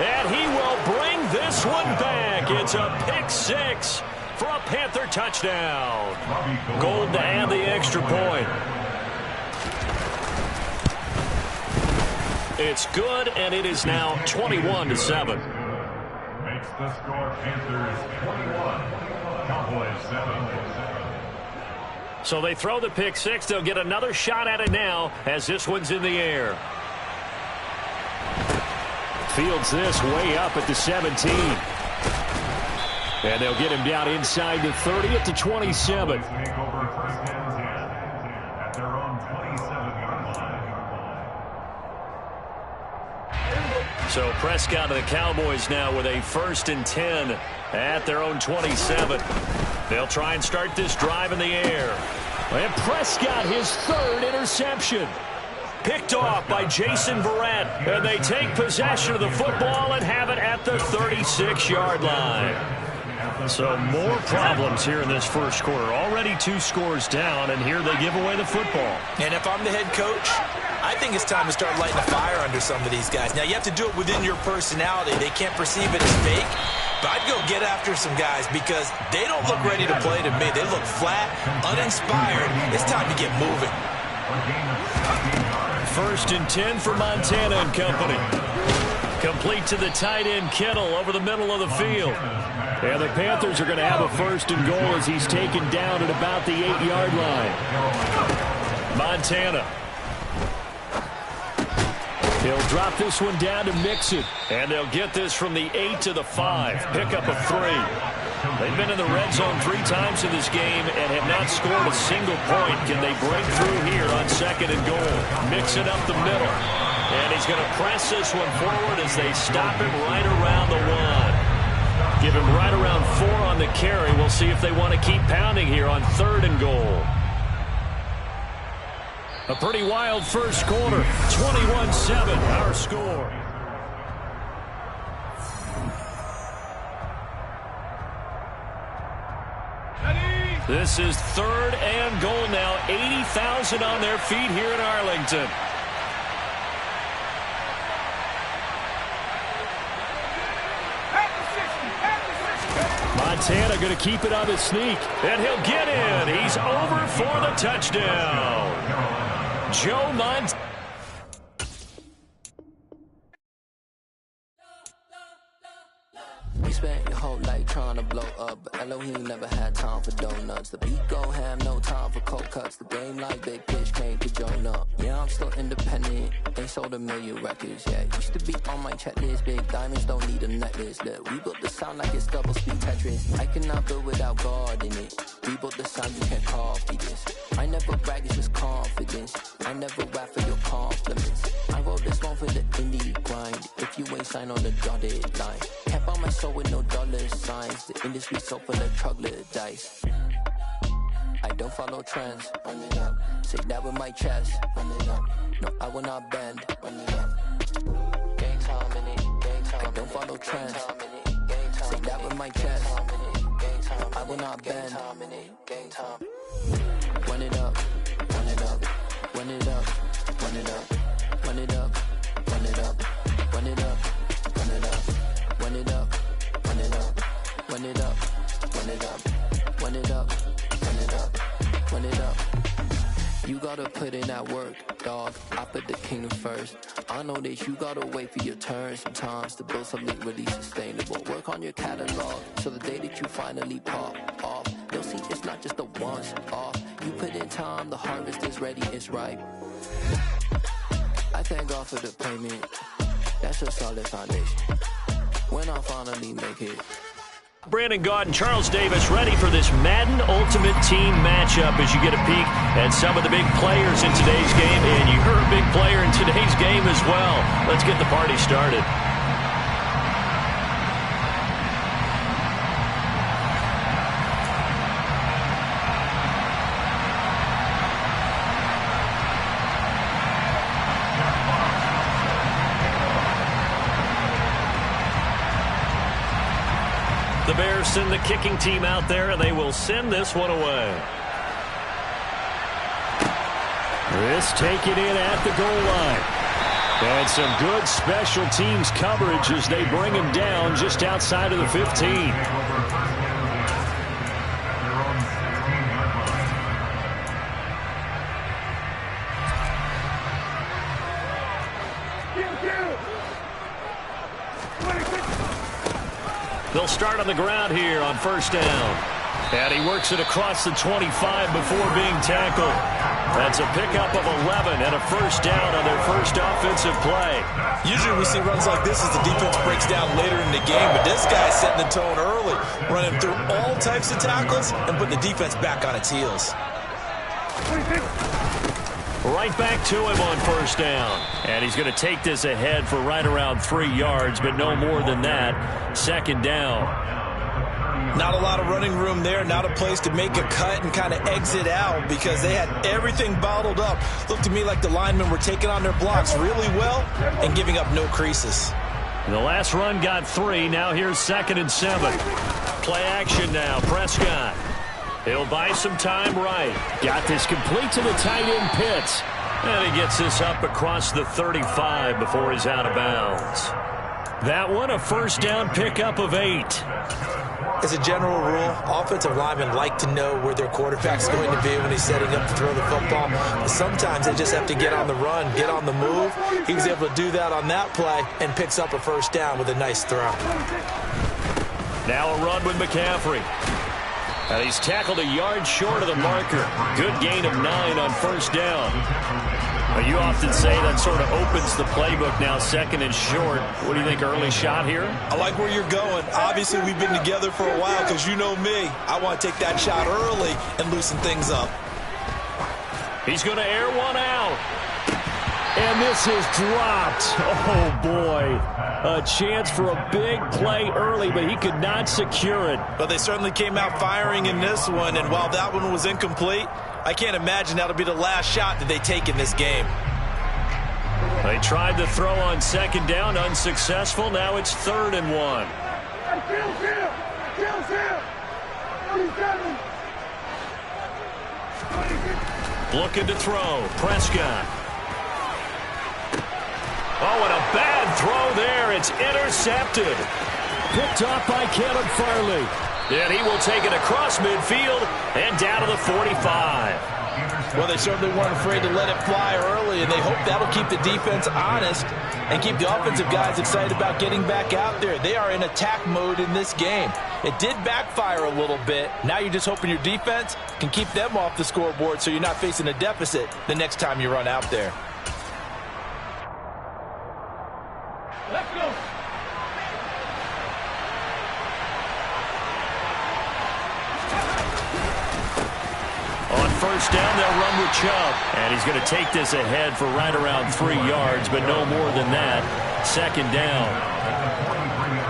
And he will bring this one back. It's a pick six for a Panther touchdown. Gold to add the extra point. It's good, and it is now 21-7. Makes the score Panthers 21, Cowboys 7. So they throw the pick six. They'll get another shot at it now as this one's in the air. Fields this way up at the 17. And they'll get him down inside the 30 at the 27. At their own 27-yard line. So Prescott and the Cowboys now with a 1st and 10 at their own 27. They'll try and start this drive in the air. And Prescott, his 3rd interception. Picked off by Jason Verrett. And they take possession of the football and have it at the 36-yard line. So more problems here in this first quarter. Already 2 scores down, and here they give away the football. And if I'm the head coach, I think it's time to start lighting a fire under some of these guys. Now, you have to do it within your personality. They can't perceive it as fake. But I'd go get after some guys because they don't look ready to play to me. They look flat, uninspired. It's time to get moving. 1st and 10 for Montana and company. Complete to the tight end Kittle over the middle of the field. And the Panthers are going to have a 1st and goal as he's taken down at about the 8-yard line. Montana. He'll drop this one down to Mixon. And they'll get this from the 8 to the 5. Pick up a 3. They've been in the red zone 3 times in this game and have not scored a single point. Can they break through here on 2nd and goal? Mix it up the middle. And he's going to press this one forward as they stop him right around the 1. Give him right around 4 on the carry. We'll see if they want to keep pounding here on 3rd and goal. A pretty wild first quarter. 21-7, our score. This is 3rd and goal now. 80,000 on their feet here in Arlington. Montana going to keep it on the sneak. And he'll get in. He's over for the touchdown. Joe Montana. You spent your whole life trying to blow up, but Elohim never had time for donuts. The beat go ham, no time for cold cuts. The game like Big Pitch came to join up. Yeah, I'm still independent, ain't sold a million records yet. Used to be on my checklist, big diamonds don't need a necklace. Look, we built the sound like it's double speed Tetris. I cannot build without God in it. We built the sound, you can't copy this. I never brag, it's just confidence. I never rap for your compliments. I wrote this one for the indie grind. If you ain't signed on the dotted line, can't buy my soul with no dollar signs. The industry so full of troglodytes. I don't follow trends. Run it up. Say that with my chest. Run it up. No, I will not bend. Run it up. Gang time in it. Gang time. I don't follow trends. Say that with my chest. I will not bend. Gang time. Run it up. Run it up. Run it up. Run it up. Run it up. Run it up. Run it up. Run it up. Run it up. Run it up. Run it up. Run it up. Run it up. Run it up. Run it up. You gotta put in that work, dog. I put the kingdom first. I know that you gotta wait for your turn sometimes to build something really sustainable. Work on your catalog so the day that you finally pop off, you'll see it's not just a once off. You put in time, the harvest is ready, it's ripe. I thank God for the payment. That's a solid foundation. When I finally make it. Brandon Gaud and Charles Davis ready for this Madden Ultimate Team matchup as you get a peek at some of the big players in today's game. And you're a big player in today's game as well. Let's get the party started. The Bears send the kicking team out there, and they will send this one away. This taken in at the goal line. And some good special teams coverage as they bring him down just outside of the 15. They'll start on the ground here on first down. And he works it across the 25 before being tackled. That's a pickup of 11 and a first down on their first offensive play. Usually we see runs like this as the defense breaks down later in the game, but this guy's setting the tone early, running through all types of tackles and putting the defense back on its heels. Right back to him on first down. And he's going to take this ahead for right around 3 yards, but no more than that. Second down. Not a lot of running room there, not a place to make a cut and kind of exit out because they had everything bottled up. Looked to me like the linemen were taking on their blocks really well and giving up no creases. And the last run got 3. Now here's 2nd and 7. Play action now. Prescott. He'll buy some time right. Got this complete to the tight end Pitts. And he gets this up across the 35 before he's out of bounds. That one, a first down pickup of 8. As a general rule, offensive linemen like to know where their quarterback's going to be when he's setting up to throw the football. But sometimes they just have to get on the run, get on the move. He was able to do that on that play and picks up a first down with a nice throw. Now a run with McCaffrey. And he's tackled a yard short of the marker. Good gain of 9 on first down. Well, you often say that sort of opens the playbook now, second and short. What do you think, early shot here? I like where you're going. Obviously, we've been together for a while because you know me. I want to take that shot early and loosen things up. He's going to air one out. And this is dropped. Oh, boy. A chance for a big play early, but he could not secure it. But they certainly came out firing in this one, and while that one was incomplete, I can't imagine that'll be the last shot that they take in this game. They tried to throw on second down, unsuccessful. Now it's 3rd and 1. Looking to throw. Prescott. Oh, and a bad throw there. It's intercepted. Picked off by Caleb Farley. And he will take it across midfield and down to the 45. Well, they certainly weren't afraid to let it fly early, and they hope that'll keep the defense honest and keep the offensive guys excited about getting back out there. They are in attack mode in this game. It did backfire a little bit. Now you're just hoping your defense can keep them off the scoreboard so you're not facing a deficit the next time you run out there. Let's go. On first down, they'll run with Chubb. And he's going to take this ahead for right around 3 yards, but no more than that. 2nd down.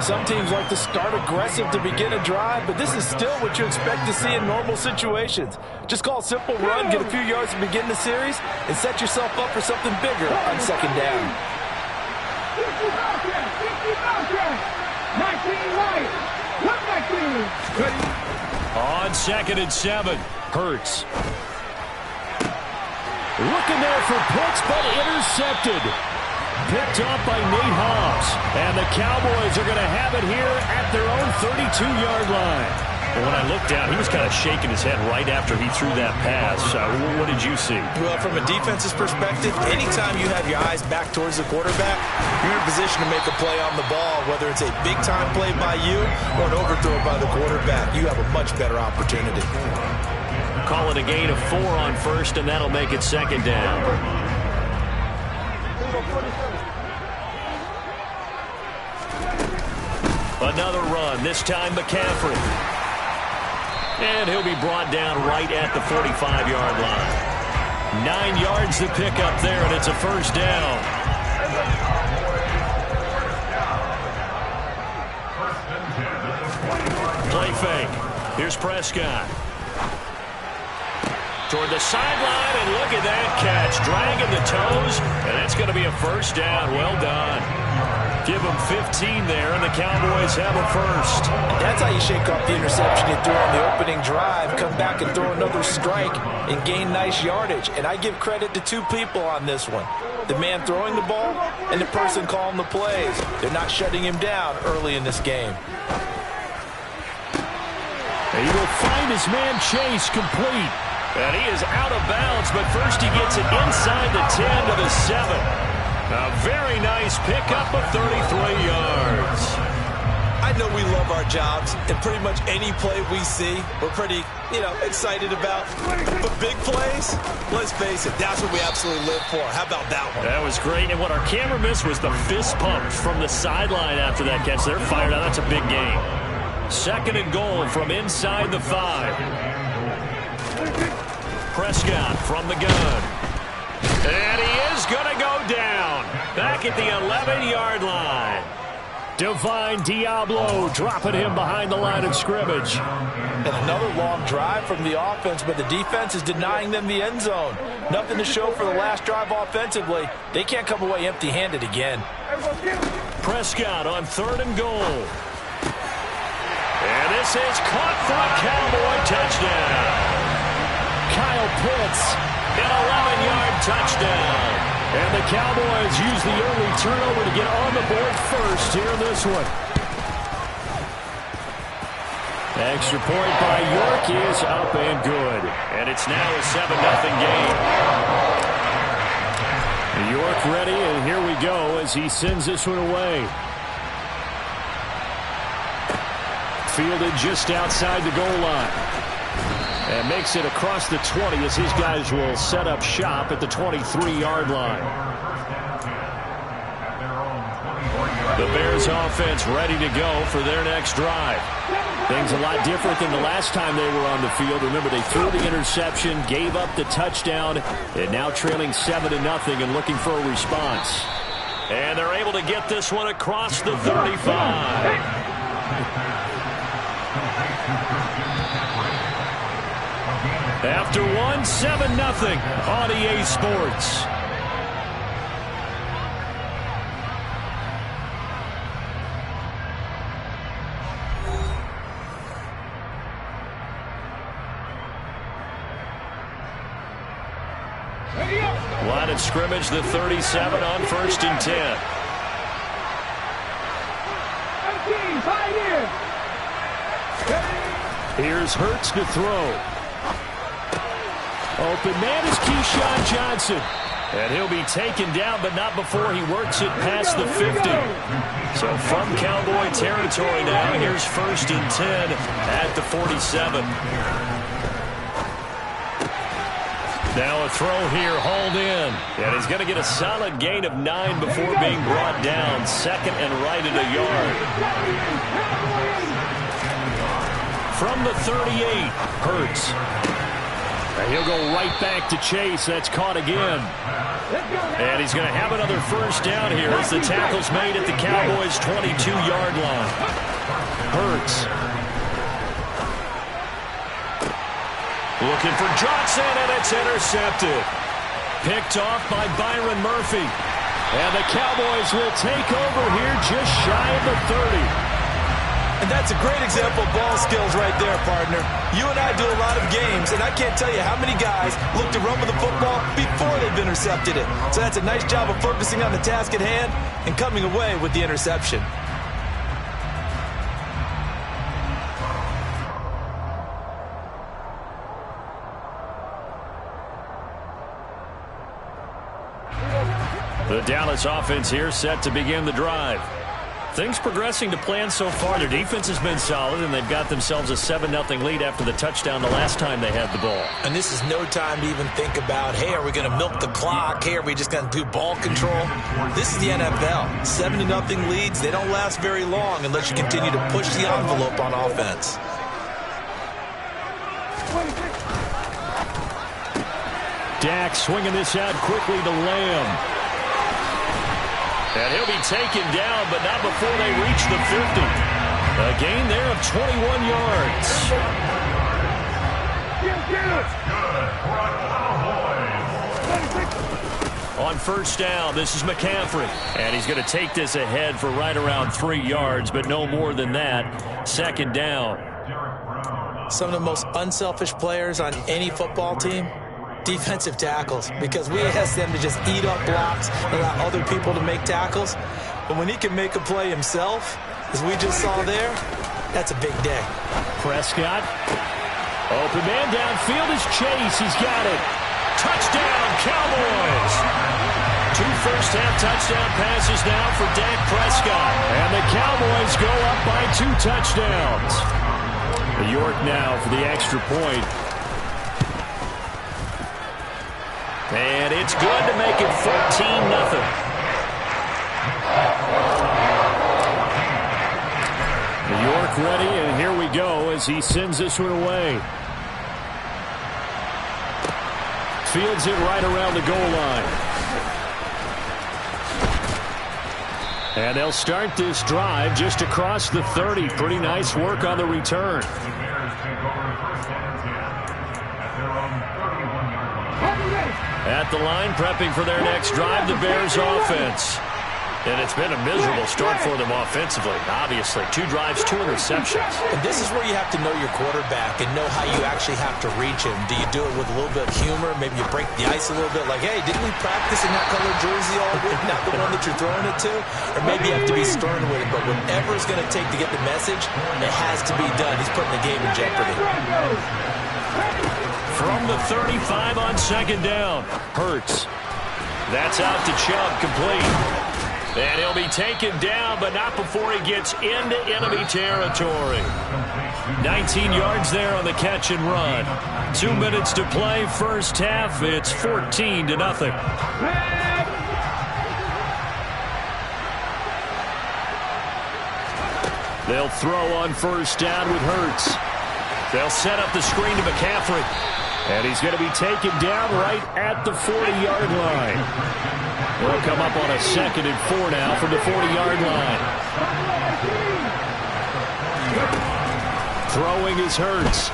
Some teams like to start aggressive to begin a drive, but this is still what you expect to see in normal situations. Just call a simple run, get a few yards to begin the series, and set yourself up for something bigger on 2nd down. 19 Lions. What 19? On 2nd and 7. Hurts. Looking there for Pitts, but intercepted. Picked off by Nate Hobbs. And the Cowboys are going to have it here at their own 32-yard line. But when I looked down, he was kind of shaking his head right after he threw that pass. What did you see? Well, from a defense's perspective, anytime you have your eyes back towards the quarterback, you're in a position to make a play on the ball, whether it's a big-time play by you or an overthrow by the quarterback. You have a much better opportunity. Call it a gain of 4 on first, and that'll make it 2nd down. Another run, this time McCaffrey. And he'll be brought down right at the 45-yard line. 9 yards to pick up there, and it's a first down. Play fake. Here's Prescott. Toward the sideline, and look at that catch. Dragging the toes, and that's going to be a first down. Well done. Give them 15 there, and the Cowboys have a first. That's how you shake off the interception you threw on the opening drive, come back and throw another strike, and gain nice yardage. And I give credit to 2 people on this one. The man throwing the ball and the person calling the plays. They're not shutting him down early in this game. And he will find his man Chase complete. And he is out of bounds, but first he gets it inside the 10 to the 7. A very nice pickup of 33 yards. I know we love our jobs, and pretty much any play we see, we're pretty, excited about. But big plays, let's face it, that's what we absolutely live for. How about that one? That was great, and what our camera missed was the fist pump from the sideline after that catch. They're fired out. That's a big game. 2nd and goal from inside the 5. Prescott from the gun. And he is going to go down. Back at the 11-yard line. Divine Diablo dropping him behind the line of scrimmage. And another long drive from the offense, but the defense is denying them the end zone. Nothing to show for the last drive offensively. They can't come away empty-handed again. Prescott on 3rd and goal. And this is caught for a Cowboy touchdown. Kyle Pitts, an 11-yard touchdown. And the Cowboys use the early turnover to get on the board first here in this one. Extra point by York is up and good. And it's now a 7-0 game. York ready, and here we go as he sends this one away. Fielded just outside the goal line. And makes it across the 20 as his guys will set up shop at the 23-yard line. The Bears offense ready to go for their next drive. Things a lot different than the last time they were on the field. Remember, they threw the interception, gave up the touchdown, and now trailing 7-0 and looking for a response. And they're able to get this one across the 35. After one, 7-0 on EA Sports. Line of scrimmage, the 37 on 1st and 10. Here's Hurts to throw. Open man is Keyshawn Johnson. And he'll be taken down, but not before he works it past the 50. So from Cowboy territory now, here's 1st and 10 at the 47. Now a throw here, hauled in. And he's going to get a solid gain of 9 before being brought down. 2nd and right at a yard. From the 38, Hurts. And he'll go right back to Chase. That's caught again. And he's going to have another 1st down here as the tackle's made at the Cowboys' 22-yard line. Hurts. Looking for Johnson, and it's intercepted. Picked off by Byron Murphy. And the Cowboys will take over here just shy of the 30. And that's a great example of ball skills right there, partner. You and I do a lot of games, and I can't tell you how many guys look to run with the football before they've intercepted it. So that's a nice job of focusing on the task at hand and coming away with the interception. The Dallas offense here set to begin the drive. Things progressing to plan so far. Their defense has been solid, and they've got themselves a 7-0 lead after the touchdown the last time they had the ball. And this is no time to even think about, hey, are we going to milk the clock? Hey, are we just going to do ball control? This is the NFL. 7-0 leads, they don't last very long unless you continue to push the envelope on offense. Dak swinging this out quickly to Lamb. And he'll be taken down, but not before they reach the 50. A gain there of 21 yards. On 1st down, this is McCaffrey. And he's going to take this ahead for right around 3 yards, but no more than that. 2nd down. Some of the most unselfish players on any football team, defensive tackles, because we ask them to just eat up blocks and allow other people to make tackles. But when he can make a play himself, as we just saw there, that's a big day. Prescott. Open man downfield is Chase. He's got it. Touchdown, Cowboys. 2 first-half touchdown passes now for Dak Prescott. And the Cowboys go up by 2 touchdowns. New York now for the extra point. And it's good to make it 14-0. New York ready, and here we go as he sends this one away. Fields it right around the goal line. And they'll start this drive just across the 30. Pretty nice work on the return. At the line, prepping for their next drive, the Bears offense. And it's been a miserable start for them offensively, obviously. 2 drives, 2 interceptions. And this is where you have to know your quarterback and know how you actually have to reach him. Do you do it with a little bit of humor? Maybe you break the ice a little bit, like, hey, didn't we practice in that color jersey all week? Not the one that you're throwing it to? Or maybe you have to be stern with him. But whatever it's going to take to get the message, it has to be done. He's putting the game in jeopardy. From the 35 on 2nd down, Hurts. That's out to Chubb, complete. And he'll be taken down, but not before he gets into enemy territory. 19 yards there on the catch and run. 2 minutes to play, first half. It's 14-0. They'll throw on first down with Hurts. They'll set up the screen to McCaffrey. And he's going to be taken down right at the 40-yard line. They'll come up on a 2nd and 4 now from the 40-yard line. Throwing is Hurts.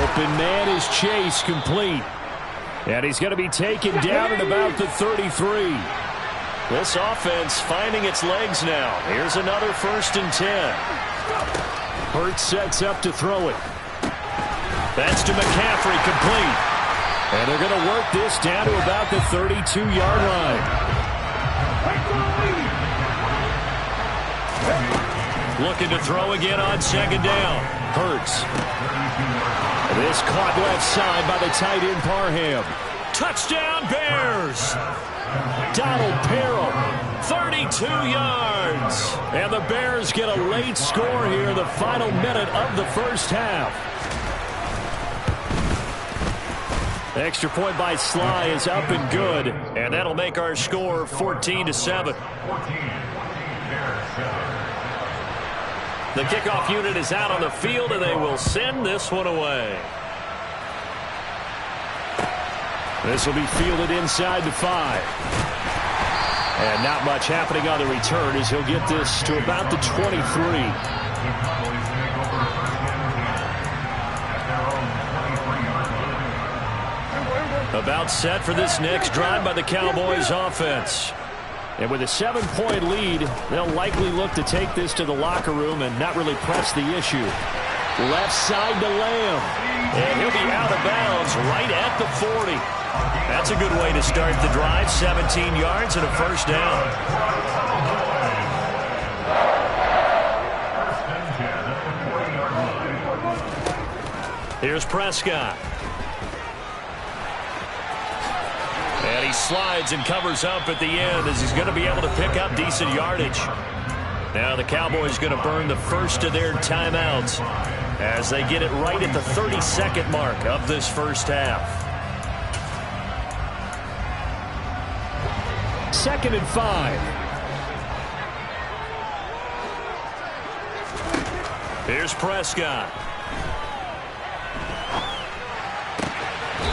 Open man is Chase, complete. And he's going to be taken down at about the 33. This offense finding its legs now. Here's another 1st and 10. Hurts sets up to throw it. That's to McCaffrey, complete. And they're going to work this down to about the 32-yard line. Looking to throw again on 2nd down. Hurts. This caught left side by the tight end Parham. Touchdown Bears! Donald Parham, 32 yards. And the Bears get a late score here in the final minute of the first half. Extra point by Sly is up and good, and that'll make our score 14-7. The kickoff unit is out on the field, and they will send this one away. This will be fielded inside the 5. And not much happening on the return as he'll get this to about the 23. About set for this next drive by the Cowboys offense. And with a 7-point lead, they'll likely look to take this to the locker room and not really press the issue. Left side to Lamb. And he'll be out of bounds right at the 40. That's a good way to start the drive. 17 yards and a first down. Here's Prescott. And he slides and covers up at the end as he's going to be able to pick up decent yardage. Now the Cowboys going to burn the first of their timeouts as they get it right at the 30-second mark of this first half. 2nd and 5. Here's Prescott.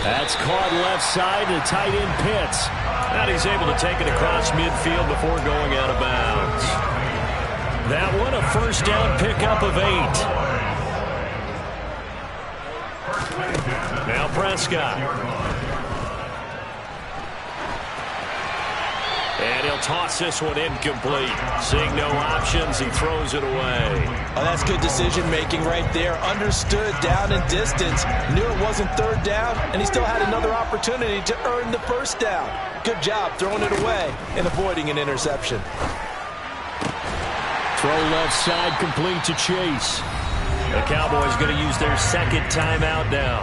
That's caught left side to tight end Pitts. And he's able to take it across midfield before going out of bounds. That one a first down pickup of 8. Now Prescott. And he'll toss this one incomplete. Seeing no options, he throws it away. Oh, that's good decision-making right there. Understood down and distance. Knew it wasn't 3rd down, and he still had another opportunity to earn the first down. Good job throwing it away and avoiding an interception. Throw left side complete to Chase. The Cowboys going to use their 2nd timeout now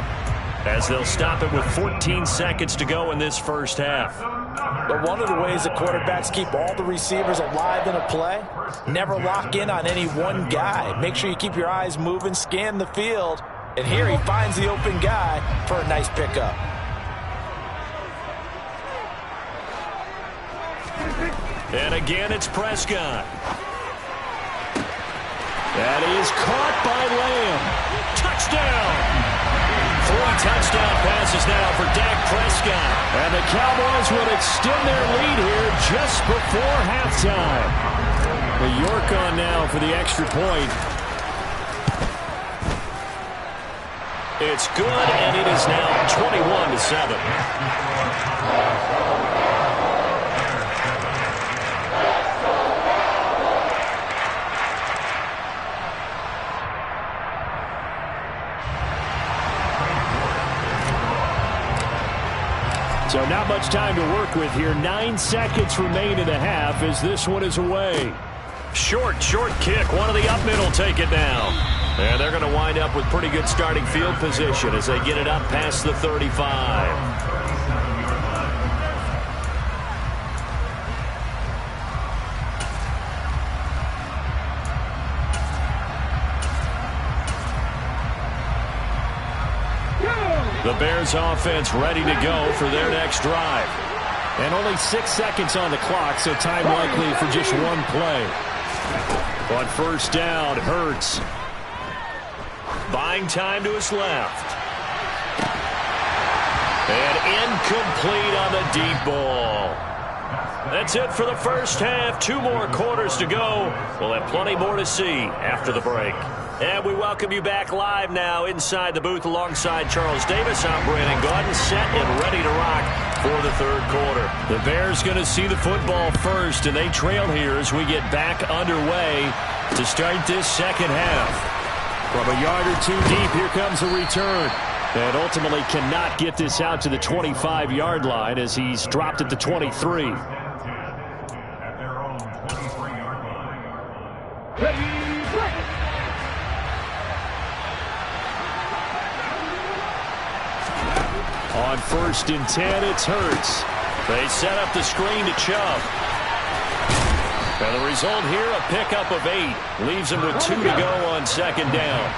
as they'll stop it with 14 seconds to go in this first half. But one of the ways the quarterbacks keep all the receivers alive in a play, never lock in on any one guy. Make sure you keep your eyes moving, scan the field, and here he finds the open guy for a nice pickup. And again, it's Prescott. That is caught by Lamb. Touchdown! 3 touchdown passes now for Dak Prescott. And the Cowboys would extend their lead here just before halftime. The York on now for the extra point. It's good, and it is now 21-7. So not much time to work with here. 9 seconds remain in the half as this one is away. Short kick. One of the up mid will take it down. And they're going to wind up with pretty good starting field position as they get it up past the 35. The Bears offense ready to go for their next drive. And only 6 seconds on the clock, so time likely for just one play. On first down, Hurts. Buying time to his left. And incomplete on the deep ball. That's it for the first half. 2 more quarters to go. We'll have plenty more to see after the break. And we welcome you back live now inside the booth alongside Charles Davis. I'm Brandon Gaudin, set and ready to rock for the third quarter. The Bears going to see the football first, and they trail here as we get back underway to start this second half. From a yard or 2 deep, here comes a return. And ultimately cannot get this out to the 25-yard line as he's dropped at the 23. On first and 10, it's Hurts. They set up the screen to Chubb. And the result here, a pickup of 8. Leaves him with 2 to go on second down.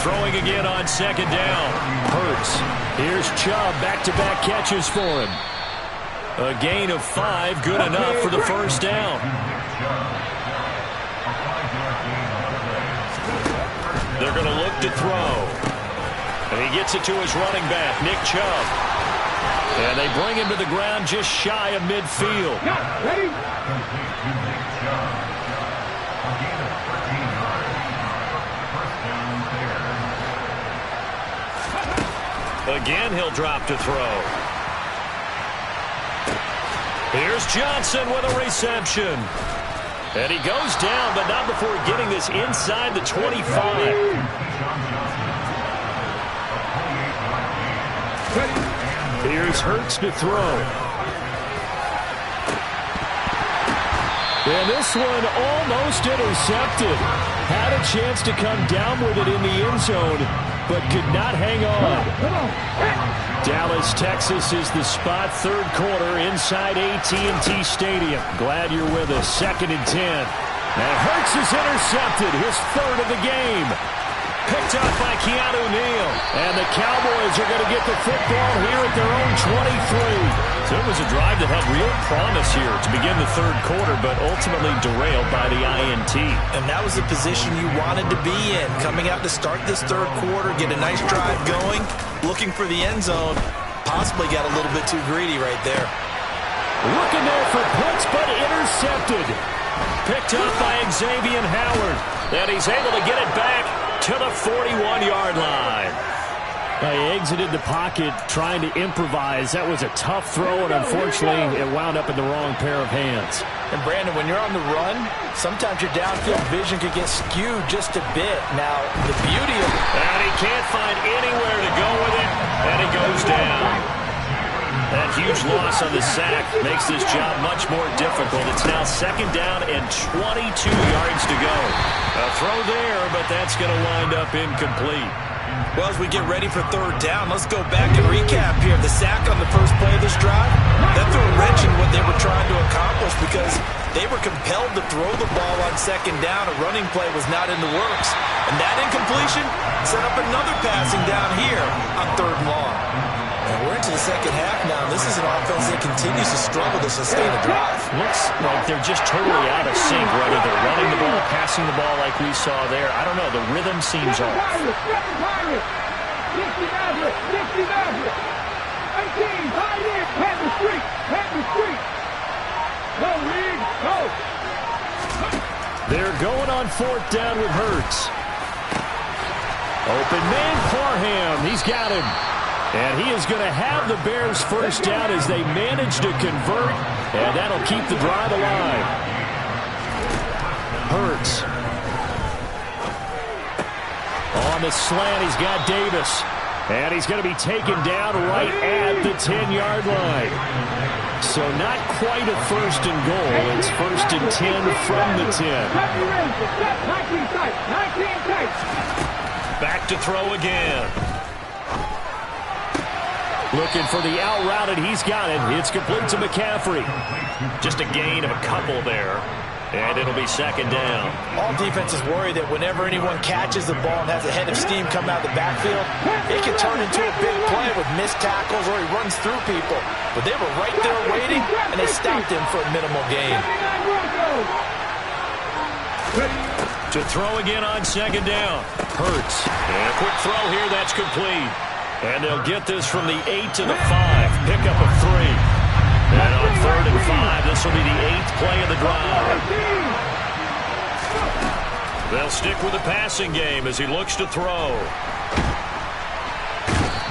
Throwing again on second down. Hurts. Here's Chubb. Back-to-back catches for him. A gain of 5, good enough for the first down. They're going to look to throw. And he gets it to his running back, Nick Chubb. And they bring him to the ground just shy of midfield. Again, he'll drop to throw. Here's Johnson with a reception. And he goes down, but not before getting this inside the 25. Here's Hurts to throw. And this one almost intercepted. Had a chance to come down with it in the end zone, but could not hang on. Dallas, Texas is the spot. Third quarter inside AT&T Stadium. Glad you're with us. Second and 10. And Hurts is intercepted. His third of the game. Picked up by Keanu Neal. And the Cowboys are going to get the football here at their own 23. So it was a drive that had real promise here to begin the third quarter, but ultimately derailed by the INT. And that was the position you wanted to be in. Coming out to start this third quarter, get a nice drive going, looking for the end zone. Possibly got a little bit too greedy right there. Looking there for Pitts, but intercepted. Picked up by Xavier Howard. And he's able to get it back to the 41-yard line. He exited the pocket trying to improvise. That was a tough throw, and unfortunately, it wound up in the wrong pair of hands. And, Brandon, when you're on the run, sometimes your downfield vision could get skewed just a bit. Now, the beauty of... And he can't find anywhere to go with it, and he goes down. That huge loss on the sack makes this job much more difficult. It's now second down and 22 yards to go. A throw there, but that's going to wind up incomplete. Well, as we get ready for third down, let's go back and recap here. The sack on the first play of this drive, that threw a wrench in what they were trying to accomplish because they were compelled to throw the ball on second down. A running play was not in the works. And that incompletion set up another passing down here on third and long. And we're into the second half now. This is an offense that continues to struggle to sustain a drive. Looks like they're just totally out of sync, whether they're running the ball, passing the ball like we saw there. I don't know. The rhythm seems off. They're going on fourth down with Hurts. Open man, Parham. He's got him. And he is going to have the Bears first down as they manage to convert, and that'll keep the drive alive. Hurts. On the slant, he's got Davis. And he's going to be taken down right at the 10-yard line. So not quite a first and goal. It's first and 10 from the 10. Back to throw again. Looking for the out route, and he's got it. It's complete to McCaffrey. Just a gain of a couple there. And it'll be second down. All defenses worry that whenever anyone catches the ball and has a head of steam coming out of the backfield, it can turn into a big play with missed tackles or he runs through people. But they were right there waiting, and they stopped him for a minimal gain. To throw again on second down. Hurts. And a quick throw here, that's complete. And they'll get this from the 8 to the 5. Pick up of 3. And on 3rd and 5, this will be the 8th play of the drive. They'll stick with the passing game as he looks to throw.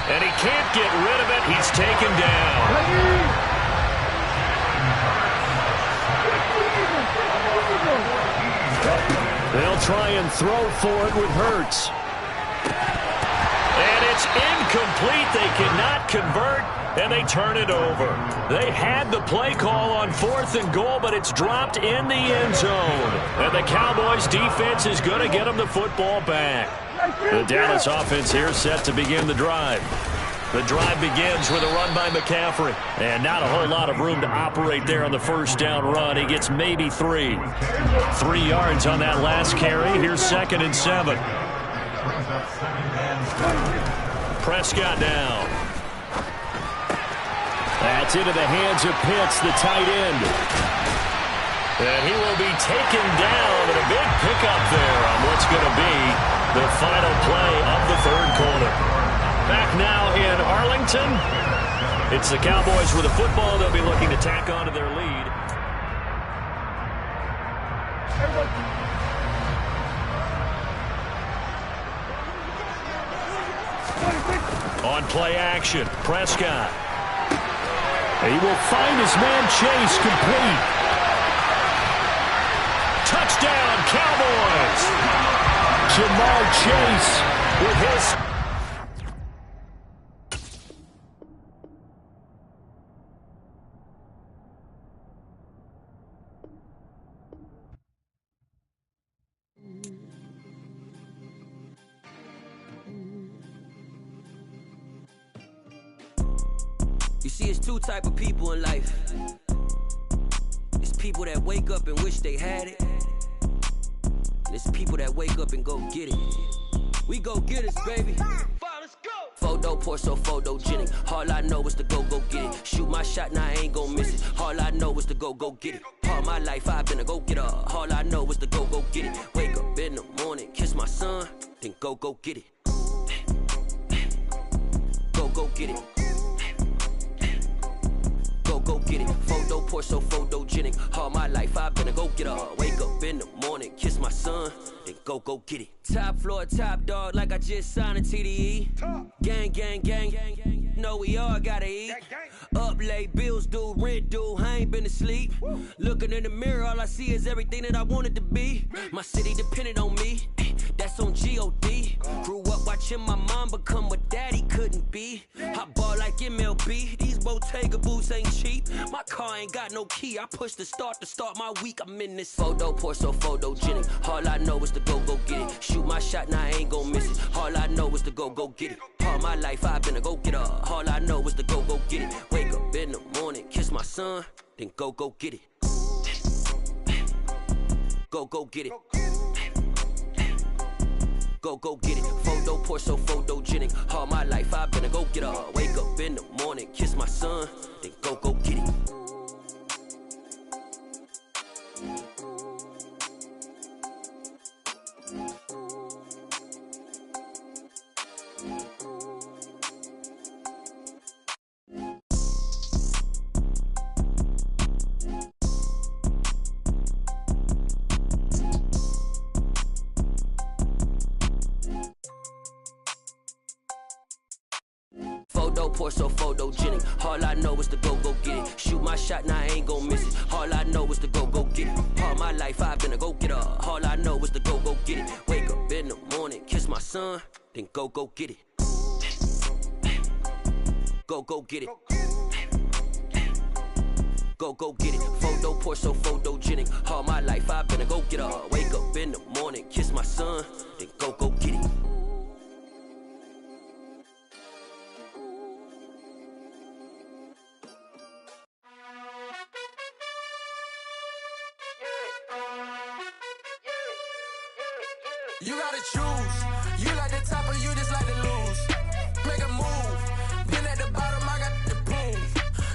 And he can't get rid of it. He's taken down. They'll try and throw for it with Hurts. And it's incomplete. They cannot convert, and they turn it over. They had the play call on 4th and goal, but it's dropped in the end zone. And the Cowboys defense is going to get them the football back. The Dallas offense here set to begin the drive. The drive begins with a run by McCaffrey. And not a whole lot of room to operate there on the first down run. He gets maybe 3. 3 yards on that last carry. Here's 2nd and 7. Prescott down. That's into the hands of Pitts, the tight end. And he will be taken down, and a big pickup there on what's going to be the final play of the 3rd quarter. Back now in Arlington. It's the Cowboys with the football. They'll be looking to tack on to their lead. On play action, Prescott. He will find his man Chase complete. Touchdown, Cowboys! Jamar Chase with his... You see, it's 2 type of people in life. It's people that wake up and wish they had it. And it's people that wake up and go get it. We go get it, baby. Let's go. Photo pour so photogenic. All I know is to go get it. Shoot my shot, now I ain't gon' miss it. All I know is to go get it. All my life I've been a go-getter. All I know is to go get it. Wake up in the morning, kiss my son, then go get it. Go get it. Go get it. Photo pour so photogenic. All my life I've been a go-getter. Wake up in the morning, kiss my son, then go get it. Top floor, top dog, like I just signed a TDE. Gang. Know we all gotta eat. Up late, bills due, rent due, I ain't been asleep. Looking in the mirror, all I see is everything that I wanted to be. My city depended on me, that's on G.O.D. Grew up watching my mom become what daddy couldn't be. I ball like MLB, these Bottega boots ain't cheap. My car ain't got no key, I push the start to start my week. I'm in this photo pour so photogenic. All I know is to go get it. Shoot my shot, now I ain't gon' miss it. All I know is to go get it. All my life I've been a go-getter. All I know is to go get it. Wake up in the morning, kiss my son, then go get it. Go get it. Go get it. Photo pour so photogenic. All my life I've been a go-getter. Wake up in the morning, kiss my son, then go get it. Photo pour so photogenic. All I know is to go get it. Shoot my shot, now I ain't gon' miss it. All I know is to go get it. All my life I've been a go-getter. All I know is to go get it. Wake up in the morning, kiss my son, then go get it. Go get it. Go get it. Photo pour so photogenic. All my life I've been a go-getter. Wake up in the morning, kiss my son, then go get it. You gotta choose. You like the top or you just like to lose. Make a move. Been at the bottom, I got the prove.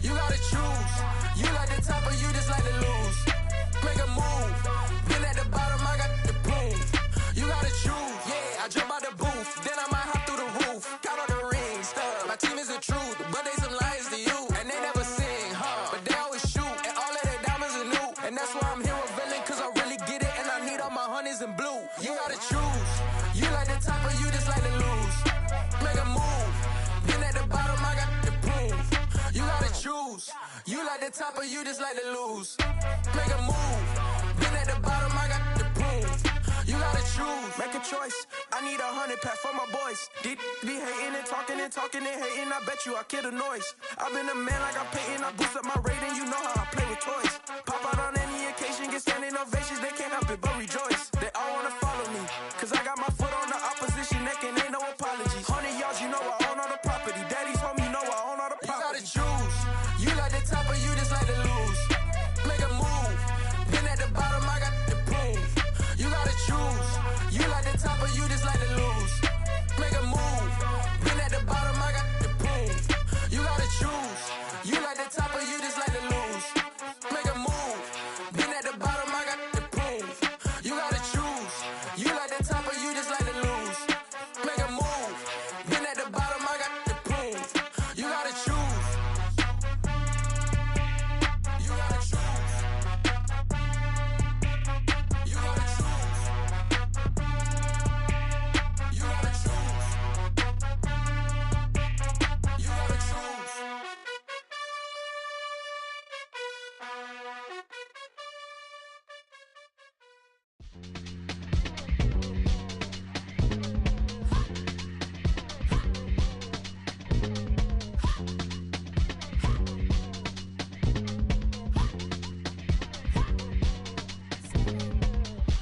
You gotta choose. You like the top or you just like to lose. Make a move. Been at the bottom, I got the prove. You gotta choose. Yeah, I jump out the booth, then I might hop through the roof. Count all the rings, stuff. My team is the truth, but they some liars to you. And they never sing, but they always shoot. And all of their diamonds are new. And that's why I'm here revealing, cause I really get it. And I need all my honeys in blue. You gotta choose. You like the top or you just like to lose. Make a move. Been at the bottom, I got the proof. You gotta choose. You like the top or you just like to lose. Make a move. Been at the bottom, I got the proof. You gotta choose. Make a choice. I need 100 pack for my boys. Be hating and talking and hating. I bet you I kill the noise. I've been a man like I'm Peyton. I boost up my rating. You know how I play with toys. Pop out on any occasion, get standing ovations. They can't help it but rejoice. They all wanna follow me, cause I got my foot on the opposition neck and ain't no apologies. 100 yards, you know I own all the property. Daddy's home, you know I own all the property. You gotta choose. You like the top or you just like to lose. Make a move. Been at the bottom, I got the proof. You gotta choose. You like the top or you just like to lose. Make a move. Been at the bottom, I got the proof. You gotta choose. You like the top or you just like to lose. Make a move. Been at the bottom, I got the proof. You gotta choose. You like the top or you just like to lose. Make a move. Been at the bottom, I got the proof. You gotta choose. You gotta choose. You gotta choose. You gotta choose. You gotta choose.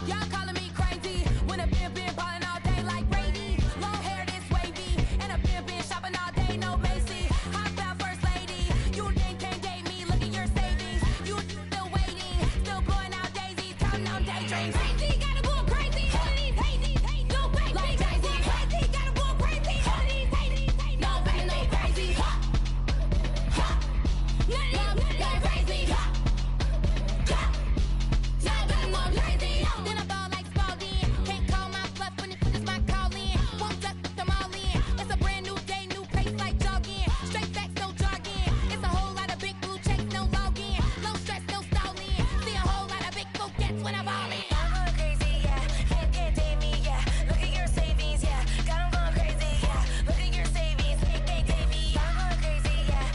Y'all calling me crazy when a been ballin' all day like Brady. Long hair this wavy, and a been shopping all day, no Macy. Hop out first lady, you think can't date me? Look at your savings, you still waiting, still blowing out daisies, counting on daydreams. Crazy, gotta go crazy. All of these hazy, no baby. Like crazy, crazy, gotta go crazy. All of these hazy, no baby, no crazy. None of these crazy. Then I ball like Spalding. Can't call my bluff when it's my calling. Won't duck them all in. It's a brand new day, new pace like jogging. Straight facts, no jogging. It's a whole lot of big blue checks, no login. No stress, no stalling. See a whole lot of big gets when I ball in. I'm going crazy, yeah. Can't date me, yeah. Look at your savings, yeah. Got 'em going crazy, yeah. Look at your savings, can't date me. I'm going crazy, yeah.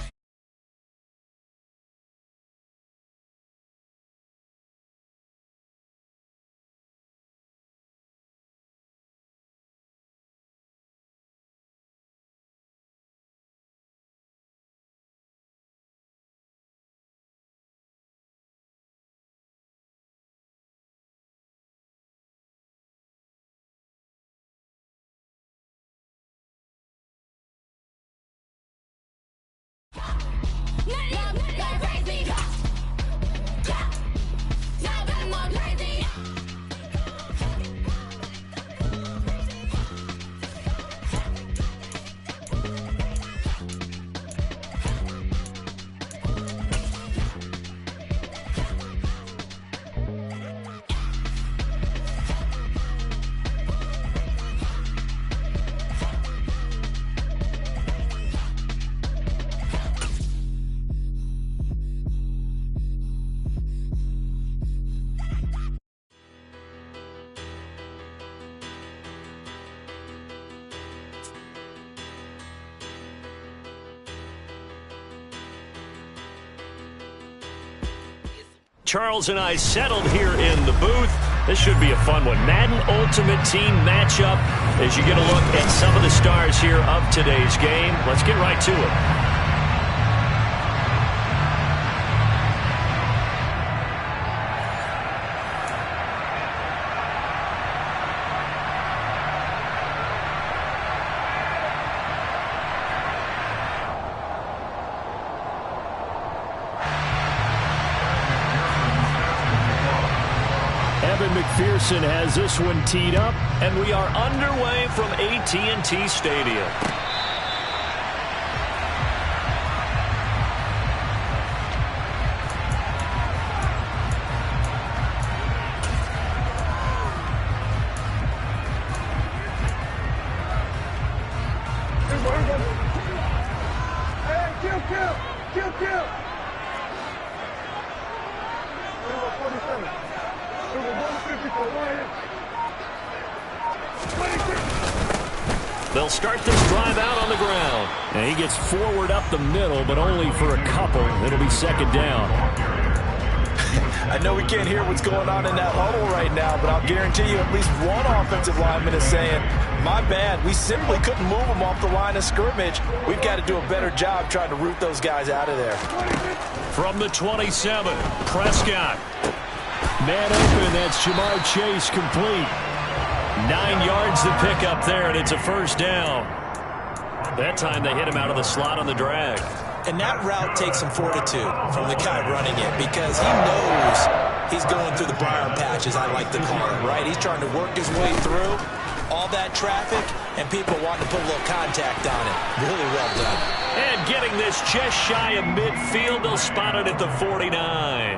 Charles and I settled here in the booth. This should be a fun one. Madden Ultimate Team matchup as you get a look at some of the stars here of today's game. Let's get right to it. McPherson has this one teed up, and we are underway from AT&T Stadium. They'll start this drive out on the ground. And he gets forward up the middle, but only for a couple. It'll be second down. I know we can't hear what's going on in that huddle right now, but I'll guarantee you at least one offensive lineman is saying, my bad, we simply couldn't move them off the line of scrimmage. We've got to do a better job trying to root those guys out of there. From the 27, Prescott. Man open, that's Jamar Chase complete. 9 yards to pick up there, and it's a first down. That time they hit him out of the slot on the drag. And that route takes some fortitude from the guy running it because he knows he's going through the briar patch, as I like to call it, right? He's trying to work his way through all that traffic and people wanting to put a little contact on it. Really well done. And getting this just shy of midfield, they'll spot it at the 49.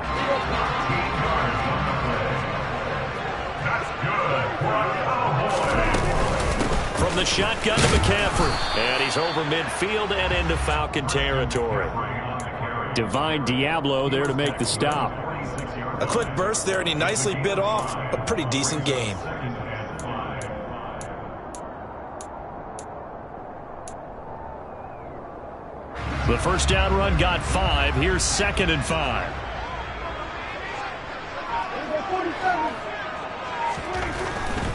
From the shotgun to McCaffrey. And he's over midfield and into Falcon territory. Divine Diablo there to make the stop. A quick burst there, and he nicely bit off a pretty decent gain. The first down run got 5. Here's 2nd and 5.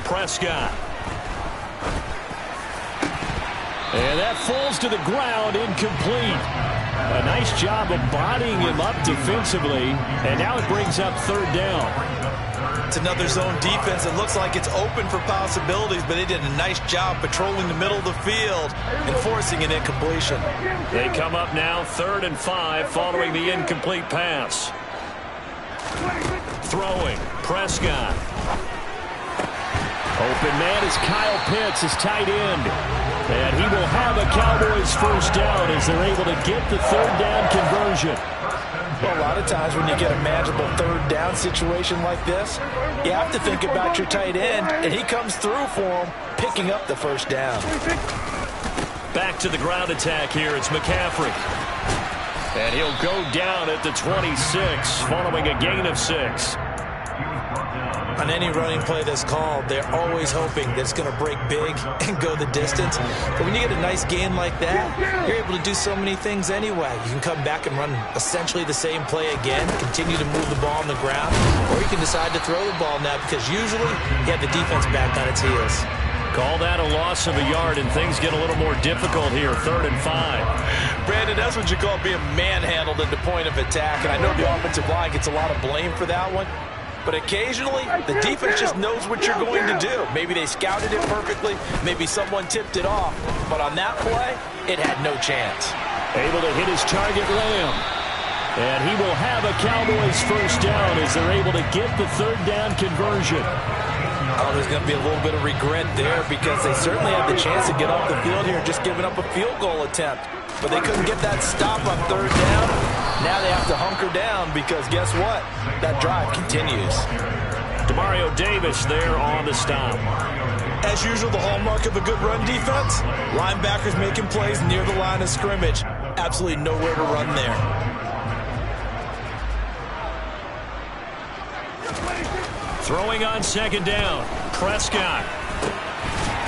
Prescott. And that falls to the ground, incomplete. A nice job of bodying him up defensively, and now it brings up 3rd down. It's another zone defense. It looks like it's open for possibilities, but they did a nice job patrolling the middle of the field and forcing an incompletion. They come up now 3rd and 5 following the incomplete pass. Throwing, Prescott. Open man is Kyle Pitts, his tight end. And he will have a Cowboys first down as they're able to get the 3rd down conversion. Well, a lot of times when you get a manageable 3rd down situation like this, you have to think about your tight end, and he comes through for him, picking up the first down. Back to the ground attack here. It's McCaffrey. And he'll go down at the 26 following a gain of 6. On any running play that's called, they're always hoping that it's going to break big and go the distance. But when you get a nice gain like that, you're able to do so many things anyway. You can come back and run essentially the same play again, continue to move the ball on the ground, or you can decide to throw the ball now because usually you have the defense back on its heels. Call that a loss of a yard, and things get a little more difficult here, 3rd and 5. Brandon, that's what you call being manhandled at the point of attack, and I know the offensive line gets a lot of blame for that one. But occasionally, the defense just knows what you're going to do. Maybe they scouted it perfectly. Maybe someone tipped it off. But on that play, it had no chance. Able to hit his target, Lamb. And he will have a Cowboys first down as they're able to get the 3rd down conversion. Oh, there's going to be a little bit of regret there because they certainly had the chance to get off the field here, just giving up a field goal attempt. But they couldn't get that stop on 3rd down. Now they have to hunker down because guess what? That drive continues. Demario Davis there on the stop. As usual, the hallmark of a good run defense, linebackers making plays near the line of scrimmage. Absolutely nowhere to run there. Throwing on 2nd down, Prescott.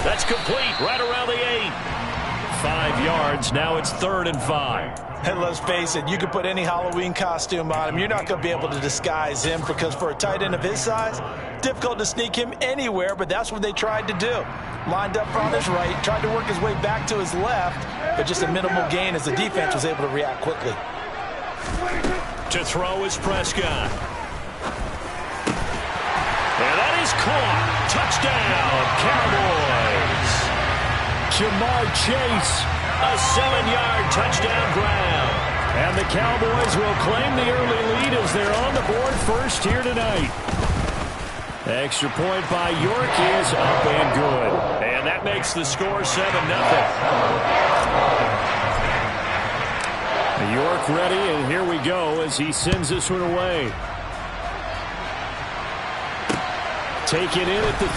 That's complete right around the 8. 5 yards, now it's 3rd and 5. And let's face it, you can put any Halloween costume on him. You're not going to be able to disguise him because for a tight end of his size, difficult to sneak him anywhere, but that's what they tried to do. Lined up on his right, tried to work his way back to his left, but just a minimal gain as the defense was able to react quickly. To throw is Prescott. And that is caught. Touchdown, Cowboys. Jamar Chase, a 7-yard touchdown grab. And the Cowboys will claim the early lead as they're on the board first here tonight. Extra point by York is up and good. And that makes the score 7-0. York ready, and here we go as he sends this one away. Take it in at the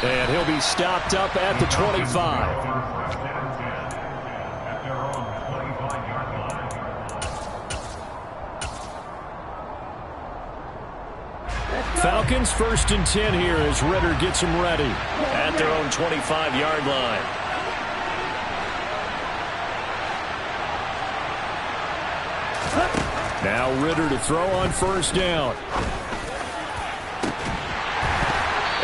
3. And he'll be stopped up at the 25. Falcons 1st and 10 here as Ritter gets them ready at their own 25-yard line. Now Ritter to throw on 1st down.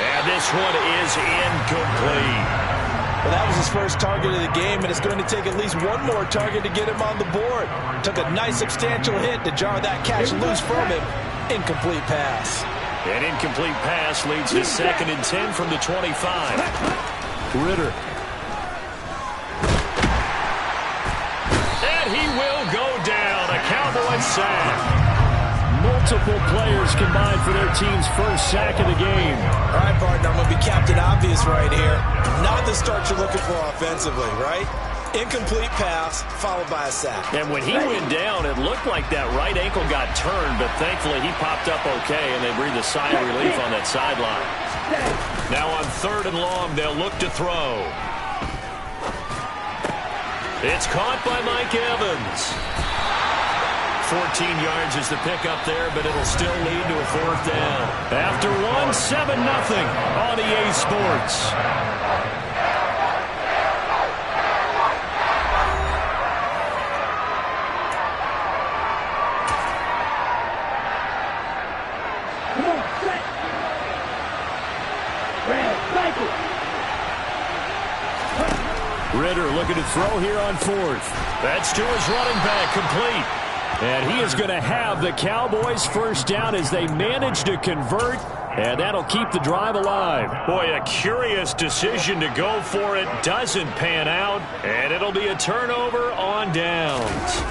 And this one is incomplete. Well, that was his first target of the game, and it's going to take at least one more target to get him on the board. Took a nice substantial hit to jar that catch loose from him. Incomplete pass. An incomplete pass leads to 2nd and 10 from the 25. Ritter. And he will go down. A Cowboys sack. Multiple players combined for their team's first sack of the game. All right, partner, I'm going to be Captain Obvious right here. Not the start you're looking for offensively, right? Incomplete pass followed by a sack. And when he went down, it looked like that right ankle got turned, but thankfully he popped up okay, and they breathed a sigh of relief on that sideline. Now on 3rd and long, they'll look to throw. It's caught by Mike Evans. 14 yards is the pickup there, but it'll still lead to a 4th down. After 7-0 on EA Sports. Ritter looking to throw here on 4th. That's to his running back, complete. And he is going to have the Cowboys' 1st down as they manage to convert, and that'll keep the drive alive. Boy, a curious decision to go for it. Doesn't pan out, and it'll be a turnover on downs.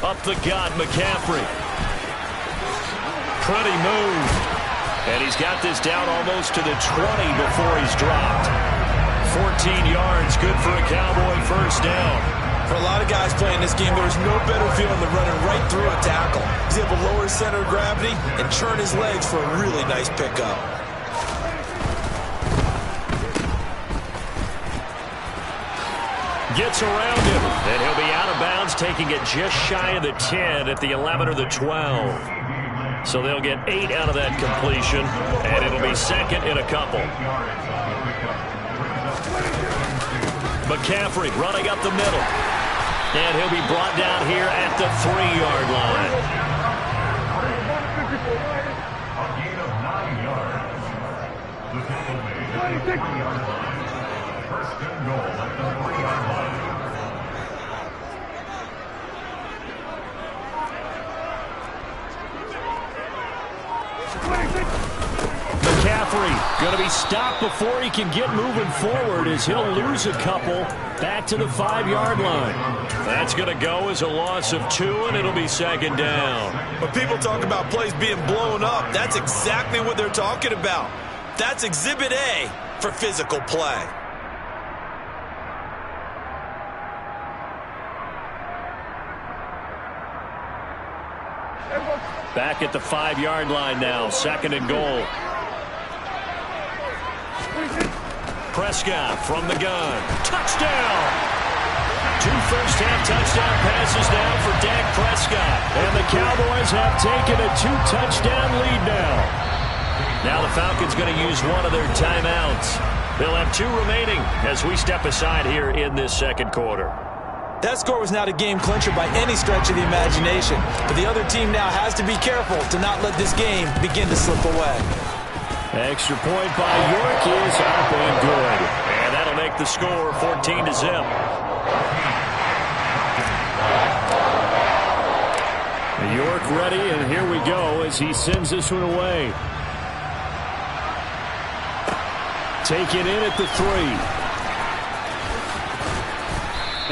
Up the gut, McCaffrey. Pretty move. And he's got this down almost to the 20 before he's dropped. 14 yards, good for a Cowboy 1st down. For a lot of guys playing this game, there's no better feeling than running right through a tackle. He's able to lower his center of gravity and churn his legs for a really nice pickup. Gets around him, and he'll be out of bounds, taking it just shy of the 10 at the 11 or the 12. So they'll get 8 out of that completion, and it'll be 2nd and a couple. McCaffrey running up the middle. And he'll be brought down here at the 3-yard line. A gain of 9 yards. The tackle made at the 3-yard line. 1st and goal at the 3-yard line. McCaffrey going to be stopped before he can get moving forward as he'll lose a couple back to the 5-yard line. That's going to go as a loss of 2, and it'll be 2nd down. When people talk about plays being blown up, that's exactly what they're talking about. That's Exhibit A for physical play. Back at the 5-yard line now, 2nd and goal. Prescott from the gun. Touchdown! 2 first-half touchdown passes now for Dak Prescott. And the Cowboys have taken a 2-touchdown lead now. Now the Falcons going to use one of their timeouts. They'll have 2 remaining as we step aside here in this 2nd quarter. That score was not a game clincher by any stretch of the imagination, but the other team now has to be careful to not let this game begin to slip away. Extra point by York is up and good. And that'll make the score 14-0. York ready, and here we go as he sends this one away. Take it in at the 3.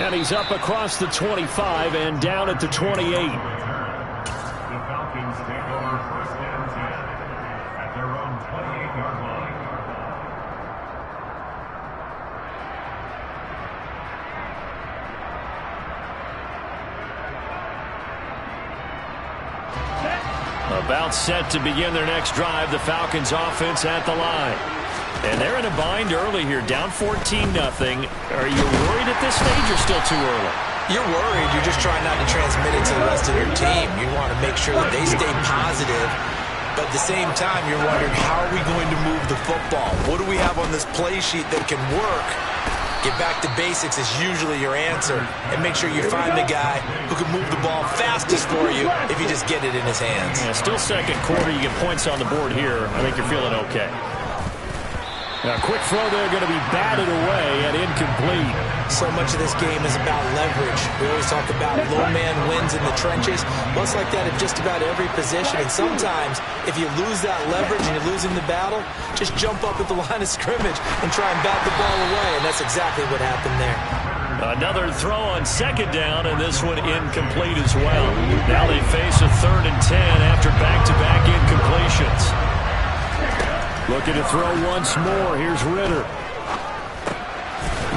And he's up across the 25 and down at the 28. The Falcons About set to begin their next drive. The Falcons offense at the line. And they're in a bind early here, down 14-0. Are you worried at this stage or still too early? You're worried. You're just trying not to transmit it to the rest of your team. You want to make sure that they stay positive. But at the same time, you're wondering, how are we going to move the football? What do we have on this play sheet that can work? Get back to basics is usually your answer. And make sure you find the guy who can move the ball fastest for you if you just get it in his hands. Yeah, still second quarter. You get points on the board here. I think you're feeling okay. Now, a quick throw there going to be batted away and incomplete. So much of this game is about leverage. We always talk about low man wins in the trenches. Well, it's like that at just about every position. And sometimes, if you lose that leverage and you're losing the battle, just jump up at the line of scrimmage and try and bat the ball away. And that's exactly what happened there. Another throw on second down, and this one incomplete as well. Now they face a 3rd and 10 after back-to-back incompletions. Looking to throw once more. Here's Ritter.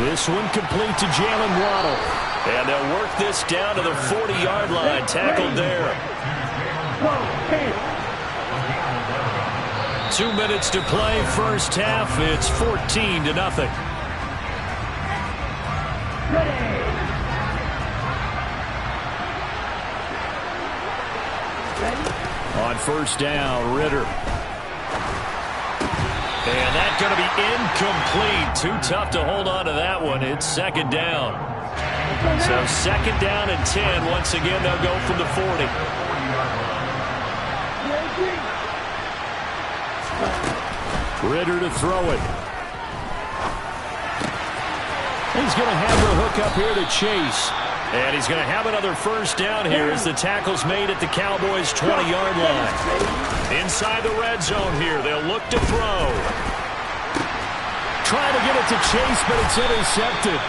This one complete to Jalen Waddle. And they'll work this down to the 40-yard line. Tackled there. 2 minutes to play. First half. It's 14-0. On first down, Ritter. And that's going to be incomplete. Too tough to hold on to that one. It's second down. So second down and 10. Once again, they'll go from the 40. Ritter to throw it. He's going to have the hook up here to Chase. And he's going to have another first down here as the tackle's made at the Cowboys' 20-yard line. Inside the red zone here, they'll look to throw. Trying to get it to Chase, but it's intercepted.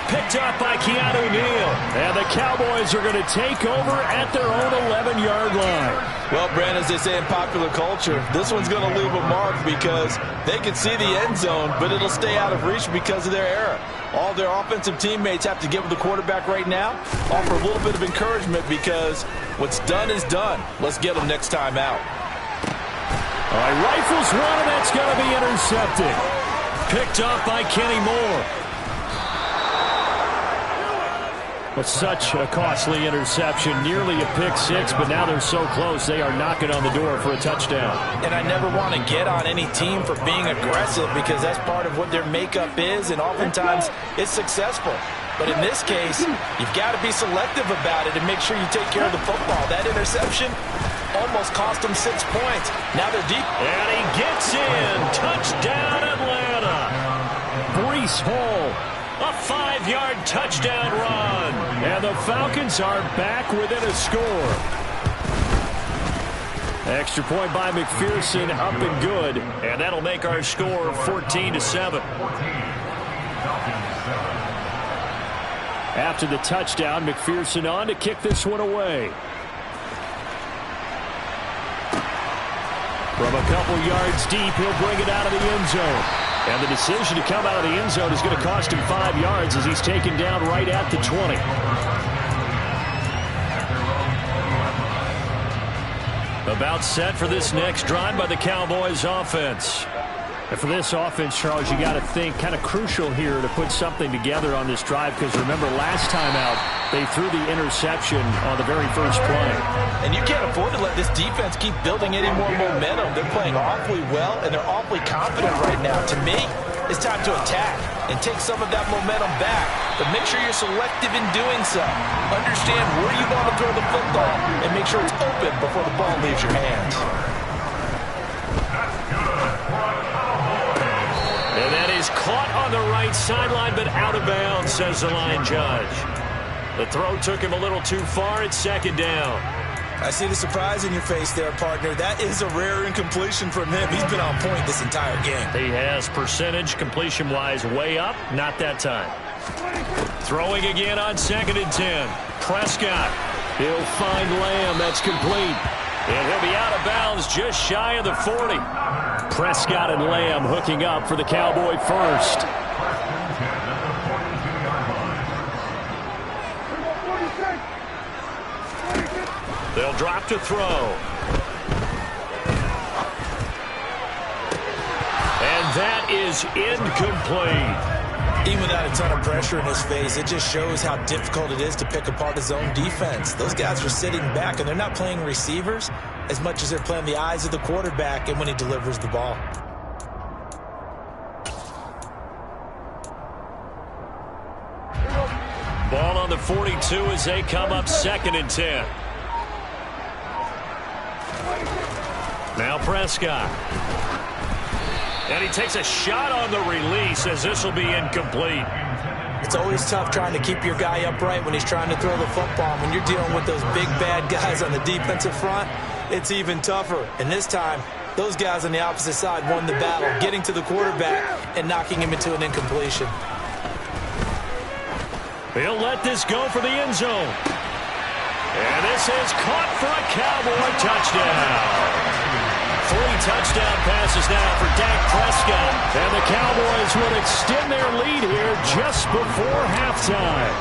Picked up by Keanu Neal. And the Cowboys are going to take over at their own 11-yard line. Well, Brandon, as they say in popular culture, this one's going to leave a mark because they can see the end zone, but it'll stay out of reach because of their error. All their offensive teammates have to give the quarterback right now, offer a little bit of encouragement because what's done is done. Let's get them next time out. All right, rifles one, and that's going to be intercepted. Picked up by Kenny Moore. But such a costly interception, nearly a pick six, but now they're so close they are knocking on the door for a touchdown. And I never want to get on any team for being aggressive because that's part of what their makeup is, and oftentimes it's successful. But in this case, you've got to be selective about it and make sure you take care of the football. That interception almost cost them 6 points. Now they're deep. And he gets in. Touchdown, Atlanta. Breece Hall. A 5-yard touchdown run. And the Falcons are back within a score. Extra point by McPherson, up and good. And that'll make our score 14-7. After the touchdown, McPherson on to kick this one away. From a couple yards deep, he'll bring it out of the end zone. And the decision to come out of the end zone is going to cost him 5 yards as he's taken down right at the 20. About set for this next drive by the Cowboys offense. And for this offense, Charles, you got to think kind of crucial here to put something together on this drive because remember last time out they threw the interception on the very first play. And you can't afford to let this defense keep building any more momentum. They're playing awfully well and they're awfully confident right now. To me, it's time to attack and take some of that momentum back. But make sure you're selective in doing so. Understand where you want to throw the football and make sure it's open before the ball leaves your hands. And that is caught on the right sideline, but out of bounds, says the line judge. The throw took him a little too far. It's second down. I see the surprise in your face there, partner. That is a rare incompletion from him. He's been on point this entire game. He has percentage, completion-wise, way up. Not that time. Throwing again on second and 10. Prescott. He'll find Lamb. That's complete. And he'll be out of bounds just shy of the 40. Prescott and Lamb hooking up for the Cowboy first. They'll drop to throw. that is incomplete. Even without a ton of pressure in his face, it just shows how difficult it is to pick apart his own defense. Those guys are sitting back, and they're not playing receivers as much as they're playing the eyes of the quarterback and when he delivers the ball. Ball on the 42 as they come up 2nd and 10. Now Prescott. And he takes a shot on the release as this will be incomplete. It's always tough trying to keep your guy upright when he's trying to throw the football. When you're dealing with those big, bad guys on the defensive front, it's even tougher. And this time, those guys on the opposite side won the battle, getting to the quarterback and knocking him into an incompletion. He'll let this go for the end zone. And this is caught for a Cowboy touchdown. 3 touchdown passes now for Dak Prescott. And the Cowboys would extend their lead here just before halftime.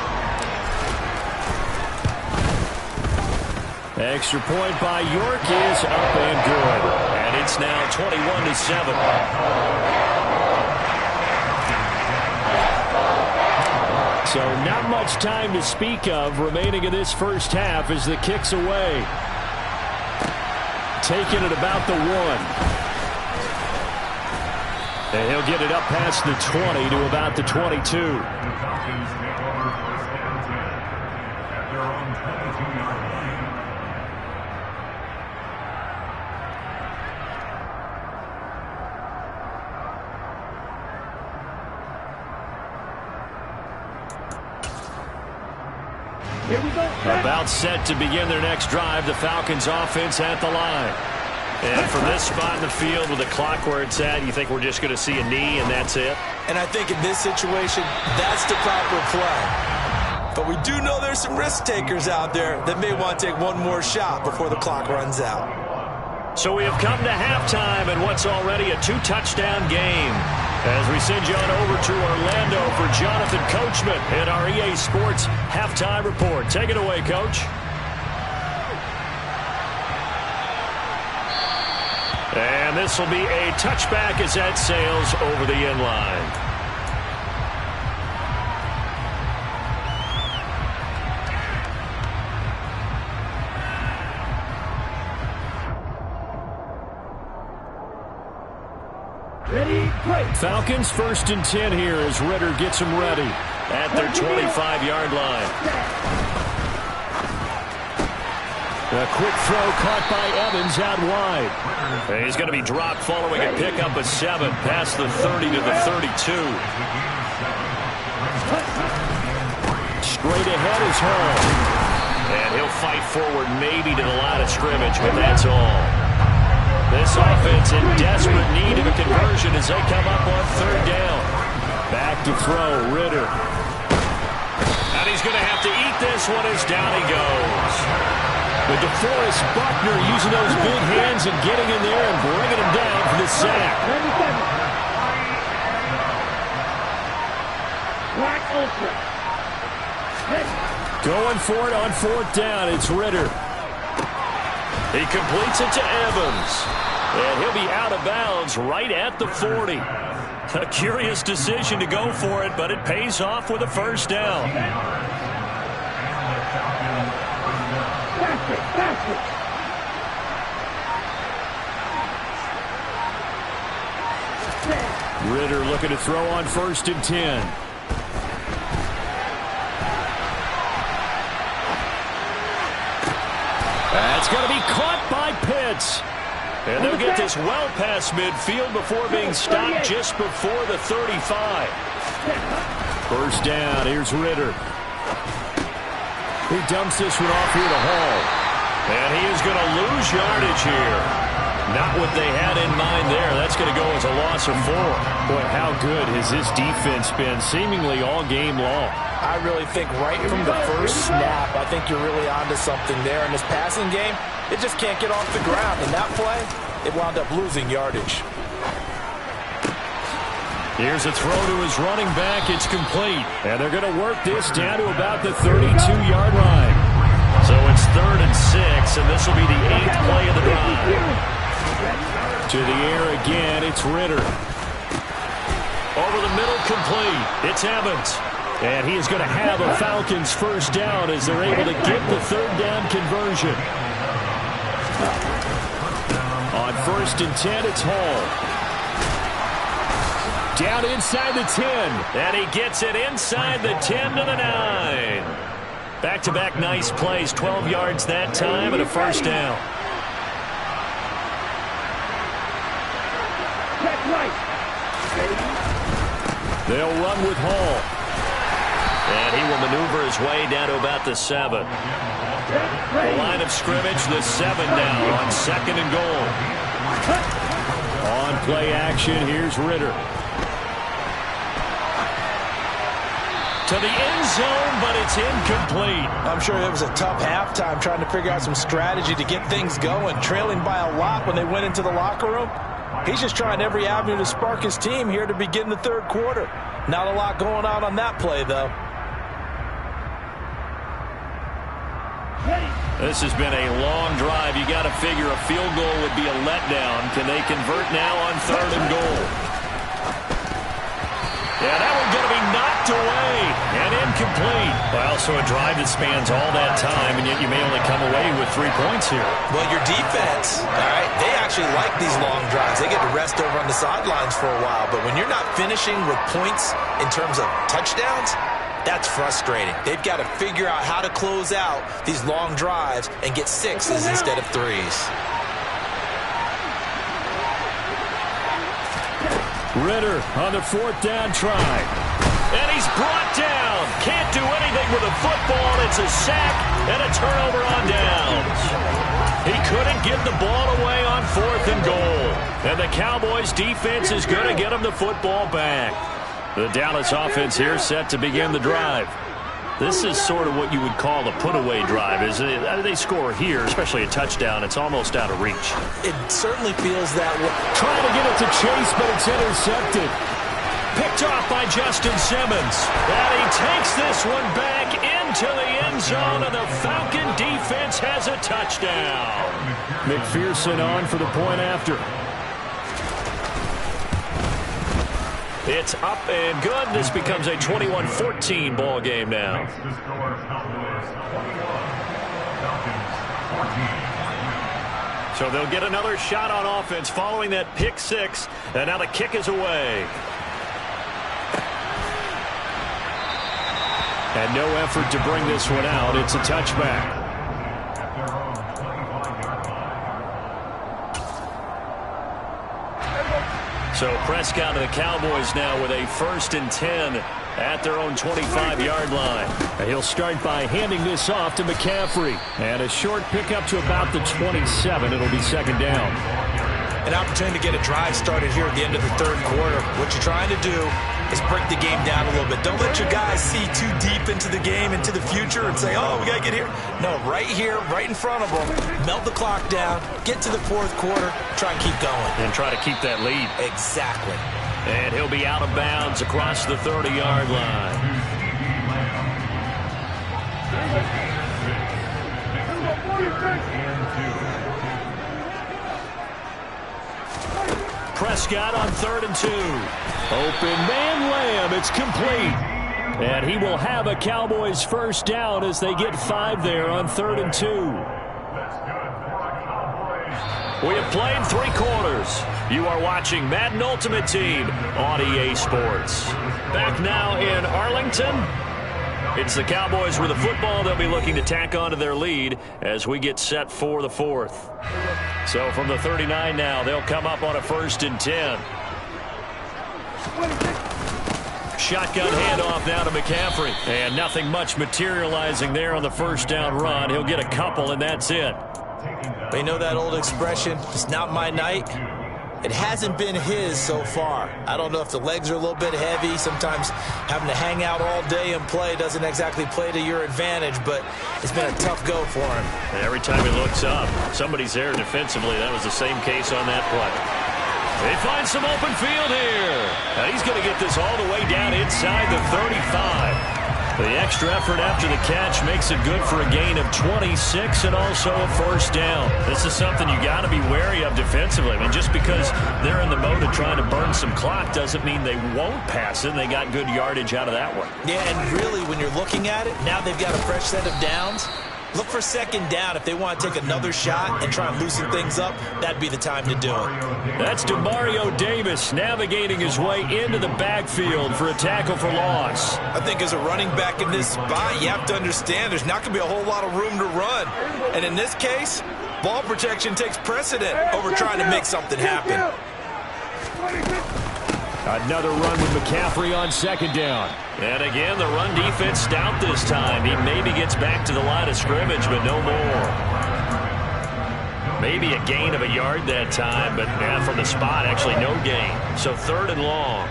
Extra point by York is up and good. And it's now 21-7. So not much time to speak of remaining in this first half as the kick's away. Taking it about the 1. And he'll get it up past the 20 to about the 22. About set to begin their next drive, the Falcons offense at the line. And from this spot in the field with the clock where it's at, you think we're just going to see a knee and that's it? And I think in this situation, that's the proper play. But we do know there's some risk takers out there that may want to take one more shot before the clock runs out. So we have come to halftime in what's already a 2-touchdown game. As we send you on over to Orlando for Jonathan Coachman in our EA Sports Halftime Report. Take it away, Coach. And this will be a touchback as that sails over the end line. Falcons 1st and 10 here as Ritter gets them ready at their 25-yard line. A quick throw caught by Evans out wide. And he's going to be dropped following a pickup of 7 past the 30 to the 32. Straight ahead is Hall. And he'll fight forward maybe to the line of scrimmage, but that's all. This offense in desperate need of a conversion as they come up on 3rd down. Back to throw, Ritter. And he's going to have to eat this one as down he goes. But DeForest Buckner using those big hands and getting in there and bringing him down for the sack. Going for it on 4th down. It's Ritter. He completes it to Evans. And he'll be out of bounds right at the 40. A curious decision to go for it, but it pays off with a 1st down. Ritter looking to throw on 1st and 10. That's going to be caught by Pitts. And they'll get this well past midfield before being stopped just before the 35. 1st down, here's Ritter. He dumps this one off here to Hall. And he is going to lose yardage here. Not what they had in mind there. That's going to go as a loss of 4. Boy, how good has this defense been seemingly all game long? I really think right from the first snap, I think you're really onto something there. In this passing game, it just can't get off the ground. In that play, it wound up losing yardage. Here's a throw to his running back. It's complete. And they're going to work this down to about the 32-yard line. So it's 3rd and 6, and this will be the 8th play of the drive. To the air again, it's Ritter. Over the middle, complete. It's Evans. And he is going to have a Falcons first down as they're able to get the third down conversion. On 1st and 10, it's Hall. Down inside the 10. And he gets it inside the 10 to the 9. Back-to-back nice plays. 12 yards that time and a first down. They'll run with Hall. And he will maneuver his way down to about the 7. The line of scrimmage, the 7 now on 2nd and goal. On play action, here's Ritter. To the end zone, but it's incomplete. I'm sure it was a tough halftime trying to figure out some strategy to get things going. Trailing by a lot when they went into the locker room. He's just trying every avenue to spark his team here to begin the third quarter. Not a lot going on that play, though. This has been a long drive. You got to figure a field goal would be a letdown. Can they convert now on 3rd and goal? Yeah, that one's going to be knocked away and incomplete. Well, so a drive that spans all that time, and yet you may only come away with 3 points here. Well, your defense, all right, they actually like these long drives. They get to rest over on the sidelines for a while. But when you're not finishing with points in terms of touchdowns, that's frustrating. They've got to figure out how to close out these long drives and get 6s instead of 3s. Ritter on the 4th down try. And he's brought down. Can't do anything with a football. It's a sack and a turnover on downs. He couldn't get the ball away on 4th and goal. And the Cowboys defense is going to get him the football back. The Dallas offense here set to begin the drive. This is sort of what you would call a put-away drive, isn't it? They score here, especially a touchdown. It's almost out of reach. It certainly feels that way. Trying to get it to Chase, but it's intercepted. Picked off by Justin Simmons. And he takes this one back into the end zone, and the Falcon defense has a touchdown. McPherson on for the point after. It's up and good. This becomes a 21-14 ball game now. So they'll get another shot on offense following that pick 6. And now the kick is away. And no effort to bring this one out. It's a touchback. So Prescott and the Cowboys now with a 1st and 10 at their own 25-yard line. And he'll start by handing this off to McCaffrey. And a short pickup to about the 27. It'll be 2nd down. An opportunity to get a drive started here at the end of the 3rd quarter. What you're trying to do is break the game down a little bit. Don't let your guys see too deep into the game, into the future, and say, oh, we got to get here. No, right here, right in front of them. Melt the clock down, get to the 4th quarter, try and keep going. And try to keep that lead. Exactly. And he'll be out of bounds across the 30-yard line. Prescott on 3rd and 2. Open man Lamb. It's complete. And he will have a Cowboys first down as they get 5 there on 3rd and 2. We have played 3 quarters. You are watching Madden Ultimate Team on EA Sports. Back now in Arlington. It's the Cowboys with the football. They'll be looking to tack on to their lead as we get set for the 4th. So from the 39 now, they'll come up on a 1st and 10. Shotgun handoff now to McCaffrey. And nothing much materializing there on the first down run. He'll get a couple, and that's it. They know that old expression, it's not my night. It hasn't been his so far. I don't know if the legs are a little bit heavy. Sometimes having to hang out all day and play doesn't exactly play to your advantage, but it's been a tough go for him. And every time he looks up, somebody's there defensively. That was the same case on that play. They find some open field here. And he's going to get this all the way down inside the 35. The extra effort after the catch makes it good for a gain of 26 and also a first down. This is something you got to be wary of defensively. I mean, just because they're in the mode of trying to burn some clock doesn't mean they won't pass it. They got good yardage out of that one. Yeah, and really, when you're looking at it, now they've got a fresh set of downs. Look for second down. If they want to take another shot and try and loosen things up, that'd be the time to do it. That's Demario Davis navigating his way into the backfield for a tackle for loss. I think as a running back in this spot, you have to understand there's not going to be a whole lot of room to run. And in this case, ball protection takes precedent over trying to make something happen. Another run with McCaffrey on second down. And again, the run defense stout this time. He maybe gets back to the line of scrimmage, but no more. Maybe a gain of a yard that time, but from the spot, actually no gain. So 3rd and long.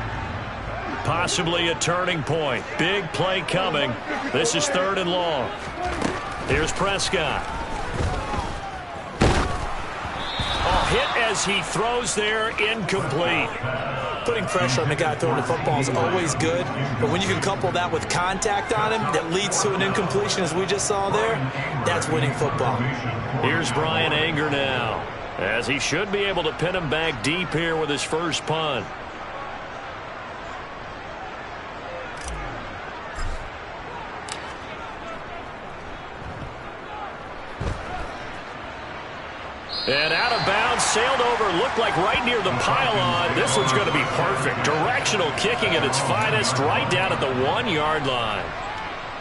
Possibly a turning point. Big play coming. This is 3rd and long. Here's Prescott. Hit as he throws there, incomplete. Putting pressure on the guy throwing the football is always good, but when you can couple that with contact on him that leads to an incompletion as we just saw there, that's winning football. Here's Brian Anger now, as he should be able to pin him back deep here with his first punt. And out of bounds, sailed over, looked like right near the pylon. This one's going to be perfect. Directional kicking at its finest, right down at the 1-yard line.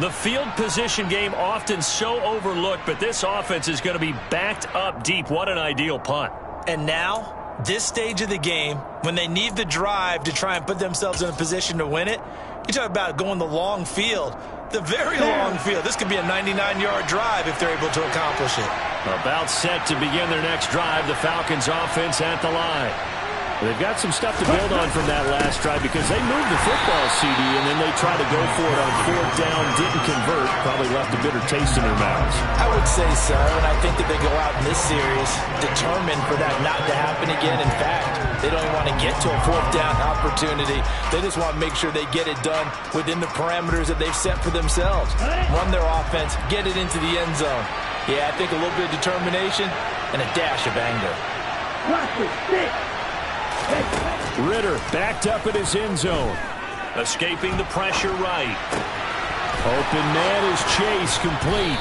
The field position game often so overlooked, but this offense is going to be backed up deep. What an ideal punt. And now, this stage of the game, when they need the drive to try and put themselves in a position to win it, you talk about going the long field, the very long field. This could be a 99-yard drive if they're able to accomplish it. About set to begin their next drive, the Falcons offense at the line. They've got some stuff to build on from that last drive because they moved the football, CD, and then they tried to go for it on 4th down, didn't convert, probably left a bitter taste in their mouths. I would say so, and I think that they go out in this series determined for that not to happen again. In fact, they don't even want to get to a 4th down opportunity. They just want to make sure they get it done within the parameters that they've set for themselves. Run their offense, get it into the end zone. Yeah, I think a little bit of determination and a dash of anger. Ritter backed up in his end zone. Escaping the pressure right. Open man is Chase, complete.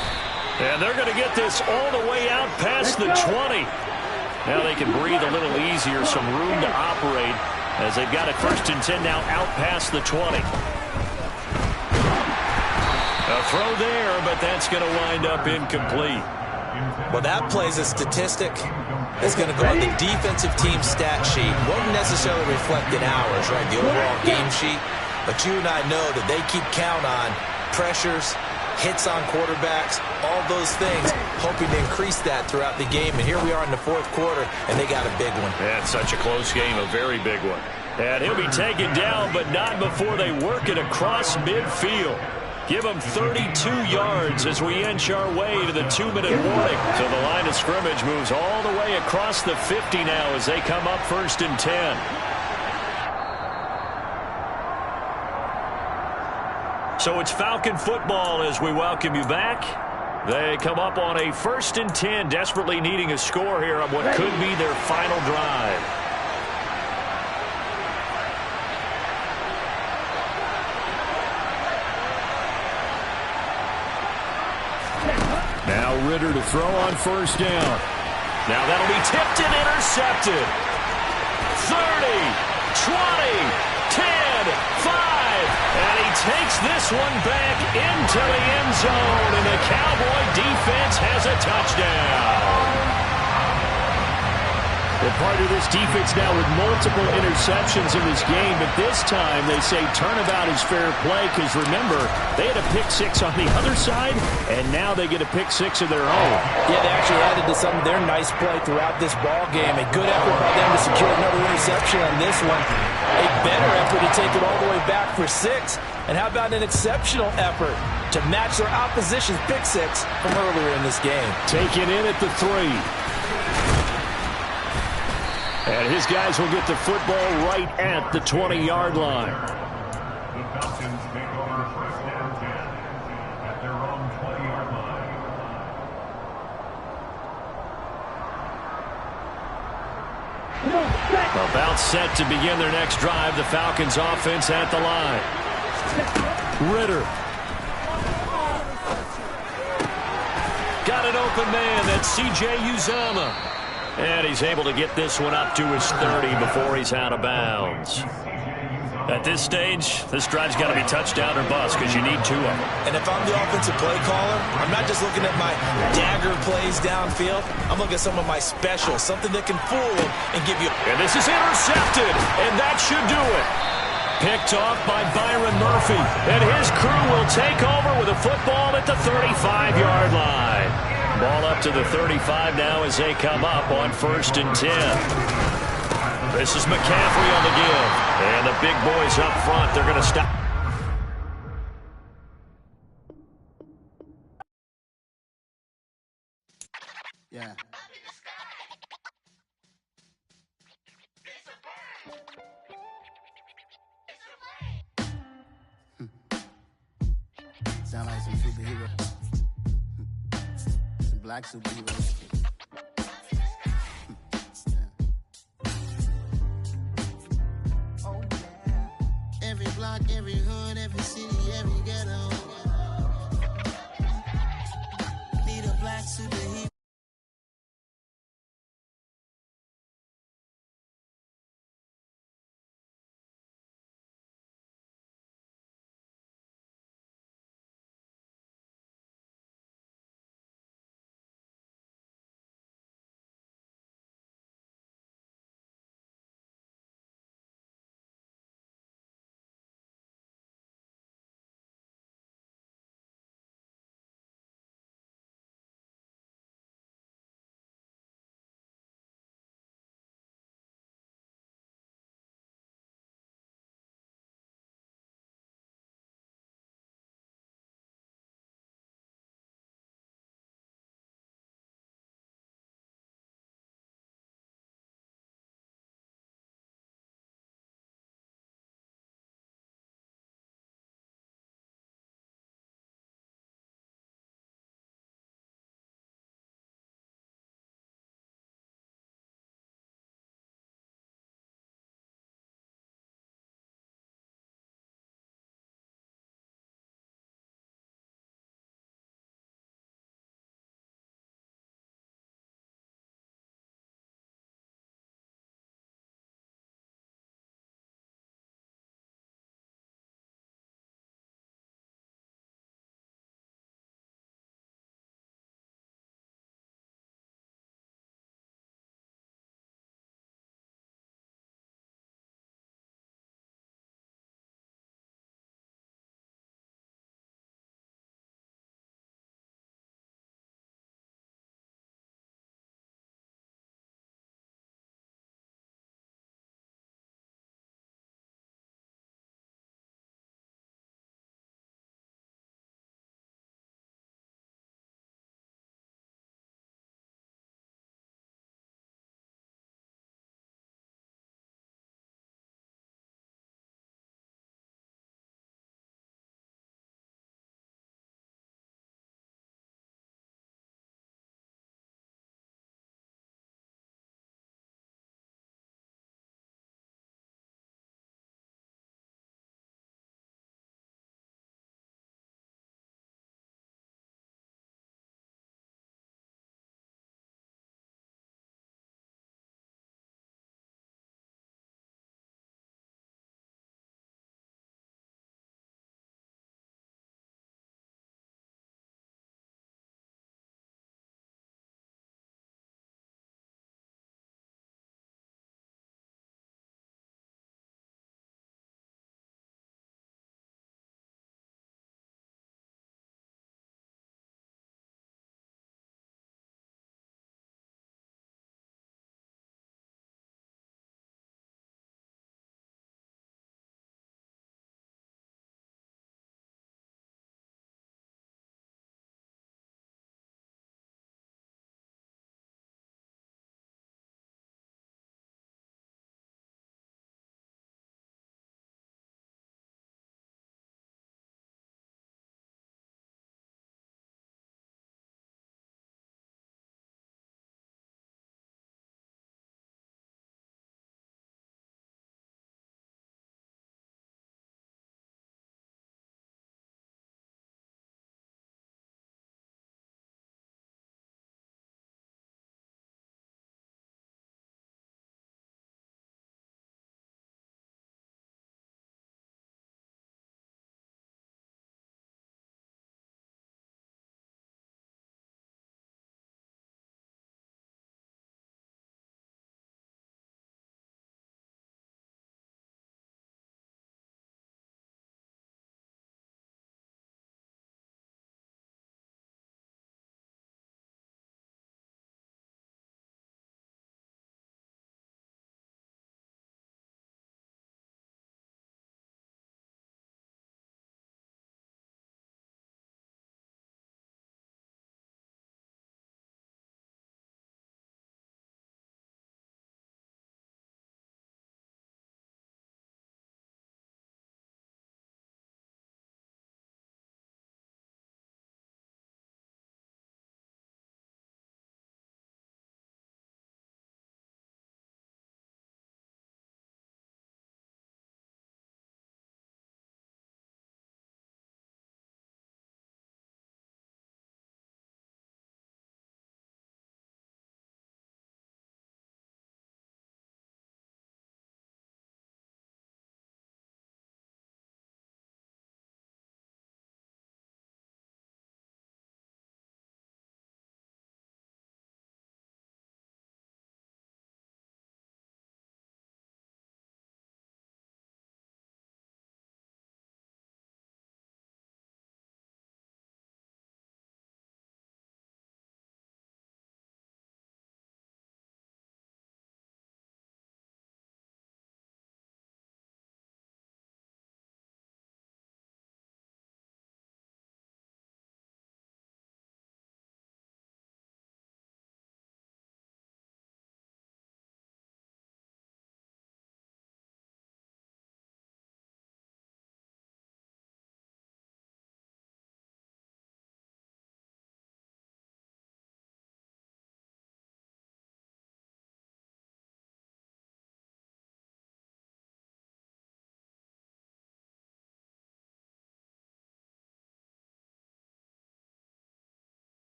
And they're going to get this all the way out past the 20. Now they can breathe a little easier, some room to operate as they've got it 1st and 10 now out past the 20. A throw there, but that's going to wind up incomplete. Well, that plays a statistic that's going to go on the defensive team stat sheet. Won't necessarily reflect in ours, right, the overall game sheet. But you and I know that they keep count on pressures, hits on quarterbacks, all those things, hoping to increase that throughout the game. And here we are in the 4th quarter, and they got a big one. That's such a close game, a very big one. And he'll be taken down, but not before they work it across midfield. Give them 32 yards as we inch our way to the 2-minute warning. So the line of scrimmage moves all the way across the 50 now as they come up 1st and 10. So it's Falcon football as we welcome you back. They come up on a 1st and 10, desperately needing a score here on what could be their final drive. Now Ritter to throw on 1st down. Now that'll be tipped and intercepted. 30, 20, 10, 5. And he takes this one back into the end zone. And the Cowboy defense has a touchdown. They're part of this defense now with multiple interceptions in this game, but this time they say turnabout is fair play because, remember, they had a pick-6 on the other side, and now they get a pick-6 of their own. Yeah, they actually added to some of their nice play throughout this ball game. A good effort by them to secure another interception on this one. A better effort to take it all the way back for 6. And how about an exceptional effort to match their opposition's pick-6 from earlier in this game? Taken in at the 3. And his guys will get the football right at the 20-yard line. The Falcons take over 1st and 10. About set to begin their next drive. The Falcons offense at the line. Ritter. Got an open man. That's C.J. Uzama. And he's able to get this one up to his 30 before he's out of bounds. At this stage, this drive's got to be touchdown or bust because you need 2 of them. And if I'm the offensive play caller, I'm not just looking at my dagger plays downfield. I'm looking at some of my specials, something that can fool them and give you. And this is intercepted, and that should do it. Picked off by Byron Murphy, and his crew will take over with a football at the 35-yard line. Ball up to the 35 now as they come up on 1st and 10. This is McCaffrey on the give. And the big boys up front, they're going to stop. Yeah. Sound like some superhero. Some black superheroes. Every block, every hood, every city, every ghetto. Need a black superhero.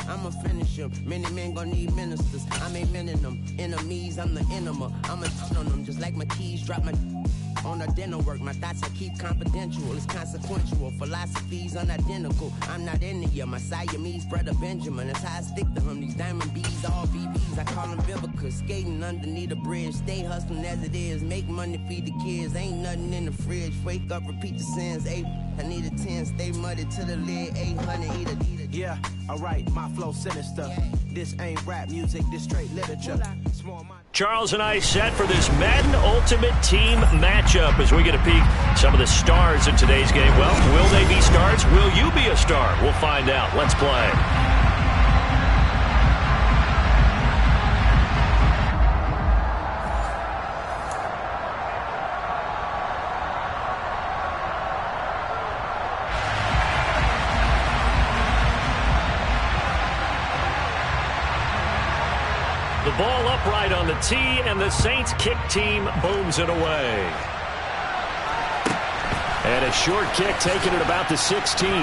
I'ma finish him. Many men gon' need ministers. I'm aiming them. Enemies, I'm the enema. I'ma turn on them just like my keys drop my on a dinner work. My thoughts I keep confidential. It's consequential. Philosophies unidentical. I'm not in it yet. My Siamese brother Benjamin. That's how I stick to him. These diamond bees, all BBs. I call them Vivica. Skating underneath a bridge. Stay hustling as it is. Make money, feed the kids. Ain't nothing in the fridge. Wake up, repeat the sins. I need a 10. Stay muddy to the lid. 800 eat a. Yeah, alright, my flow sinister. This ain't rap music, this straight literature. Charles and I set for this Madden Ultimate Team matchup as we get a peek some of the stars in today's game. Well, will they be stars? Will you be a star? We'll find out. Let's play. The ball upright on the tee, and the Saints kick team booms it away. And a short kick taken at about the 16. The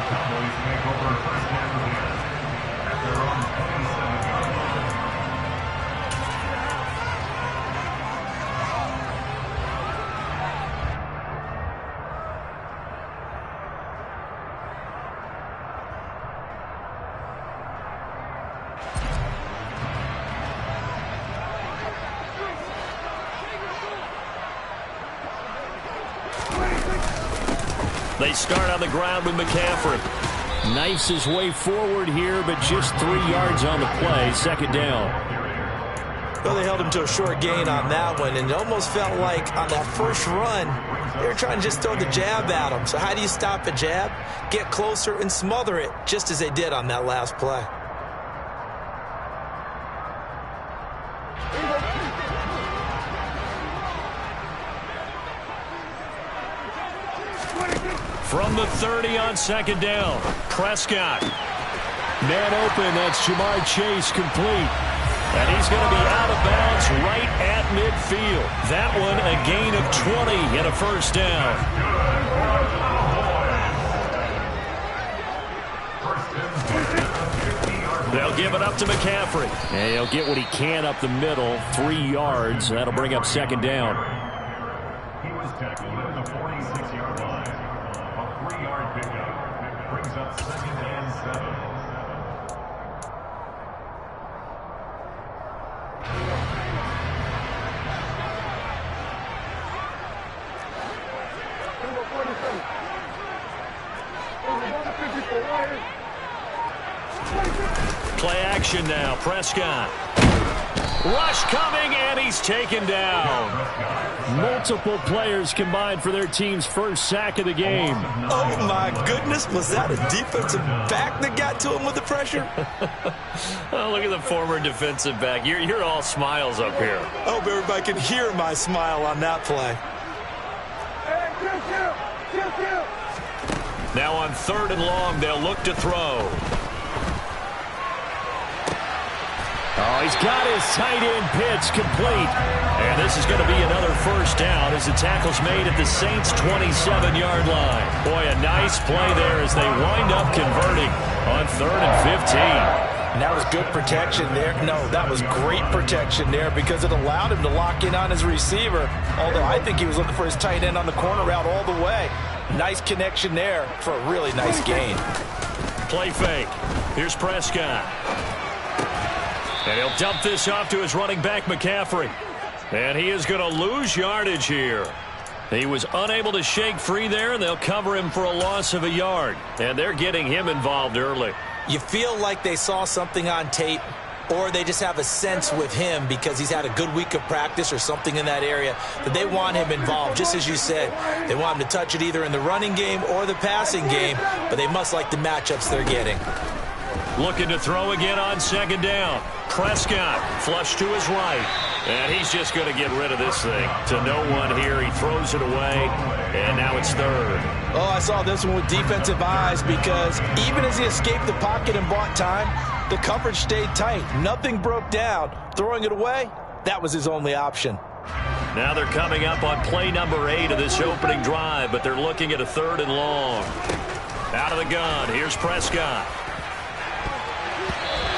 Cowboys make over first down again at their own 27-yard line. They start on the ground with McCaffrey. Knifes his way forward here, but just 3 yards on the play. Second down. Well, they held him to a short gain on that one, and it almost felt like on that first run, they were trying to just throw the jab at him. So how do you stop a jab? Get closer and smother it, just as they did on that last play. From the 30 on second down, Prescott. Man open, that's Jamar Chase complete. And he's going to be out of bounds right at midfield. That one a gain of 20 and a first down. They'll give it up to McCaffrey. And he'll get what he can up the middle, 3 yards. That'll bring up second down. He was tackled at the 46-yard line. A 3-yard pickup brings up 2nd and 7. Play action now. Prescott. Rush coming, and he's taken down. Multiple players combined for their team's first sack of the game. Oh, my goodness. Was that a defensive back that got to him with the pressure? Oh, look at the former defensive back. You're all smiles up here. I hope everybody can hear my smile on that play. Now on 3rd and long, they'll look to throw. Oh, he's got his tight end pitch complete. And this is going to be another first down as the tackle's made at the Saints' 27-yard line. Boy, a nice play there as they wind up converting on 3rd and 15. And that was good protection there. No, that was great protection there because it allowed him to lock in on his receiver. Although I think he was looking for his tight end on the corner route all the way. Nice connection there for a really nice gain. Play fake. Here's Prescott. And he'll dump this off to his running back, McCaffrey. And he is going to lose yardage here. He was unable to shake free there, and they'll cover him for a loss of a yard. And they're getting him involved early. You feel like they saw something on tape, or they just have a sense with him because he's had a good week of practice or something in that area that they want him involved. Just as you said, they want him to touch it either in the running game or the passing game, but they must like the matchups they're getting. Looking to throw again on second down. Prescott flush to his right. And he's just going to get rid of this thing. To no one here. He throws it away. And now it's 3rd. Oh, I saw this one with defensive eyes because even as he escaped the pocket and bought time, the coverage stayed tight. Nothing broke down. Throwing it away, that was his only option. Now they're coming up on play number 8 of this opening drive, but they're looking at a 3rd and long. Out of the gun, here's Prescott.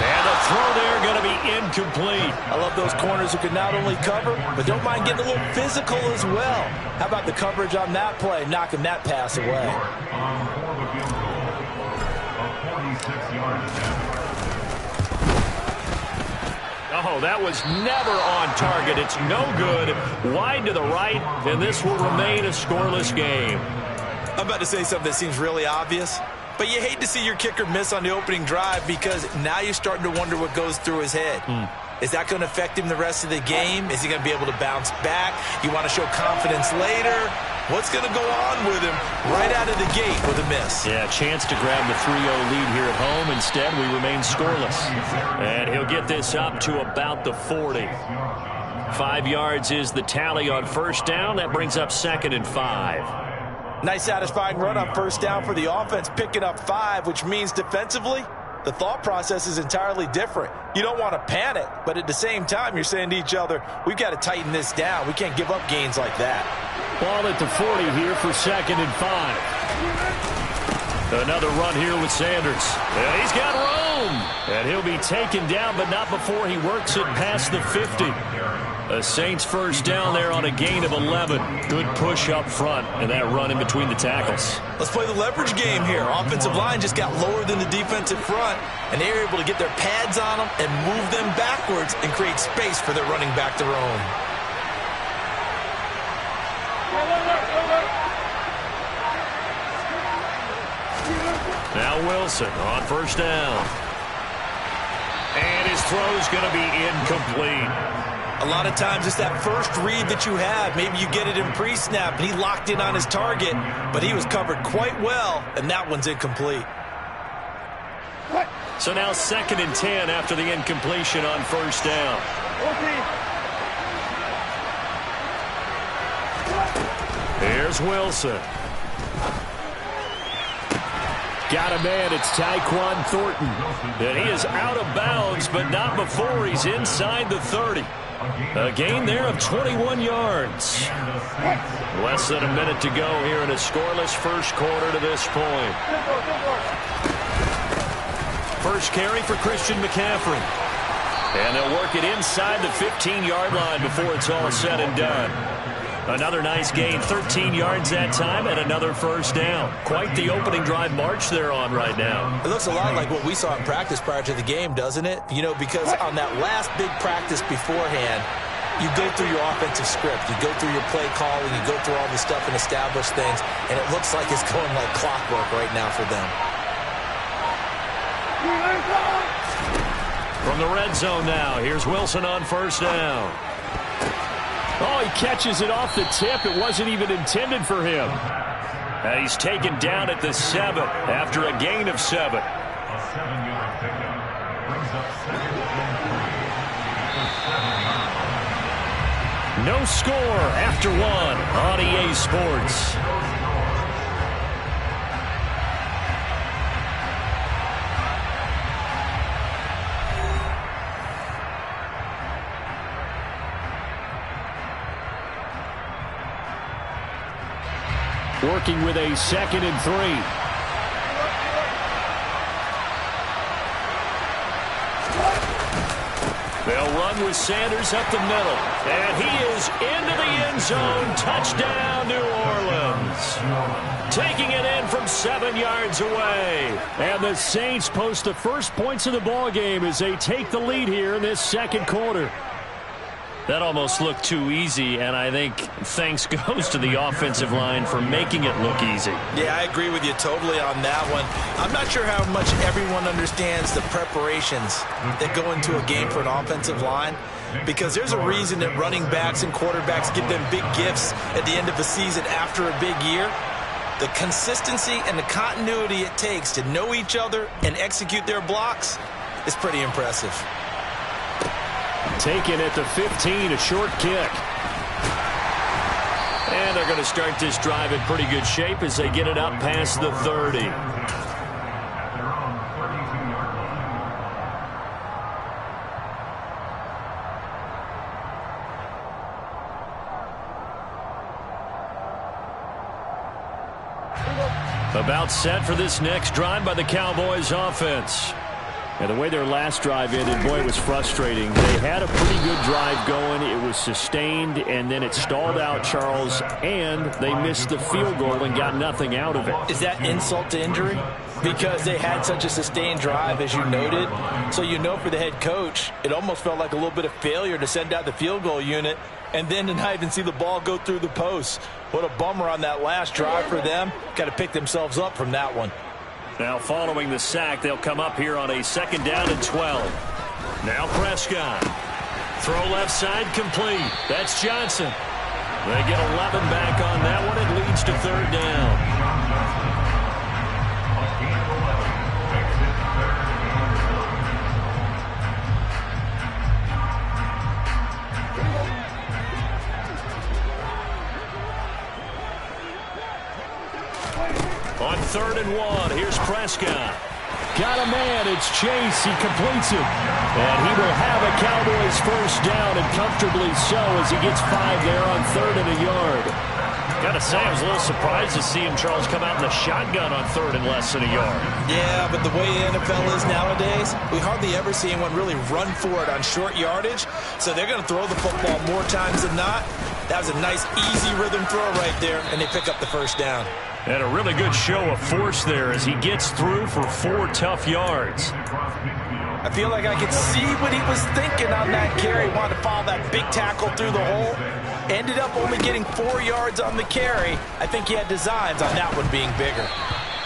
And the throw there going to be incomplete. I love those corners who can not only cover, but don't mind getting a little physical as well. How about the coverage on that play, knocking that pass away? Oh, that was never on target. It's no good. Wide to the right, and this will remain a scoreless game. I'm about to say something that seems really obvious, but you hate to see your kicker miss on the opening drive because now you're starting to wonder what goes through his head. Is that going to affect him the rest of the game? Is he going to be able to bounce back? You want to show confidence later? What's going to go on with him right out of the gate with a miss? Yeah, chance to grab the 3-0 lead here at home. Instead, we remain scoreless. And he'll get this up to about the 40. 5 yards is the tally on first down. That brings up 2nd and 5. Nice satisfying run on first down for the offense, picking up 5, which means defensively, the thought process is entirely different. You don't want to panic, but at the same time, you're saying to each other, we've got to tighten this down. We can't give up gains like that. Ball at the 40 here for 2nd and 5. Another run here with Sanders. And he's got room. And he'll be taken down, but not before he works it past the 50. A Saints first down there on a gain of 11. Good push up front and that run in between the tackles. Let's play the leverage game here. Offensive line just got lower than the defensive front, and they were able to get their pads on them and move them backwards and create space for their running back to roam. Now Wilson on first down. And his throw's going to be incomplete. A lot of times it's that first read that you have. Maybe you get it in pre-snap, and he locked in on his target, but he was covered quite well, and that one's incomplete. So now 2nd and 10 after the incompletion on first down. Here's Wilson. Got a man, it's Tyquan Thornton. And he is out of bounds, but not before he's inside the 30. A gain there of 21 yards. Less than a minute to go here in a scoreless first quarter to this point. First carry for Christian McCaffrey. And they'll work it inside the 15-yard line before it's all said and done. Another nice gain, 13 yards that time, and another first down. Quite the opening drive march they're on right now. It looks a lot like what we saw in practice prior to the game, doesn't it? You know, because on that last big practice beforehand, you go through your offensive script, you go through your play calling, you go through all the stuff and establish things, and it looks like it's going like clockwork right now for them. From the red zone now, here's Wilson on first down. Oh, he catches it off the tip. It wasn't even intended for him. And he's taken down at the 7 after a gain of 7. A 7-yard pickup brings up 2nd and 3 at the 7-yard line. No score after 1 on EA Sports. Working with a 2nd and 3. They'll run with Sanders up the middle. And he is into the end zone. Touchdown, New Orleans. Taking it in from 7 yards away. And the Saints post the first points of the ball game as they take the lead here in this second quarter. That almost looked too easy, and I think thanks goes to the offensive line for making it look easy. Yeah, I agree with you totally on that one. I'm not sure how much everyone understands the preparations that go into a game for an offensive line, because there's a reason that running backs and quarterbacks give them big gifts at the end of the season after a big year. The consistency and the continuity it takes to know each other and execute their blocks is pretty impressive. Taken at the 15, a short kick. And they're going to start this drive in pretty good shape as they get it up past the 30. About set for this next drive by the Cowboys offense. And the way their last drive ended, boy, it was frustrating. They had a pretty good drive going. It was sustained, and then it stalled out, Charles, and they missed the field goal and got nothing out of it. Is that insult to injury? Because they had such a sustained drive, as you noted. So you know for the head coach, it almost felt like a little bit of failure to send out the field goal unit and then to not even see the ball go through the post. What a bummer on that last drive for them. Got to pick themselves up from that one. Now following the sack, they'll come up here on a 2nd down and 12. Now Prescott. Throw left side complete. That's Johnson. They get 11 back on that one. It leads to 3rd down. On 3rd and 1, here's Prescott. Got a man, it's Chase, he completes it. And he will have a Cowboys 1st down, and comfortably so, as he gets 5 there on 3rd and a yard. Gotta say, I was a little surprised to see him, Charles, come out in the shotgun on 3rd and less than a yard. Yeah, but the way the NFL is nowadays, we hardly ever see anyone really run for it on short yardage. So they're going to throw the football more times than not. That was a nice, easy rhythm throw right there, and they pick up the 1st down. And a really good show of force there as he gets through for 4 tough yards. I feel like I could see what he was thinking on that carry. Wanted to follow that big tackle through the hole. Ended up only getting 4 yards on the carry. I think he had designs on that one being bigger.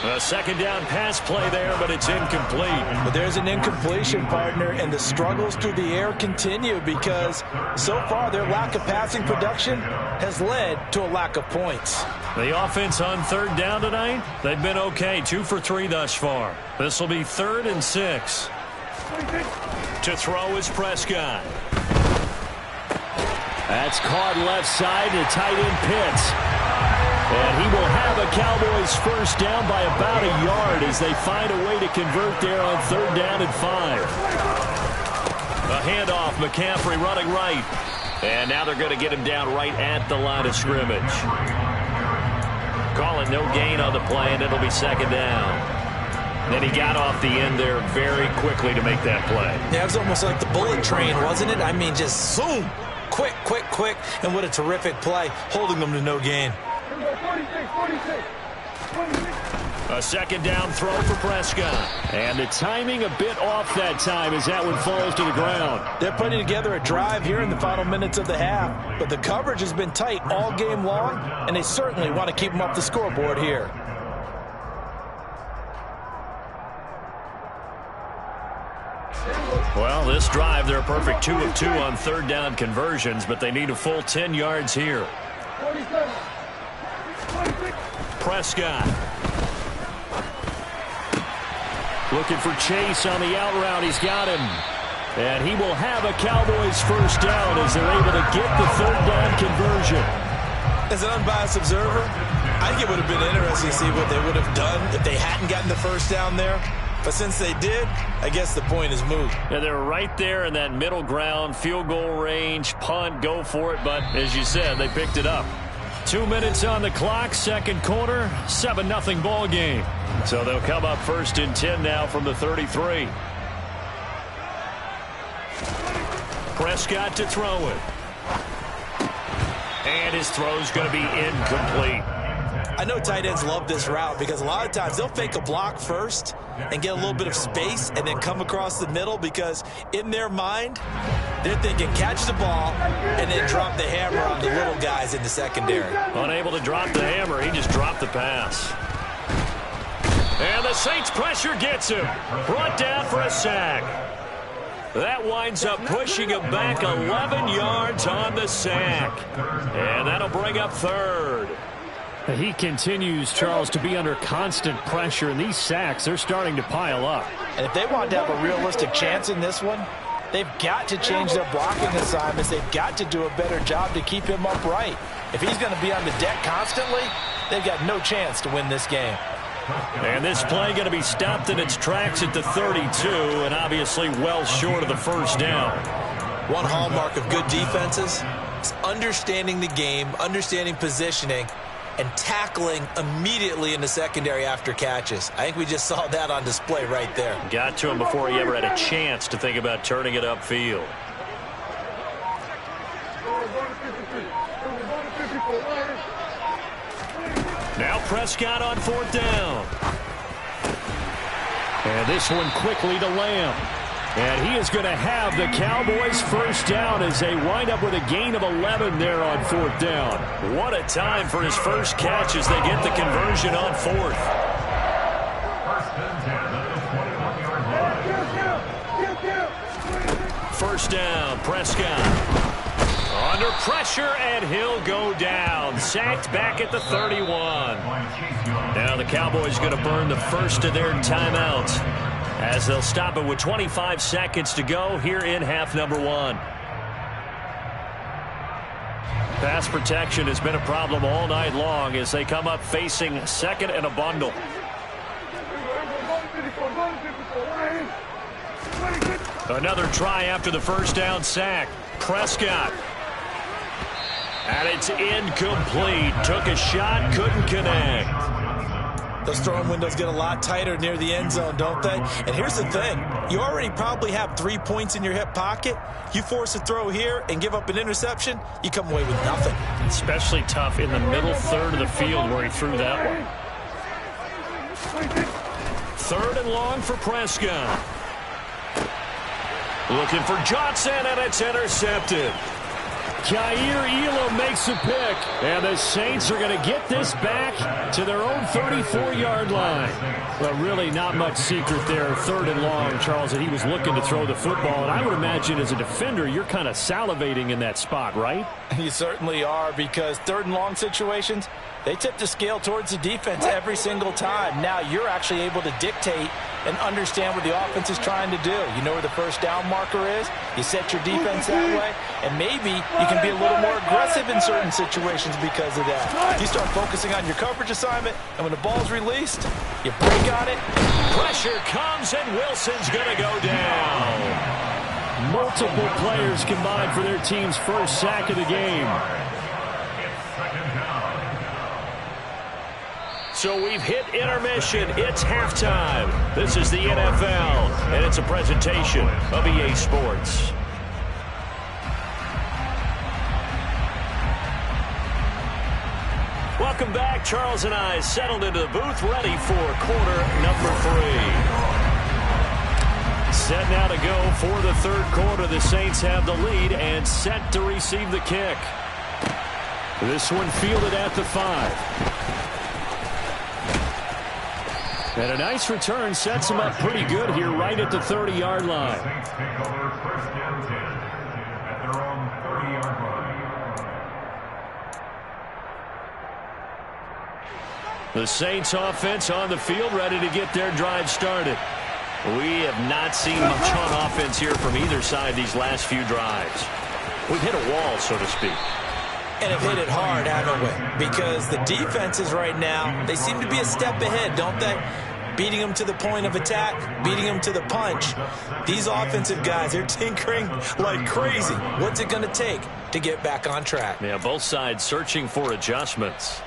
A 2nd down pass play there, but it's incomplete. But there's an incompletion, partner, and the struggles through the air continue because so far their lack of passing production has led to a lack of points. The offense on 3rd down tonight, they've been okay. 2 for 3 thus far. This will be 3rd and 6. To throw is Prescott. That's caught left side to tight end Pitts. And he will have a Cowboys 1st down by about a yard as they find a way to convert there on 3rd down and 5. A handoff, McCaffrey running right. And now they're going to get him down right at the line of scrimmage. Call it no gain on the play, and it'll be 2nd down. Then he got off the end there very quickly to make that play. Yeah, it was almost like the bullet train, wasn't it? I mean, just zoom. Quick, quick, quick. And what a terrific play, holding them to no gain. A 2nd down throw for Prescott. And the timing a bit off that time as that one falls to the ground. They're putting together a drive here in the final minutes of the half, but the coverage has been tight all game long, and they certainly want to keep them off the scoreboard here. Well, this drive, they're a perfect 2 of 2 on 3rd down conversions, but they need a full 10 yards here. Prescott. Looking for Chase on the out route. He's got him. And he will have a Cowboys 1st down as they're able to get the 3rd down conversion. As an unbiased observer, I think it would have been interesting to see what they would have done if they hadn't gotten the 1st down there. But since they did, I guess the point is moot. Yeah, they're right there in that middle ground, field goal range, punt, go for it. But as you said, they picked it up. 2 minutes on the clock, 2nd quarter, 7-0 ball game. So they'll come up 1st and 10 now from the 33. Prescott to throw it. And his throw's going to be incomplete. I know tight ends love this route because a lot of times they'll fake a block first and get a little bit of space and then come across the middle because in their mind, they're thinking catch the ball and then drop the hammer on the little guys in the secondary. Unable to drop the hammer, he just dropped the pass. And the Saints pressure gets him. Brought down for a sack. That winds up pushing him back 11 yards on the sack. And that'll bring up 3rd. He continues, Charles, to be under constant pressure, and these sacks, they're starting to pile up. And if they want to have a realistic chance in this one, they've got to change their blocking assignments. They've got to do a better job to keep him upright. If he's going to be on the deck constantly, they've got no chance to win this game. And this play going to be stopped in its tracks at the 32, and obviously well short of the 1st down. One hallmark of good defenses is understanding the game, understanding positioning, and tackling immediately in the secondary after catches. I think we just saw that on display right there. Got to him before he ever had a chance to think about turning it upfield. Now Prescott on 4th down. And this one quickly to Lamb. And he is going to have the Cowboys first down as they wind up with a gain of 11 there on 4th down. What a time for his first catch as they get the conversion on 4th. First down, Prescott. Under pressure, and he'll go down. Sacked back at the 31. Now the Cowboys going to burn the first of their timeouts as they'll stop it with 25 seconds to go here in half number 1. Pass protection has been a problem all night long as they come up facing second and a bundle. Another try after the first down sack. Prescott. And it's incomplete. Took a shot, couldn't connect. Those throwing windows get a lot tighter near the end zone, don't they? And here's the thing. You already probably have 3 points in your hip pocket. You force a throw here and give up an interception, you come away with nothing. Especially tough in the middle third of the field where he threw that one. 3rd and long for Prescott. Looking for Johnson, and it's intercepted. Kaiir Elam makes a pick, and the Saints are going to get this back to their own 34-yard line. Well, really not much secret there, 3rd and long, Charles, that he was looking to throw the football. And I would imagine as a defender, you're kind of salivating in that spot, right? You certainly are, because 3rd and long situations, they tip the scale towards the defense every single time. Now you're actually able to dictate and understand what the offense is trying to do. You know where the first down marker is. You set your defense that way, and maybe you can be a little more aggressive in certain situations because of that. You start focusing on your coverage assignment, and when the ball's released, you break on it. Pressure comes, and Wilson's going to go down. Multiple players combined for their team's first sack of the game. So we've hit intermission. It's halftime. This is the NFL, and it's a presentation of EA Sports. Welcome back. Charles and I settled into the booth, ready for quarter number 3. Set now to go for the 3rd quarter. The Saints have the lead and set to receive the kick. This one fielded at the 5. And a nice return sets him up pretty good here right at the 30-yard line. Saints take over 1st and 10 at their own 30-yard line. The Saints offense on the field, ready to get their drive started. We have not seen much on offense here from either side these last few drives. We've hit a wall, so to speak. And have hit it hard, haven't we? Because the defenses right now, they seem to be a step ahead, don't they? Beating them to the point of attack, beating them to the punch. These offensive guys, they're tinkering like crazy. What's it going to take to get back on track? Yeah, both sides searching for adjustments.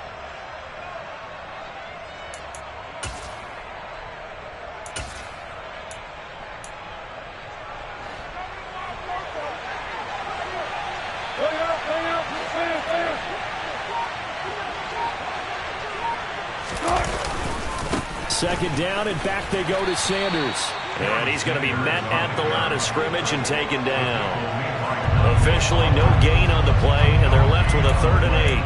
Second down, and back they go to Sanders. And he's going to be met at the line of scrimmage and taken down. Officially no gain on the play, and they're left with a 3rd and 8.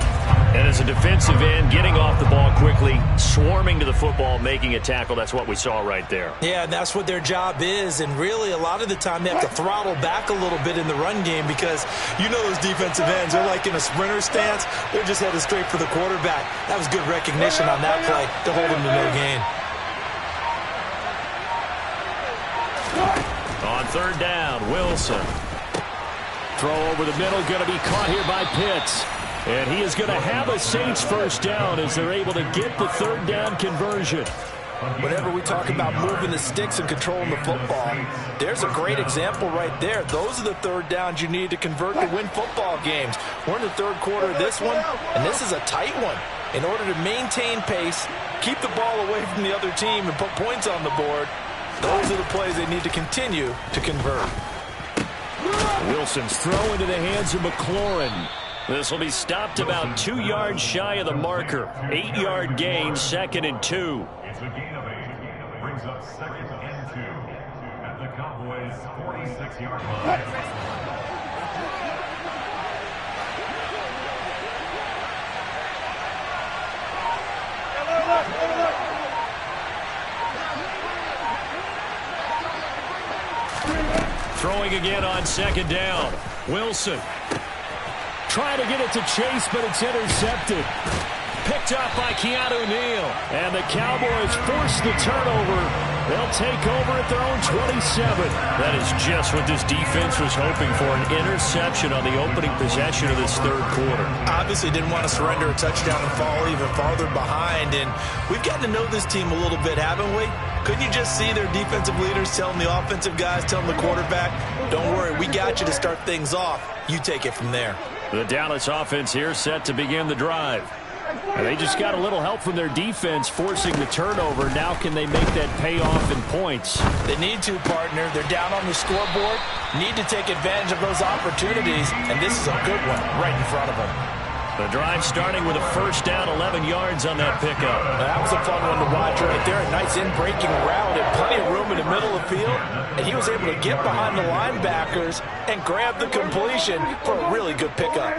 And as a defensive end, getting off the ball quickly, swarming to the football, making a tackle. That's what we saw right there. Yeah, and that's what their job is. And really, a lot of the time, they have to throttle back a little bit in the run game because you know those defensive ends, they're like in a sprinter stance. They're just headed straight for the quarterback. That was good recognition on that play to hold him to no gain. On 3rd down, Wilson. Throw over the middle, going to be caught here by Pitts. And he is going to have a Saints first down as they're able to get the 3rd down conversion. Whenever we talk about moving the sticks and controlling the football, there's a great example right there. Those are the 3rd downs you need to convert to win football games. We're in the 3rd quarter of this one, and this is a tight one. In order to maintain pace, keep the ball away from the other team, and put points on the board, those are the plays they need to continue to convert. Wilson's throw into the hands of McLaurin. This will be stopped about 2 yards shy of the marker. 8-yard gain, 2nd and 2. It's a gain of 8. Brings up 2nd and 2 at the Cowboys' 46-yard line. Throwing again on 2nd down. Wilson trying to get it to Chase, but it's intercepted. Picked up by Keanu Neal. And the Cowboys force the turnover. They'll take over at their own 27. That is just what this defense was hoping for, an interception on the opening possession of this third quarter. Obviously didn't want to surrender a touchdown and fall even farther behind. And we've gotten to know this team a little bit, haven't we? Couldn't you just see their defensive leaders telling the offensive guys, telling the quarterback, don't worry, we got you to start things off. You take it from there. The Dallas offense here set to begin the drive. And they just got a little help from their defense forcing the turnover. Now can they make that pay off in points? They need to, partner. They're down on the scoreboard. Need to take advantage of those opportunities. And this is a good one right in front of them. The drive starting with a first down, 11 yards on that pickup. That was a fun one to watch right there. A nice in-breaking route and plenty of room in the middle of the field. And he was able to get behind the linebackers and grab the completion for a really good pickup.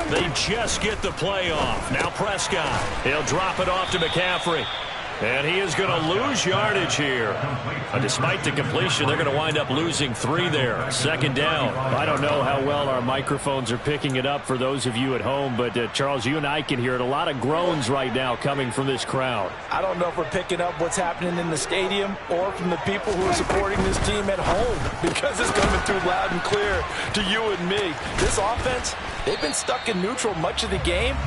They just get the play off. Now Prescott. He'll drop it off to McCaffrey. And he is going to lose yardage here. Despite the completion, they're going to wind up losing 3 there. 2nd down. I don't know how well our microphones are picking it up for those of you at home, but Charles, you and I can hear it. A lot of groans right now coming from this crowd. I don't know if we're picking up what's happening in the stadium or from the people who are supporting this team at home, because it's coming through loud and clear to you and me. This offense, they've been stuck in neutral much of the game.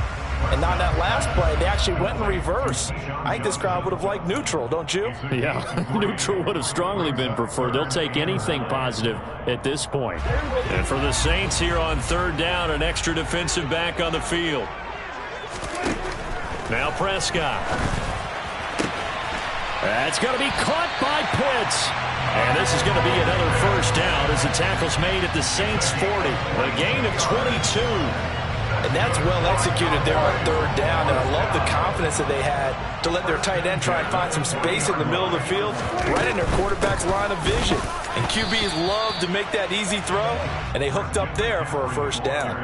And on that last play, they actually went in reverse. I think this crowd would have liked neutral, don't you? Yeah, neutral would have strongly been preferred. They'll take anything positive at this point. And for the Saints here on 3rd down, an extra defensive back on the field. Now Prescott. That's going to be caught by Pitts. And this is going to be another first down as the tackle's made at the Saints' 40. A gain of 22. And that's well executed there on 3rd down. And I love the confidence that they had to let their tight end try and find some space in the middle of the field, right in their quarterback's line of vision. And QBs love to make that easy throw, and they hooked up there for a first down.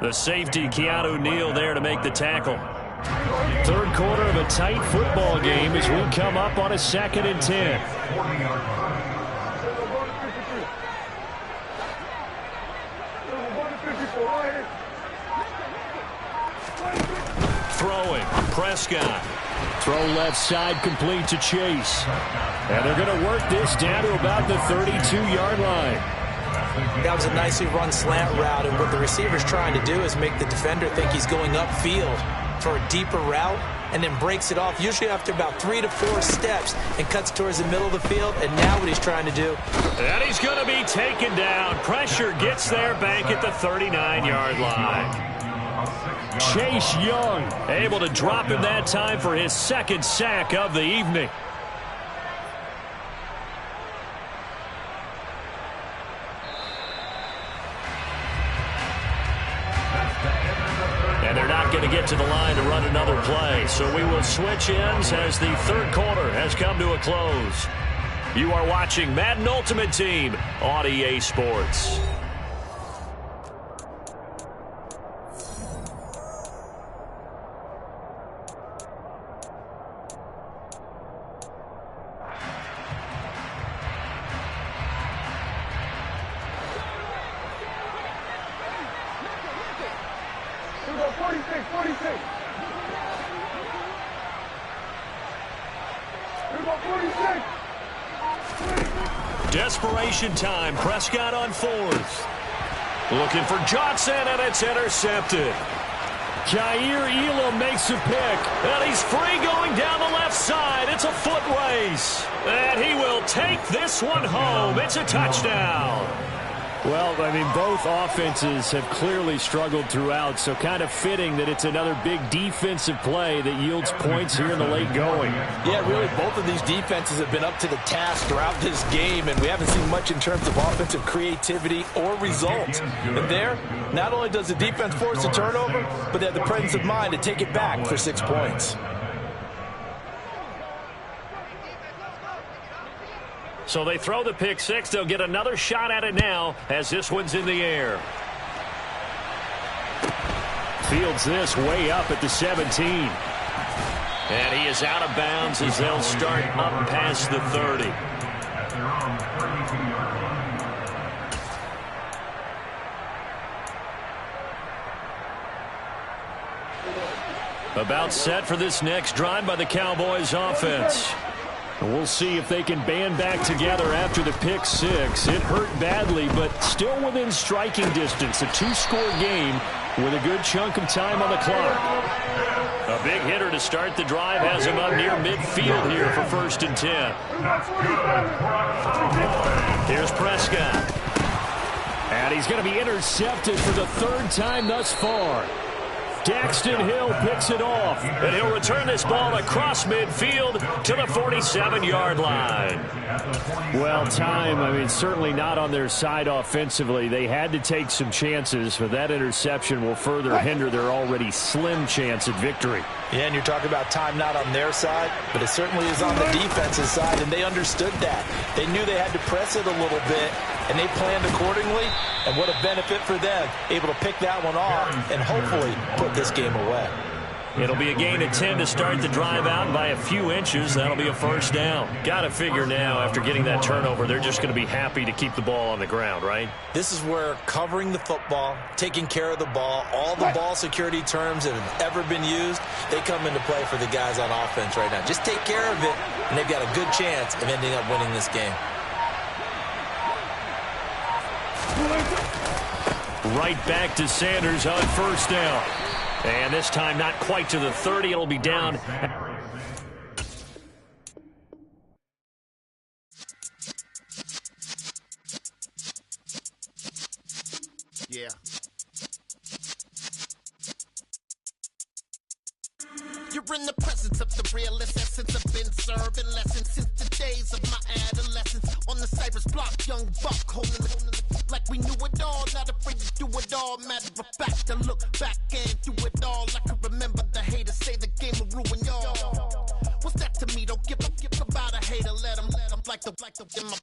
The safety, Keanu Neal, there to make the tackle. 3rd quarter of a tight football game as we come up on a 2nd and 10. Throwing, Prescott. Throw left side complete to Chase. And they're going to work this down to about the 32-yard line. That was a nicely run slant route, and what the receiver's trying to do is make the defender think he's going upfield for a deeper route, and then breaks it off, usually after about 3 to 4 steps, and cuts towards the middle of the field. And now what he's trying to do. And he's going to be taken down. Pressure gets there, bank at the 39-yard line. Chase Young able to drop him that time for his 2nd sack of the evening. And they're not going to get to the line to run another play. So we will switch ends as the 3rd quarter has come to a close. You are watching Madden Ultimate Team on EA Sports. Desperation time. Prescott on 4th. Looking for Johnson, and it's intercepted. Jair Elam makes a pick, and he's free going down the left side. It's a foot race, and he will take this one home. It's a touchdown. Well, I mean, both offenses have clearly struggled throughout, so kind of fitting that it's another big defensive play that yields points here in the late going. Yeah, really, both of these defenses have been up to the task throughout this game, and we haven't seen much in terms of offensive creativity or results. And there, not only does the defense force a turnover, but they have the presence of mind to take it back for 6 points. So they throw the pick six. They'll get another shot at it now as this one's in the air. Fields this way up at the 17. And he is out of bounds as they'll start up past the 30. About set for this next drive by the Cowboys offense. We'll see if they can band back together after the pick six. It hurt badly, but still within striking distance. A 2-score game with a good chunk of time on the clock. A big hitter to start the drive has him up near midfield here for 1st and 10. Here's Prescott. And he's going to be intercepted for the 3rd time thus far. Daxton Hill picks it off, and he'll return this ball across midfield to the 47-yard line. Well, time, I mean, certainly not on their side offensively. They had to take some chances, but that interception will further hinder their already slim chance at victory. Yeah, and you're talking about time not on their side, but it certainly is on the defense's side, and they understood that. They knew they had to press it a little bit, and they planned accordingly, and what a benefit for them, able to pick that one off and hopefully put this game away. It'll be a gain of 10 to start the drive out by a few inches. That'll be a 1st down. Got to figure now, after getting that turnover, they're just going to be happy to keep the ball on the ground, right? This is where covering the football, taking care of the ball, all the ball security terms that have ever been used, they come into play for the guys on offense right now. Just take care of it, and they've got a good chance of ending up winning this game. Right back to Sanders on 1st down. And this time not quite to the 30. It'll be down. Yeah. You're in the presence of the realest essence. I've been serving lessons since the days of my adolescence. On the Cypress block, young buck holding it like we knew it all. Not afraid to do it all. Matter of fact, to look back and do it all. I can remember the haters say the game will ruin y'all. What's that to me? Don't give about a hater. Let them like the in my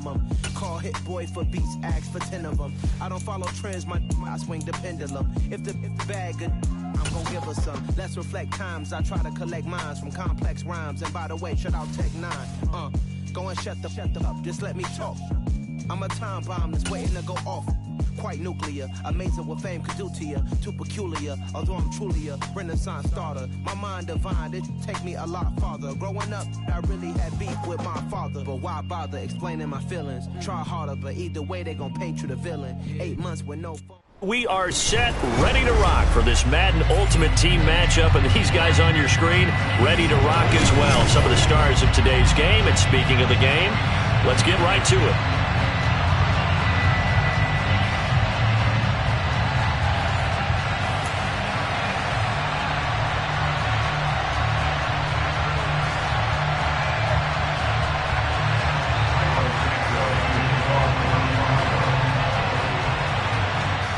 minimum. Call hit boy for beats, ask for 10 of them. I don't follow trends, I swing the pendulum. If the bag good, I'm gon' give her some. Let's reflect times, I try to collect minds from complex rhymes. And by the way, shout out Tech 9. Go and shut the up, just let me talk. I'm a time bomb that's waiting to go off. Quite nuclear, amazing what fame could do to you. Too peculiar, although I'm truly a renaissance starter. My mind divine, it take me a lot farther. Growing up, I really had beef with my father. But why bother explaining my feelings? Try harder, but either way they gon' paint you the villain. 8 months with no phone. We are set, ready to rock for this Madden Ultimate Team matchup, and these guys on your screen ready to rock as well. Some of the stars of today's game, and speaking of the game, let's get right to it.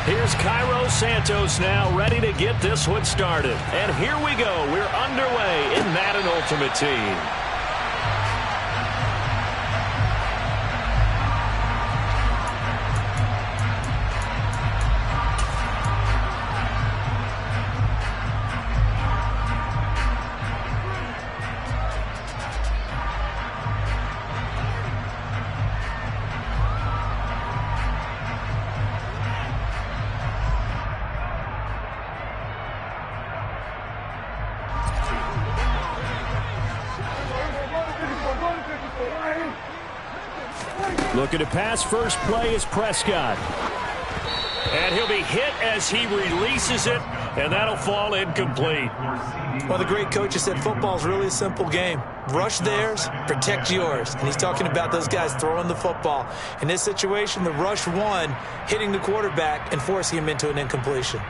Here's Cairo Santos now ready to get this one started. And here we go. We're underway in Madden Ultimate Team. Looking to pass, first play is Prescott. And he'll be hit as he releases it, and that'll fall incomplete. Well, the great coach has said football's really a simple game. Rush theirs, protect yours. And he's talking about those guys throwing the football. In this situation, the rush won, hitting the quarterback and forcing him into an incompletion.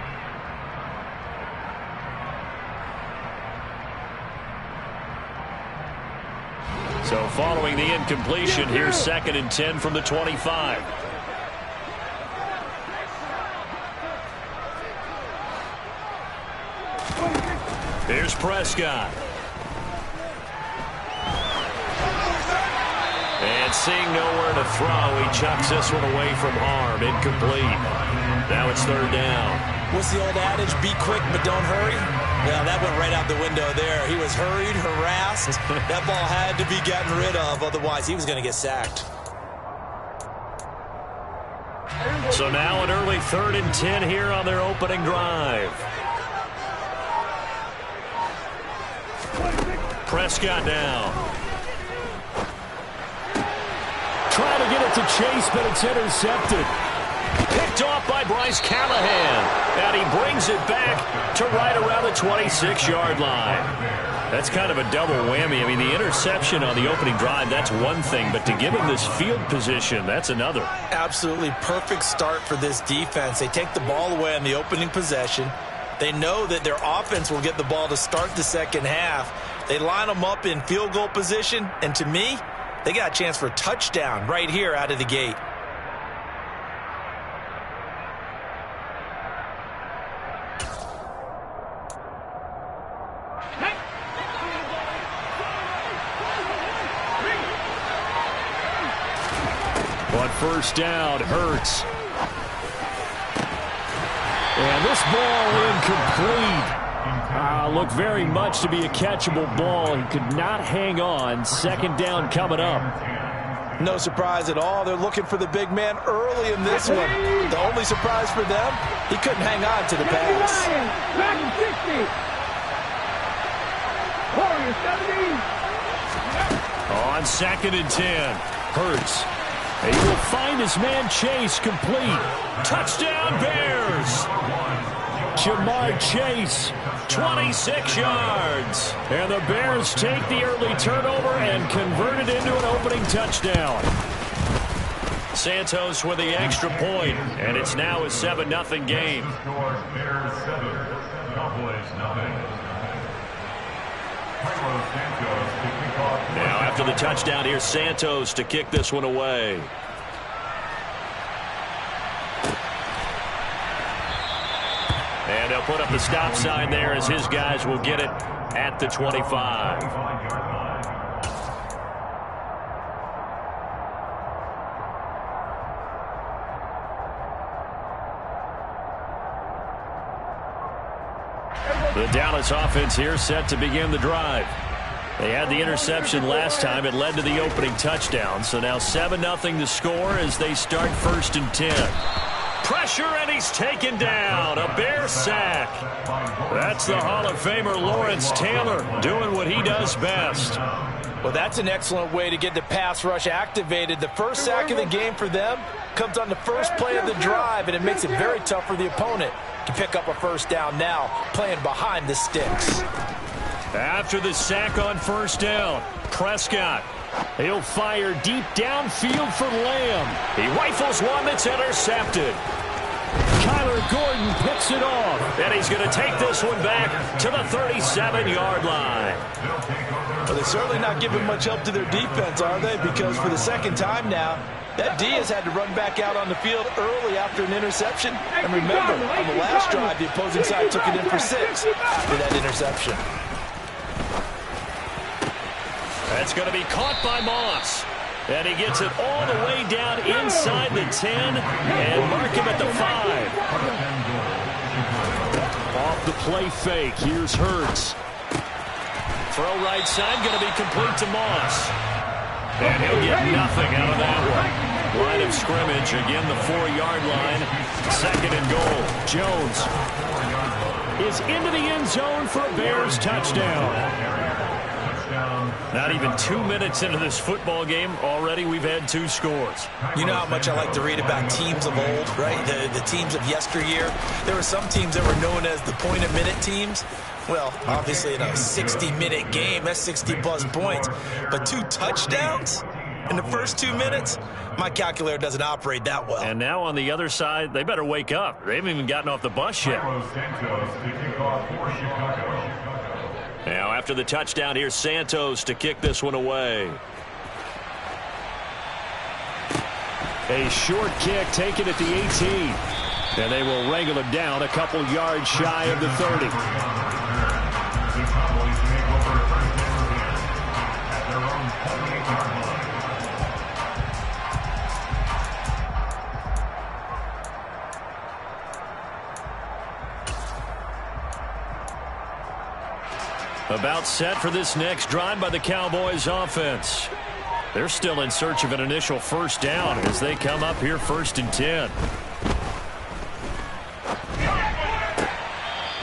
So following the incompletion, here's 2nd and 10 from the 25. Here's Prescott. And seeing nowhere to throw, he chucks this one away from harm. Incomplete. Now it's 3rd down. What's the old adage? Be quick, but don't hurry. Yeah, that went right out the window there. He was hurried, harassed. That ball had to be gotten rid of, otherwise he was going to get sacked. So now an early 3rd and 10 here on their opening drive. Prescott down. Trying to get it to Chase, but it's intercepted. Picked off by Bryce Callahan. And he brings it back to right around the 26-yard line. That's kind of a double whammy. I mean, the interception on the opening drive, that's one thing. But to give him this field position, that's another. Absolutely perfect start for this defense. They take the ball away on the opening possession. They know that their offense will get the ball to start the second half. They line them up in field goal position. And to me, they got a chance for a touchdown right here out of the gate. On 1st down, Hurts. And this ball incomplete. Looked very much to be a catchable ball. He could not hang on. 2nd down coming up. No surprise at all. They're looking for the big man early in this one. The only surprise for them, he couldn't hang on to the pass. On 2nd and 10, Hurts. And he will find his man Chase complete. Touchdown Bears! Jamar Chase, 26 yards. And the Bears take the early turnover and convert it into an opening touchdown. Santos with the extra point, and it's now a 7-0 game. Bears 7, Cowboys 9. Now after the touchdown, here's Santos to kick this one away. And they'll put up the stop sign there as his guys will get it at the 25. The Dallas offense here set to begin the drive. They had the interception last time. It led to the opening touchdown. So now 7-0 to score as they start 1st and 10. Pressure, and he's taken down. A Bear sack. That's the Hall of Famer Lawrence Taylor doing what he does best. Well, that's an excellent way to get the pass rush activated. The first sack of the game for them comes on the first play of the drive, and it makes it very tough for the opponent to pick up a first down now, playing behind the sticks. After the sack on 1st down, Prescott. He'll fire deep downfield for Lamb. He rifles one that's intercepted. Kyler Gordon picks it off, and he's going to take this one back to the 37-yard line. Well, they're certainly not giving much help to their defense, are they? Because for the second time now, that D has had to run back out on the field early after an interception. And remember, on the last drive, the opposing side took it in for 6 after that interception. That's going to be caught by Moss. And he gets it all the way down inside the 10 and mark him at the 5. Off the play fake, here's Hurts. Throw right side, going to be complete to Moss. And he'll get nothing out of that one. Line of scrimmage, again the 4-yard line. 2nd and goal. Jones is into the end zone for a Bears touchdown. Not even 2 minutes into this football game, already we've had 2 scores. You know how much I like to read about teams of old, right? The teams of yesteryear. There were some teams that were known as the point-a-minute teams. Well, obviously in a 60-minute game, that's 60-plus points. But 2 touchdowns in the first 2 minutes? My calculator doesn't operate that well. And now on the other side, they better wake up. They haven't even gotten off the bus yet. Now after the touchdown, here's Santos to kick this one away. A short kick taken at the 18. And they will wrangle it down a couple yards shy of the 30. About set for this next drive by the Cowboys offense. They're still in search of an initial first down as they come up here 1st and 10.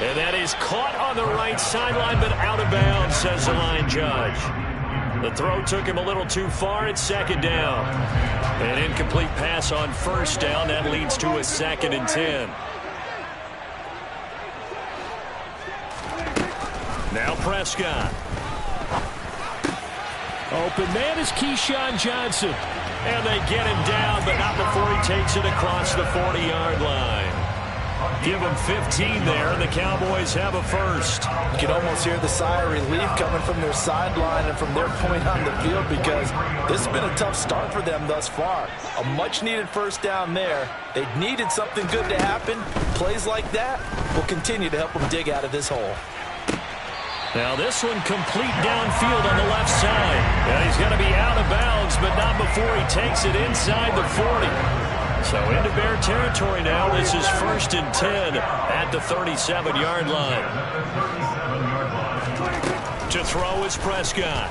And that is caught on the right sideline, but out of bounds, says the line judge. The throw took him a little too far. It's 2nd down. An incomplete pass on 1st down. That leads to a 2nd and 10. Now Prescott. Open man is Keyshawn Johnson. And they get him down, but not before he takes it across the 40-yard line. Give them 15 there, and the Cowboys have a first. You can almost hear the sigh of relief coming from their sideline and from their point on the field because this has been a tough start for them thus far. A much-needed first down there. They needed something good to happen. Plays like that will continue to help them dig out of this hole. Now this one complete downfield on the left side. And he's going to be out of bounds, but not before he takes it inside the 40. So into Bear territory now. This is 1st and 10 at the 37-yard line. To throw is Prescott.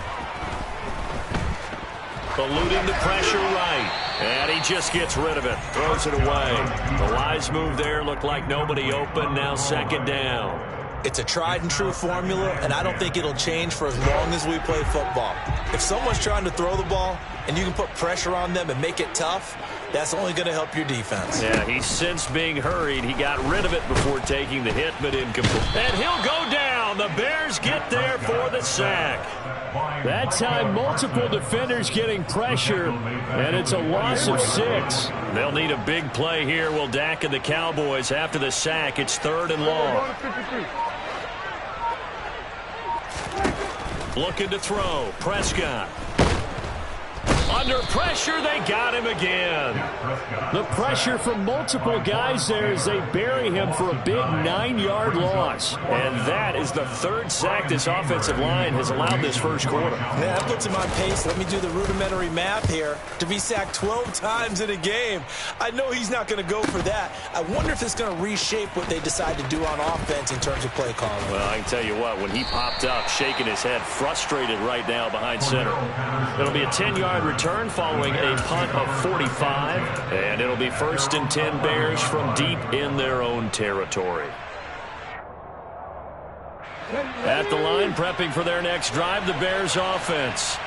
Eluding the pressure right. And he just gets rid of it. Throws it away. The wise move there looked like nobody open. Now 2nd down. It's a tried-and-true formula, and I don't think it'll change for as long as we play football. If someone's trying to throw the ball and you can put pressure on them and make it tough, that's only going to help your defense. Yeah, he's since being hurried. He got rid of it before taking the hit, but incomplete. And he'll go down. The Bears get there for the sack. That time, multiple defenders getting pressure, and it's a loss of 6. They'll need a big play here. Will Dak and the Cowboys after the sack. It's 3rd and long. Looking to throw. Prescott. Under pressure, they got him again. The pressure from multiple guys there as they bury him for a big 9-yard loss. And that is the third sack this offensive line has allowed this first quarter. Yeah, that puts him on pace. Let me do the rudimentary math here. To be sacked 12 times in a game, I know he's not going to go for that. I wonder if it's going to reshape what they decide to do on offense in terms of play calling. Well, I can tell you what, when he popped up, shaking his head, frustrated right now behind center. It'll be a 10-yard return following a punt of 45, and it'll be 1st and 10 Bears from deep in their own territory. At the line, prepping for their next drive, the Bears offense.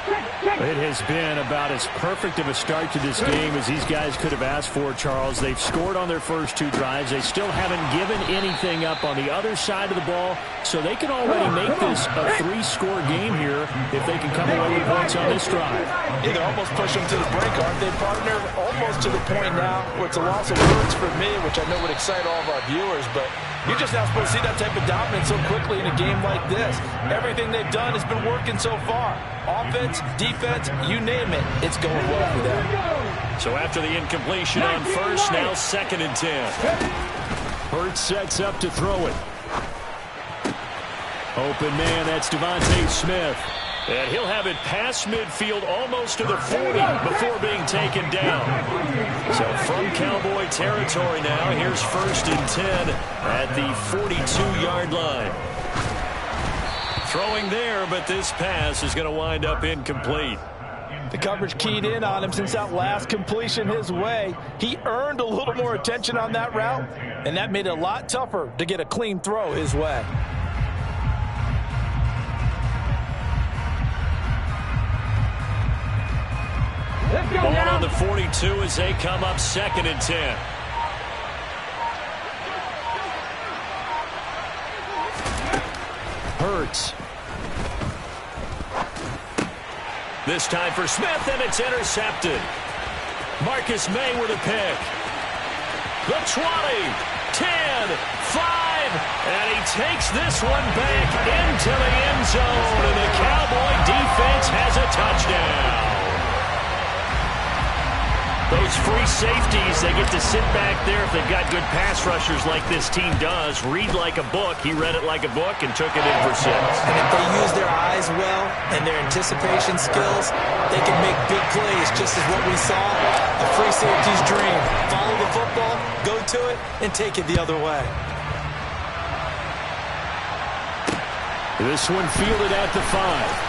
It has been about as perfect of a start to this game as these guys could have asked for, Charles. They've scored on their first 2 drives. They still haven't given anything up on the other side of the ball, so they can already make this a 3-score game here if they can come away with points on this drive. Yeah, they're almost pushing to the brink, aren't they, partner? Almost to the point now where it's a loss of words for me, which I know would excite all of our viewers, but you're just not supposed to see that type of dominance so quickly in a game like this. Everything they've done has been working so far. Offense, defense, you name it, it's going well for them. So after the incompletion on first, now 2nd and 10. Hurts sets up to throw it. Open man, that's Devontae Smith. And he'll have it past midfield almost to the 40 before being taken down. So from Cowboy territory now, here's 1st and 10 at the 42-yard line. Throwing there, but this pass is going to wind up incomplete. The coverage keyed in on him since that last completion his way. He earned a little more attention on that route, and that made it a lot tougher to get a clean throw his way. Ball on the 42 as they come up 2nd and 10. Hurts. This time for Smith, and it's intercepted. Marcus May with a pick. The 20, 10, 5, and he takes this one back into the end zone, and the Cowboy defense has a touchdown. Those free safeties, they get to sit back there if they've got good pass rushers like this team does. Read like a book. He read it like a book and took it in for 6. And if they use their eyes well and their anticipation skills, they can make big plays, just as what we saw. A free safety's dream. Follow the football, go to it, and take it the other way. This one fielded at the 5.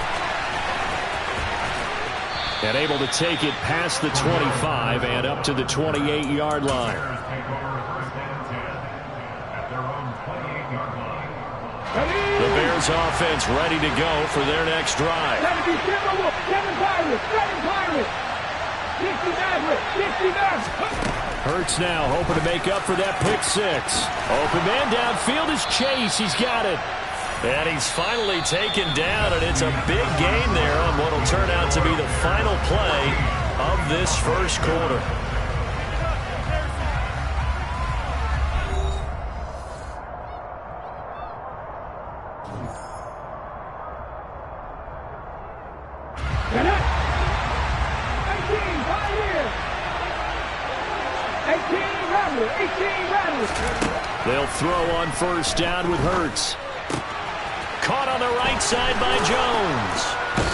And able to take it past the 25 and up to the 28-yard line. The Bears offense ready to go for their next drive. Hurts now hoping to make up for that pick 6. Open man downfield is Chase. He's got it. And he's finally taken down, and it's a big gain there on what will turn out to be the final play of this first quarter. They'll throw on first down with Hurts. Caught on the right side by Jones.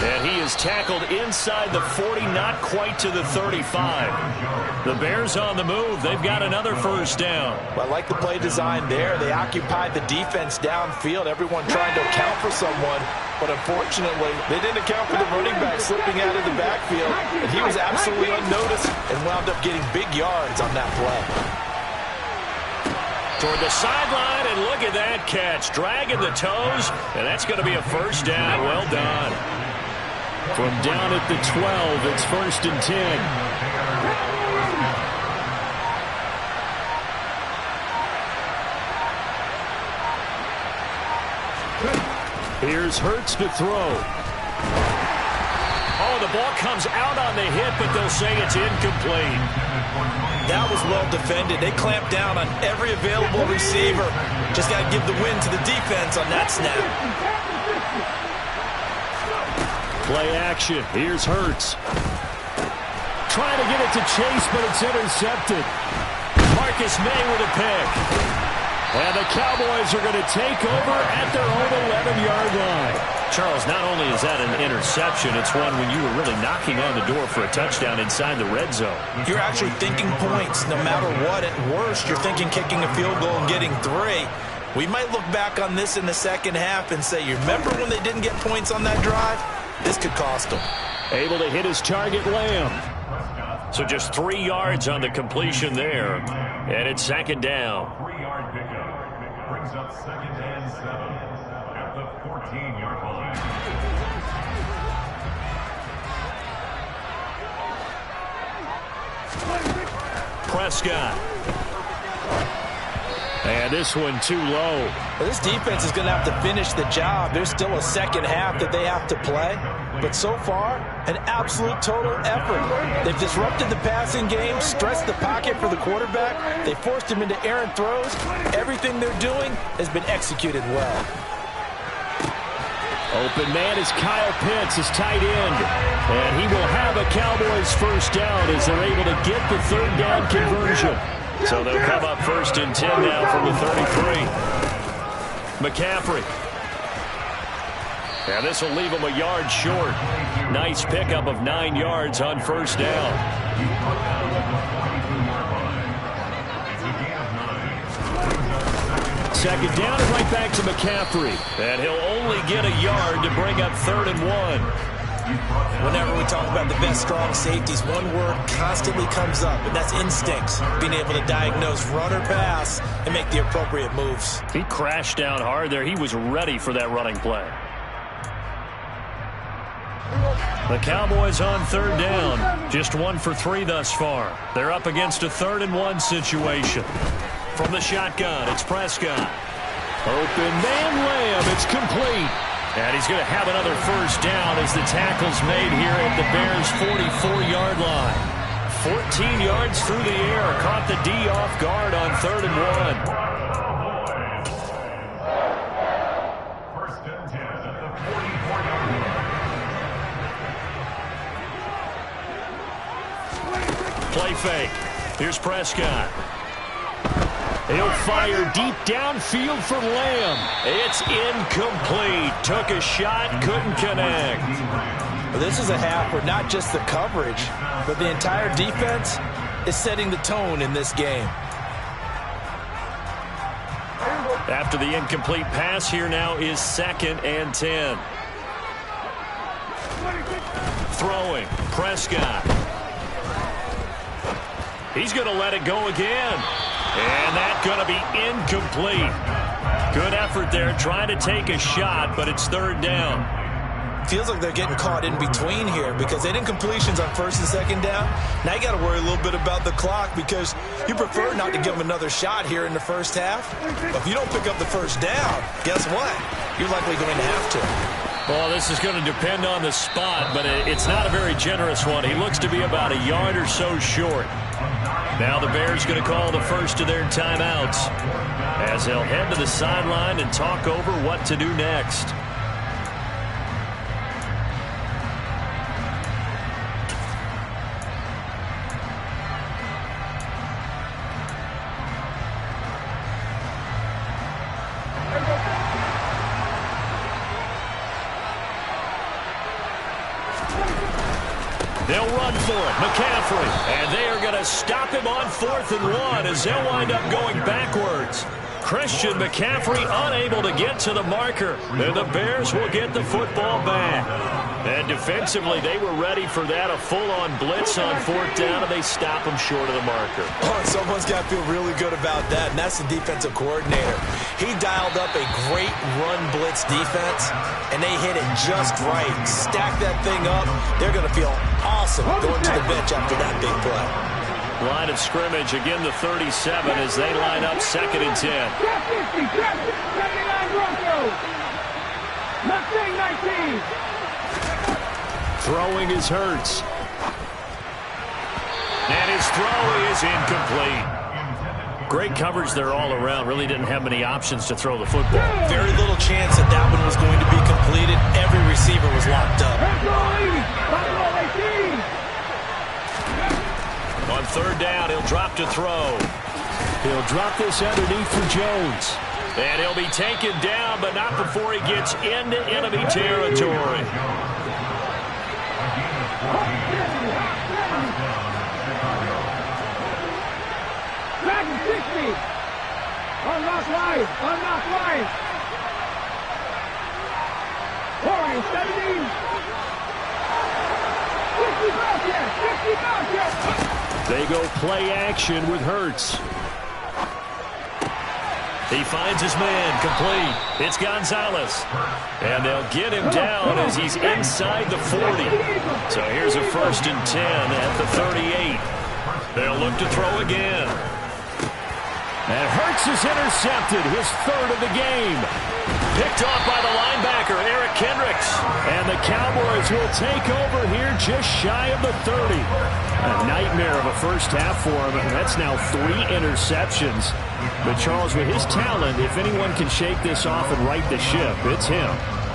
And he is tackled inside the 40, not quite to the 35. The Bears on the move. They've got another first down. Well, I like the play design there. They occupied the defense downfield, everyone trying to account for someone. But unfortunately, they didn't account for the running back slipping out of the backfield. And he was absolutely unnoticed and wound up getting big yards on that play. Toward the sideline, and look at that catch. Dragging the toes, and that's going to be a first down. Well done. From down at the 12, it's 1st and 10. Here's Hurts to throw. Oh, the ball comes out on the hit, but they'll say it's incomplete. That was well defended. They clamped down on every available receiver. Just got to give the win to the defense on that snap. Play action. Here's Hurts. trying to get it to Chase, but it's intercepted. Marcus May with a pick. And the Cowboys are going to take over at their own 11-yard line. Charles, not only is that an interception, it's one when you were really knocking on the door for a touchdown inside the red zone. You're actually thinking points. No matter what, at worst, you're thinking kicking a field goal and getting 3. We might look back on this in the second half and say, you remember when they didn't get points on that drive? This could cost them. Able to hit his target, Lamb. So just 3 yards on the completion there. And it's second down. 3-yard pickup brings up 2nd and 7 at the 14-yard line. Prescott. And this one too low. Well, this defense is going to have to finish the job. There's still a second half that they have to play. But so far, an absolute total effort. They've disrupted the passing game, stressed the pocket for the quarterback. They forced him into errant throws. Everything they're doing has been executed well. Open man is Kyle Pitts, his tight end. And he will have a Cowboys first down as they're able to get the third down conversion. So they'll come up 1st and 10 now from the 33. McCaffrey. And this will leave him a yard short. Nice pickup of 9 yards on first down. Second down and right back to McCaffrey. And he'll only get a yard to bring up 3rd and 1. Whenever we talk about the best strong safeties, one word constantly comes up, and that's instincts. Being able to diagnose run or pass and make the appropriate moves. He crashed down hard there. He was ready for that running play. The Cowboys on 3rd down. Just 1 for 3 thus far. They're up against a 3rd and 1 situation. From the shotgun, it's Prescott. Open man, Lamb. It's complete. And he's going to have another first down as the tackle's made here at the Bears' 44-yard line. 14 yards through the air. Caught the D off guard on 3rd and 1. 1st and 10 at the 44-yard line. Play fake. Here's Prescott. He'll fire deep downfield for Lamb. It's incomplete. Took a shot, couldn't connect. Well, this is a half where not just the coverage, but the entire defense is setting the tone in this game. After the incomplete pass, here now is 2nd and 10. Throwing, Prescott. He's going to let it go again. And that's going to be incomplete. Good effort there, trying to take a shot, but it's 3rd down. Feels like they're getting caught in between here because they did incompletions on 1st and 2nd down. Now you got to worry a little bit about the clock because you prefer not to give them another shot here in the first half. But if you don't pick up the first down, guess what? You're likely going to have to. Well, this is going to depend on the spot, but it's not a very generous one. He looks to be about a yard or so short. Now the Bears going to call the first of their timeouts as they'll head to the sideline and talk over what to do next. They'll run for it. McCaffrey. And they are going to stop him on 4th and 1 as they'll wind up going backwards. Christian McCaffrey unable to get to the marker. And the Bears will get the football back. And defensively, they were ready for that, a full-on blitz on 4th down, and they stop him short of the marker. Oh, and someone's got to feel really good about that, and that's the defensive coordinator. He dialed up a great run blitz defense, and they hit it just right. Stack that thing up. They're going to feel awesome going to the bench after that big play. Line of scrimmage, again the 37 as they line up 2nd and 10. Throwing is Hurts. And his throw is incomplete. Great coverage there all around. Really didn't have many options to throw the football. Very little chance that that one was going to be completed. Every receiver was locked up. third down. He'll drop to throw. He'll drop this underneath for Jones. And he'll be taken down, but not before he gets into enemy territory. Back to 60. Unlock line. Unlock line. 40, 70. 50 back here. 50 back here. They go play action with Hurts. He finds his man, complete. It's Gonzalez. And they'll get him down as he's inside the 40. So here's a 1st and 10 at the 38. They'll look to throw again. And Hurts is intercepted, his 3rd of the game. Picked off by the linebacker, Eric Kendricks. And the Cowboys will take over here just shy of the 30. A nightmare of a first half for him. That's now 3 interceptions. But Charles, with his talent, if anyone can shake this off and right the ship, it's him.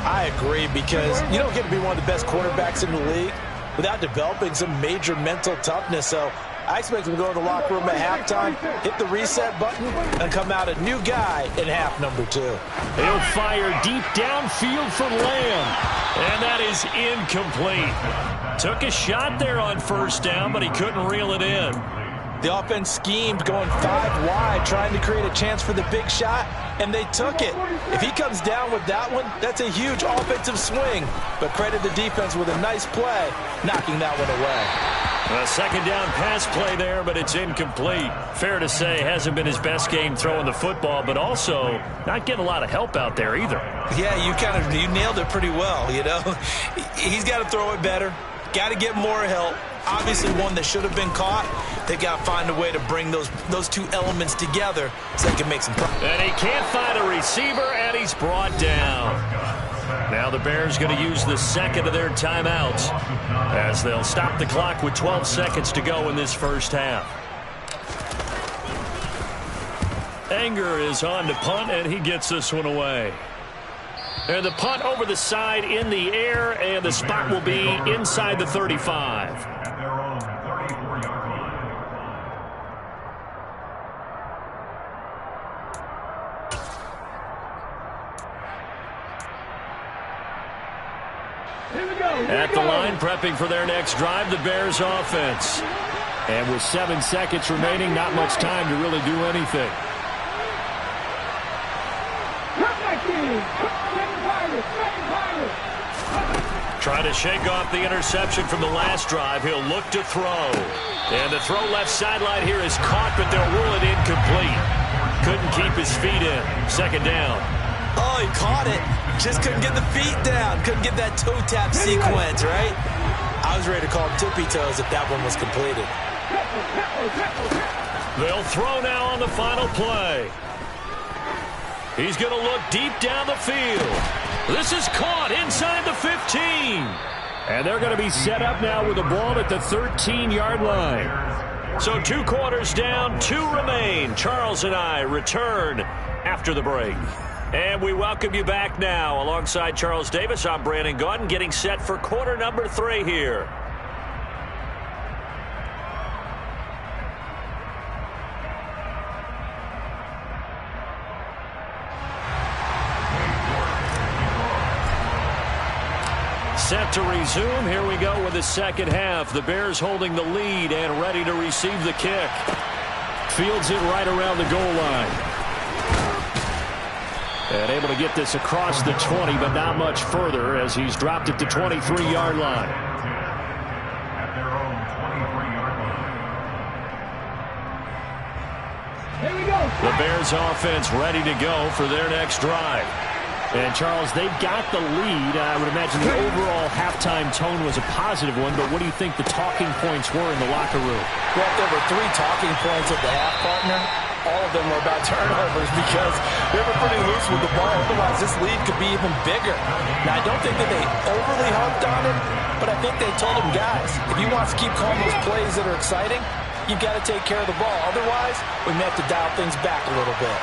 I agree, because you don't get to be one of the best quarterbacks in the league without developing some major mental toughness. So I expect him to go to the locker room at halftime, hit the reset button, and come out a new guy in half number 2. He'll fire deep downfield for Lamb. And that is incomplete. Took a shot there on 1st down, but he couldn't reel it in. The offense schemed going 5 wide, trying to create a chance for the big shot, and they took it. If he comes down with that one, that's a huge offensive swing. But credit the defense with a nice play, knocking that one away. A 2nd down pass play there, but it's incomplete. Fair to say, hasn't been his best game throwing the football, but also not getting a lot of help out there either. Yeah, you nailed it pretty well, you know. He's got to throw it better, got to get more help. Obviously one that should have been caught. They got to find a way to bring those 2 elements together so they can make some progress. And he can't find a receiver, and he's brought down. Now the Bears going to use the 2nd of their timeouts as they'll stop the clock with 12 seconds to go in this first half. Anger is on to punt, and he gets this one away. And the punt over the side in the air, and the spot will be inside the 35. At the line, prepping for their next drive, the Bears offense. And with 7 seconds remaining, not much time to really do anything. Trying to shake off the interception from the last drive. He'll look to throw. And the throw left sideline here is caught, but they'll rule it incomplete. Couldn't keep his feet in. 2nd down. Oh, he caught it. Just couldn't get the feet down. Couldn't get that toe tap sequence, right? I was ready to call him tippy toes if that one was completed. They'll throw now on the final play. He's going to look deep down the field. This is caught inside the 15. And they're going to be set up now with the ball at the 13-yard line. So 2 quarters down, 2 remain. Charles and I return after the break. And we welcome you back now. Alongside Charles Davis, I'm Brandon Gaudin, getting set for quarter number 3 here. Set to resume. Here we go with the second half. The Bears holding the lead and ready to receive the kick. Fields it right around the goal line. And able to get this across the 20, but not much further as he's dropped it to 23-yard line. At their own 23-yard line. Here we go. The Bears offense ready to go for their next drive. And, Charles, they've got the lead. I would imagine the overall halftime tone was a positive one, but what do you think the talking points were in the locker room? Well, there were 3 talking points at the half, partner. All of them were about turnovers because they were pretty loose with the ball. Otherwise, this lead could be even bigger. Now, I don't think that they overly harped on it, but I think they told them, guys, if you want to keep calling those plays that are exciting, you've got to take care of the ball. Otherwise, we may have to dial things back a little bit.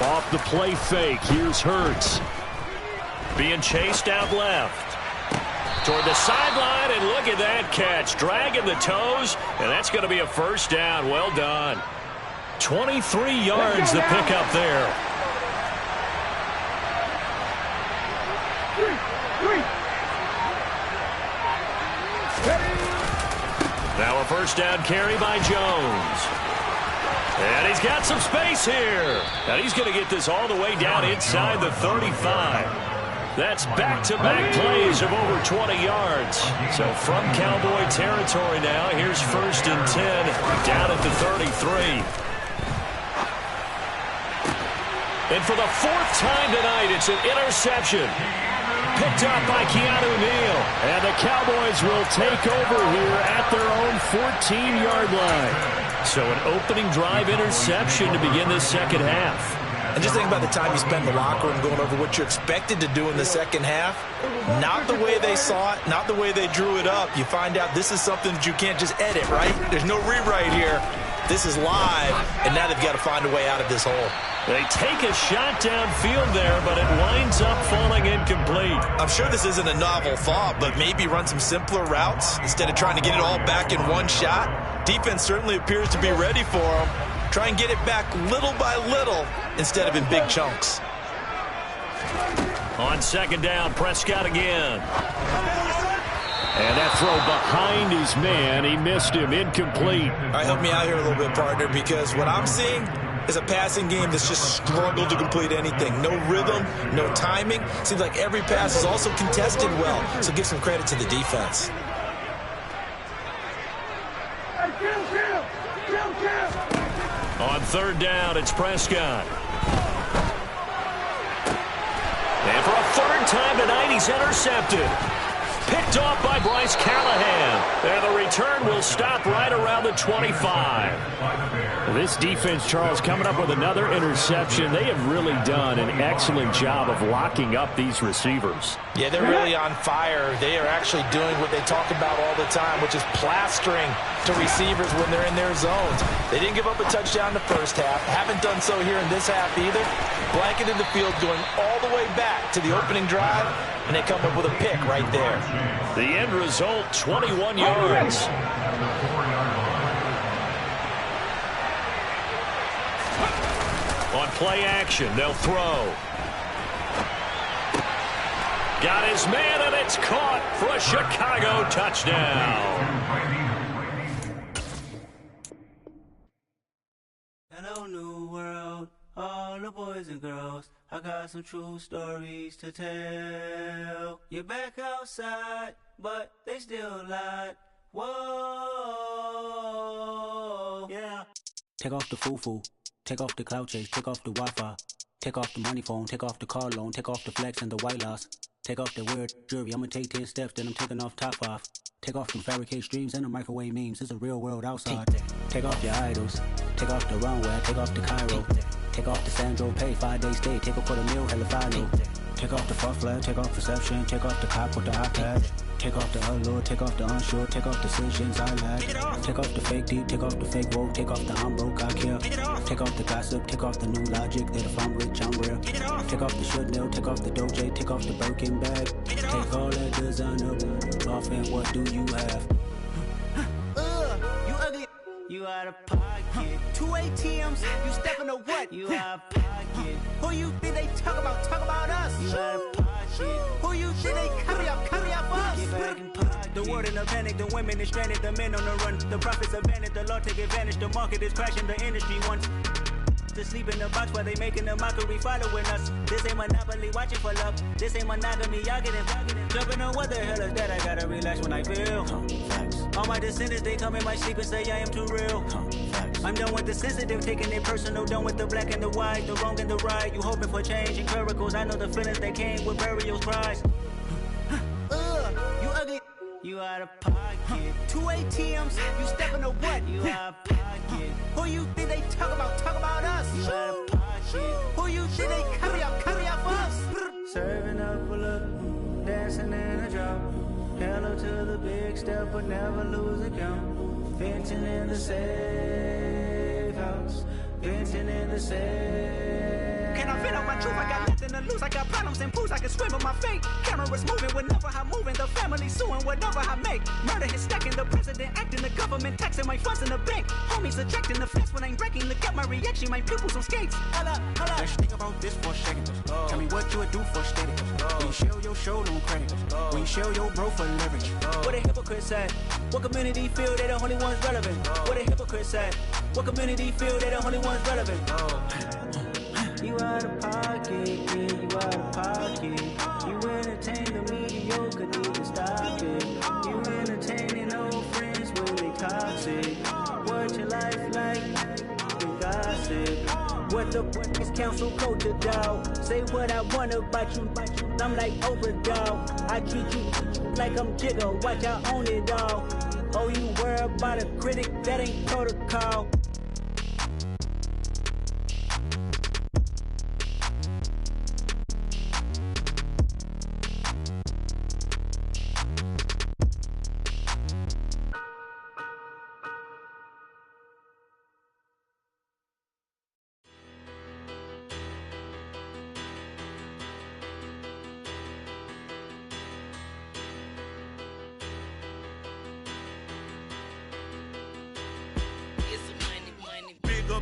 Off the play fake, here's Hurts. Being chased out left. toward the sideline, and look at that catch. Dragging the toes, and that's going to be a first down. Well done. 23 yards the pickup there. Now a first down carry by Jones. And he's got some space here. And he's going to get this all the way down inside the 35. That's back-to-back plays of over 20 yards. So from Cowboy territory now, here's 1st and 10 down at the 33. And for the 4th time tonight, it's an interception. Picked up by Keanu Neal. And the Cowboys will take over here at their own 14-yard line. So an opening drive interception to begin this second half. And just think about the time you spend in the locker room going over what you're expected to do in the second half. Not the way they saw it, not the way they drew it up. You find out this is something that you can't just edit, right? There's no rewrite here. This is live, and now they've got to find a way out of this hole. They take a shot downfield there, but it winds up falling incomplete. I'm sure this isn't a novel thought, but maybe run some simpler routes instead of trying to get it all back in one shot. Defense certainly appears to be ready for them. Try and get it back little by little instead of in big chunks. On second down, Prescott again. And that throw behind his man, he missed him, incomplete. All right, help me out here a little bit, partner, because what I'm seeing is a passing game that's just struggled to complete anything. No rhythm, no timing. Seems like every pass is also contested well, so give some credit to the defense. On third down, it's Prescott. And for a 3rd time tonight, he's intercepted. Picked off by Bryce Callahan. And the return will stop right around the 25. Well, this defense, Charles, coming up with another interception. They have really done an excellent job of locking up these receivers. Yeah, they're really on fire. They are actually doing what they talk about all the time, which is plastering to receivers when they're in their zones. They didn't give up a touchdown in the first half. Haven't done so here in this half either. Blanketed the field going all the way back to the opening drive, and they come up with a pick right there. The end result, 21 yards. On play action, they'll throw. Got his man, and it's caught for a Chicago touchdown. Hello, new world, all the boys and girls. I got some true stories to tell. You're back outside, but they still lied. Whoa, yeah. Take off the foo-foo, take off the cloud chase, take off the Wi-Fi, take off the money phone, take off the car loan, take off the flex and the white loss. Take off the weird jewelry, I'ma take 10 steps, then I'm taking off top off. Take off them fabricated streams and the microwave memes, it's a real world outside. Take off your idols, take off the runway, take off the Cairo. Take off the Sandro pay, 5-day stay, take a quarter meal, hella final. Take off the fuck flag, take off perception, take off the cop with the iPad. Take off the allure, take off the unsure, take off decisions I lack. Take off the fake deep, take off the fake woke, take off the I'm broke, I care. Take off the gossip, take off the new logic that if I'm rich, I'm real. Take off the should know, take off the Doja, take off the Birkin bag. Take all that designer off and what do you have? You ugly. You out of pocket. 2 ATMs, you stepping to what? You out of pocket. Who you think they talk about? Talk about us. You out of pocket. Who you think they carry up us? Get back in pocket. The world in a panic, the women is stranded, the men on the run. The profits abandoned, the law take advantage. The market is crashing, the industry wants to sleep in the box while they making a mockery following us. This ain't Monopoly, watching for love. This ain't monogamy, y'all getting jumping on what the hell is that? I gotta relax when I feel. All my descendants, they come in my sleep and say I am too real. I'm done with the sensitive, taking it personal. Done with the black and the white, the wrong and the right. You hoping for change and miracles. I know the feelings that came with burial cries. You ugly. You out of pocket. 2 ATMs, you stepping to what? You out of pocket. Who you think they talk about? Talk about us. You out of pocket. Who you think they carry up us? Serving up a look, dancing in a drop. Hello to the big step, but never lose a count. Venting in the safe house, venting in the safe Can I fit out my truth? I got nothing to lose. I got problems and pools. I can swim with my fate. Cameras moving whenever I'm moving. The family suing whatever I make. Murder is stacking. The president acting. The government taxing my funds in the bank. Homies ejecting the fence when I'm breaking. Look at my reaction. My pupils on skates. Holla, holla. Let's think about this for a second. Tell me what you would do for steady. When you show your show, no credit. When you show your bro for leverage. What a hypocrite said. What community feel they the only ones relevant? What a hypocrite said. What community feel they the only ones relevant? You out of pocket, yeah, you out of pocket. You entertain the mediocre, need to stop it. You entertaining old friends when they toxic. What your life like? You gossip. What the fuck is council culture, dog? Say what I want about you. I'm like overdog. I treat you like I'm Jigga. Watch I own it all. Oh, you worry about a critic? That ain't protocol.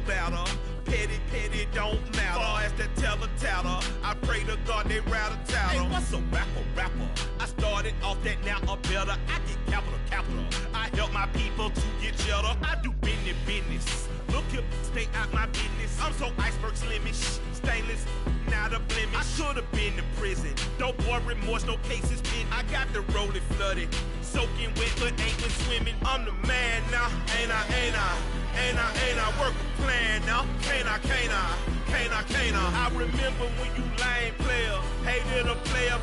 Battle, petty don't matter. Far as the teller, I pray to God they rattle tattle. Hey, what's a rapper? I started off that, now I'm better. I get capital. I help my people to get cheddar. I do business. Look here, stay out my business. I'm so iceberg slimish, stainless, not a blemish. I should have been in prison. Don't boy remorse, no cases pinned. I got the rolling flooded, soaking wet, but ain't been swimming. I'm the man now, ain't I work a plan now. Can't I? I remember when you lame player, hated a player,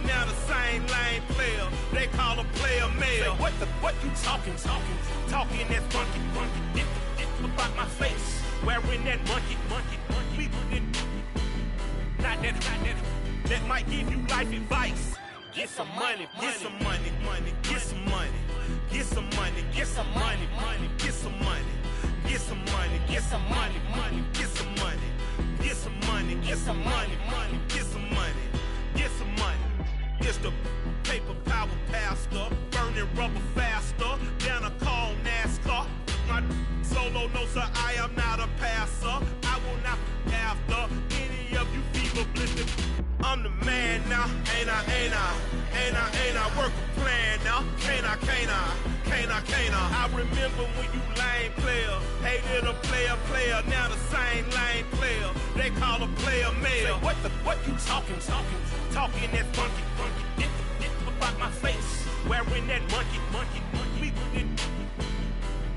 now the same lame player. They call a player male. Say, what you talking that funky. It's about my face, wearing that monkey. We not that might give you life advice. Get some money. It's the paper power pastor, burning rubber faster than a call NASCAR. My solo, no sir, I am not a passer. I will not after any of you fever blistered. I'm the man now, ain't I work a plan now. Can't I remember when you lame player, hated a player, now the same lame player. They call a player male. Say, what you talking that funky. It's about my face, wearing that monkey. We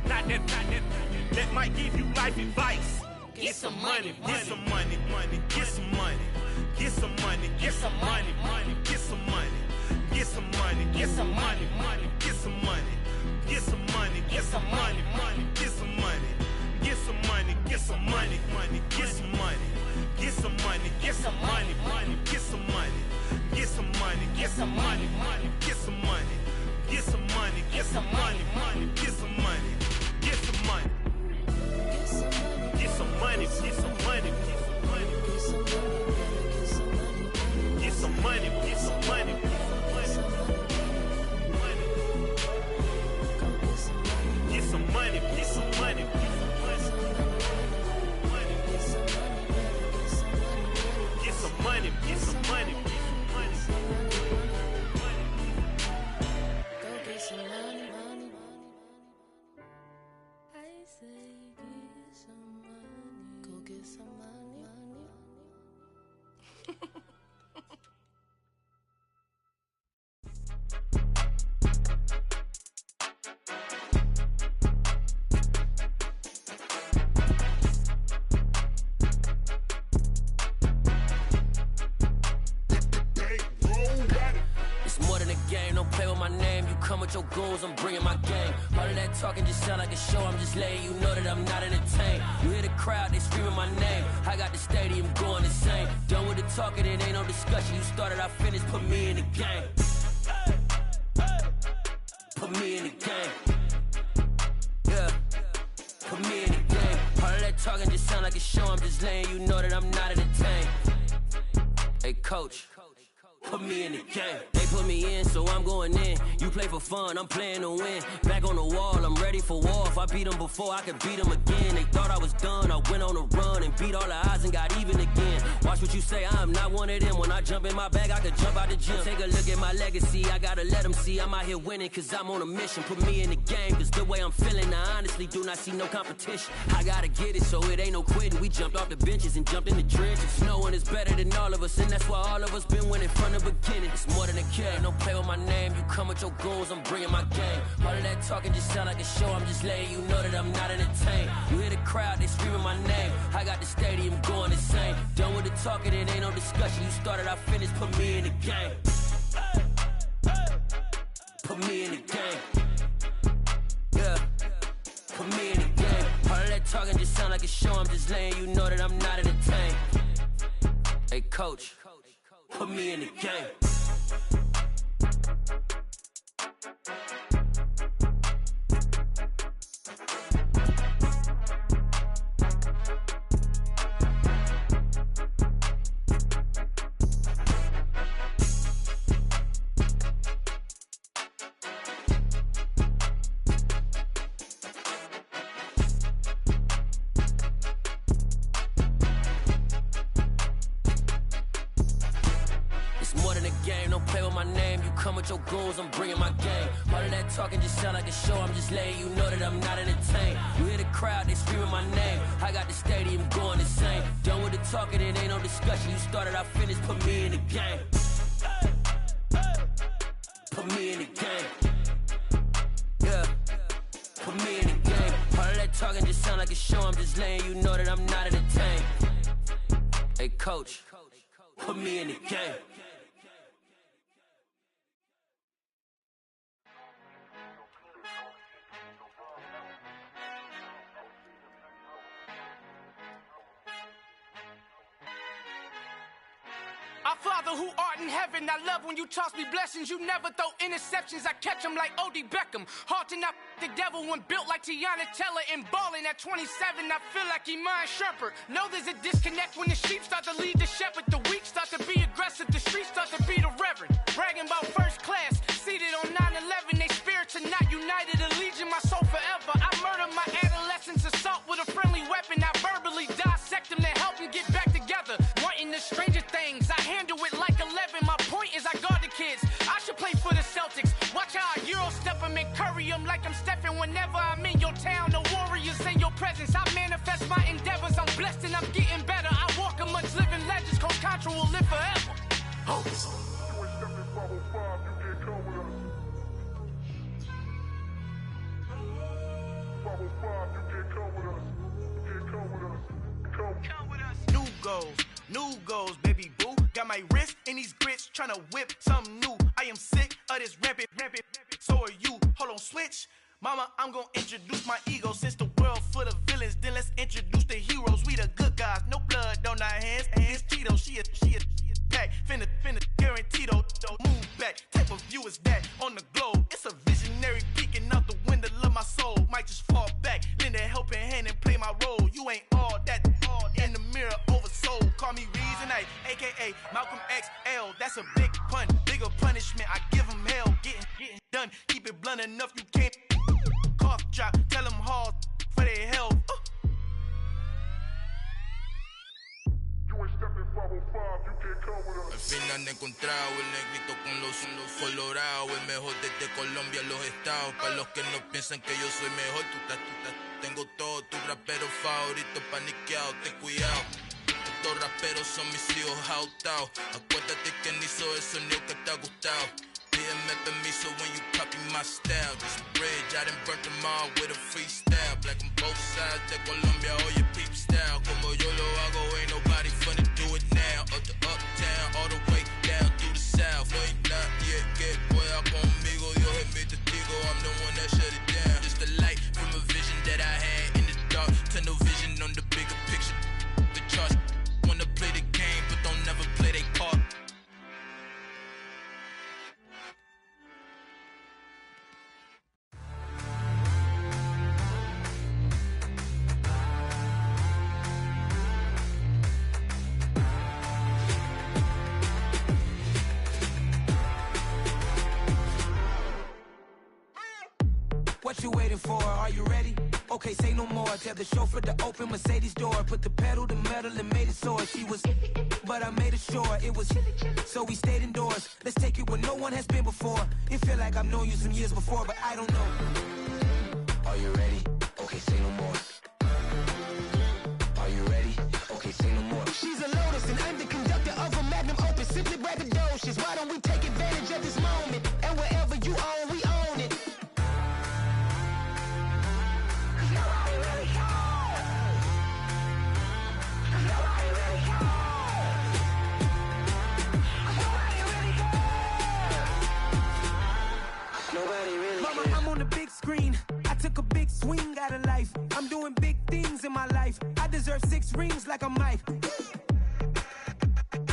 not that might give you life advice. Get some money. Your goals, I'm bringing my game. All of that talking just sound like a show. I'm just letting you know that I'm not entertained. You hear the crowd, they screaming my name. I got the stadium going insane. Done with the talking, it ain't no discussion. You started, I finished, put me in the game. Put me in the game. Yeah. Put me in the game. All of that talking just sound like a show. I'm just letting you know that I'm not entertained. Hey, coach, put me in the game. They put me in, so I'm going in. You play for fun, I'm playing to win. Back on the wall, I'm ready for war. If I beat them before, I could beat them again. They thought I was done, I went on a run and beat all the odds and got even again. Watch what you say, I'm not one of them. When I jump in my bag, I could jump out the gym. Take a look at my legacy, I gotta let them see I'm out here winning, cause I'm on a mission. Put me in the game, cause the way I'm feeling, I honestly do not see no competition. I gotta get it, so it ain't no quitting. We jumped off the benches and jumped in the trenches. No one is better than all of us, and that's why all of us been winning from the beginning. It's more than a kid, don't play with my name. You come with your goons, I'm bringing my game. All of that talking just sound like a show. I'm just letting you know that I'm not entertained. You hear the crowd, they screaming my name. I got the stadium going insane. Done with the talking, it ain't no discussion. You started, I finished, put me in the game. Put me in the game. Yeah, put me in the game. All of that talking just sound like a show. I'm just letting you know that I'm not entertained. Hey, coach, put me in the game. Your goons, I'm bringing my game. All of that talking just sound like a show. I'm just letting you know that I'm not entertained. You hear the crowd, they screaming my name. I got the stadium going insane. Done with the talking, it ain't no discussion. You started, I finished, put me in the game. Put me in the game. Yeah, put me in the game. All of that talking just sound like a show. I'm just letting you know that I'm not entertained. Hey, coach, put me in the game. Our Father who art in heaven, I love when you toss me blessings. You never throw interceptions, I catch them like O.D. Beckham. Hard to knock the devil when built like Tiana Teller. And balling at 27, I feel like Iman Shumpert. Know there's a disconnect when the sheep start to lead the shepherd. The weak start to be aggressive, the streets start to be the reverend. Bragging about first class, seated on 9/11. They spirits are not united, a legion, my soul forever. I murder my adolescence, assault with a friendly weapon. I verbally dissect them to help them get back together. Wanting the stranger things, I handle it like 11. My point is I guard the kids. I should play for the Celtics. Watch how I Euro step them and curry them like I'm Stephen. Whenever I'm in your town, the Warriors in your presence. I manifest my endeavors. I'm blessed and I'm getting better. I walk amongst living legends. Coach Contra will live forever. Oh. New goals, baby boo. Got my wrist in these grits, tryna whip something new. I am sick of this rampant. So are you. Hold on, switch. Mama, I'm gonna introduce my ego. Since the world full of villains, then let's introduce the heroes. We the good guys, no blood on our hands. Hands Tito, she a pack. Finna guaranteed, move back. Type of view is that on the globe? It's a visionary peeking out the window of my soul. Might just fall back, lend a helping hand and play my role. You ain't all that, all in the mirror oversold. Call me Reasonite, aka Malcolm XL. That's a big pun, bigger punishment. I give him hell, getting done. Keep it blunt enough, you can't cough drop. Tell them hard for their health. Al fin han encontrado el negrito con los colorados, el mejor desde Colombia, los estados. Para los que no piensan que yo soy mejor, tengo todos tus raperos favoritos paniqueados, ten cuidado. Estos raperos son mis hijos jautados. Acuérdate que ni hizo el sonido que te ha gustado. Pídeme permiso when you copy my style. This bridge, I done burnt them all with a freestyle. Black on both sides de Colombia, oye peep style. Como yo lo hago, ain't nobody finna do it now. Up to uptown, all the way down through the south. No hay nadie que pueda conmigo. Dios es mi testigo, I'm the one that shut it down. Just a light from a vision that I had in the dark. Tunnel vision on the bigger picture. The charts wanna play the game, but don't never play their part. for. Are you ready? Okay, say no more. Tell the chauffeur to open Mercedes door. Put the pedal to metal and made it soar. She was, but I made it sure it was. So we stayed indoors. Let's take it where no one has been before. It feel like I've known you some years before, but I don't know. Are you ready? Okay, say no more. Are you ready? Okay, say no more. She's a Lotus and I'm the conductor of a magnum opus. Simply braggadocious. Why don't we take advantage of this moment? And wherever you own, we own it. Mama, I'm on the big screen. I took a big swing out of life. I'm doing big things in my life. I deserve 6 rings like a Mike.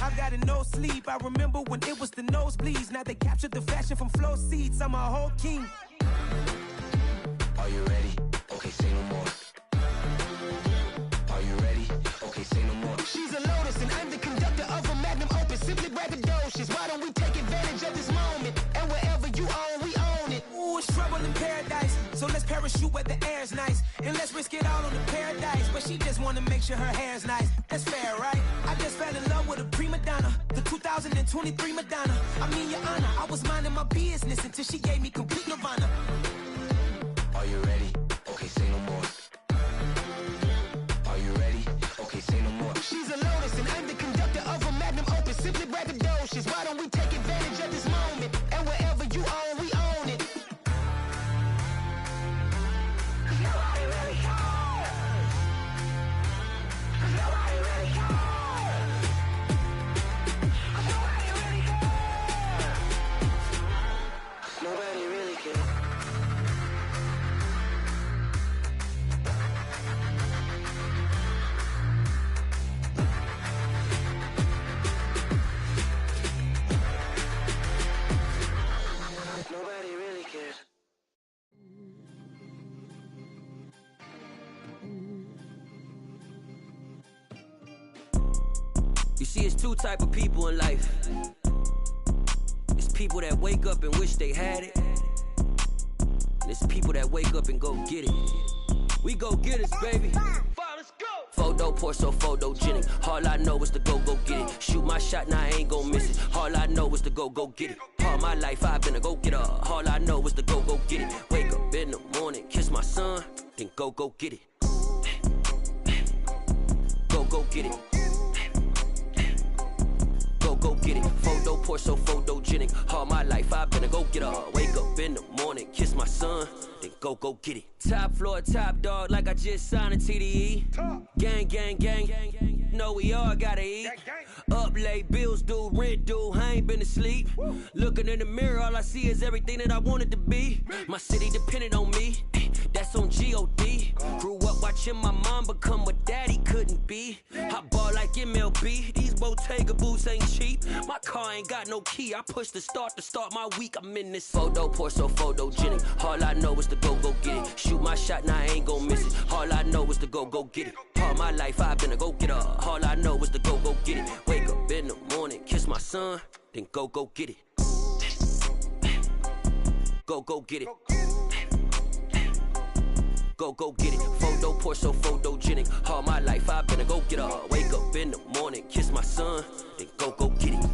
I've got no sleep. I remember when it was the nosebleeds. Now they captured the fashion from flow seats. I'm a whole king. Are you ready? Okay, say no more. Are you ready? Okay, say no more. She's a Lotus and I'm the conductor of a magnum opus. Simply braggadocious. Why don't we take advantage of this moment? And wherever you own, we own it. Ooh, it's trouble in paradise. So let's parachute where the air's nice. And let's risk it all on the paradise. But she just wanna make sure her hair's nice. That's fair, right? I just fell in love with a prima donna. The 2023 Madonna. I mean, your honor, I was minding my business until she gave me complete nirvana. Are you ready? Okay, say no more. Are you ready? Okay, say no more. She's a Lotus and I'm the conductor of a magnum opus. Simply braggadocious. Why don't we take advantage of this moment? And wherever you own, we own it. Nobody really cares. Nobody really cares. You see, it's 2 type of people in life. It's people that wake up and wish they had it. And it's people that wake up and go get it. We go get it, baby. Photo pour so photogenic. All I know is to go get it. Shoot my shot, now I ain't gon' miss it. All I know is to go get it. All my life I've been a go getter. All I know is to go get it. Wake up in the morning, kiss my son, then go get it. Go get it. Go get it. Photo pour so photogenic. All my life I've been a go getter. Wake up in the morning, kiss my son, then go get it. Top floor, top dog, like I just signed a TDE. Gang, gang, gang. Know we all gotta eat. Up late, bills due, rent due, I ain't been asleep. Looking in the mirror, all I see is everything that I wanted to be. My city depended on me, that's on G.O.D. Grew up watching my mom become what daddy couldn't be. I ball like MLB, these Bottega boots ain't cheap. My car ain't got no key, I push the start to start my week. I'm in this photo pour so photogenic. All I know is to go get it. Shoot my shot, now I ain't gon' miss it. All I know is to go get it. All my life I've been a go getter. All I know is to go get it. Wake up in the morning, kiss my son, then go get it. Go get it. Go get it. Photo pour so photogenic. All my life I've been a go getter. Wake up in the morning, kiss my son, then go get it.